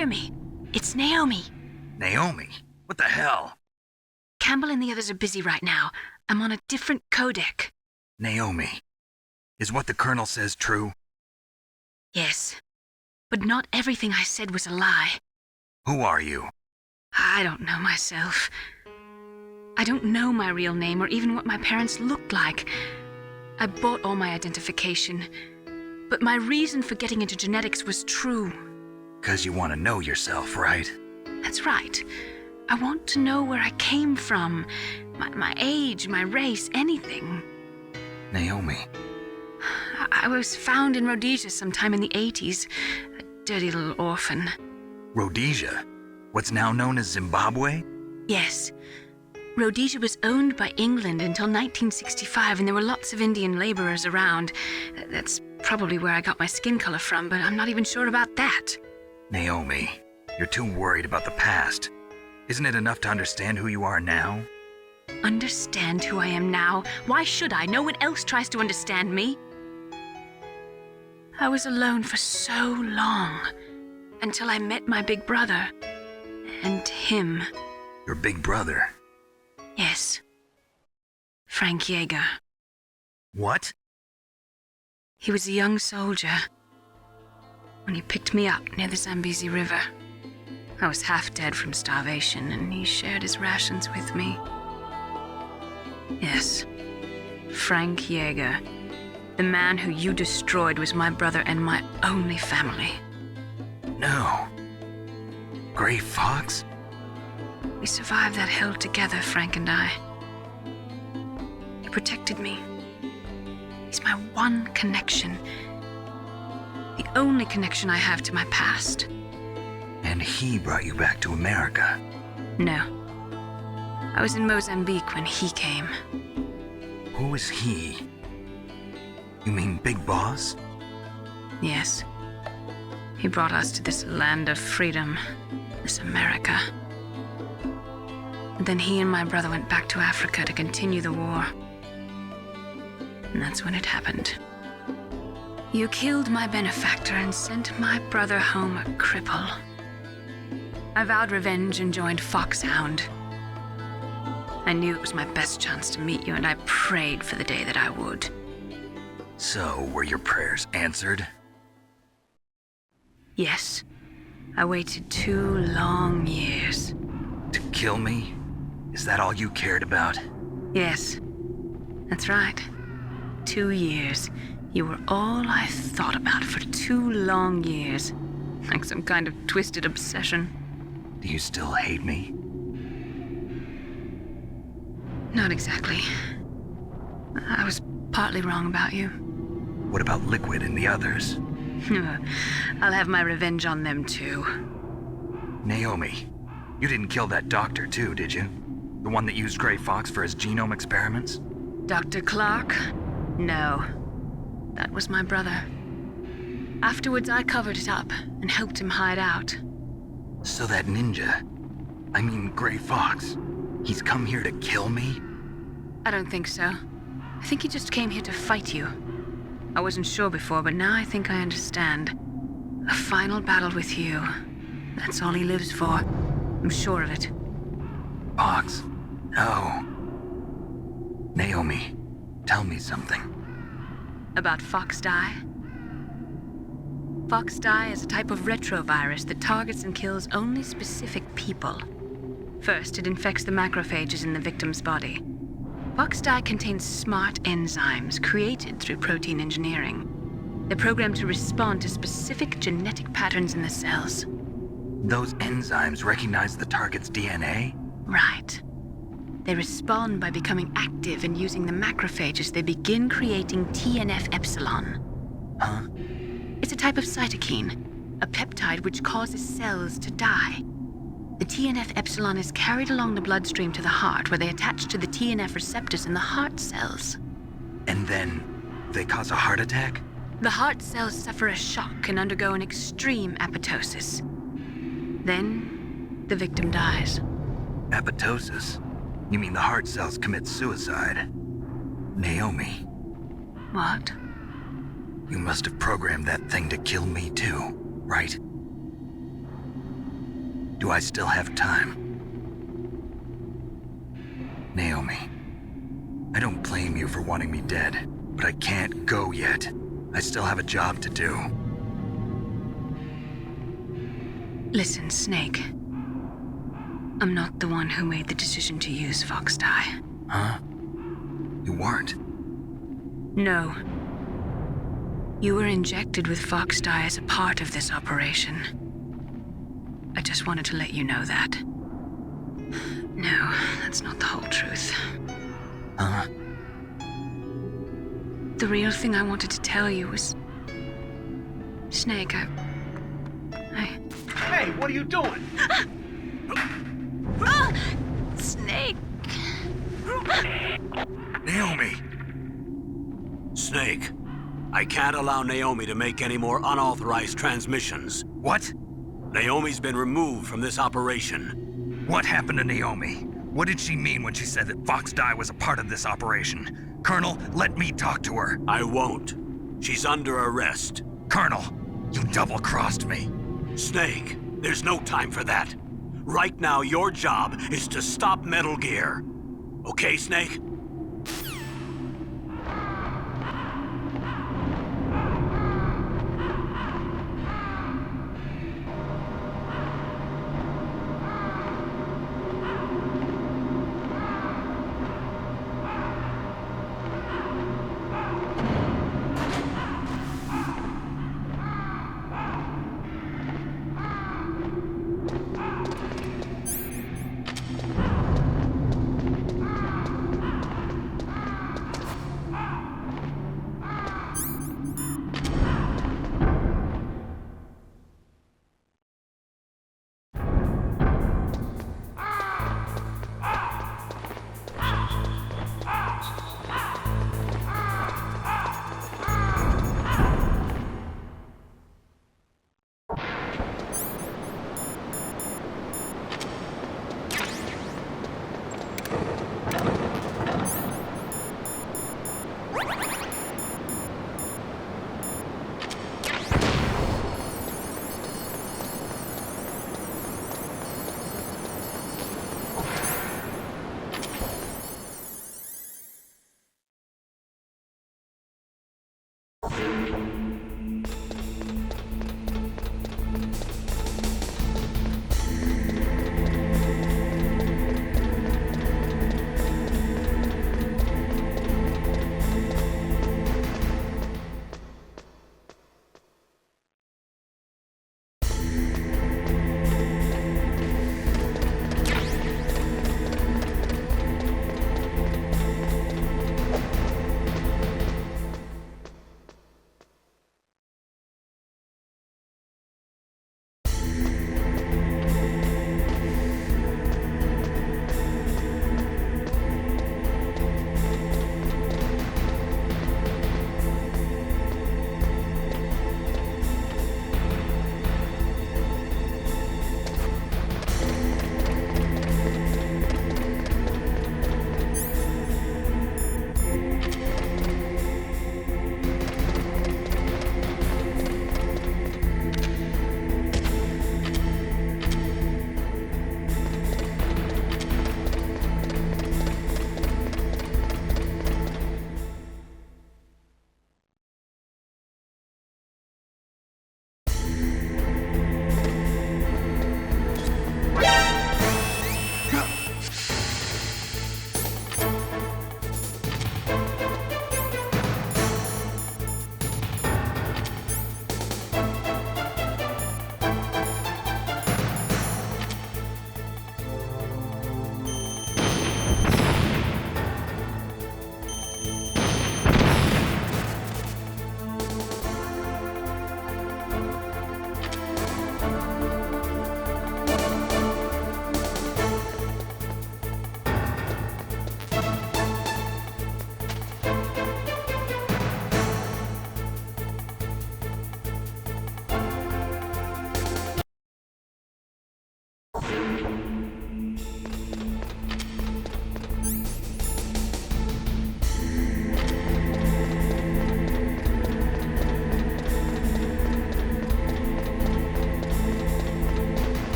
Speaker 5: hear me? It's Naomi.
Speaker 2: Naomi? What the hell?
Speaker 5: Campbell and the others are busy right now. I'm on a different codec.
Speaker 2: Naomi, is what the Colonel says true?
Speaker 5: Yes, but not everything I said was a lie.
Speaker 2: Who are you?
Speaker 5: I don't know myself. I don't know my real name or even what my parents looked like. I bought all my identification, but my reason for getting into genetics was true.
Speaker 2: 'Cause you want to know yourself, right?
Speaker 5: That's right. I want to know where I came from, my age, my race, anything.
Speaker 2: Naomi.
Speaker 5: I was found in Rhodesia sometime in the 80s, a dirty little orphan.
Speaker 2: Rhodesia? What's now known as Zimbabwe?
Speaker 5: Yes. Rhodesia was owned by England until 1965, and there were lots of Indian laborers around. That's probably where I got my skin color from, but I'm not even sure about that.
Speaker 2: Naomi, you're too worried about the past. Isn't it enough to understand who you are now?
Speaker 5: Understand who I am now? Why should I? No one else tries to understand me. I was alone for so long, until I met my big brother. And him.
Speaker 2: Your big brother?
Speaker 5: Yes. Frank Yeager.
Speaker 2: What?
Speaker 5: He was a young soldier when he picked me up near the Zambezi River. I was half dead from starvation, and he shared his rations with me. Yes, Frank Yeager. The man who you destroyed was my brother and my only family.
Speaker 2: No. Gray Fox?
Speaker 5: We survived that hell together, Frank and I. He protected me. He's my one connection. The only connection I have to my past.
Speaker 2: And he brought you back to America?
Speaker 5: No. I was in Mozambique when he came.
Speaker 2: Who is he? You mean Big Boss?
Speaker 5: Yes. He brought us to this land of freedom, this America. And then he and my brother went back to Africa to continue the war. And that's when it happened. You killed my benefactor and sent my brother home a cripple. I vowed revenge and joined Foxhound. I knew it was my best chance to meet you, and I prayed for the day that I would.
Speaker 2: So, were your prayers answered?
Speaker 5: Yes. I waited 2 long years.
Speaker 2: To kill me? Is that all you cared about?
Speaker 5: Yes. That's right. 2 years. You were all I thought about for 2 long years. Like some kind of twisted obsession.
Speaker 2: Do you still hate me?
Speaker 5: Not exactly. I was partly wrong about you.
Speaker 2: What about Liquid and the others?
Speaker 5: I'll have my revenge on them too.
Speaker 2: Naomi, you didn't kill that doctor too, did you? The one that used Gray Fox for his genome experiments?
Speaker 5: Dr. Clark? No. That was my brother. Afterwards, I covered it up and helped him hide out.
Speaker 2: So that ninja, I mean Gray Fox, he's come here to kill me?
Speaker 5: I don't think so. I think he just came here to fight you. I wasn't sure before, but now I think I understand. A final battle with you. That's all he lives for. I'm sure of it.
Speaker 2: Fox? No. Naomi, tell me something.
Speaker 5: About Fox Die? Fox Die is a type of retrovirus that targets and kills only specific people. First, it infects the macrophages in the victim's body. Fox Die contains smart enzymes created through protein engineering. They're programmed to respond to specific genetic patterns in the cells.
Speaker 2: Those enzymes recognize the target's DNA?
Speaker 5: Right. They respond by becoming active and using the macrophages. They begin creating TNF-epsilon.
Speaker 2: Huh?
Speaker 5: It's a type of cytokine, a peptide which causes cells to die. The TNF-epsilon is carried along the bloodstream to the heart, where they attach to the TNF receptors in the heart cells.
Speaker 2: And then they cause a heart attack?
Speaker 5: The heart cells suffer a shock and undergo an extreme apoptosis. Then, the victim dies.
Speaker 2: Apoptosis? You mean the heart cells commit suicide? Naomi.
Speaker 5: What?
Speaker 2: You must have programmed that thing to kill me too, right? Do I still have time? Naomi, I don't blame you for wanting me dead, but I can't go yet. I still have a job to do.
Speaker 5: Listen, Snake. I'm not the one who made the decision to use Fox Dye.
Speaker 2: Huh? You weren't?
Speaker 5: No. You were injected with Fox Dye as a part of this operation. I just wanted to let you know that. No, that's not the whole truth.
Speaker 2: Huh?
Speaker 5: The real thing I wanted to tell you was... Snake, I...
Speaker 11: Hey, what are you doing?
Speaker 5: Snake!
Speaker 2: Naomi!
Speaker 1: Snake, I can't allow Naomi to make any more unauthorized transmissions.
Speaker 2: What?
Speaker 1: Naomi's been removed from this operation.
Speaker 2: What happened to Naomi? What did she mean when she said that Fox Dye was a part of this operation? Colonel, let me talk to her.
Speaker 1: I won't. She's under arrest.
Speaker 2: Colonel, you double-crossed me.
Speaker 1: Snake, there's no time for that. Right now, your job is to stop Metal Gear. Okay, Snake?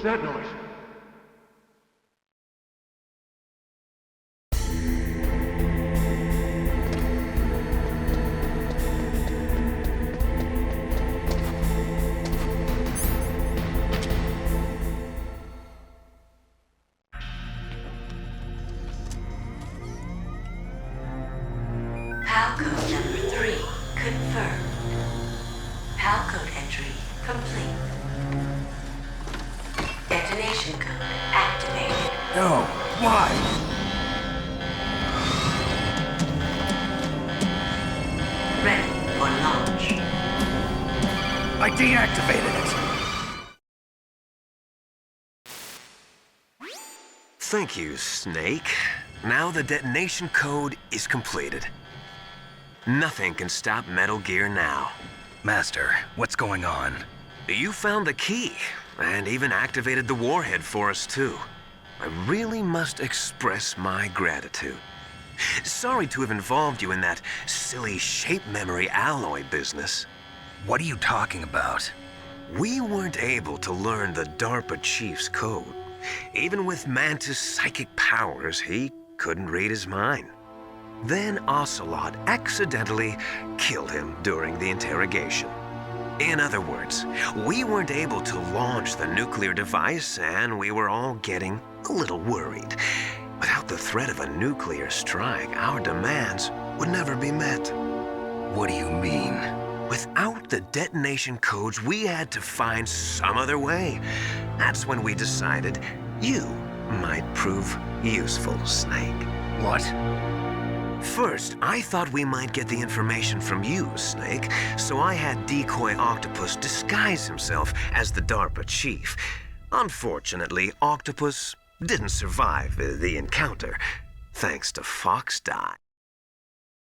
Speaker 11: was that noise?
Speaker 18: PAL code number 3 confirmed. PAL code entry complete. Detonation code activated.
Speaker 9: No, why?
Speaker 18: Ready for launch.
Speaker 9: I deactivated it.
Speaker 7: Thank you, Snake. Now the detonation code is completed. Nothing can stop Metal Gear now.
Speaker 2: Master, what's going on?
Speaker 7: You found the key, and even activated the warhead for us, too. I really must express my gratitude. Sorry to have involved you in that silly shape memory alloy business.
Speaker 2: What are you talking about?
Speaker 7: We weren't able to learn the DARPA chief's code. Even with Mantis' psychic powers, he couldn't read his mind. Then Ocelot accidentally killed him during the interrogation. In other words, we weren't able to launch the nuclear device, and we were all getting a little worried. Without the threat of a nuclear strike, our demands would never be met.
Speaker 2: What do you mean?
Speaker 7: Without the detonation codes, we had to find some other way. That's when we decided you might prove useful, Snake.
Speaker 2: What?
Speaker 7: First, I thought we might get the information from you, Snake, so I had Decoy Octopus disguise himself as the DARPA chief. Unfortunately, Octopus didn't survive the encounter, thanks to Fox Die.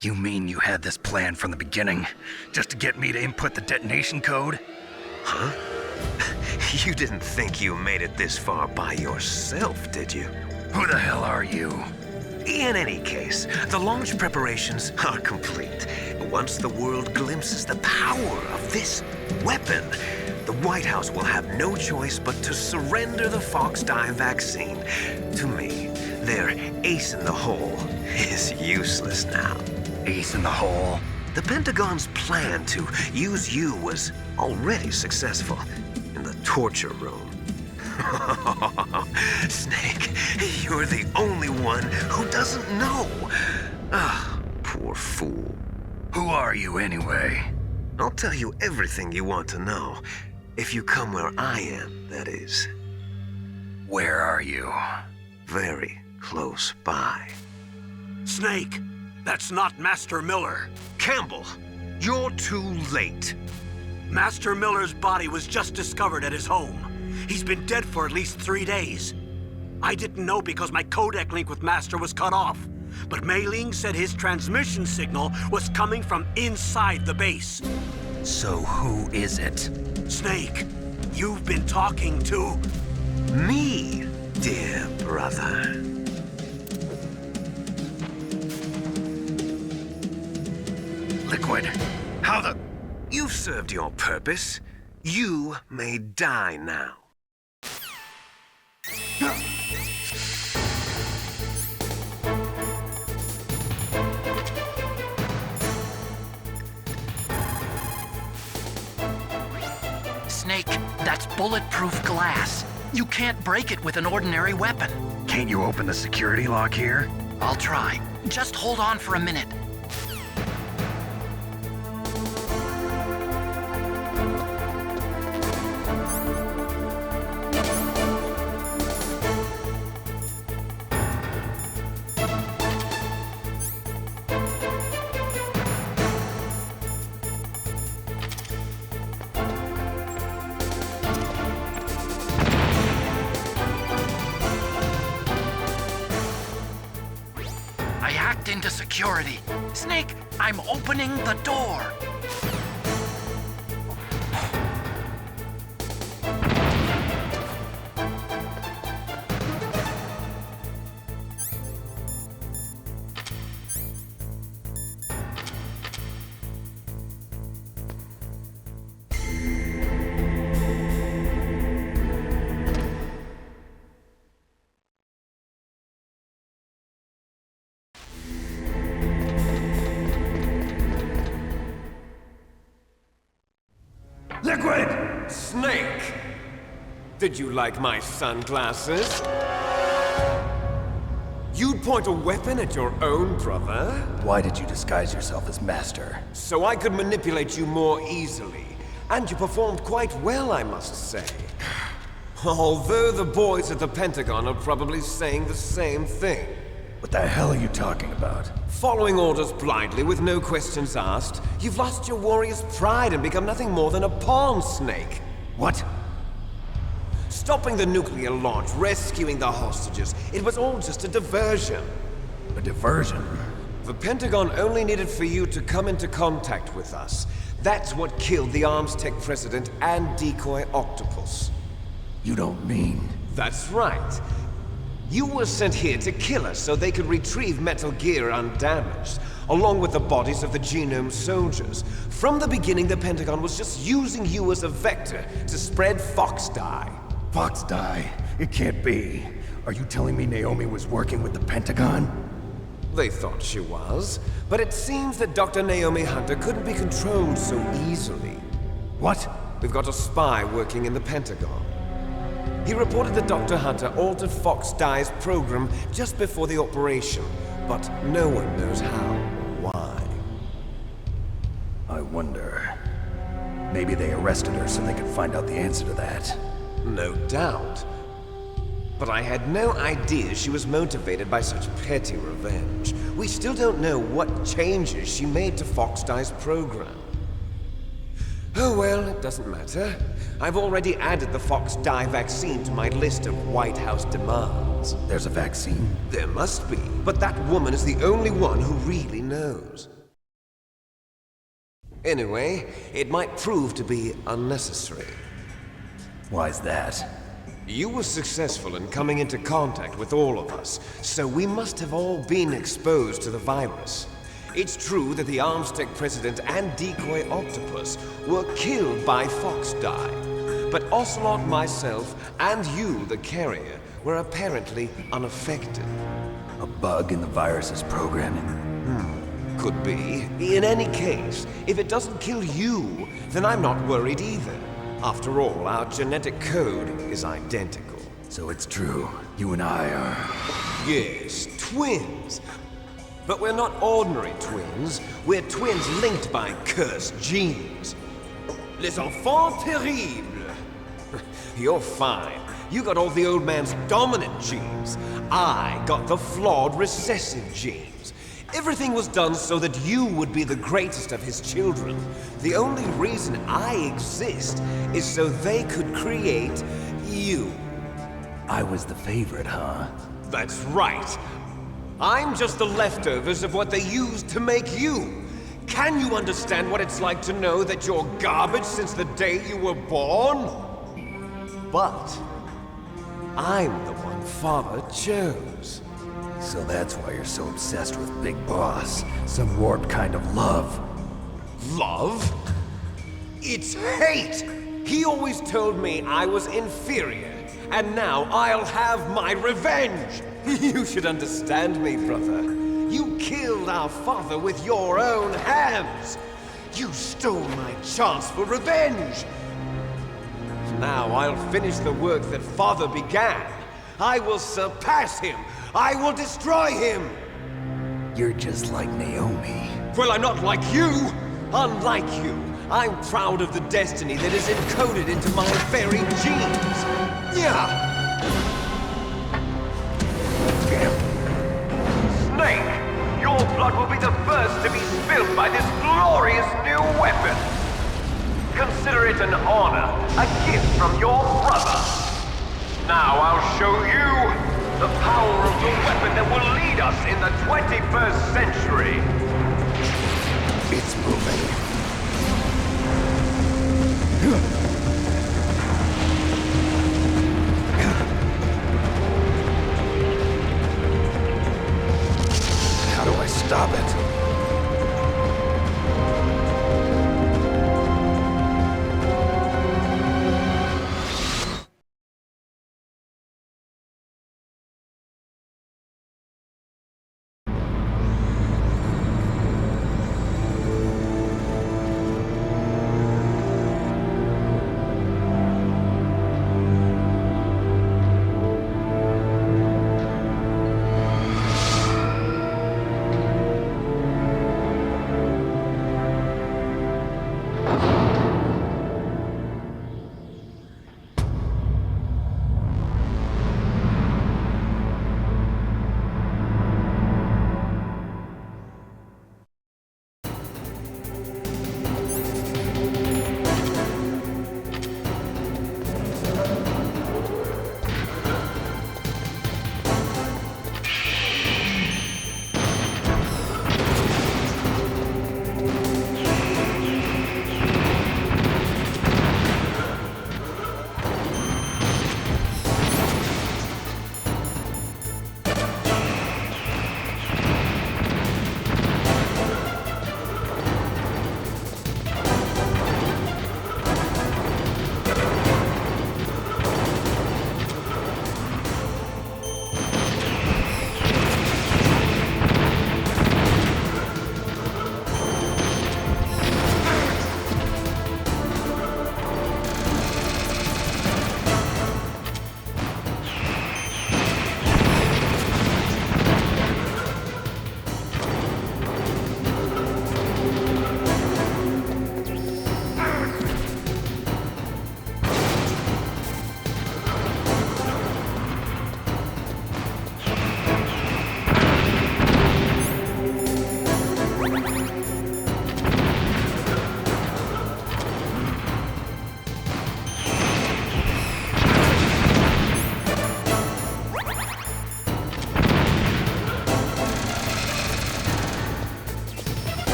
Speaker 2: You mean you had this plan from the beginning, just to get me to input the detonation code?
Speaker 7: Huh? You didn't think you made it this far by yourself, did you?
Speaker 2: Who the hell are you?
Speaker 7: In any case, the launch preparations are complete. Once the world glimpses the power of this weapon, the White House will have no choice but to surrender the Fox Die vaccine to me. Their ace in the hole is useless now.
Speaker 2: Ace in the hole?
Speaker 7: The Pentagon's plan to use you was already successful in the torture room. Snake, you're the only one who doesn't know. Ah, poor fool.
Speaker 2: Who are you anyway?
Speaker 7: I'll tell you everything you want to know. If you come where I am, that is.
Speaker 2: Where are you?
Speaker 7: Very close by.
Speaker 1: Snake, that's not Master Miller.
Speaker 7: Campbell, you're too late.
Speaker 1: Master Miller's body was just discovered at his home. He's been dead for at least 3 days. I didn't know because my codec link with Master was cut off. But Mei Ling said his transmission signal was coming from inside the base.
Speaker 2: So who is it?
Speaker 1: Snake, you've been talking to...
Speaker 7: me, dear brother.
Speaker 2: Liquid, how the...
Speaker 7: You've served your purpose. You may die now.
Speaker 10: Snake, that's bulletproof glass. You can't break it with an ordinary weapon.
Speaker 2: Can't you open the security lock here?
Speaker 10: I'll try. Just hold on for a minute. I hacked into security. Snake, I'm opening the door.
Speaker 9: Liquid!
Speaker 3: Snake! Did you like my sunglasses? You'd point a weapon at your own brother?
Speaker 4: Why did you disguise yourself as Master?
Speaker 3: So I could manipulate you more easily. And you performed quite well, I must say. Although the boys at the Pentagon are probably saying the same thing.
Speaker 4: What the hell are you talking about?
Speaker 3: Following orders blindly with no questions asked, you've lost your warrior's pride and become nothing more than a pawn snake.
Speaker 4: What?
Speaker 3: Stopping the nuclear launch, rescuing the hostages, it was all just a diversion.
Speaker 4: A diversion?
Speaker 3: The Pentagon only needed for you to come into contact with us. That's what killed the Arms Tech president and decoy octopus.
Speaker 4: You don't mean...
Speaker 3: That's right. You were sent here to kill us so they could retrieve Metal Gear undamaged, along with the bodies of the Genome soldiers. From the beginning, the Pentagon was just using you as a vector to spread Fox dye.
Speaker 4: Fox dye? It can't be. Are you telling me Naomi was working with the Pentagon?
Speaker 3: They thought she was, but it seems that Dr. Naomi Hunter couldn't be controlled so easily.
Speaker 4: What?
Speaker 3: We've got a spy working in the Pentagon. He reported that Dr. Hunter altered Fox Dye's program just before the operation, but no one knows how or why.
Speaker 4: I wonder... Maybe they arrested her so they could find out the answer to that.
Speaker 3: No doubt. But I had no idea she was motivated by such petty revenge. We still don't know what changes she made to Fox Dye's program. Oh well, it doesn't matter. I've already added the Fox Dye vaccine to my list of White House demands.
Speaker 4: There's a vaccine?
Speaker 3: There must be, but that woman is the only one who really knows. Anyway, it might prove to be unnecessary.
Speaker 4: Why's that?
Speaker 3: You were successful in coming into contact with all of us, so we must have all been exposed to the virus. It's true that the Arms Tech president and decoy octopus were killed by Fox Dye, but Ocelot, myself, and you, the carrier, were apparently unaffected.
Speaker 4: A bug in the virus's programming?
Speaker 3: Could be. In any case, if it doesn't kill you, then I'm not worried either. After all, our genetic code is identical.
Speaker 4: So it's true. You and I are...
Speaker 3: Yes, twins. But we're not ordinary twins. We're twins linked by cursed genes. Les enfants terribles. You're fine. You got all the old man's dominant genes. I got the flawed recessive genes. Everything was done so that you would be the greatest of his children. The only reason I exist is so they could create you.
Speaker 4: I was the favorite, huh?
Speaker 3: That's right. I'm just the leftovers of what they used to make you. Can you understand what it's like to know that you're garbage since the day you were born? But I'm the one Father chose.
Speaker 4: So that's why you're so obsessed with Big Boss. Some warped kind of love.
Speaker 3: Love? It's hate! He always told me I was inferior, and now I'll have my revenge! You should understand me, brother. You killed our father with your own hands! You stole my chance for revenge! Now I'll finish the work that Father began. I will surpass him! I will destroy him!
Speaker 4: You're just like Naomi.
Speaker 3: Well, I'm not like you! Unlike you, I'm proud of the destiny that is encoded into my very genes! Yeah! Snake, your blood will be the first to be spilled by this glorious new weapon! Consider it an honor, a gift from your brother! Now I'll show you the power of the weapon that will lead us in the 21st century!
Speaker 4: It's moving. How do I stop it?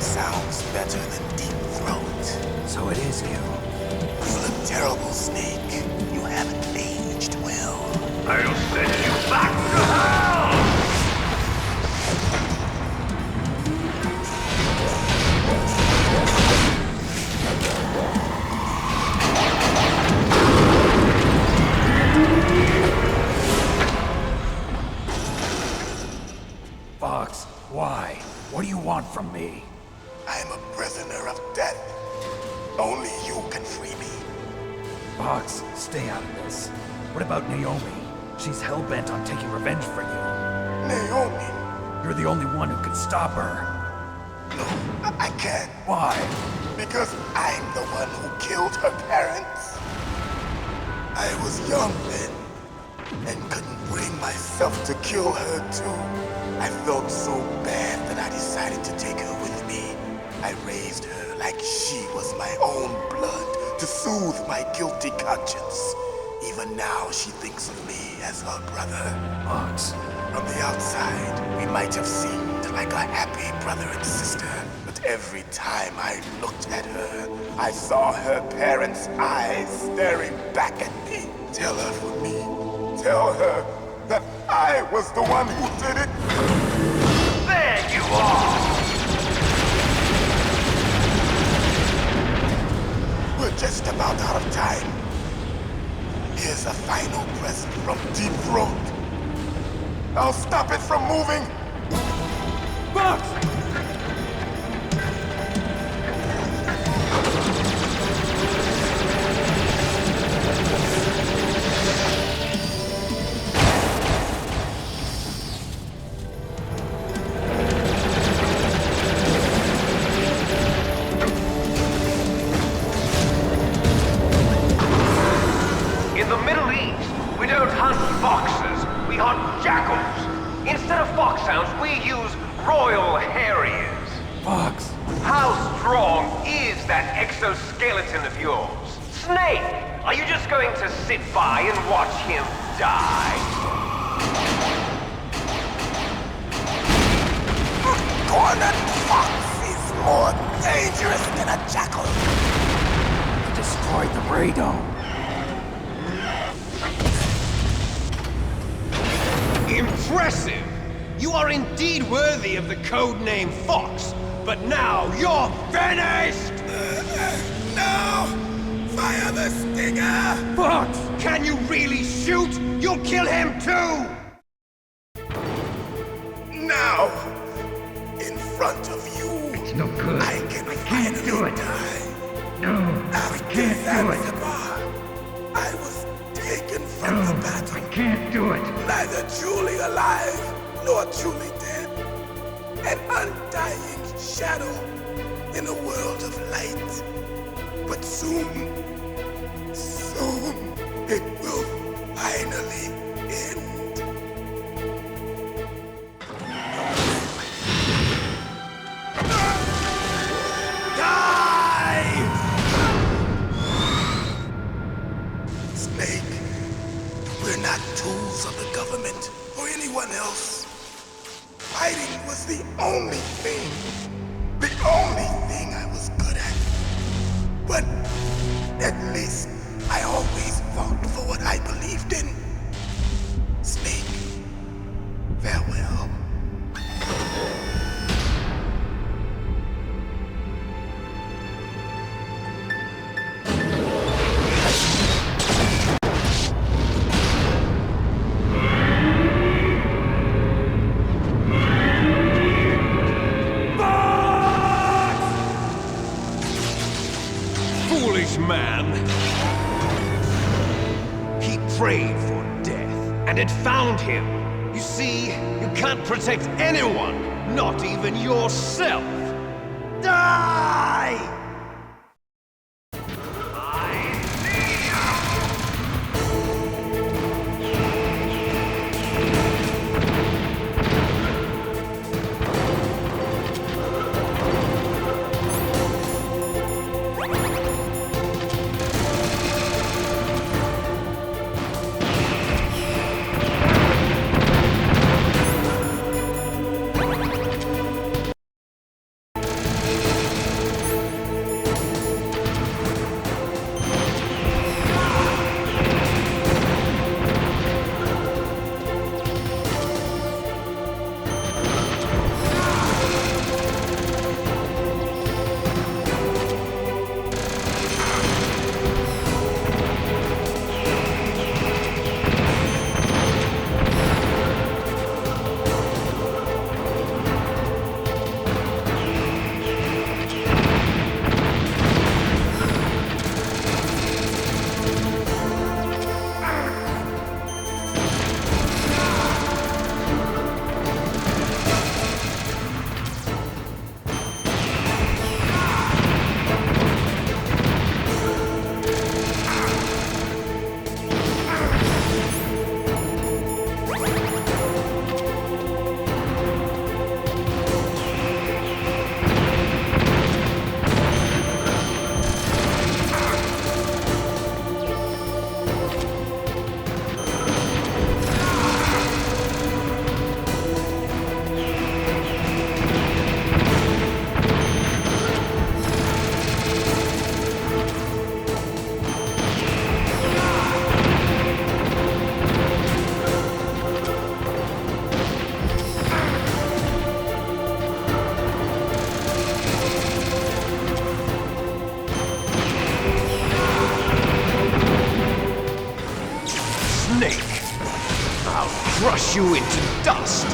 Speaker 20: sounds better than Deep Throat.
Speaker 4: So it is you.
Speaker 20: You look terrible, Snake. You haven't aged well.
Speaker 14: I'll send you back to hell!
Speaker 9: Fox, why? What do you want from me?
Speaker 20: I'm a prisoner of death. Only you can free me.
Speaker 9: Fox, stay out of this. What about Naomi? She's hell-bent on taking revenge for you.
Speaker 20: Naomi?
Speaker 9: You're the only one who can stop her.
Speaker 20: No, I can't.
Speaker 9: Why?
Speaker 20: Because I'm the one who killed her parents. I was young then, and couldn't bring myself to kill her too. I felt so bad that I decided to take her with me. I raised her like she was my own blood to soothe my guilty conscience. Even now, she thinks of me as her brother.
Speaker 9: Fox.
Speaker 20: From the outside, we might have seemed like a happy brother and sister, but every time I looked at her, I saw her parents' eyes staring back at me. Tell her for me. Tell her that I was the one who did it.
Speaker 14: There you are!
Speaker 20: We're just about out of time. Here's a final present from Deep Throat. I'll stop it from moving.
Speaker 14: Fox! In the Middle East, we don't hunt foxes, we hunt jackals. Instead of foxhounds, we use royal harriers.
Speaker 9: Fox!
Speaker 14: How strong is that exoskeleton of yours? Snake, are you just going to sit by and watch him die?
Speaker 20: Cornered fox is more dangerous than a jackal.
Speaker 9: You destroyed the radome.
Speaker 3: Impressive! You are indeed worthy of the codename Fox, but now you're finished!
Speaker 20: No! Fire the stinger!
Speaker 3: Fox! Can you really shoot? You'll kill him too!
Speaker 20: Now! In front of you!
Speaker 14: It's no good.
Speaker 20: I can't
Speaker 14: do it.
Speaker 20: Die.
Speaker 14: No, I can't do it.
Speaker 20: I was taken from the battle.
Speaker 14: I can't do it.
Speaker 20: Neither truly alive, nor truly dead. An undying shadow in a world of light. But soon, it will finally end. Die! Snake, we're not tools of the government or anyone else. Fighting was the only thing I was good at. But at least I always fought for what I believed in. Snake, farewell.
Speaker 3: Foolish man! He prayed for death, and it found him. You see, you can't protect anyone, not even yourself. Die! crunch you into dust!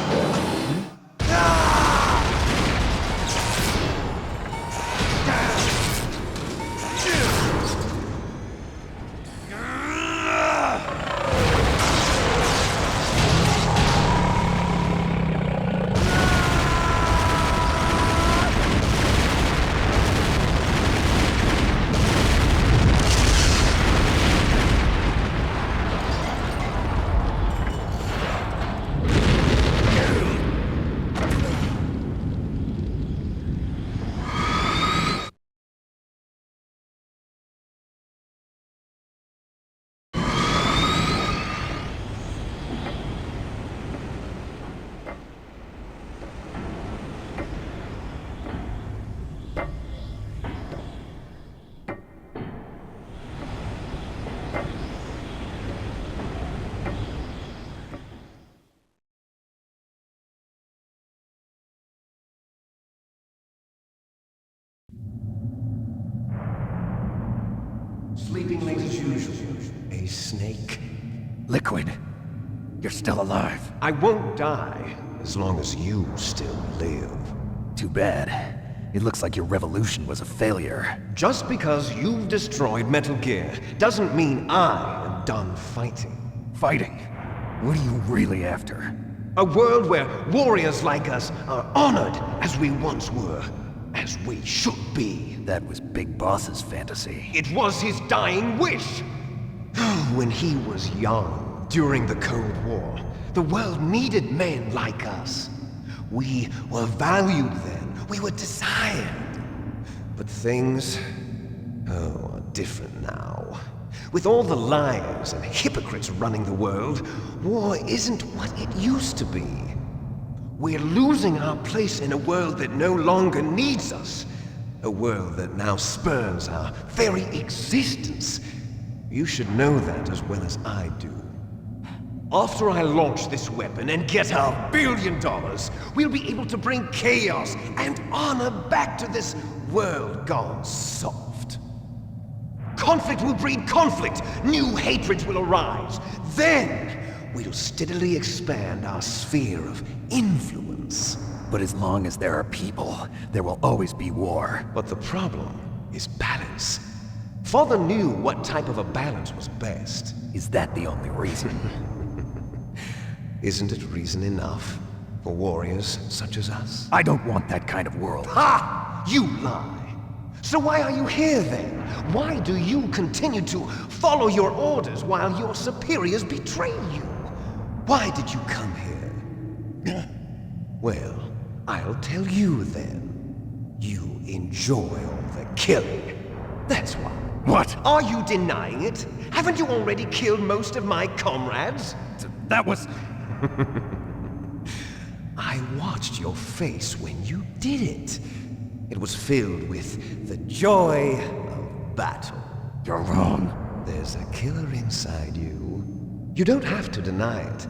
Speaker 3: Sleeping late as usual. A snake.
Speaker 9: Liquid, you're still alive.
Speaker 3: I won't die as long as you still live.
Speaker 4: Too bad. It looks like your revolution was a failure.
Speaker 3: Just because you've destroyed Metal Gear doesn't mean I am done fighting.
Speaker 4: Fighting? What are you really after?
Speaker 3: A world where warriors like us are honored as we once were. As we should be.
Speaker 4: That was Big Boss's fantasy.
Speaker 3: It was his dying wish! When he was young, during the Cold War, the world needed men like us. We were valued then. We were desired. But things, are different now. With all the liars and hypocrites running the world, war isn't what it used to be. We're losing our place in a world that no longer needs us. A world that now spurns our very existence. You should know that as well as I do. After I launch this weapon and get $1 billion, we'll be able to bring chaos and honor back to this world gone soft. Conflict will breed conflict. New hatreds will arise. Then we'll steadily expand our sphere of influence.
Speaker 4: But as long as there are people, there will always be war.
Speaker 3: But the problem is balance. Father knew what type of a balance was best.
Speaker 4: Is that the only reason?
Speaker 3: Isn't it reason enough for warriors such as us?
Speaker 4: I don't want that kind of world.
Speaker 3: Ha! You lie! So why are you here then? Why do you continue to follow your orders while your superiors betray you? Why did you come here? Well, I'll tell you then. You enjoy all the killing. That's why.
Speaker 9: What?
Speaker 3: Are you denying it? Haven't you already killed most of my comrades?
Speaker 9: That was...
Speaker 3: I watched your face when you did it. It was filled with the joy of battle.
Speaker 9: You're wrong.
Speaker 3: There's a killer inside you. You don't have to deny it.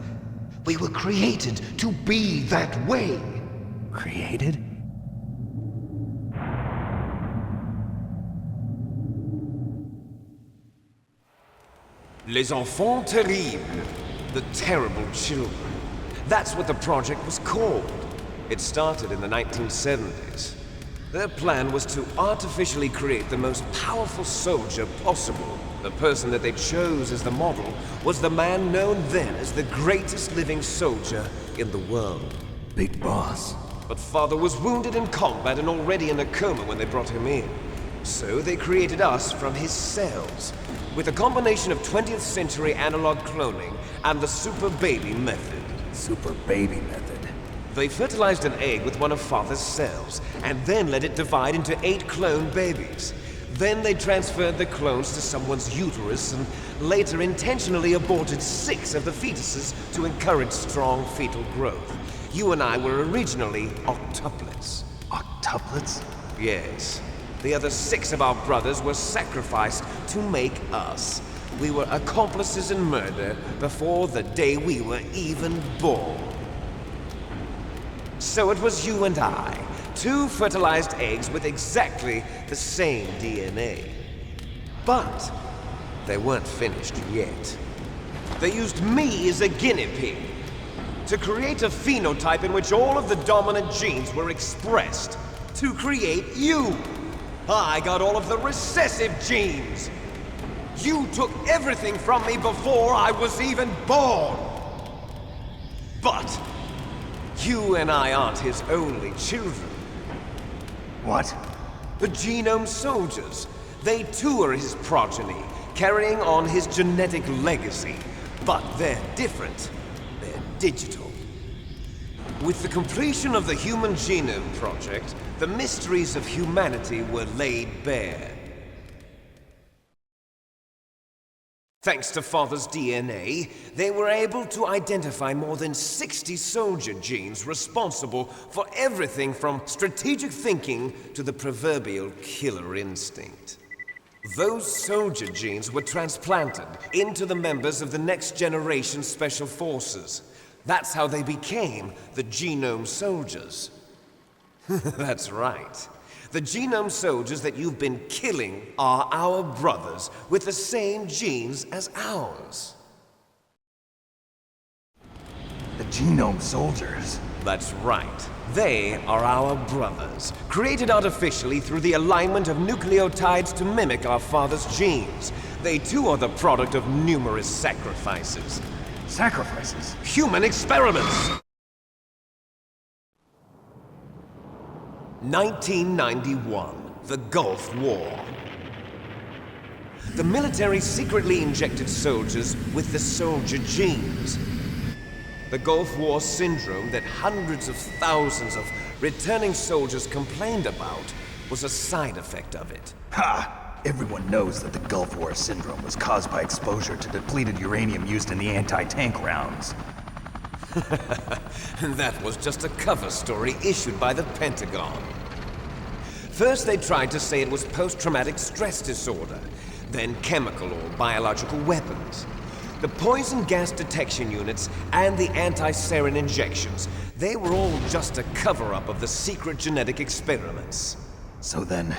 Speaker 3: We were created to be that way.
Speaker 4: Created?
Speaker 3: Les enfants terribles. The terrible children. That's what the project was called. It started in the 1970s. Their plan was to artificially create the most powerful soldier possible. The person that they chose as the model was the man known then as the greatest living soldier in the world.
Speaker 4: Big Boss.
Speaker 3: But Father was wounded in combat and already in a coma when they brought him in. So they created us from his cells, with a combination of 20th century analog cloning and the super baby method.
Speaker 4: Super baby method.
Speaker 3: They fertilized an egg with one of Father's cells, and then let it divide into 8 clone babies. Then they transferred the clones to someone's uterus and later intentionally aborted 6 of the fetuses to encourage strong fetal growth. You and I were originally octuplets.
Speaker 4: Octuplets?
Speaker 3: Yes. The other 6 of our brothers were sacrificed to make us. We were accomplices in murder before the day we were even born. So it was you and I, 2 fertilized eggs with exactly the same DNA. But they weren't finished yet. They used me as a guinea pig to create a phenotype in which all of the dominant genes were expressed. To create you. I got all of the recessive genes. You took everything from me before I was even born. But you and I aren't his only children.
Speaker 9: What?
Speaker 3: The Genome Soldiers. They too are his progeny, carrying on his genetic legacy. But they're different. They're digital. With the completion of the Human Genome Project, the mysteries of humanity were laid bare. Thanks to Father's DNA, they were able to identify more than 60 soldier genes responsible for everything from strategic thinking to the proverbial killer instinct. Those soldier genes were transplanted into the members of the next generation Special Forces. That's how they became the Genome Soldiers. That's right. The Genome Soldiers that you've been killing are our brothers with the same genes as ours.
Speaker 9: The Genome Soldiers?
Speaker 3: That's right. They are our brothers, created artificially through the alignment of nucleotides to mimic our father's genes. They too are the product of numerous sacrifices.
Speaker 9: Sacrifices?
Speaker 3: Human experiments! 1991, the Gulf War. The military secretly injected soldiers with the soldier genes. The Gulf War syndrome that hundreds of thousands of returning soldiers complained about was a side effect of it.
Speaker 9: Ha! Everyone knows that the Gulf War syndrome was caused by exposure to depleted uranium used in the anti-tank rounds.
Speaker 3: That was just a cover story issued by the Pentagon. First they tried to say it was post-traumatic stress disorder, then chemical or biological weapons. The poison gas detection units and the anti-sarin injections, they were all just a cover-up of the secret genetic experiments.
Speaker 9: So then,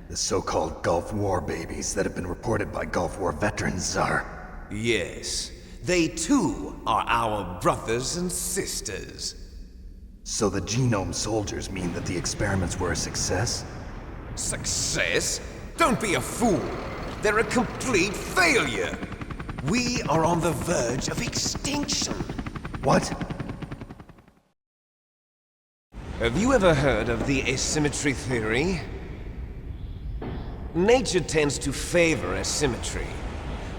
Speaker 9: the so-called Gulf War babies that have been reported by Gulf War veterans are...
Speaker 3: Yes. They too are our brothers and sisters.
Speaker 9: So the Genome Soldiers mean that the experiments were a success?
Speaker 3: Success? Don't be a fool. They're a complete failure. We are on the verge of extinction.
Speaker 9: What?
Speaker 3: Have you ever heard of the asymmetry theory? Nature tends to favor asymmetry.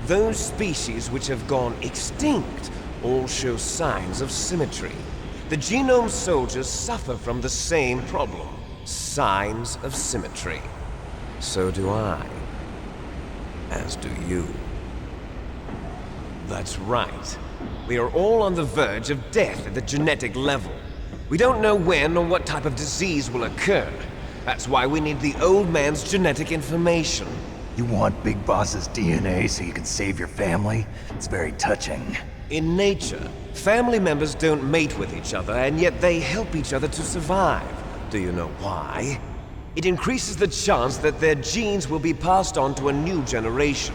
Speaker 3: Those species which have gone extinct all show signs of symmetry. The Genome Soldiers suffer from the same problem, signs of symmetry. So do I. As do you. That's right. We are all on the verge of death at the genetic level. We don't know when or what type of disease will occur. That's why we need the old man's genetic information.
Speaker 9: You want Big Boss's DNA so you can save your family? It's very touching.
Speaker 3: In nature, family members don't mate with each other, and yet they help each other to survive. Do you know why? It increases the chance that their genes will be passed on to a new generation.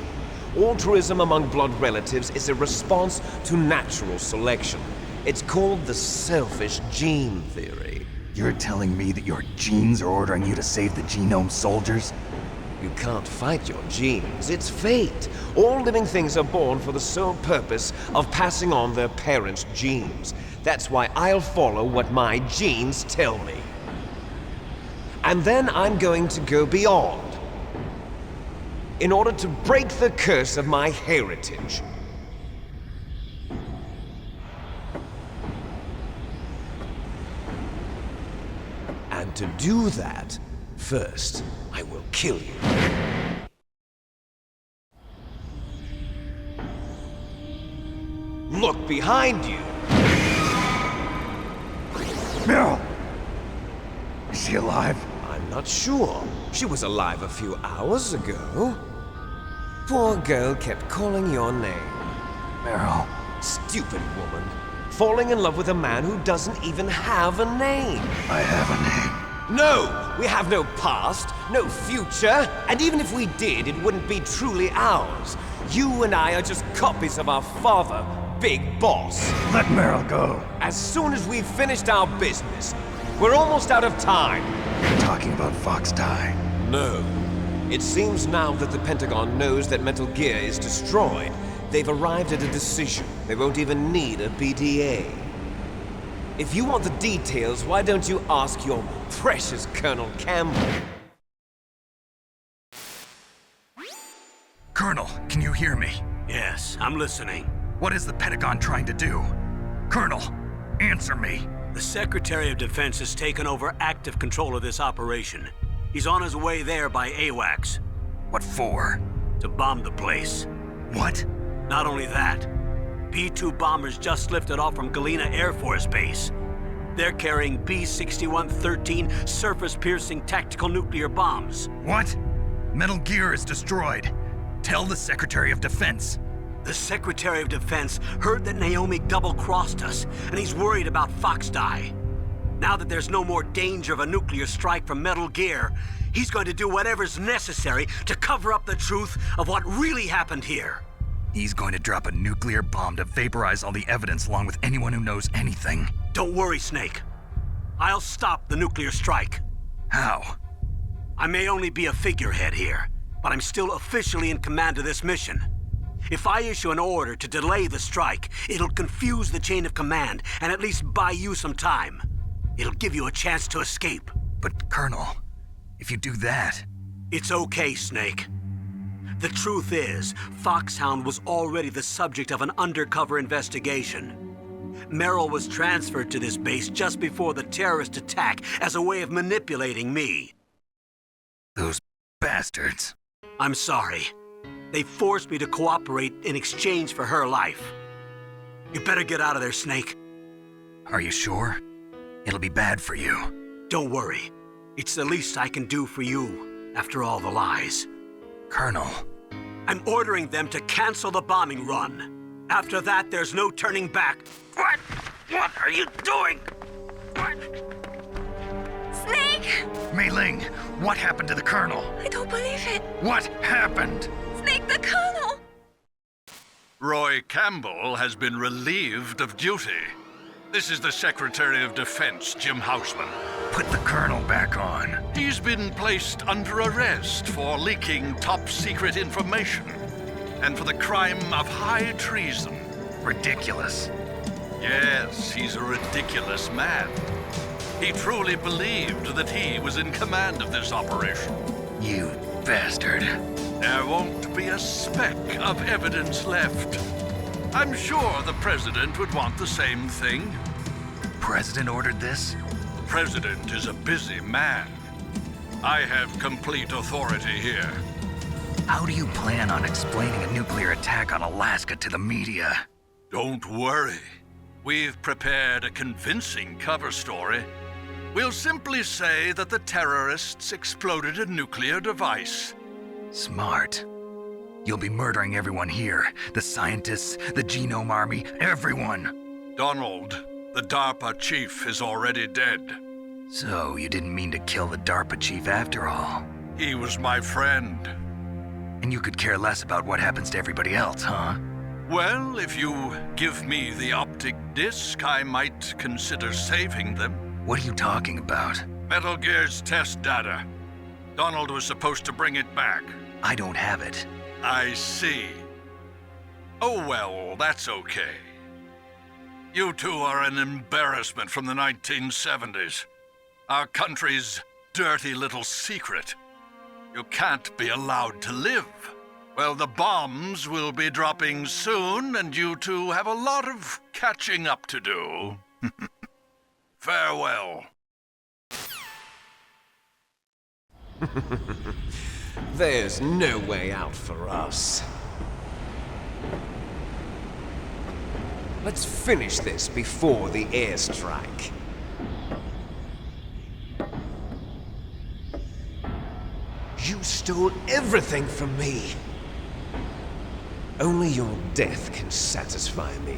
Speaker 3: Altruism among blood relatives is a response to natural selection. It's called the selfish gene theory.
Speaker 9: You're telling me that your genes are ordering you to save the Genome Soldiers?
Speaker 3: You can't fight your genes. It's fate. All living things are born for the sole purpose of passing on their parents' genes. That's why I'll follow what my genes tell me. And then I'm going to go beyond. In order to break the curse of my heritage. And to do that, first, I will kill you. Look behind you!
Speaker 9: Meryl! Is she alive?
Speaker 3: I'm not sure. She was alive a few hours ago. Poor girl kept calling your name.
Speaker 9: Meryl.
Speaker 3: Stupid woman. Falling in love with a man who doesn't even have a name.
Speaker 9: I have a name.
Speaker 3: No! We have no past, no future, and even if we did, it wouldn't be truly ours. You and I are just copies of our father, big boss.
Speaker 9: Let Meryl go.
Speaker 3: As soon as we've finished our business, we're almost out of time.
Speaker 9: You're talking about Fox Die.
Speaker 3: No. It seems now that the Pentagon knows that Metal Gear is destroyed. They've arrived at a decision. They won't even need a PDA. If you want the details, why don't you ask your precious Colonel Campbell?
Speaker 2: Colonel, can you hear me?
Speaker 1: Yes, I'm listening.
Speaker 2: What is the Pentagon trying to do? Colonel, answer me.
Speaker 1: The Secretary of Defense has taken over active control of this operation. He's on his way there by AWACS.
Speaker 2: What for?
Speaker 1: To bomb the place.
Speaker 2: What?
Speaker 1: Not only that, B-2 bombers just lifted off from Galena Air Force Base. They're carrying B-6113 surface-piercing tactical nuclear bombs.
Speaker 2: What? Metal Gear is destroyed. Tell the Secretary of Defense.
Speaker 1: The Secretary of Defense heard that Naomi double-crossed us, and he's worried about Fox Die. Now that there's no more danger of a nuclear strike from Metal Gear, he's going to do whatever's necessary to cover up the truth of what really happened here.
Speaker 2: He's going to drop a nuclear bomb to vaporize all the evidence along with anyone who knows anything.
Speaker 1: Don't worry, Snake. I'll stop the nuclear strike.
Speaker 2: How?
Speaker 1: I may only be a figurehead here, but I'm still officially in command of this mission. If I issue an order to delay the strike, it'll confuse the chain of command and at least buy you some time. It'll give you a chance to escape.
Speaker 2: But, Colonel, if you do that...
Speaker 1: It's okay, Snake. The truth is, Foxhound was already the subject of an undercover investigation. Meryl was transferred to this base just before the terrorist attack as a way of manipulating me.
Speaker 2: Those bastards.
Speaker 1: I'm sorry. They forced me to cooperate in exchange for her life. You better get out of there, Snake.
Speaker 2: Are you sure? It'll be bad for you.
Speaker 1: Don't worry. It's the least I can do for you, after all the lies.
Speaker 2: Colonel.
Speaker 1: I'm ordering them to cancel the bombing run. After that, there's no turning back. What? What are you doing? What?
Speaker 6: Snake!
Speaker 2: Mei Ling, what happened to the Colonel?
Speaker 6: I don't believe it.
Speaker 2: What happened?
Speaker 6: Snake, the Colonel!
Speaker 21: Roy Campbell has been relieved of duty. This is the Secretary of Defense, Jim Houseman.
Speaker 2: Put the Colonel back on.
Speaker 21: He's been placed under arrest for leaking top-secret information and for the crime of high treason.
Speaker 2: Ridiculous.
Speaker 21: Yes, he's a ridiculous man. He truly believed that he was in command of this operation.
Speaker 2: You bastard.
Speaker 21: There won't be a speck of evidence left. I'm sure the President would want the same thing.
Speaker 2: President ordered this?
Speaker 21: President is a busy man. I have complete authority here.
Speaker 2: How do you plan on explaining a nuclear attack on Alaska to the media?
Speaker 21: Don't worry. We've prepared a convincing cover story. We'll simply say that the terrorists exploded a nuclear device.
Speaker 2: Smart. You'll be murdering everyone here. The scientists, the Genome Army, everyone.
Speaker 21: Donald, the DARPA chief, is already dead.
Speaker 2: So you didn't mean to kill the DARPA chief after all?
Speaker 21: He was my friend.
Speaker 2: And you could care less about what happens to everybody else, huh?
Speaker 21: Well, if you give me the optic disc, I might consider saving them.
Speaker 2: What are you talking about?
Speaker 21: Metal Gear's test data. Donald was supposed to bring it back.
Speaker 2: I don't have it.
Speaker 21: I see. Oh well, that's okay. You two are an embarrassment from the 1970s. Our country's dirty little secret. You can't be allowed to live. Well, the bombs will be dropping soon, and you two have a lot of catching up to do. Farewell.
Speaker 3: There's no way out for us. Let's finish this before the airstrike. You stole everything from me. Only your death can satisfy me.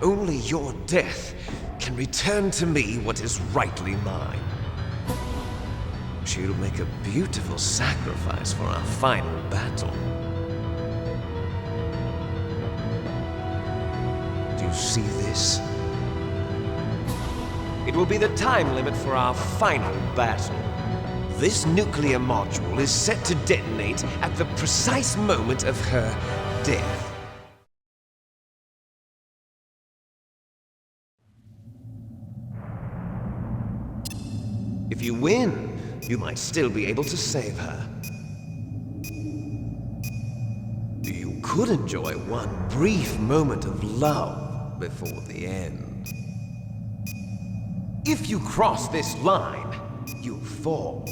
Speaker 3: Only your death can return to me what is rightly mine. She'll make a beautiful sacrifice for our final battle. see this? It will be the time limit for our final battle. This nuclear module is set to detonate at the precise moment of her death. If you win, you might still be able to save her. You could enjoy one brief moment of love before the end. If you cross this line, you'll fall.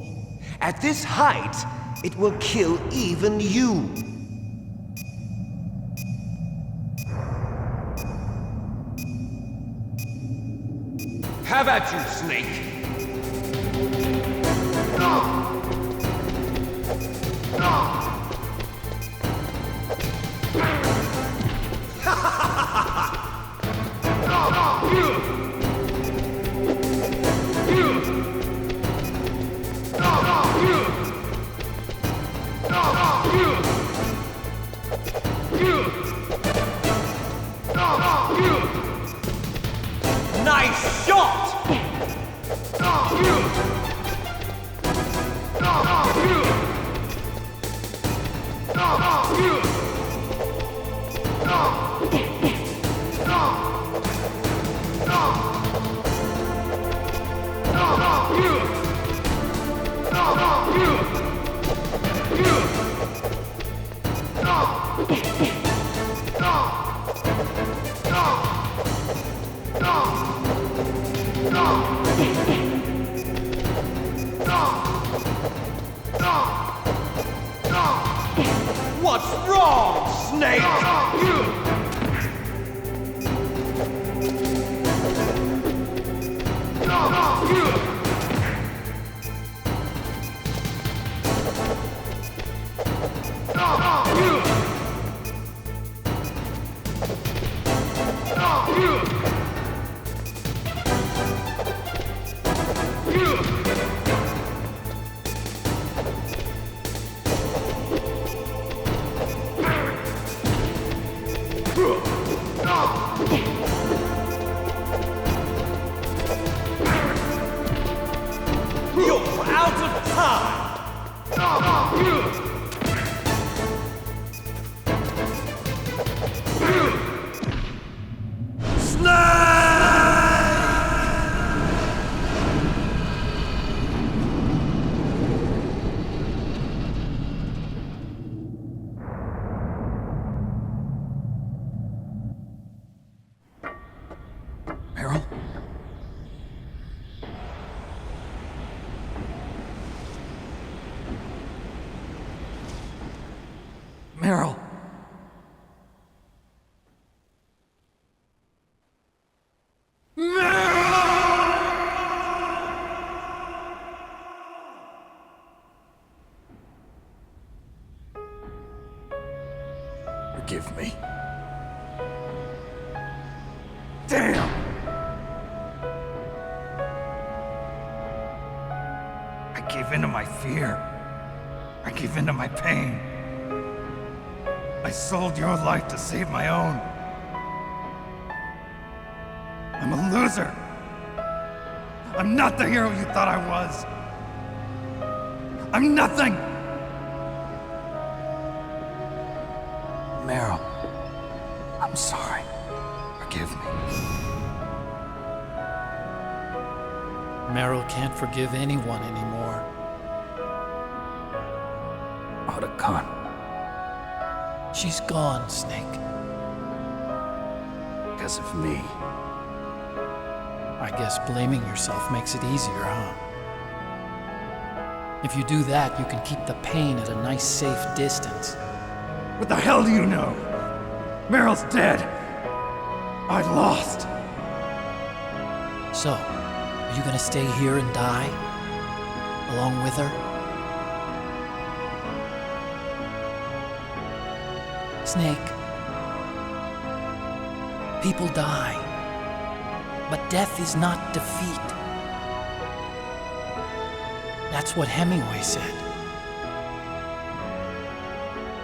Speaker 3: At this height, it will kill even you. Have at you, Snake! Nice shot! What's wrong, Snake? You're out of time!
Speaker 9: Meryl? Meryl! Forgive me. Damn! I gave in to my fear. I gave in to my pain. I sold your life to save my own. I'm a loser. I'm not the hero you thought I was. I'm nothing! Meryl, I'm sorry. Forgive me.
Speaker 19: Meryl can't forgive anyone anymore.
Speaker 9: Otacon.
Speaker 19: She's gone, Snake.
Speaker 9: Because of me.
Speaker 19: I guess blaming yourself makes it easier, huh? If you do that, you can keep the pain at a nice, safe distance.
Speaker 9: What the hell do you know? Meryl's dead. I lost.
Speaker 19: So, are you gonna stay here and die? Along with her? Snake. People die. But death is not defeat. That's what Hemingway said.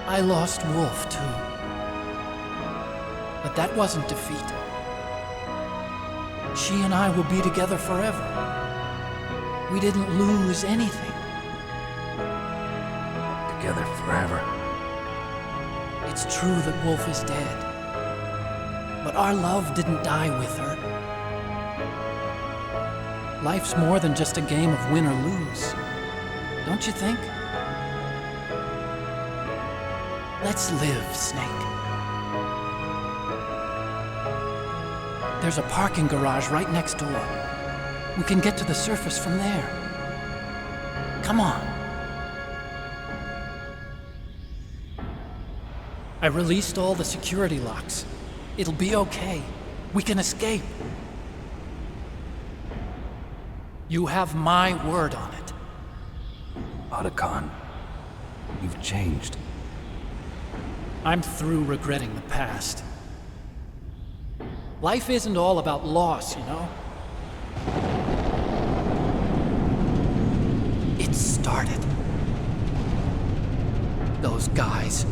Speaker 19: I lost Wolf, too. But that wasn't defeat. she and I will be together forever. We didn't lose anything.
Speaker 4: Together forever.
Speaker 19: It's true that Wolf is dead. But our love didn't die with her. Life's more than just a game of win or lose. Don't you think? Let's live, Snake. There's a parking garage right next door. We can get to the surface from there. Come on. I released all the security locks. It'll be okay. We can escape. You have my word on it.
Speaker 4: Otacon, you've changed.
Speaker 19: I'm through regretting the past. Life isn't all about loss, you know? It started. Those guys.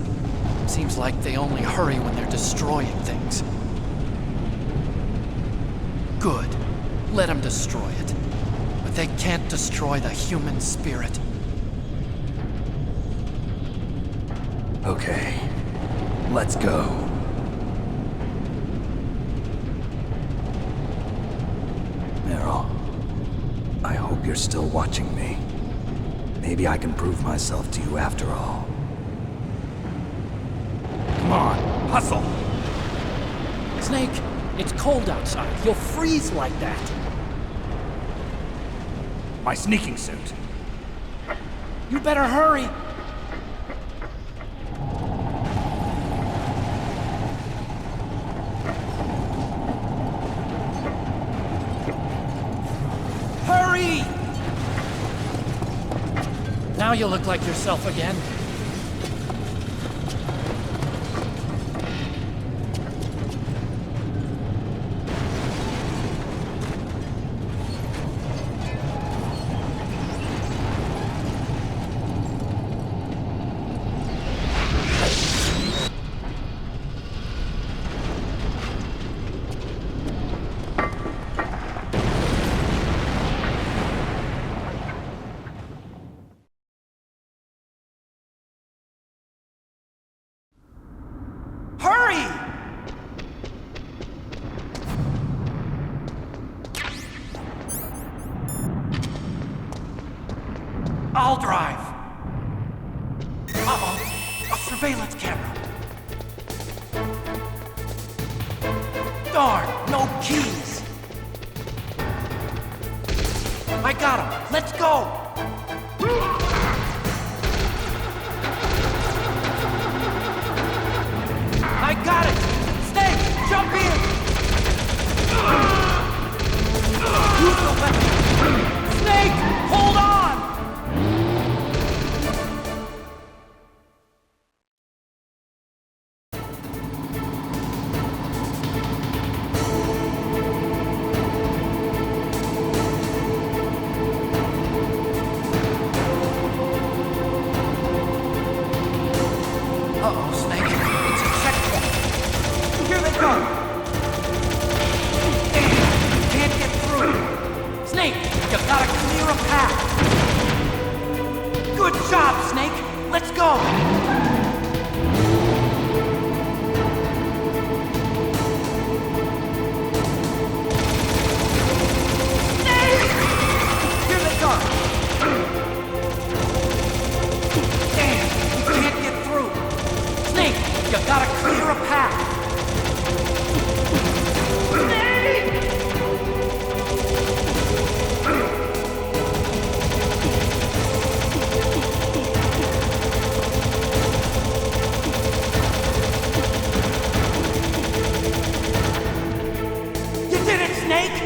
Speaker 19: Seems like they only hurry when they're destroying things. Good. Let them destroy it. But they can't destroy the human spirit.
Speaker 4: Okay. Let's go. Meryl, I hope you're still watching me. Maybe I can prove myself to you after all.
Speaker 9: Come on, hustle!
Speaker 19: Snake, it's cold outside. You'll freeze like that.
Speaker 9: My sneaking suit.
Speaker 19: You better hurry. Hurry! Now you look like yourself again. Hurry! I'll drive. Uh-oh, a surveillance camera. Darn, no keys. I got him. Let's go. I got it! Snake, jump in! Use the weapon! Snake, hold on! Uh-oh, Snake. It's a checkpoint. Here they come! Damn! You can't get through! Snake, you gotta clear a path! Good job, Snake! Let's go! Snake! Here they come! Damn! You can't get through! Snake, you gotta clear a path! You did it, Snake!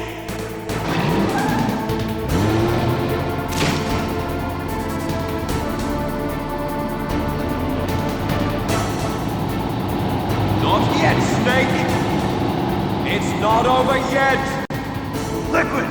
Speaker 3: Not yet, Snake! It's not over yet!
Speaker 9: Liquid!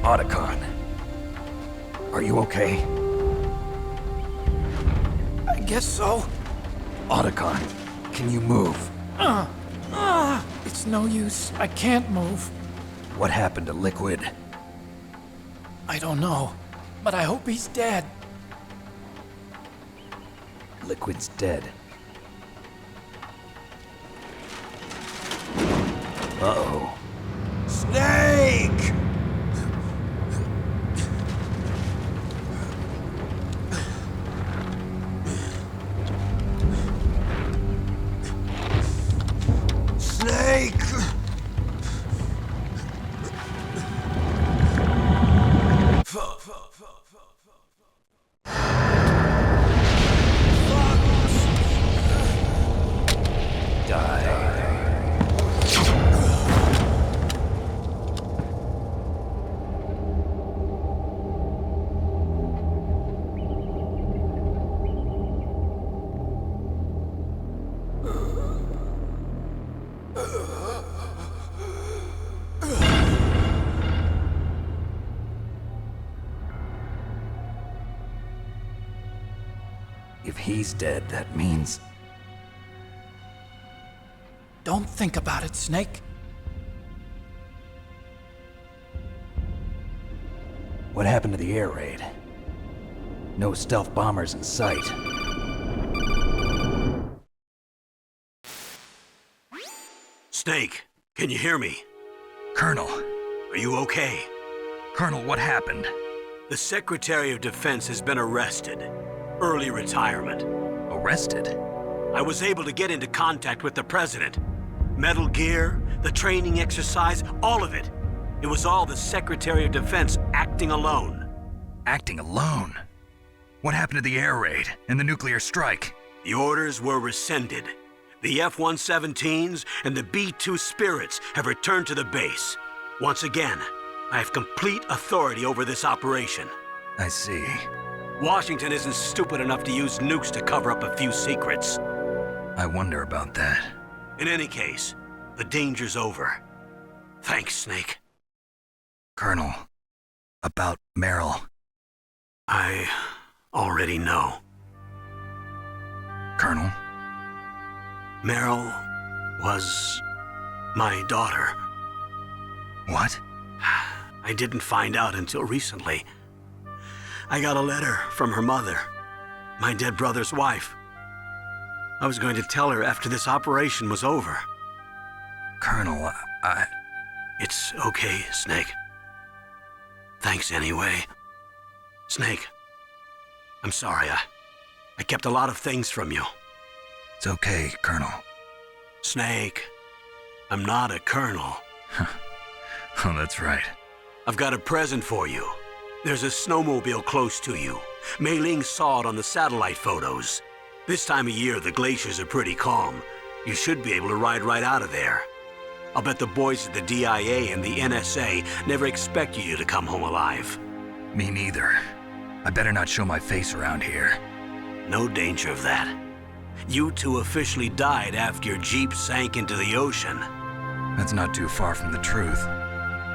Speaker 4: Otacon. Are you okay?
Speaker 8: I guess so.
Speaker 4: Otacon, can you move?
Speaker 8: It's no use. I can't move.
Speaker 4: What happened to Liquid?
Speaker 8: I don't know, but I hope he's dead.
Speaker 4: Liquid's dead. Uh-oh.
Speaker 3: Snake! Snake!
Speaker 4: If he's dead, that means...
Speaker 8: Don't think about it, Snake.
Speaker 4: What happened to the air raid? No stealth bombers in sight.
Speaker 1: Snake, can you hear me?
Speaker 2: Colonel.
Speaker 1: Are you okay?
Speaker 2: Colonel, what happened?
Speaker 1: The Secretary of Defense has been arrested. Early retirement.
Speaker 2: Arrested?
Speaker 1: I was able to get into contact with the President. Metal Gear, the training exercise, all of it. It was all the Secretary of Defense acting alone.
Speaker 2: Acting alone? What happened to the air raid and the nuclear strike?
Speaker 1: The orders were rescinded. The F-117s and the B-2 Spirits have returned to the base. Once again, I have complete authority over this operation.
Speaker 2: I see.
Speaker 1: Washington isn't stupid enough to use nukes to cover up a few secrets.
Speaker 2: I wonder about that.
Speaker 1: In any case, the danger's over. Thanks, Snake.
Speaker 2: Colonel, about Meryl.
Speaker 1: I already know.
Speaker 2: Colonel?
Speaker 1: Meryl was my daughter.
Speaker 2: What?
Speaker 1: I didn't find out until recently. I got a letter from her mother, my dead brother's wife. I was going to tell her after this operation was over.
Speaker 2: Colonel,
Speaker 1: It's okay, Snake. Thanks anyway. Snake, I'm sorry. I kept a lot of things from you.
Speaker 2: It's okay, Colonel.
Speaker 1: Snake, I'm not a colonel.
Speaker 2: Oh, that's right.
Speaker 1: I've got a present for you. There's a snowmobile close to you. Mei Ling saw it on the satellite photos. This time of year, the glaciers are pretty calm. You should be able to ride right out of there. I'll bet the boys at the DIA and the NSA never expected you to come home alive.
Speaker 2: Me neither. I better not show my face around here.
Speaker 1: No danger of that. You two officially died after your Jeep sank into the ocean.
Speaker 2: That's not too far from the truth.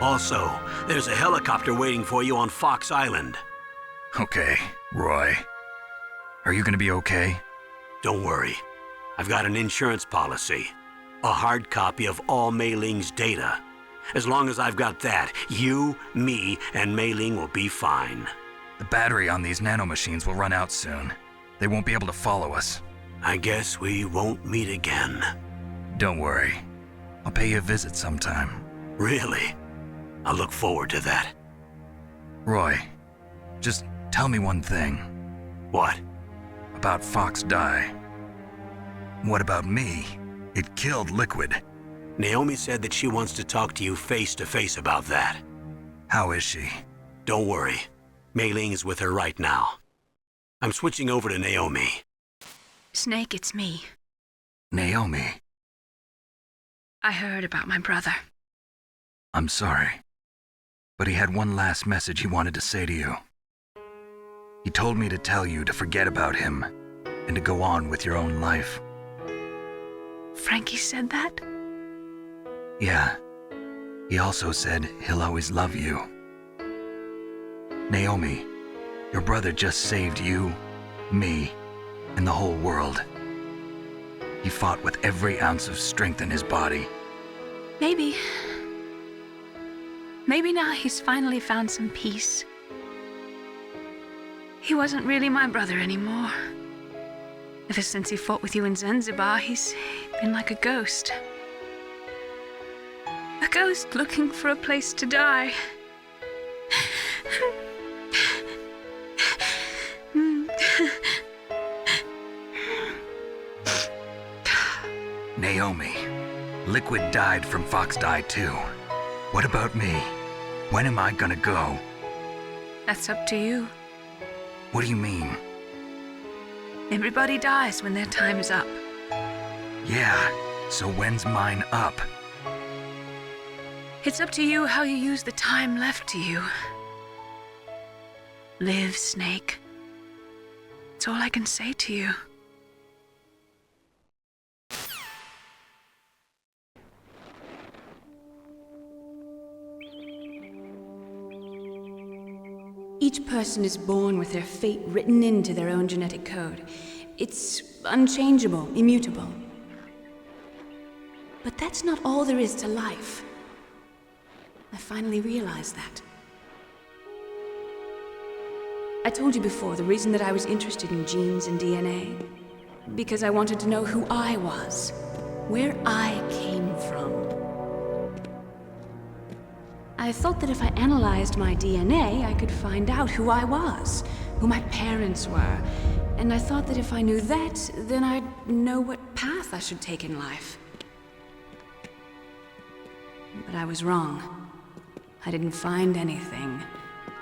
Speaker 1: Also, there's a helicopter waiting for you on Fox Island.
Speaker 2: Okay, Roy. Are you gonna be okay?
Speaker 1: Don't worry. I've got an insurance policy. A hard copy of all Mei Ling's data. As long as I've got that, you, me, and Mei Ling will be fine.
Speaker 2: The battery on these nanomachines will run out soon. They won't be able to follow us.
Speaker 1: I guess we won't meet again.
Speaker 2: Don't worry. I'll pay you a visit sometime.
Speaker 1: Really? I look forward to that.
Speaker 2: Roy, just tell me one thing.
Speaker 1: What?
Speaker 2: About Fox Die. What about me? It killed Liquid.
Speaker 1: Naomi said that she wants to talk to you face to face about that.
Speaker 2: How is she?
Speaker 1: Don't worry. Mei Ling is with her right now. I'm switching over to Naomi.
Speaker 5: Snake, it's me.
Speaker 2: Naomi.
Speaker 5: I heard about my brother.
Speaker 2: I'm sorry. But he had one last message he wanted to say to you. He told me to tell you to forget about him and to go on with your own life.
Speaker 5: Frankie said that?
Speaker 2: Yeah. He also said he'll always love you. Naomi, your brother just saved you, me, and the whole world. He fought with every ounce of strength in his body.
Speaker 5: Maybe now he's finally found some peace. He wasn't really my brother anymore. Ever since he fought with you in Zanzibar, he's been like a ghost. A ghost looking for a place to die.
Speaker 2: Naomi, Liquid died from Fox Die too. What about me? When am I gonna go?
Speaker 5: That's up to you.
Speaker 2: What do you mean?
Speaker 5: Everybody dies when their time is up.
Speaker 2: Yeah, so when's mine up?
Speaker 5: It's up to you how you use the time left to you. Live, Snake. That's all I can say to you.
Speaker 16: Each person is born with their fate written into their own genetic code. It's unchangeable, immutable. But that's not all there is to life. I finally realized that. I told you before the reason that I was interested in genes and DNA. Because I wanted to know who I was, where I came from. I thought that if I analyzed my DNA, I could find out who I was, who my parents were. And I thought that if I knew that, then I'd know what path I should take in life. But I was wrong. I didn't find anything.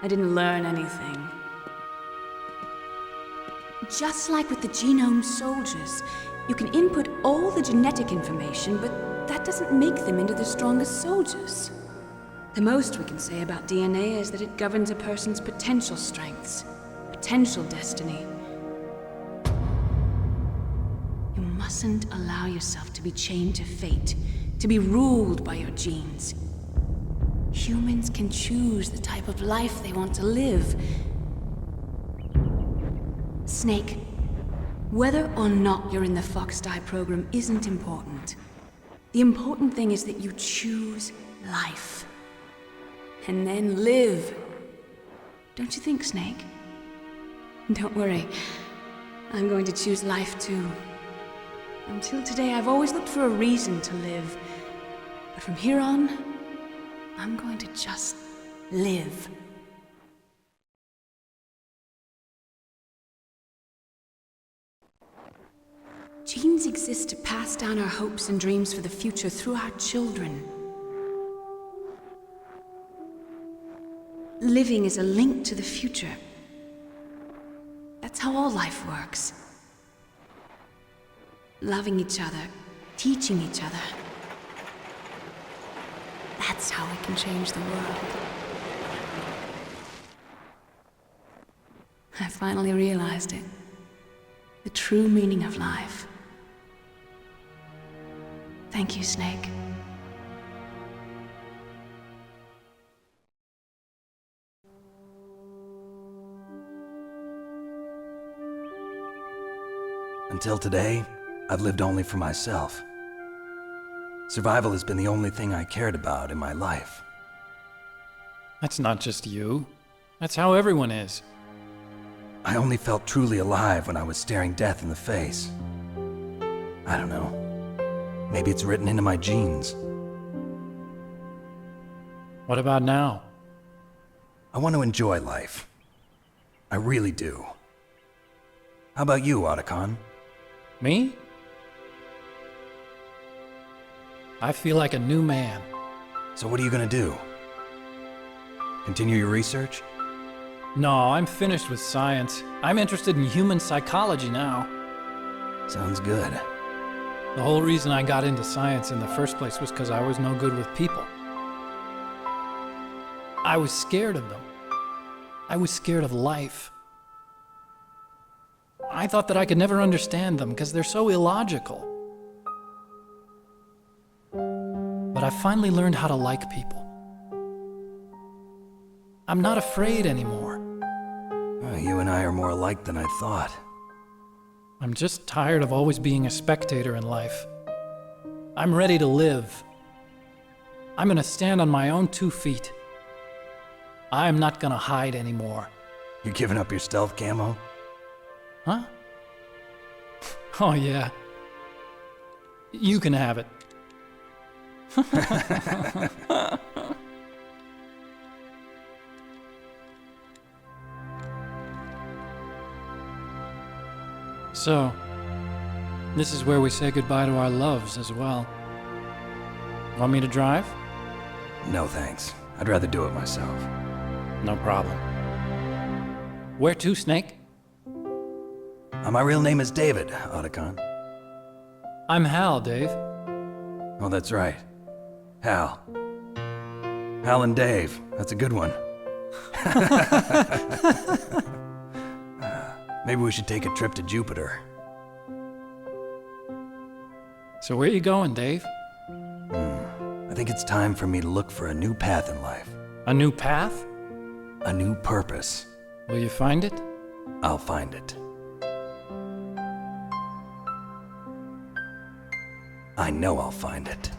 Speaker 16: I didn't learn anything. Just like with the genome soldiers, you can input all the genetic information, but that doesn't make them into the strongest soldiers. The most we can say about DNA is that it governs a person's potential strengths, potential destiny. You mustn't allow yourself to be chained to fate, to be ruled by your genes. Humans can choose the type of life they want to live. Snake, whether or not you're in the Fox Die program isn't important. The important thing is that you choose life. And then live. Don't you think, Snake? Don't worry. I'm going to choose life too. Until today, I've always looked for a reason to live. But from here on, I'm going to just live. Genes exist to pass down our hopes and dreams for the future through our children. Living is a link to the future. That's how all life works. Loving each other, teaching each other. That's how we can change the world. I finally realized it. The true meaning of life. Thank you, Snake.
Speaker 4: Until today, I've lived only for myself. Survival has been the only thing I cared about in my life.
Speaker 19: That's not just you. That's how everyone is.
Speaker 4: I only felt truly alive when I was staring death in the face. I don't know. Maybe it's written into my genes.
Speaker 19: What about now?
Speaker 4: I want to enjoy life. I really do. How about you, Otacon?
Speaker 19: Me? I feel like a new man.
Speaker 4: So what are you gonna do? Continue your research?
Speaker 19: No, I'm finished with science. I'm interested in human psychology now.
Speaker 4: Sounds good.
Speaker 19: The whole reason I got into science in the first place was because I was no good with people. I was scared of them. I was scared of life. I thought that I could never understand them because they're so illogical. But I finally learned how to like people. I'm not afraid anymore.
Speaker 4: You and I are more alike than I thought.
Speaker 19: I'm just tired of always being a spectator in life. I'm ready to live. I'm gonna stand on my own 2 feet. I'm not gonna hide anymore.
Speaker 4: You giving up your stealth camo?
Speaker 19: Huh? Oh yeah. You can have it. So, this is where we say goodbye to our loves as well. Want me to drive?
Speaker 4: No thanks. I'd rather do it myself.
Speaker 19: No problem. Where to, Snake?
Speaker 4: My real name is David, Otacon.
Speaker 19: I'm Hal, Dave.
Speaker 4: Oh, that's right. Hal. Hal and Dave. That's a good one. Maybe we should take a trip to Jupiter.
Speaker 19: So where you going, Dave?
Speaker 4: I think it's time for me to look for a new path in life.
Speaker 19: A new path?
Speaker 4: A new purpose.
Speaker 19: Will you find it?
Speaker 4: I'll find it. I know I'll find it.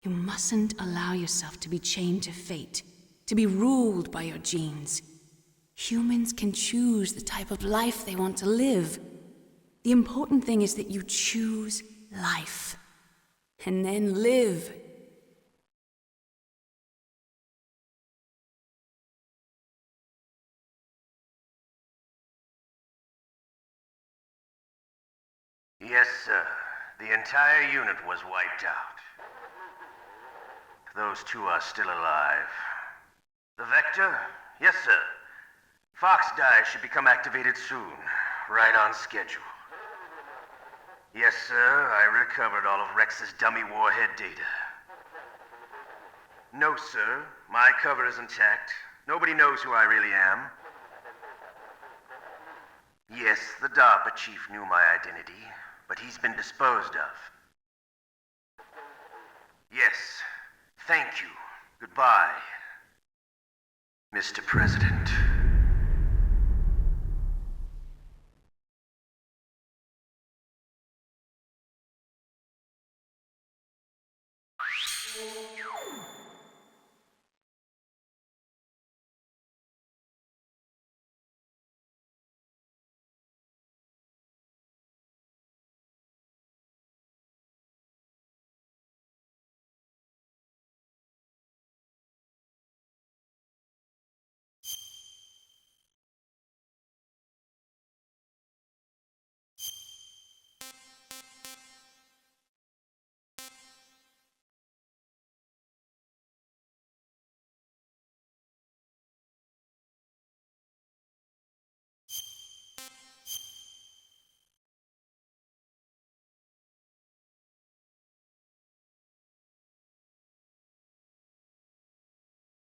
Speaker 16: You mustn't allow yourself to be chained to fate, to be ruled by your genes. Humans can choose the type of life they want to live. The important thing is that you choose life, and then live.
Speaker 13: Yes, sir. The entire unit was wiped out. Those two are still alive. The Vector? Yes, sir. Fox Die should become activated soon. Right on schedule. Yes, sir. I recovered all of Rex's dummy warhead data. No, sir. My cover is intact. Nobody knows who I really am. Yes, the DARPA chief knew my identity, but he's been disposed of. Yes. Thank you. Goodbye, Mr. President.